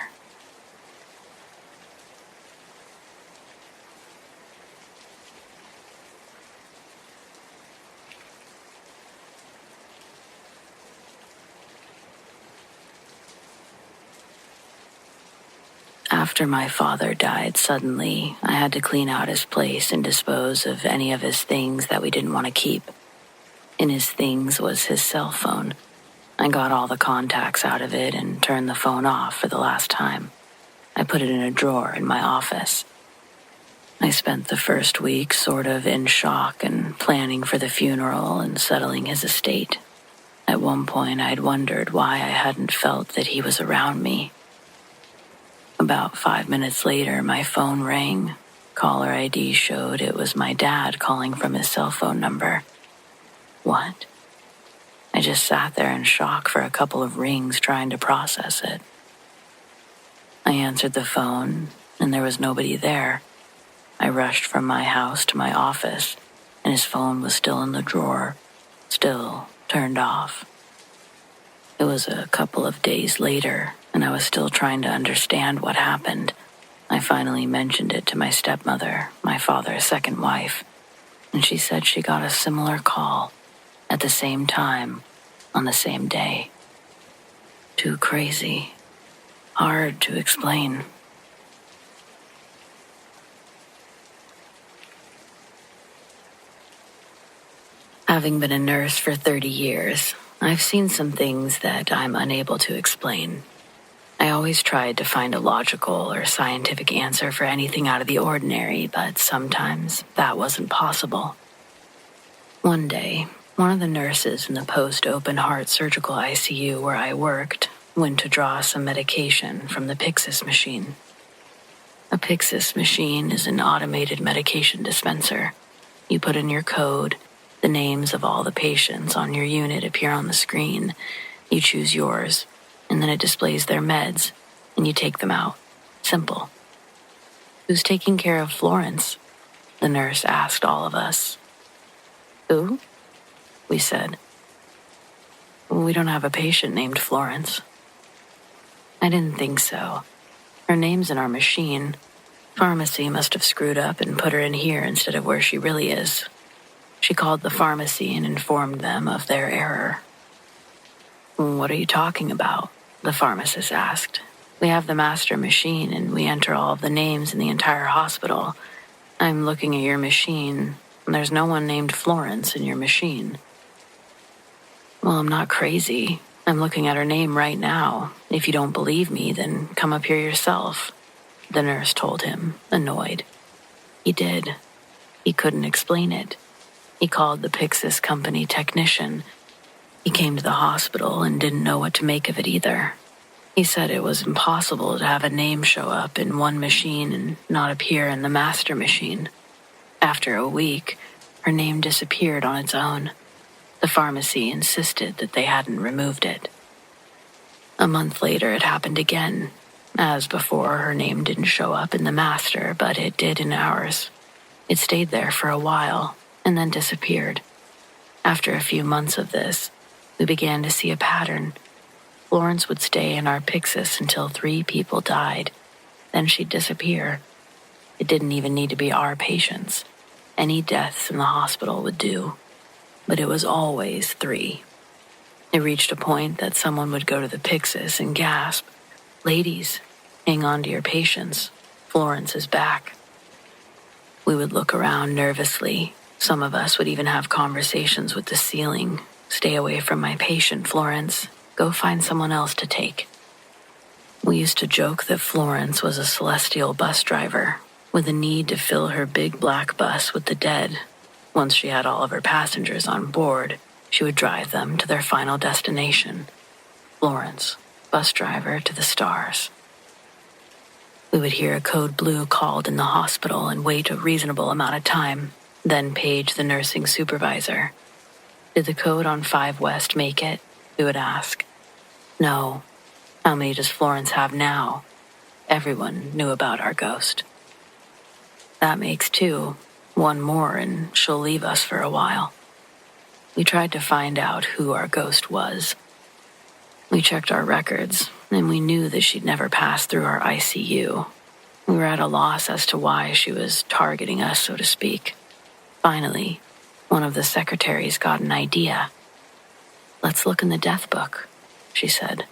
After my father died suddenly, I had to clean out his place and dispose of any of his things that we didn't want to keep. In his things was his cell phone. I got all the contacts out of it and turned the phone off for the last time. I put it in a drawer in my office. I spent the first week sort of in shock and planning for the funeral and settling his estate. At one point, I'd wondered why I hadn't felt that he was around me. About 5 minutes later, my phone rang. Caller ID showed it was my dad calling from his cell phone number. What? I just sat there in shock for a couple of rings trying to process it. I answered the phone, and there was nobody there. I rushed from my house to my office, and his phone was still in the drawer, still turned off. It was a couple of days later, and I was still trying to understand what happened. I finally mentioned it to my stepmother, my father's second wife, and she said she got a similar call at the same time on the same day. Too crazy. Hard to explain. Having been a nurse for 30 years, I've seen some things that I'm unable to explain. I always tried to find a logical or scientific answer for anything out of the ordinary, but sometimes that wasn't possible. One day, one of the nurses in the post-open heart surgical ICU where I worked went to draw some medication from the Pyxis machine. A Pyxis machine is an automated medication dispenser. You put in your code, the names of all the patients on your unit appear on the screen. You choose yours, and then it displays their meds, and you take them out. Simple. Who's taking care of Florence? The nurse asked all of us. Who? We said. We don't have a patient named Florence. I didn't think so. Her name's in our machine. Pharmacy must have screwed up and put her in here instead of where she really is. She called the pharmacy and informed them of their error. What are you talking about? The pharmacist asked. We have the master machine and we enter all of the names in the entire hospital. I'm looking at your machine and there's no one named Florence in your machine. Well, I'm not crazy. I'm looking at her name right now. If you don't believe me, then come up here yourself. The nurse told him, annoyed. He did. He couldn't explain it. He called the Pyxis company technician. He came to the hospital and didn't know what to make of it either. He said it was impossible to have a name show up in one machine and not appear in the master machine. After a week, her name disappeared on its own. The pharmacy insisted that they hadn't removed it. A month later, it happened again. As before, her name didn't show up in the master, but it did in ours. It stayed there for a while and then disappeared. After a few months of this, we began to see a pattern. Florence would stay in our Pyxis until 3 people died. Then she'd disappear. It didn't even need to be our patients. Any deaths in the hospital would do. But it was always 3. It reached a point that someone would go to the Pyxis and gasp, "Ladies, hang on to your patients. Florence is back." We would look around nervously. Some of us would even have conversations with the ceiling. "Stay away from my patient, Florence. Go find someone else to take." We used to joke that Florence was a celestial bus driver with a need to fill her big black bus with the dead. Once she had all of her passengers on board, she would drive them to their final destination. Florence, bus driver to the stars. We would hear a code blue called in the hospital and wait a reasonable amount of time, then page the nursing supervisor. "Did the code on 5 West make it?" we would ask. "No." "How many does Florence have now?" Everyone knew about our ghost. "That makes 2. 1 more and she'll leave us for a while." We tried to find out who our ghost was. We checked our records, and we knew that she'd never passed through our ICU. We were at a loss as to why she was targeting us, so to speak. Finally, one of the secretaries got an idea. "Let's look in the death book," she said.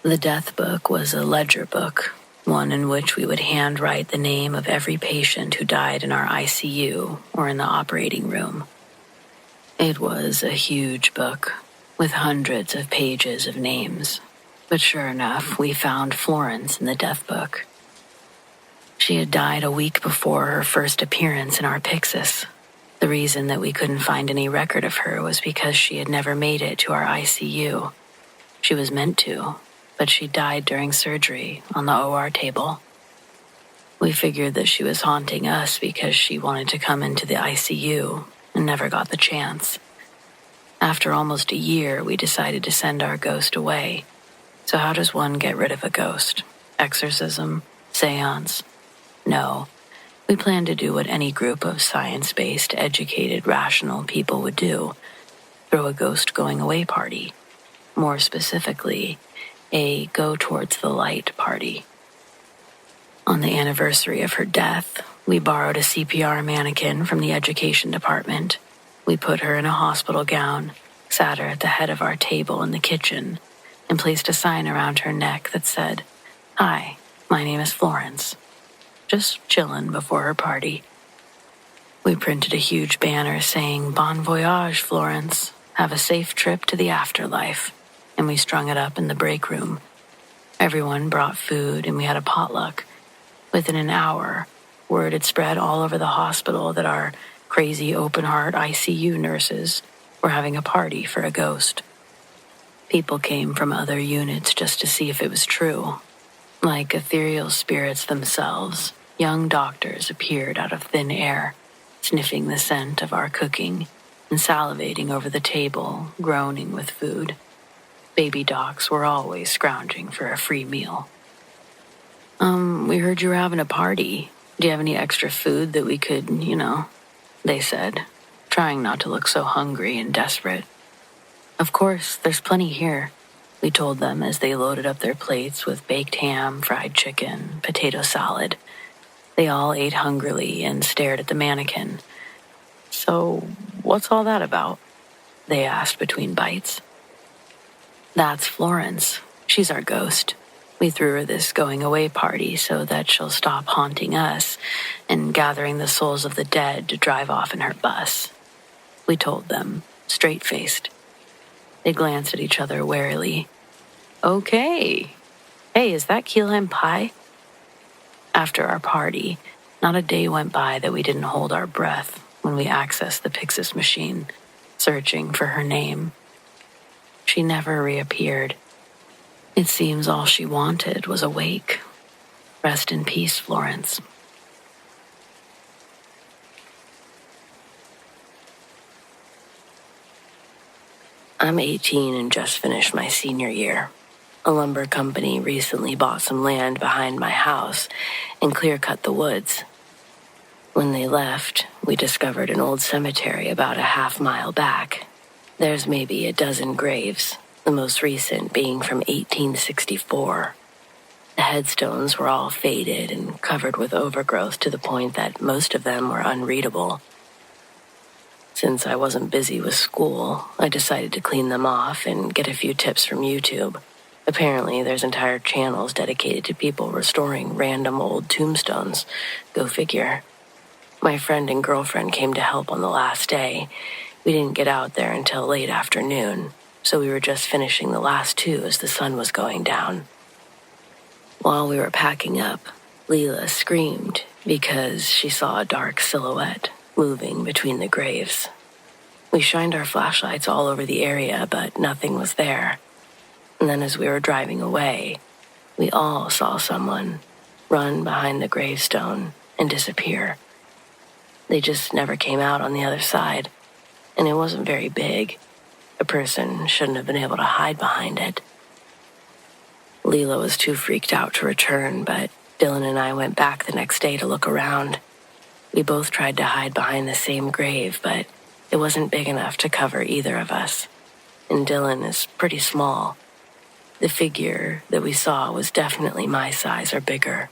The death book was a ledger book, one in which we would handwrite the name of every patient who died in our ICU or in the operating room. It was a huge book, with hundreds of pages of names. But sure enough, we found Florence in the death book. She had died a week before her first appearance in our Pyxis. The reason that we couldn't find any record of her was because she had never made it to our ICU. She was meant to, but she died during surgery on the OR table. We figured that she was haunting us because she wanted to come into the ICU and never got the chance. After almost a year, we decided to send our ghost away. So how does one get rid of a ghost? Exorcism? Seance? No. We planned to do what any group of science-based, educated, rational people would do. Throw a ghost-going-away party. More specifically, a go-towards-the-light party. On the anniversary of her death, we borrowed a CPR mannequin from the education department. We put her in a hospital gown, sat her at the head of our table in the kitchen, and placed a sign around her neck that said, "Hi, my name is Florence." Just chillin' before her party. We printed a huge banner saying, "Bon voyage, Florence. Have a safe trip to the afterlife." And we strung it up in the break room. Everyone brought food and we had a potluck. Within an hour, word had spread all over the hospital that our crazy open-heart ICU nurses were having a party for a ghost. People came from other units just to see if it was true. Like ethereal spirits themselves, young doctors appeared out of thin air, sniffing the scent of our cooking and salivating over the table, groaning with food. Baby docs were always scrounging for a free meal. We heard you were having a party. Do you have any extra food that we could, they said, trying not to look so hungry and desperate. "Of course, there's plenty here," we told them as they loaded up their plates with baked ham, fried chicken, potato salad. They all ate hungrily and stared at the mannequin. "So, what's all that about?" they asked between bites. "That's Florence. She's our ghost. We threw her this going-away party so that she'll stop haunting us and gathering the souls of the dead to drive off in her bus," we told them, straight-faced. They glanced at each other warily. "Okay. Hey, is that key lime pie?" After our party, not a day went by that we didn't hold our breath when we accessed the Pyxis machine, searching for her name. She never reappeared. It seems all she wanted was a wake. Rest in peace, Florence. I'm 18 and just finished my senior year. A lumber company recently bought some land behind my house and clear-cut the woods. When they left, we discovered an old cemetery about a half-mile back. There's maybe a dozen graves, the most recent being from 1864. The headstones were all faded and covered with overgrowth to the point that most of them were unreadable. Since I wasn't busy with school, I decided to clean them off and get a few tips from YouTube. Apparently, there's entire channels dedicated to people restoring random old tombstones. Go figure. My friend and girlfriend came to help on the last day. We didn't get out there until late afternoon, so we were just finishing the last two as the sun was going down. While we were packing up, Leela screamed because she saw a dark silhouette moving between the graves. We shined our flashlights all over the area, but nothing was there. And then as we were driving away, we all saw someone run behind the gravestone and disappear. They just never came out on the other side, and it wasn't very big. A person shouldn't have been able to hide behind it. Leela was too freaked out to return, but Dylan and I went back the next day to look around. We both tried to hide behind the same grave, but it wasn't big enough to cover either of us. And Dylan is pretty small. The figure that we saw was definitely my size or bigger.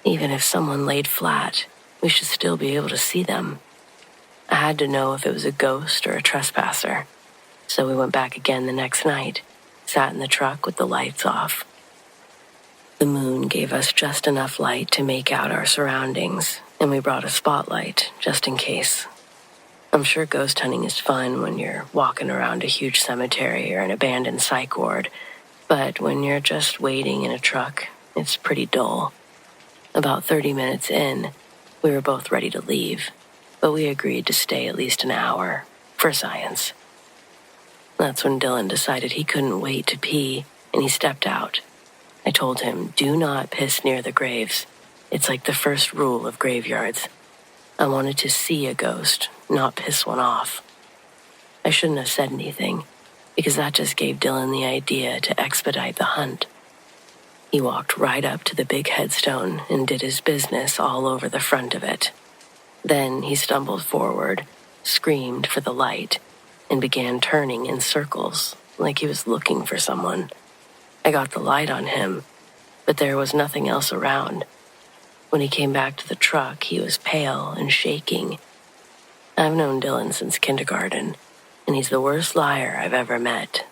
Even if someone laid flat, we should still be able to see them. I had to know if it was a ghost or a trespasser. So we went back again the next night, sat in the truck with the lights off. The moon gave us just enough light to make out our surroundings, and we brought a spotlight just in case. I'm sure ghost hunting is fun when you're walking around a huge cemetery or an abandoned psych ward, but when you're just waiting in a truck, it's pretty dull. About 30 minutes in, we were both ready to leave, but we agreed to stay at least an hour for science. That's when Dylan decided he couldn't wait to pee, and he stepped out. I told him, do not piss near the graves. It's like the first rule of graveyards. I wanted to see a ghost, not piss one off. I shouldn't have said anything, because that just gave Dylan the idea to expedite the hunt. He walked right up to the big headstone and did his business all over the front of it. Then he stumbled forward, screamed for the light, and began turning in circles, like he was looking for someone. I got the light on him, but there was nothing else around. When he came back to the truck, he was pale and shaking. I've known Dylan since kindergarten, and he's the worst liar I've ever met.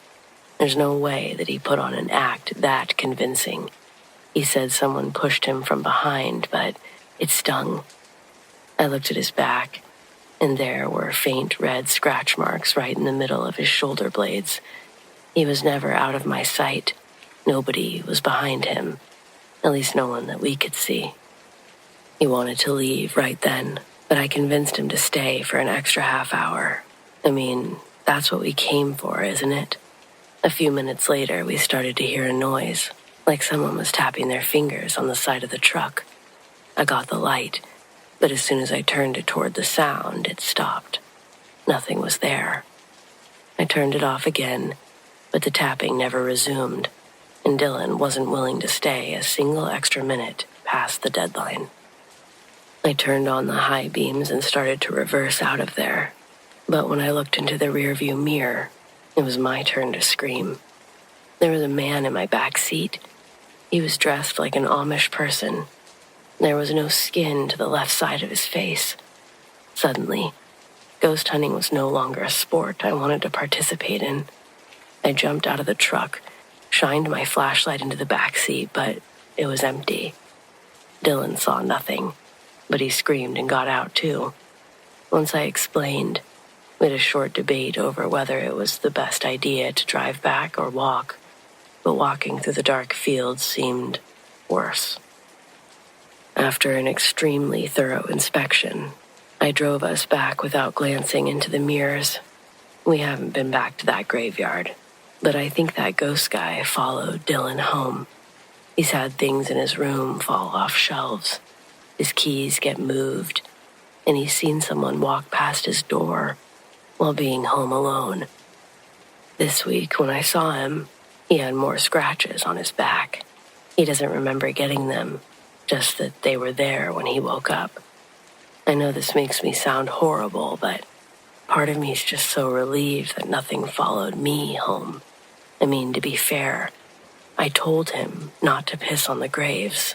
There's no way that he put on an act that convincing. He said someone pushed him from behind, but it stung. I looked at his back, and there were faint red scratch marks right in the middle of his shoulder blades. He was never out of my sight. Nobody was behind him, at least no one that we could see. He wanted to leave right then, but I convinced him to stay for an extra half hour. I mean, that's what we came for, isn't it? A few minutes later, we started to hear a noise, like someone was tapping their fingers on the side of the truck. I got the light, but as soon as I turned it toward the sound, it stopped. Nothing was there. I turned it off again, but the tapping never resumed, and Dylan wasn't willing to stay a single extra minute past the deadline. I turned on the high beams and started to reverse out of there, but when I looked into the rearview mirror, it was my turn to scream. There was a man in my back seat. He was dressed like an Amish person. There was no skin to the left side of his face. Suddenly, ghost hunting was no longer a sport I wanted to participate in. I jumped out of the truck, shined my flashlight into the back seat, but it was empty. Dylan saw nothing, but he screamed and got out too. Once I explained, we had a short debate over whether it was the best idea to drive back or walk, but walking through the dark fields seemed worse. After an extremely thorough inspection, I drove us back without glancing into the mirrors. We haven't been back to that graveyard, but I think that ghost guy followed Dylan home. He's had things in his room fall off shelves. His keys get moved, and he's seen someone walk past his door while being home alone. This week, when I saw him, he had more scratches on his back. He doesn't remember getting them, just that they were there when he woke up. I know this makes me sound horrible, but part of me is just so relieved that nothing followed me home. I mean, to be fair, I told him not to piss on the graves.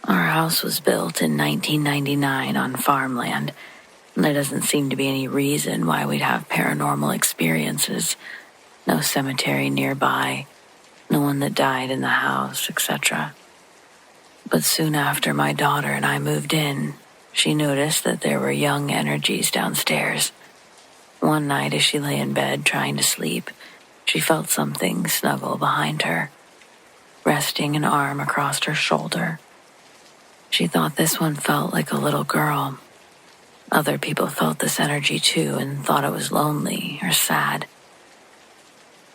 Our house was built in 1999 on farmland. There doesn't seem to be any reason why we'd have paranormal experiences. No cemetery nearby, no one that died in the house, etc. But soon after my daughter and I moved in, she noticed that there were young energies downstairs. One night as she lay in bed trying to sleep, she felt something snuggle behind her, resting an arm across her shoulder. She thought this one felt like a little girl. Other people felt this energy too and thought it was lonely or sad.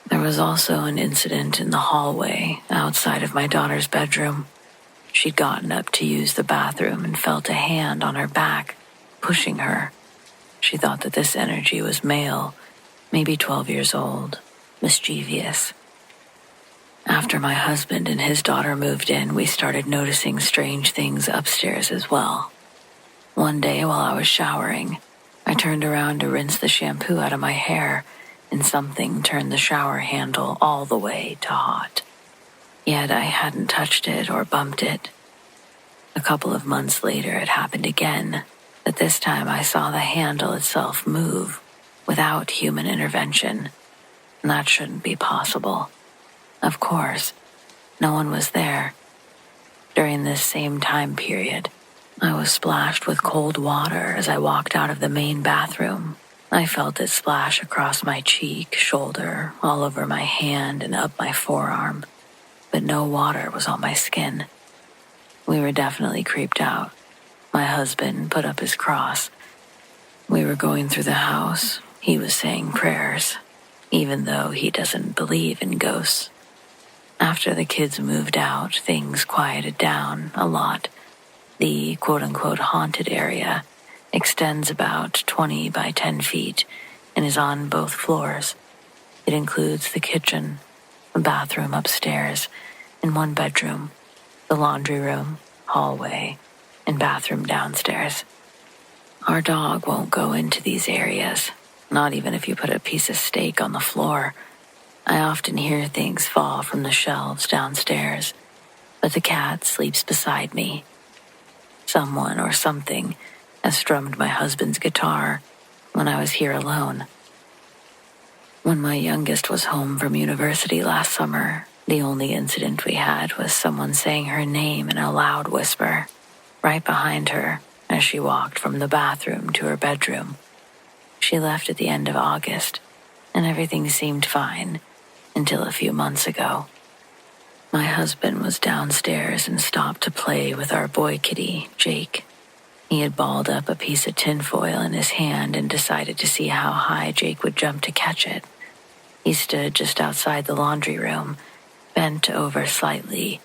There was also an incident in the hallway outside of my daughter's bedroom. She'd gotten up to use the bathroom and felt a hand on her back, pushing her. She thought that this energy was male, maybe 12 years old, mischievous. After my husband and his daughter moved in, we started noticing strange things upstairs as well. One day while I was showering, I turned around to rinse the shampoo out of my hair, and something turned the shower handle all the way to hot. Yet I hadn't touched it or bumped it. A couple of months later, it happened again, but this time I saw the handle itself move without human intervention. And that shouldn't be possible. Of course, no one was there. During this same time period, I was splashed with cold water as I walked out of the main bathroom. I felt it splash across my cheek, shoulder, all over my hand and up my forearm, but no water was on my skin. We were definitely creeped out. My husband put up his cross. We were going through the house. He was saying prayers, even though he doesn't believe in ghosts. After the kids moved out, things quieted down a lot. The quote-unquote haunted area extends about 20 by 10 feet and is on both floors. It includes the kitchen, a bathroom upstairs, and one bedroom, the laundry room, hallway, and bathroom downstairs. Our dog won't go into these areas, not even if you put a piece of steak on the floor. I often hear things fall from the shelves downstairs, but the cat sleeps beside me. Someone or something has strummed my husband's guitar when I was here alone. When my youngest was home from university last summer, the only incident we had was someone saying her name in a loud whisper, right behind her as she walked from the bathroom to her bedroom. She left at the end of August, and everything seemed fine until a few months ago. My husband was downstairs and stopped to play with our boy kitty, Jake. He had balled up a piece of tinfoil in his hand and decided to see how high Jake would jump to catch it. He stood just outside the laundry room, bent over slightly,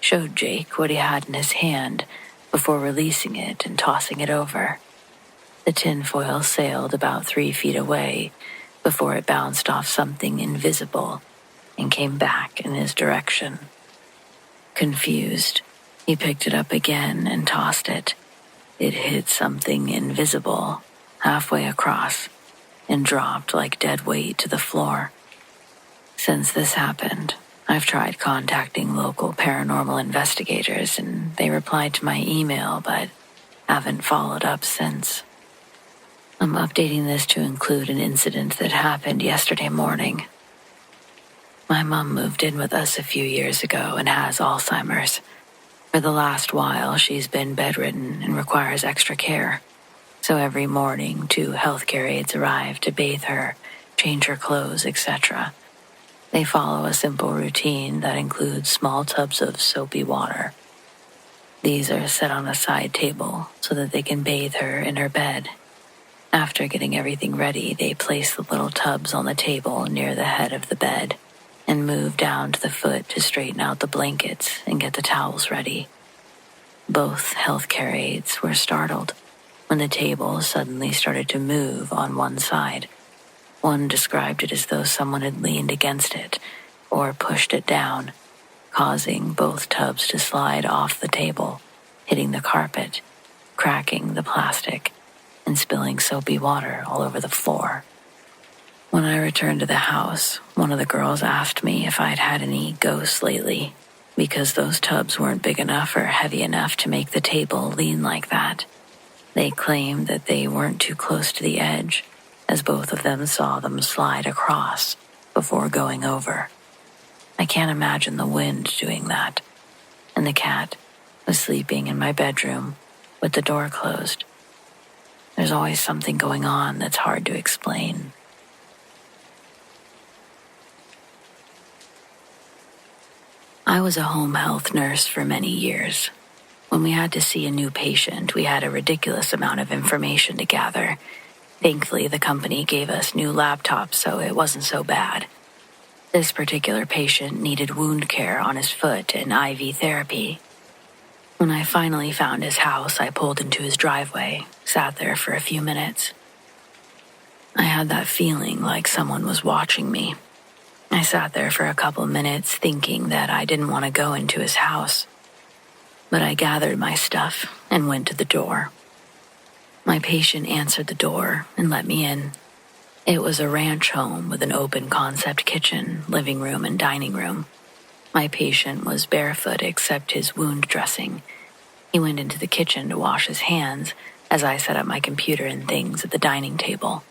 showed Jake what he had in his hand before releasing it and tossing it over. The tinfoil sailed about 3 feet away before it bounced off something invisible and came back in his direction. Confused, he picked it up again and tossed it. It hit something invisible halfway across and dropped like dead weight to the floor. Since this happened, I've tried contacting local paranormal investigators and they replied to my email but haven't followed up since. I'm updating this to include an incident that happened yesterday morning. My mom moved in with us a few years ago and has Alzheimer's. For the last while, she's been bedridden and requires extra care. So every morning, 2 healthcare aides arrive to bathe her, change her clothes, etc. They follow a simple routine that includes small tubs of soapy water. These are set on a side table so that they can bathe her in her bed. After getting everything ready, they place the little tubs on the table near the head of the bed and move down to the foot to straighten out the blankets and get the towels ready. Both healthcare aides were startled when the table suddenly started to move on one side. One described it as though someone had leaned against it or pushed it down. causing both tubs to slide off the table, hitting the carpet, cracking the plastic, and spilling soapy water all over the floor. When I returned to the house, one of the girls asked me if I'd had any ghosts lately, because those tubs weren't big enough or heavy enough to make the table lean like that. They claimed that they weren't too close to the edge, as both of them saw them slide across before going over. I can't imagine the wind doing that. And the cat was sleeping in my bedroom with the door closed. There's always something going on that's hard to explain. I was a home health nurse for many years. When we had to see a new patient, we had a ridiculous amount of information to gather. Thankfully, the company gave us new laptops, so it wasn't so bad. This particular patient needed wound care on his foot and IV therapy. When I finally found his house, I pulled into his driveway, sat there for a few minutes. I had that feeling like someone was watching me. I sat there for a couple minutes thinking that I didn't want to go into his house. But I gathered my stuff and went to the door. My patient answered the door and let me in. It was a ranch home with an open concept kitchen, living room, and dining room. My patient was barefoot except his wound dressing. He went into the kitchen to wash his hands as I set up my computer and things at the dining table.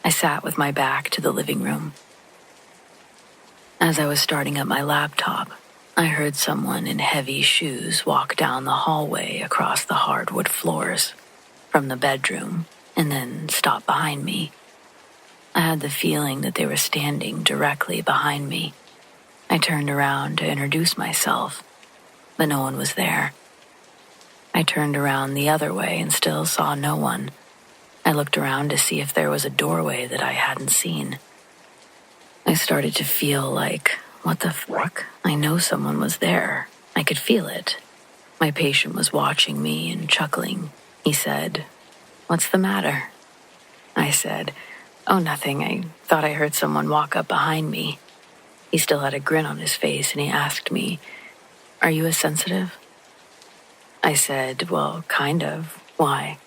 I sat with my back to the living room. As I was starting up my laptop, I heard someone in heavy shoes walk down the hallway across the hardwood floors from the bedroom and then stop behind me. I had the feeling that they were standing directly behind me. I turned around to introduce myself, but no one was there. I turned around the other way and still saw no one. I looked around to see if there was a doorway that I hadn't seen. I started to feel like, what the fuck? I know someone was there. I could feel it. My patient was watching me and chuckling. He said, "What's the matter?" I said, "Oh, nothing. I thought I heard someone walk up behind me." He still had a grin on his face and he asked me, "Are you a sensitive?" I said, "Well, kind of. Why?"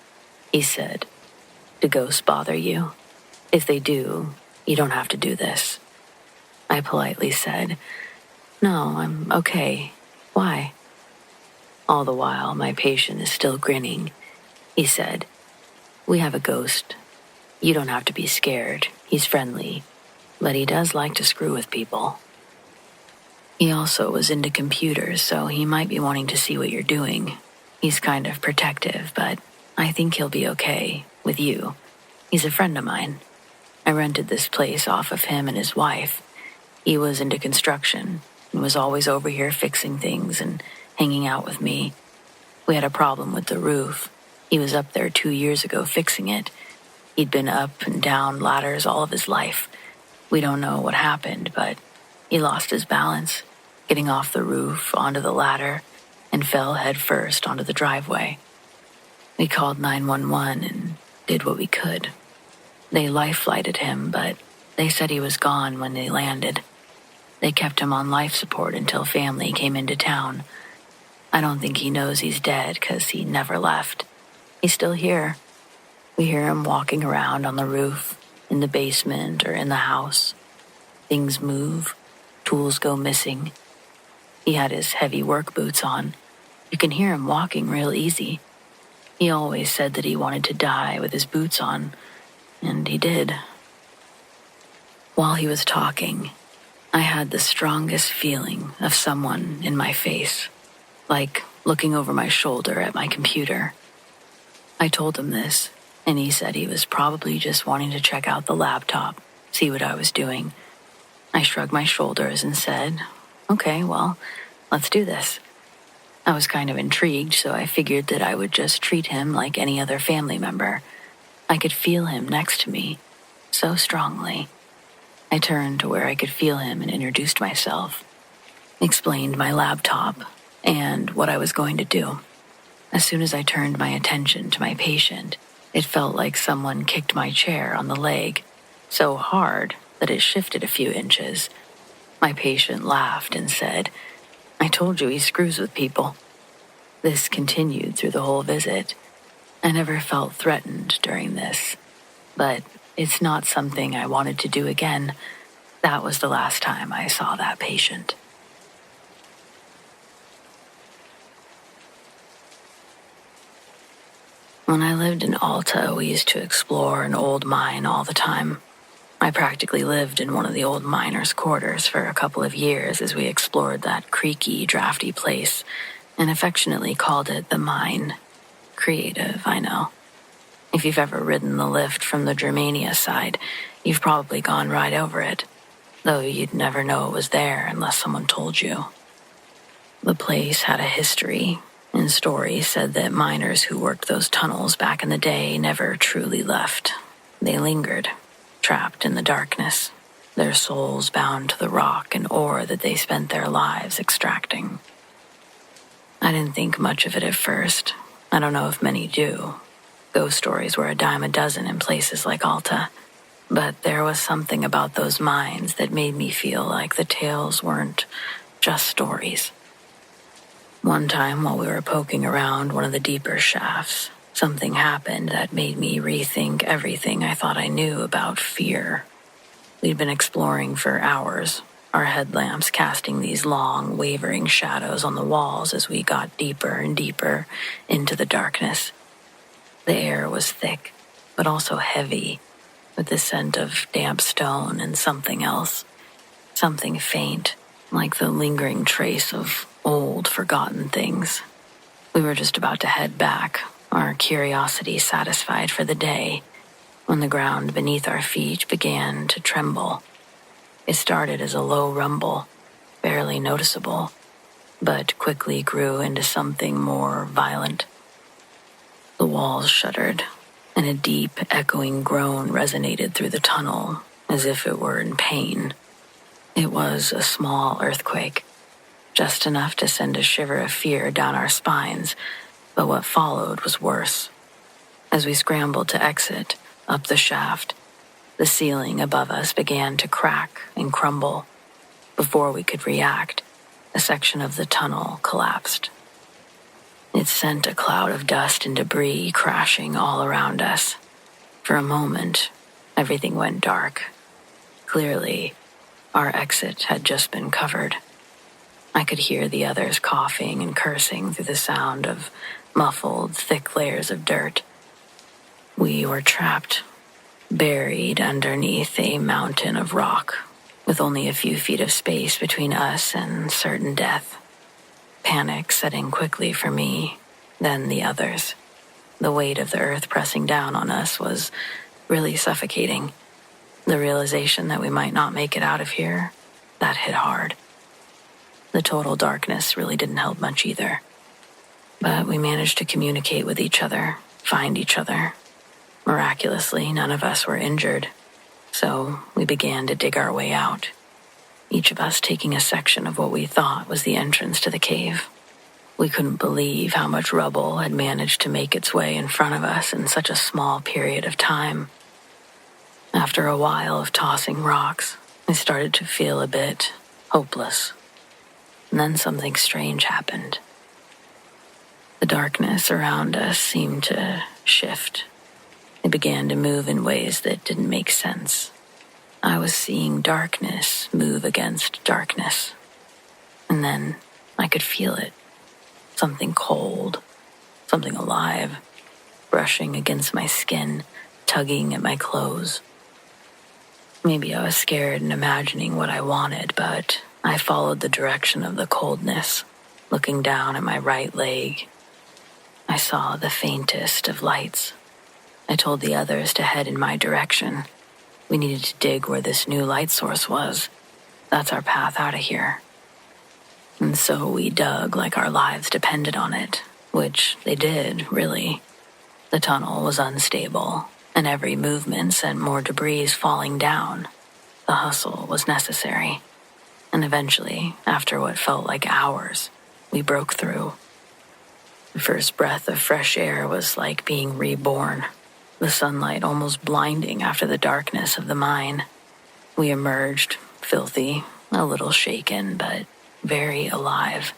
He said, "Do ghosts bother you? If they do, you don't have to do this." I politely said, "No, I'm okay. Why?" All the while, my patient is still grinning. He said, "We have a ghost. You don't have to be scared. He's friendly, but he does like to screw with people." He also was into computers, so he might be wanting to see what you're doing. He's kind of protective, but I think he'll be okay with you. He's a friend of mine. I rented this place off of him and his wife. He was into construction and was always over here fixing things and hanging out with me. We had a problem with the roof. He was up there 2 years ago fixing it. He'd been up and down ladders all of his life. We don't know what happened, but he lost his balance, getting off the roof onto the ladder, and fell head first onto the driveway. We called 911 and did what we could. They life-flighted him, but they said he was gone when they landed. They kept him on life support until family came into town. I don't think he knows he's dead because he never left. He's still here. We hear him walking around on the roof, in the basement, or in the house. Things move. Tools go missing. He had his heavy work boots on. You can hear him walking real easy. He always said that he wanted to die with his boots on, and he did. While he was talking, I had the strongest feeling of someone in my face, like looking over my shoulder at my computer. I told him this, and he said he was probably just wanting to check out the laptop, see what I was doing. I shrugged my shoulders and said, "Okay, well, let's do this." I was kind of intrigued, so I figured that I would just treat him like any other family member. I could feel him next to me, so strongly. I turned to where I could feel him and introduced myself, explained my laptop, and what I was going to do. As soon as I turned my attention to my patient, it felt like someone kicked my chair on the leg, so hard that it shifted a few inches. My patient laughed and said, I told you he screws with people. This continued through the whole visit. I never felt threatened during this, but it's not something I wanted to do again. That was the last time I saw that patient. When I lived in Alta, we used to explore an old mine all the time. I practically lived in one of the old miners' quarters for a couple of years as we explored that creaky, drafty place, and affectionately called it the mine. Creative, I know. If you've ever ridden the lift from the Germania side, you've probably gone right over it, though you'd never know it was there unless someone told you. The place had a history, and stories said that miners who worked those tunnels back in the day never truly left. They lingered, trapped in the darkness, their souls bound to the rock and ore that they spent their lives extracting. I didn't think much of it at first. I don't know if many do. Ghost stories were a dime a dozen in places like Alta, but there was something about those mines that made me feel like the tales weren't just stories. One time while we were poking around one of the deeper shafts, something happened that made me rethink everything I thought I knew about fear. We'd been exploring for hours, our headlamps casting these long, wavering shadows on the walls as we got deeper and deeper into the darkness. The air was thick, but also heavy, with the scent of damp stone and something else, something faint, like the lingering trace of old, forgotten things. We were just about to head back, our curiosity satisfied for the day, when the ground beneath our feet began to tremble. It started as a low rumble, barely noticeable, but quickly grew into something more violent. The walls shuddered, and a deep, echoing groan resonated through the tunnel, as if it were in pain. It was a small earthquake, just enough to send a shiver of fear down our spines, but what followed was worse. As we scrambled to exit, up the shaft, the ceiling above us began to crack and crumble. Before we could react, a section of the tunnel collapsed. It sent a cloud of dust and debris crashing all around us. For a moment, everything went dark. Clearly, our exit had just been covered. I could hear the others coughing and cursing through the sound of muffled, thick layers of dirt. We were trapped, buried underneath a mountain of rock, with only a few feet of space between us and certain death. Panic set in quickly for me, then the others. The weight of the earth pressing down on us was really suffocating. The realization that we might not make it out of here, that hit hard. The total darkness really didn't help much either. But we managed to communicate with each other, find each other. Miraculously, none of us were injured, so we began to dig our way out, each of us taking a section of what we thought was the entrance to the cave. We couldn't believe how much rubble had managed to make its way in front of us in such a small period of time. After a while of tossing rocks, I started to feel a bit hopeless. And then something strange happened. The darkness around us seemed to shift. It began to move in ways that didn't make sense. I was seeing darkness move against darkness. And then I could feel it. Something cold, something alive, brushing against my skin, tugging at my clothes. Maybe I was scared and imagining what I wanted, but I followed the direction of the coldness, looking down at my right leg. I saw the faintest of lights. I told the others to head in my direction. We needed to dig where this new light source was. That's our path out of here. And so we dug like our lives depended on it, which they did, really. The tunnel was unstable, and every movement sent more debris falling down. The hustle was necessary. And eventually, after what felt like hours, we broke through. The first breath of fresh air was like being reborn, the sunlight almost blinding after the darkness of the mine. We emerged, filthy, a little shaken, but very alive.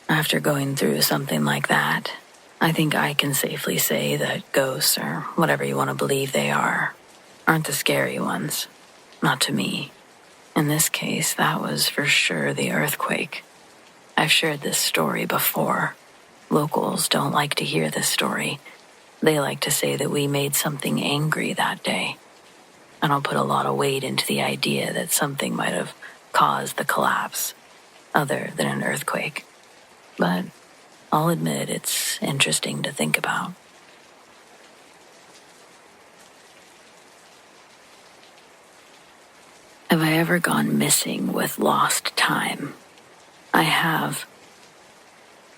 After going through something like that, I think I can safely say that ghosts, or whatever you want to believe they are, aren't the scary ones. Not to me. In this case, that was for sure the earthquake. I've shared this story before. Locals don't like to hear this story. They like to say that we made something angry that day. I don't put a lot of weight into the idea that something might have caused the collapse, other than an earthquake. But I'll admit it's interesting to think about. Have I ever gone missing with lost time? I have.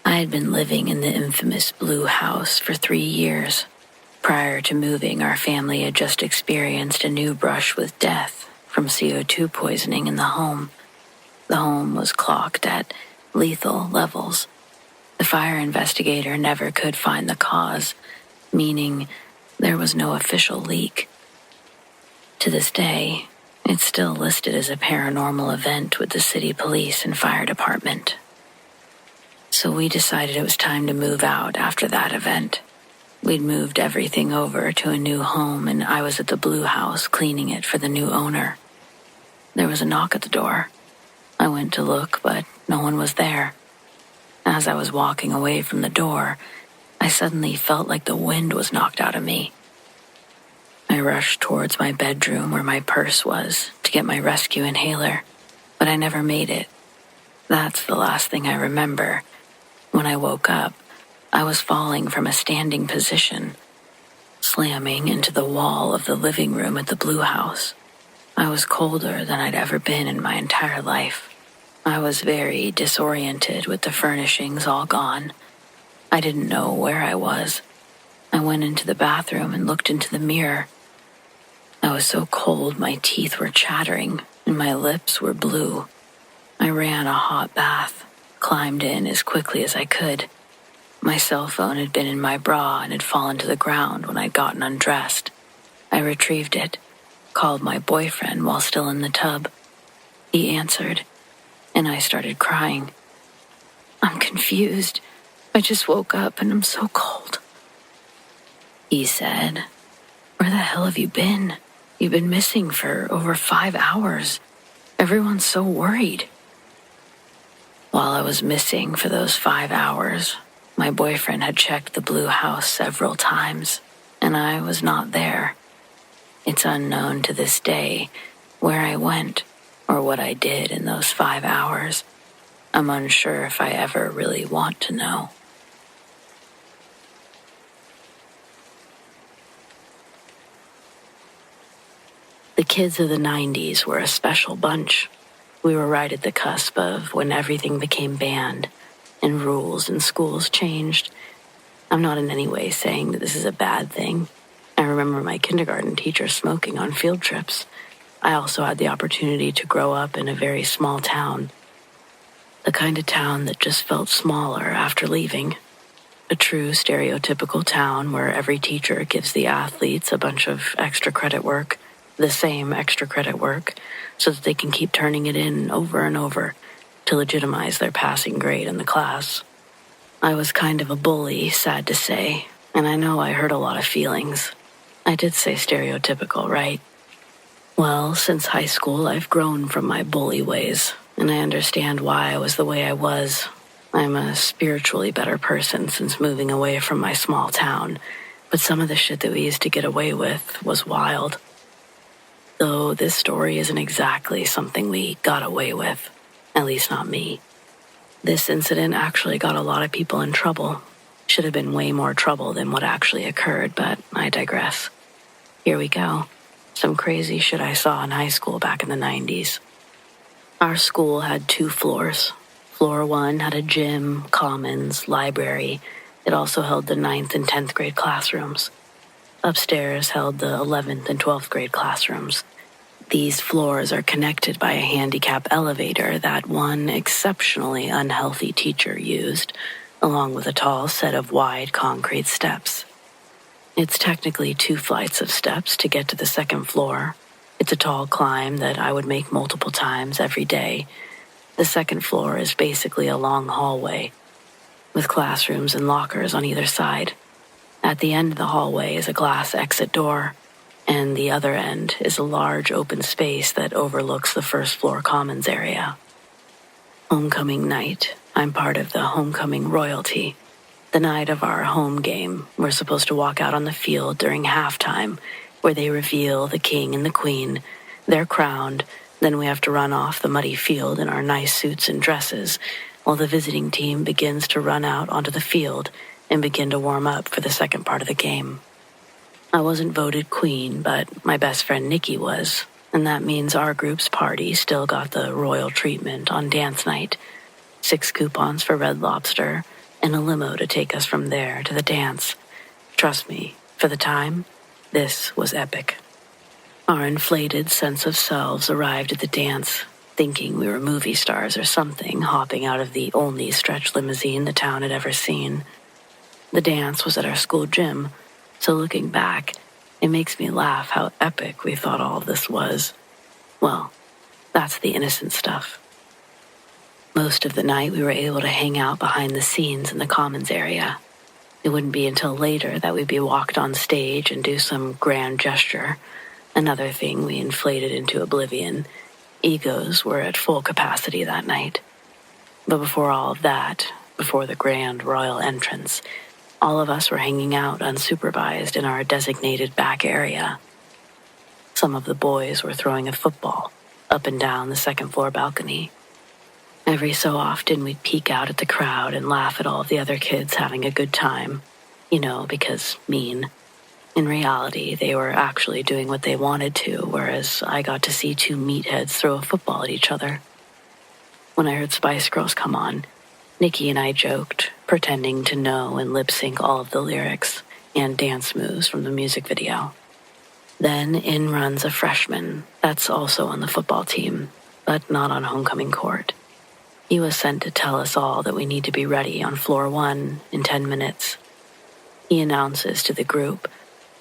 I had been living in the infamous Blue House for 3 years. Prior to moving, our family had just experienced a new brush with death from CO2 poisoning in the home. The home was clocked at lethal levels. The fire investigator never could find the cause, meaning there was no official leak. To this day, it's still listed as a paranormal event with the city police and fire department. So we decided it was time to move out after that event. We'd moved everything over to a new home, and I was at the Blue House cleaning it for the new owner. There was a knock at the door. I went to look, but no one was there. As I was walking away from the door, I suddenly felt like the wind was knocked out of me. I rushed towards my bedroom where my purse was to get my rescue inhaler, but I never made it. That's the last thing I remember. When I woke up, I was falling from a standing position, slamming into the wall of the living room at the Blue House. I was colder than I'd ever been in my entire life. I was very disoriented with the furnishings all gone. I didn't know where I was. I went into the bathroom and looked into the mirror. I was so cold my teeth were chattering and my lips were blue. I ran a hot bath, climbed in as quickly as I could. My cell phone had been in my bra and had fallen to the ground when I'd gotten undressed. I retrieved it, called my boyfriend while still in the tub. He answered, and I started crying. "I'm confused. I just woke up and I'm so cold." He said, "Where the hell have you been? You've been missing for over 5 hours. Everyone's so worried." While I was missing for those 5 hours, my boyfriend had checked the Blue House several times, and I was not there. It's unknown to this day where I went or what I did in those 5 hours. I'm unsure if I ever really want to know. The kids of the 90s were a special bunch. We were right at the cusp of when everything became banned and rules in schools changed. I'm not in any way saying that this is a bad thing. I remember my kindergarten teacher smoking on field trips. I also had the opportunity to grow up in a very small town. The kind of town that just felt smaller after leaving. A true stereotypical town where every teacher gives the athletes a bunch of extra credit work, the same extra credit work, so that they can keep turning it in over and over to legitimize their passing grade in the class. I was kind of a bully, sad to say, and I know I hurt a lot of feelings. I did say stereotypical, right? Well, since high school, I've grown from my bully ways, and I understand why I was the way I was. I'm a spiritually better person since moving away from my small town, but some of the shit that we used to get away with was wild. Though this story isn't exactly something we got away with, at least not me. This incident actually got a lot of people in trouble. Should have been way more trouble than what actually occurred, but I digress. Here we go. Some crazy shit I saw in high school back in the 90s. Our school had 2 floors. Floor 1 had a gym, commons, library. It also held the 9th and 10th grade classrooms. Upstairs held the 11th and 12th grade classrooms. These floors are connected by a handicap elevator that one exceptionally unhealthy teacher used, along with a tall set of wide concrete steps. It's technically 2 flights of steps to get to the 2nd floor. It's a tall climb that I would make multiple times every day. The second floor is basically a long hallway, with classrooms and lockers on either side. At the end of the hallway is a glass exit door, and the other end is a large open space that overlooks the first floor commons area. Homecoming night. I'm part of the homecoming royalty. The night of our home game, we're supposed to walk out on the field during halftime, where they reveal the king and the queen. They're crowned, then we have to run off the muddy field in our nice suits and dresses, while the visiting team begins to run out onto the field and begin to warm up for the second part of the game. I wasn't voted queen, but my best friend Nikki was, and that means our group's party still got the royal treatment on dance night. 6 coupons for Red Lobster, and a limo to take us from there to the dance. Trust me, for the time, this was epic. Our inflated sense of selves arrived at the dance, thinking we were movie stars or something, hopping out of the only stretch limousine the town had ever seen. The dance was at our school gym, so looking back, it makes me laugh how epic we thought all of this was. Well, that's the innocent stuff. Most of the night we were able to hang out behind the scenes in the commons area. It wouldn't be until later that we'd be walked on stage and do some grand gesture. Another thing we inflated into oblivion. Egos were at full capacity that night. But before all of that, before the grand royal entrance, all of us were hanging out unsupervised in our designated back area. Some of the boys were throwing a football up and down the second floor balcony. Every so often we'd peek out at the crowd and laugh at all the other kids having a good time. Because mean. In reality, they were actually doing what they wanted to, whereas I got to see 2 meatheads throw a football at each other. When I heard Spice Girls come on, Nikki and I joked, pretending to know and lip-sync all of the lyrics and dance moves from the music video. Then in runs a freshman that's also on the football team, but not on homecoming court. He was sent to tell us all that we need to be ready on floor 1 in 10 minutes. He announces to the group,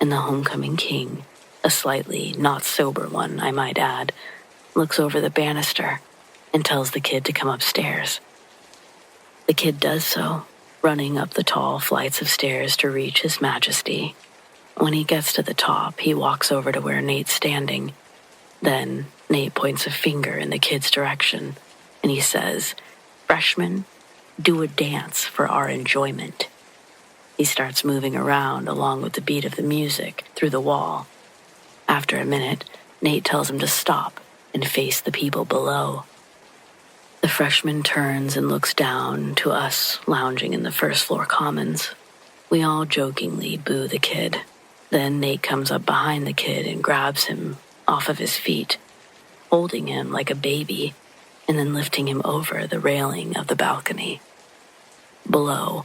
and the homecoming king, a slightly not sober one, I might add, looks over the banister and tells the kid to come upstairs. The kid does so, running up the tall flights of stairs to reach His Majesty. When he gets to the top, he walks over to where Nate's standing. Then Nate points a finger in the kid's direction, and he says, "Freshmen, do a dance for our enjoyment." He starts moving around along with the beat of the music through the wall. After a minute, Nate tells him to stop and face the people below. The freshman turns and looks down to us lounging in the first floor commons. We all jokingly boo the kid. Then Nate comes up behind the kid and grabs him off of his feet, holding him like a baby, and then lifting him over the railing of the balcony. Below,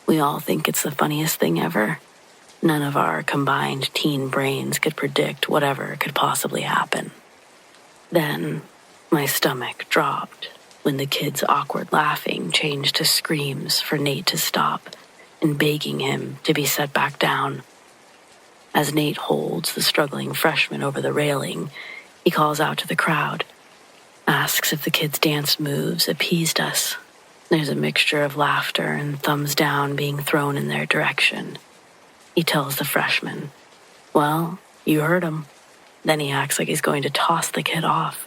we all think it's the funniest thing ever. None of our combined teen brains could predict whatever could possibly happen. Then, my stomach dropped when the kid's awkward laughing changed to screams for Nate to stop and begging him to be set back down. As Nate holds the struggling freshman over the railing, he calls out to the crowd, asks if the kid's dance moves appeased us. There's a mixture of laughter and thumbs down being thrown in their direction. He tells the freshman, "Well, you heard him." Then he acts like he's going to toss the kid off.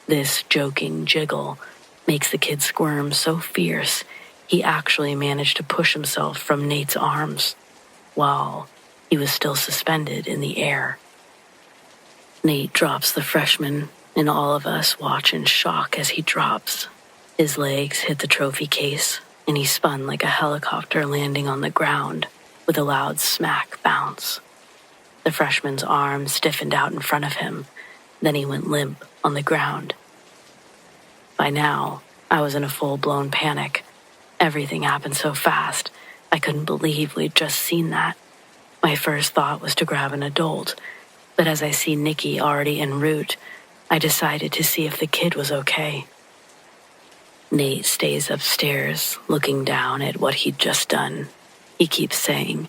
This joking jiggle makes the kid squirm so fierce, he actually managed to push himself from Nate's arms while he was still suspended in the air. Nate drops the freshman, and all of us watch in shock as he drops. His legs hit the trophy case, and he spun like a helicopter landing on the ground with a loud smack bounce. The freshman's arm stiffened out in front of him, then he went limp on the ground. By now, I was in a full-blown panic. Everything happened so fast, I couldn't believe we'd just seen that. My first thought was to grab an adult, but as I see Nikki already en route, I decided to see if the kid was okay. Nate stays upstairs, looking down at what he'd just done. He keeps saying,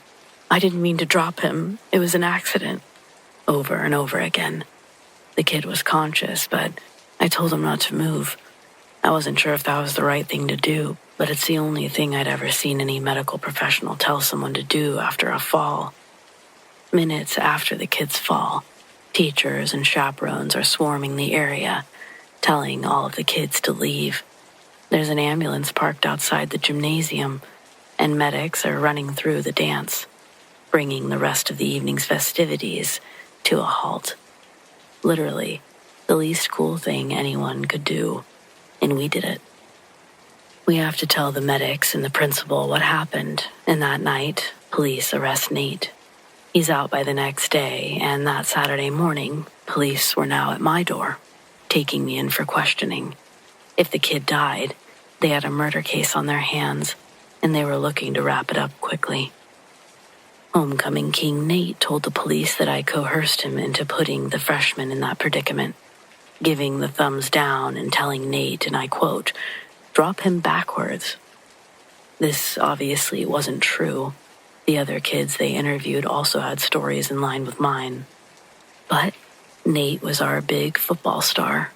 "I didn't mean to drop him. It was an accident," over and over again. The kid was conscious, but I told him not to move. I wasn't sure if that was the right thing to do, but it's the only thing I'd ever seen any medical professional tell someone to do after a fall. Minutes after the kids fall, teachers and chaperones are swarming the area, telling all of the kids to leave. There's an ambulance parked outside the gymnasium, and medics are running through the dance, bringing the rest of the evening's festivities to a halt. Literally, the least cool thing anyone could do, and we did it. We have to tell the medics and the principal what happened, and that night, police arrest Nate. He's out by the next day, and that Saturday morning, police were now at my door, taking me in for questioning. If the kid died, they had a murder case on their hands, and they were looking to wrap it up quickly. Homecoming King Nate told the police that I coerced him into putting the freshman in that predicament, giving the thumbs down and telling Nate, and I quote, "Drop him backwards." This obviously wasn't true. The other kids they interviewed also had stories in line with mine. But Nate was our big football star.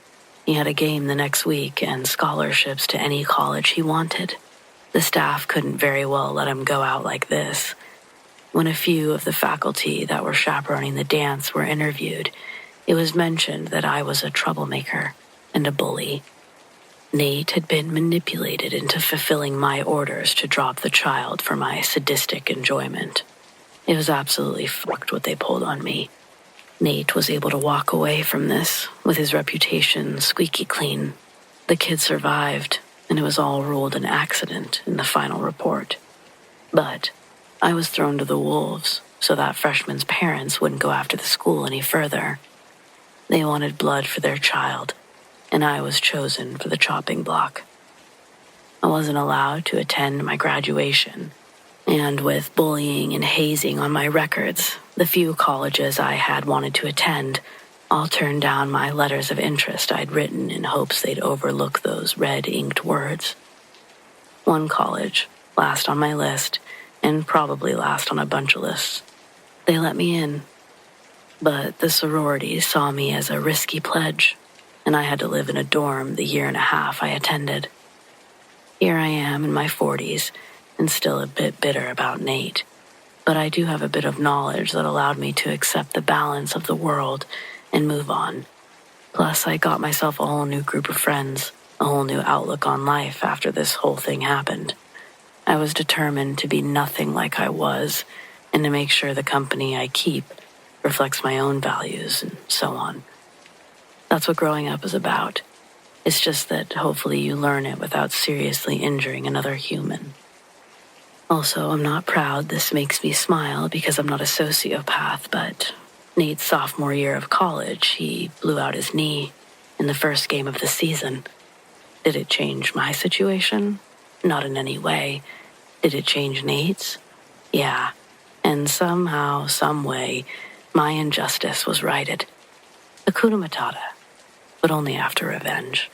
He had a game the next week and scholarships to any college he wanted. The staff couldn't very well let him go out like this. When a few of the faculty that were chaperoning the dance were interviewed, it was mentioned that I was a troublemaker and a bully. Nate had been manipulated into fulfilling my orders to drop the child for my sadistic enjoyment. It was absolutely fucked what they pulled on me. Nate was able to walk away from this with his reputation squeaky clean. The kid survived, and it was all ruled an accident in the final report. But I was thrown to the wolves so that freshman's parents wouldn't go after the school any further. They wanted blood for their child, and I was chosen for the chopping block. I wasn't allowed to attend my graduation, and with bullying and hazing on my records, the few colleges I had wanted to attend all turned down my letters of interest I'd written in hopes they'd overlook those red-inked words. One college, last on my list, and probably last on a bunch of lists. They let me in, but the sororities saw me as a risky pledge, and I had to live in a dorm the year and a half I attended. Here I am in my 40s, and still a bit bitter about Nate, but I do have a bit of knowledge that allowed me to accept the balance of the world and move on. Plus, I got myself a whole new group of friends, a whole new outlook on life after this whole thing happened. I was determined to be nothing like I was, and to make sure the company I keep reflects my own values, and so on. That's what growing up is about. It's just that hopefully you learn it without seriously injuring another human. Also, I'm not proud this makes me smile because I'm not a sociopath, but Nate's sophomore year of college, he blew out his knee in the first game of the season. Did it change my situation? Not in any way. Did it change Nate's? Yeah. And somehow, some way, my injustice was righted. Hakuna Matata, but only after revenge.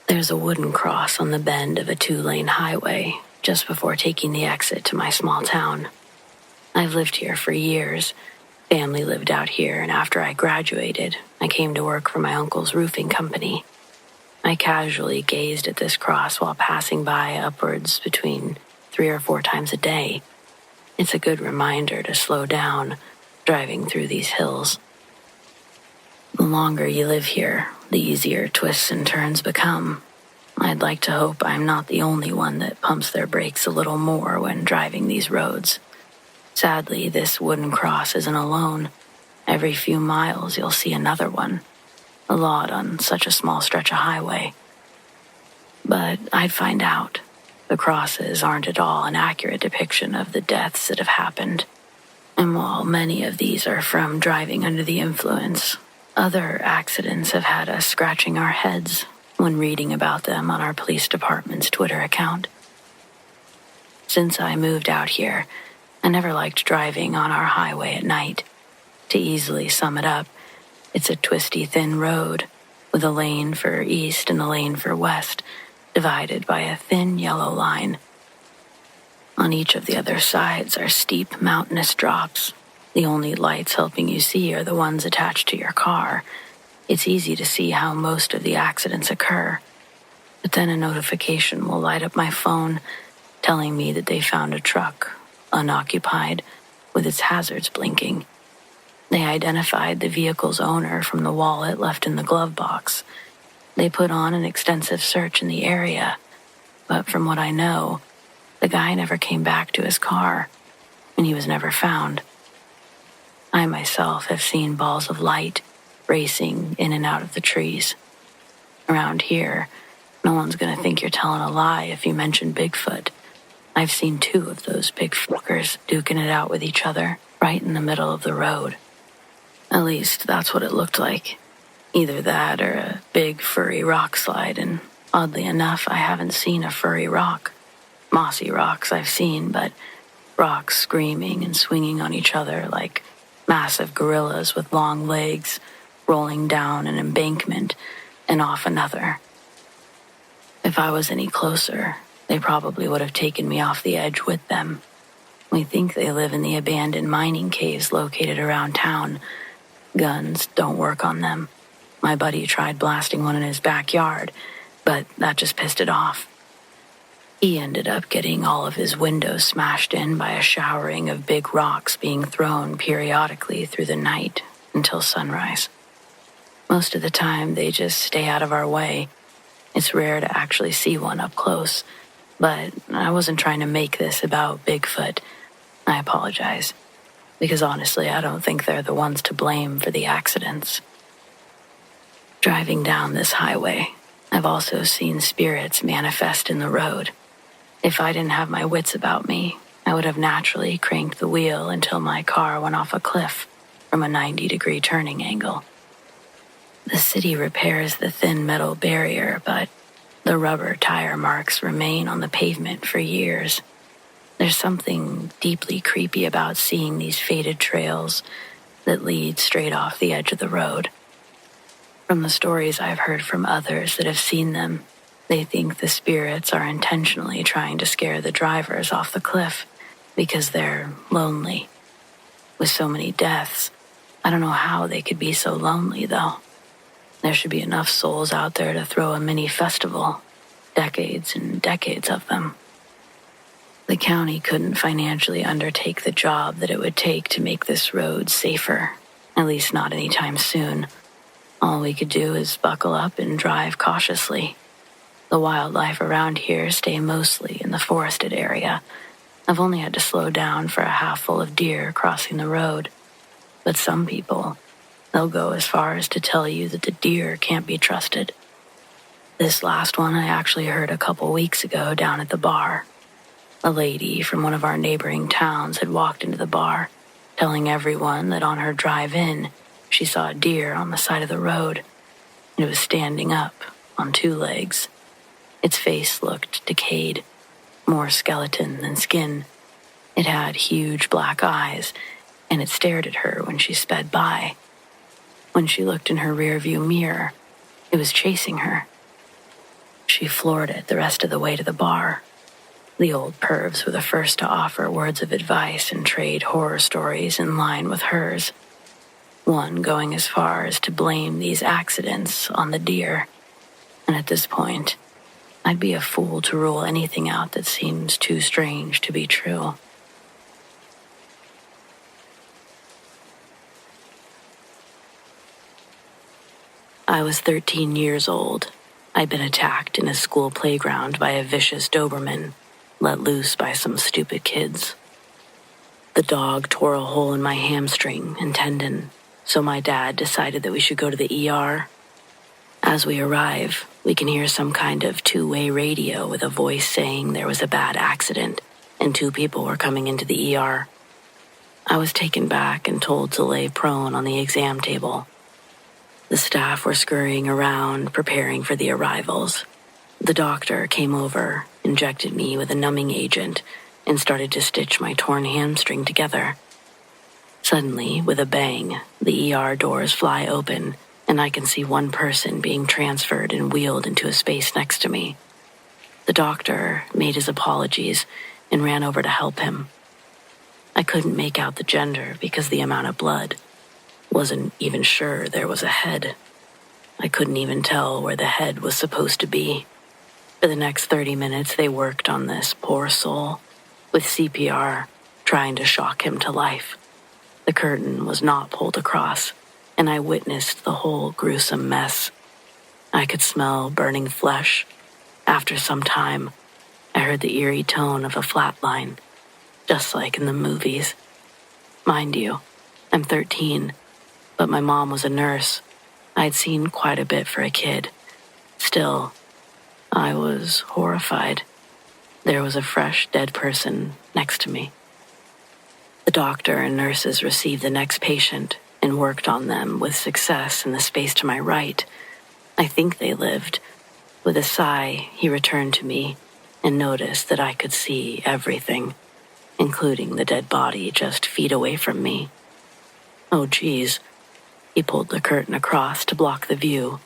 There's a wooden cross on the bend of a 2-lane highway just before taking the exit to my small town. I've lived here for years. Family lived out here, and after I graduated, I came to work for my uncle's roofing company. I casually gazed at this cross while passing by upwards between 3 or 4 times a day. It's a good reminder to slow down, driving through these hills. The longer you live here, the easier twists and turns become. I'd like to hope I'm not the only one that pumps their brakes a little more when driving these roads. Sadly, this wooden cross isn't alone. Every few miles you'll see another one. A lot on such a small stretch of highway. But I'd find out. The crosses aren't at all an accurate depiction of the deaths that have happened. And while many of these are from driving under the influence, other accidents have had us scratching our heads when reading about them on our police department's Twitter account. Since I moved out here, I never liked driving on our highway at night. To easily sum it up, it's a twisty, thin road with a lane for east and a lane for west, divided by a thin yellow line. On each of the other sides are steep mountainous drops, The only lights helping you see are the ones attached to your car. It's easy to see how most of the accidents occur. But then a notification will light up my phone telling me that they found a truck, unoccupied, with its hazards blinking. They identified the vehicle's owner from the wallet left in the glove box. They put on an extensive search in the area, but from what I know, the guy never came back to his car, and he was never found. I myself have seen balls of light racing in and out of the trees. Around here, no one's gonna think you're telling a lie if you mention Bigfoot. I've seen 2 of those big fuckers duking it out with each other right in the middle of the road. At least that's what it looked like. Either that or a big furry rock slide, and oddly enough, I haven't seen a furry rock. Mossy rocks I've seen, but rocks screaming and swinging on each other like massive gorillas with long legs rolling down an embankment and off another. If I was any closer, they probably would have taken me off the edge with them. We think they live in the abandoned mining caves located around town. Guns don't work on them. My buddy tried blasting one in his backyard, but that just pissed it off. He ended up getting all of his windows smashed in by a showering of big rocks being thrown periodically through the night until sunrise. Most of the time, they just stay out of our way. It's rare to actually see one up close, but I wasn't trying to make this about Bigfoot. I apologize, because honestly, I don't think they're the ones to blame for the accidents. Driving down this highway, I've also seen spirits manifest in the road. If I didn't have my wits about me, I would have naturally cranked the wheel until my car went off a cliff from a 90-degree turning angle. The city repairs the thin metal barrier, but the rubber tire marks remain on the pavement for years. There's something deeply creepy about seeing these faded trails that lead straight off the edge of the road. From the stories I've heard from others that have seen them, they think the spirits are intentionally trying to scare the drivers off the cliff because they're lonely. With so many deaths, I don't know how they could be so lonely, though. There should be enough souls out there to throw a mini festival, decades and decades of them. The county couldn't financially undertake the job that it would take to make this road safer, at least not anytime soon. All we could do is buckle up and drive cautiously. The wildlife around here stay mostly in the forested area. I've only had to slow down for a half full of deer crossing the road. But some people, they'll go as far as to tell you that the deer can't be trusted. This last one I actually heard a couple weeks ago down at the bar. A lady from one of our neighboring towns had walked into the bar, telling everyone that on her drive in, she saw a deer on the side of the road. It was standing up on 2 legs. Its face looked decayed, more skeleton than skin. It had huge black eyes, and it stared at her when she sped by. When she looked in her rearview mirror, it was chasing her. She floored it the rest of the way to the bar. The old pervs were the first to offer words of advice and trade horror stories in line with hers. One going as far as to blame these accidents on the deer. And at this point, I'd be a fool to rule anything out that seems too strange to be true. I was 13 years old. I'd been attacked in a school playground by a vicious Doberman, let loose by some stupid kids. The dog tore a hole in my hamstring and tendon, so my dad decided that we should go to the ER. As we arrive, we can hear some kind of 2-way radio with a voice saying there was a bad accident and 2 people were coming into the ER. I was taken back and told to lay prone on the exam table. The staff were scurrying around, preparing for the arrivals. The doctor came over, injected me with a numbing agent, and started to stitch my torn hamstring together. Suddenly, with a bang, the ER doors fly open, and I can see one person being transferred and wheeled into a space next to me. The doctor made his apologies and ran over to help him. I couldn't make out the gender because the amount of blood. Wasn't even sure there was a head. I couldn't even tell where the head was supposed to be. For the next 30 minutes, they worked on this poor soul with CPR, trying to shock him to life. The curtain was not pulled across, and I witnessed the whole gruesome mess. I could smell burning flesh. After some time, I heard the eerie tone of a flatline, just like in the movies. Mind you, I'm 13, but my mom was a nurse. I'd seen quite a bit for a kid. Still, I was horrified. There was a fresh, dead person next to me. The doctor and nurses received the next patient and worked on them with success in the space to my right. I think they lived. With a sigh, he returned to me and noticed that I could see everything, including the dead body just feet away from me. Oh, geez. He pulled the curtain across to block the view.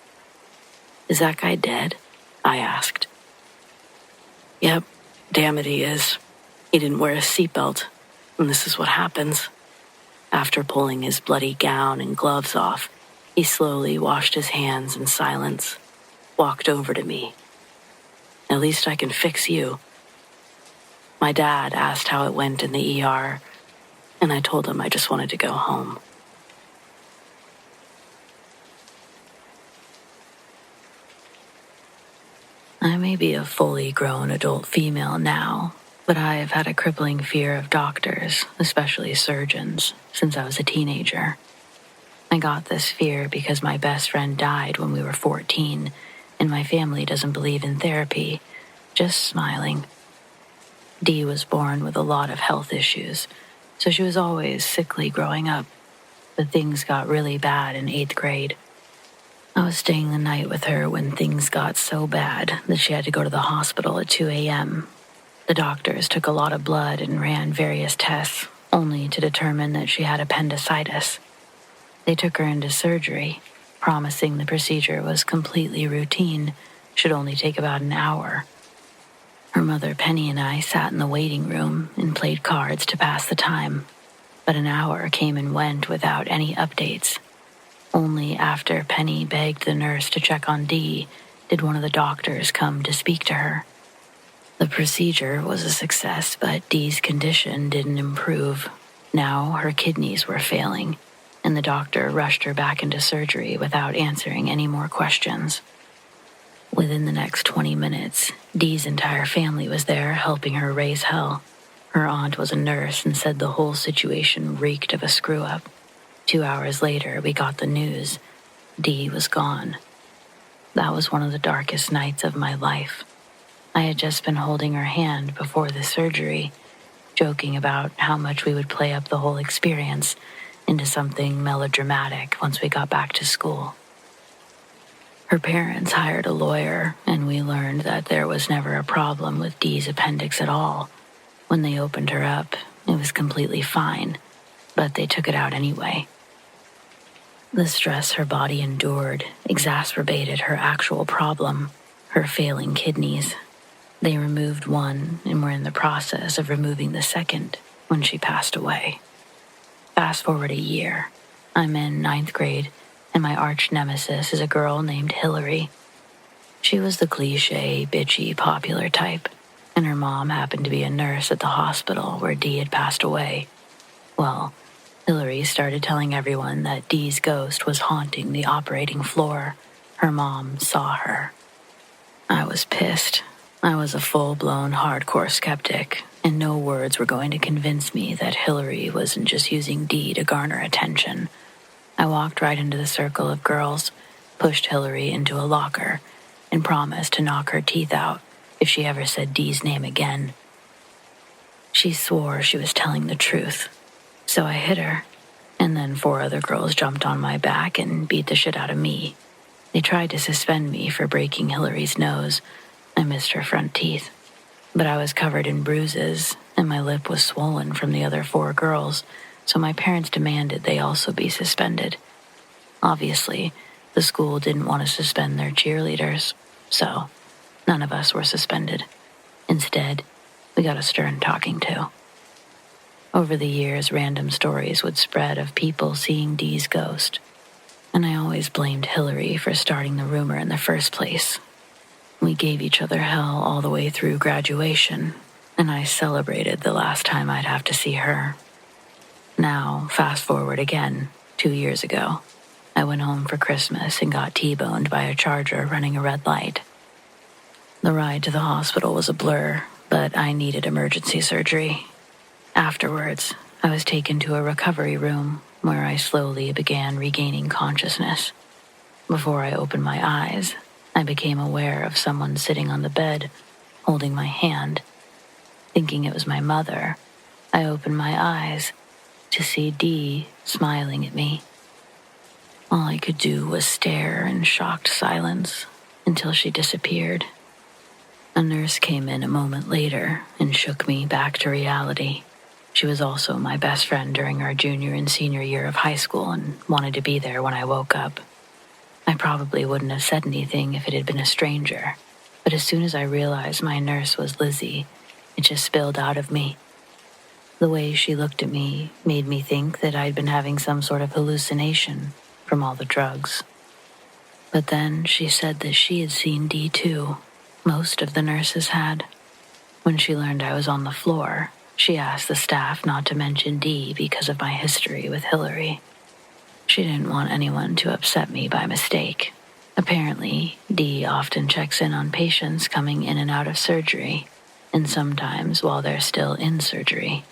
Is that guy dead? I asked. Yep, damn it he is. He didn't wear a seatbelt, and this is what happens. After pulling his bloody gown and gloves off, he slowly washed his hands in silence, walked over to me. At least I can fix you. My dad asked how it went in the ER, and I told him I just wanted to go home. I may be a fully grown adult female now, but I have had a crippling fear of doctors, especially surgeons, since I was a teenager. I got this fear because my best friend died when we were 14, and my family doesn't believe in therapy, just smiling. Dee was born with a lot of health issues, so she was always sickly growing up, but things got really bad in 8th grade. I was staying the night with her when things got so bad that she had to go to the hospital at 2 a.m. The doctors took a lot of blood and ran various tests, only to determine that she had appendicitis. They took her into surgery, promising the procedure was completely routine, should only take about an hour. Her mother, Penny, and I sat in the waiting room and played cards to pass the time, but an hour came and went without any updates. Only after Penny begged the nurse to check on Dee did one of the doctors come to speak to her. The procedure was a success, but Dee's condition didn't improve. Now her kidneys were failing, and the doctor rushed her back into surgery without answering any more questions. Within the next 20 minutes, Dee's entire family was there helping her raise hell. Her aunt was a nurse and said the whole situation reeked of a screw-up. 2 hours later, we got the news. Dee was gone. That was one of the darkest nights of my life. I had just been holding her hand before the surgery, joking about how much we would play up the whole experience into something melodramatic once we got back to school. Her parents hired a lawyer, and we learned that there was never a problem with Dee's appendix at all. When they opened her up, it was completely fine, but they took it out anyway. The stress her body endured exacerbated her actual problem, her failing kidneys. They removed one and were in the process of removing the second when she passed away. Fast forward a year. I'm in 9th grade, and my arch nemesis is a girl named Hillary. She was the cliché, bitchy, popular type, and her mom happened to be a nurse at the hospital where Dee had passed away. Well, Hillary started telling everyone that Dee's ghost was haunting the operating floor. Her mom saw her. I was pissed. I was a full-blown hardcore skeptic, and no words were going to convince me that Hillary wasn't just using Dee to garner attention. I walked right into the circle of girls, pushed Hillary into a locker, and promised to knock her teeth out if she ever said Dee's name again. She swore she was telling the truth. So I hit her, and then 4 other girls jumped on my back and beat the shit out of me. They tried to suspend me for breaking Hillary's nose. I missed her front teeth, but I was covered in bruises, and my lip was swollen from the other 4 girls, so my parents demanded they also be suspended. Obviously, the school didn't want to suspend their cheerleaders, so none of us were suspended. Instead, we got a stern talking to. Over the years, random stories would spread of people seeing Dee's ghost, and I always blamed Hillary for starting the rumor in the first place. We gave each other hell all the way through graduation, and I celebrated the last time I'd have to see her. Now, fast forward again, 2 years ago. I went home for Christmas and got T-boned by a Charger running a red light. The ride to the hospital was a blur, but I needed emergency surgery. Afterwards, I was taken to a recovery room where I slowly began regaining consciousness. Before I opened my eyes, I became aware of someone sitting on the bed, holding my hand. Thinking it was my mother, I opened my eyes to see Dee smiling at me. All I could do was stare in shocked silence until she disappeared. A nurse came in a moment later and shook me back to reality. She was also my best friend during our junior and senior year of high school and wanted to be there when I woke up. I probably wouldn't have said anything if it had been a stranger, but as soon as I realized my nurse was Lizzie, it just spilled out of me. The way she looked at me made me think that I'd been having some sort of hallucination from all the drugs. But then she said that she had seen Dee too. Most of the nurses had. When she learned I was on the floor, she asked the staff not to mention Dee because of my history with Hillary. She didn't want anyone to upset me by mistake. Apparently, Dee often checks in on patients coming in and out of surgery, and sometimes while they're still in surgery.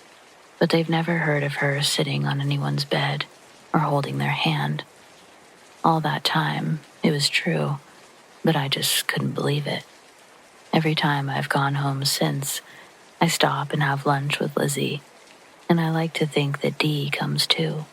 But they've never heard of her sitting on anyone's bed or holding their hand. All that time, it was true, but I just couldn't believe it. Every time I've gone home since, I stop and have lunch with Lizzie, and I like to think that Dee comes too.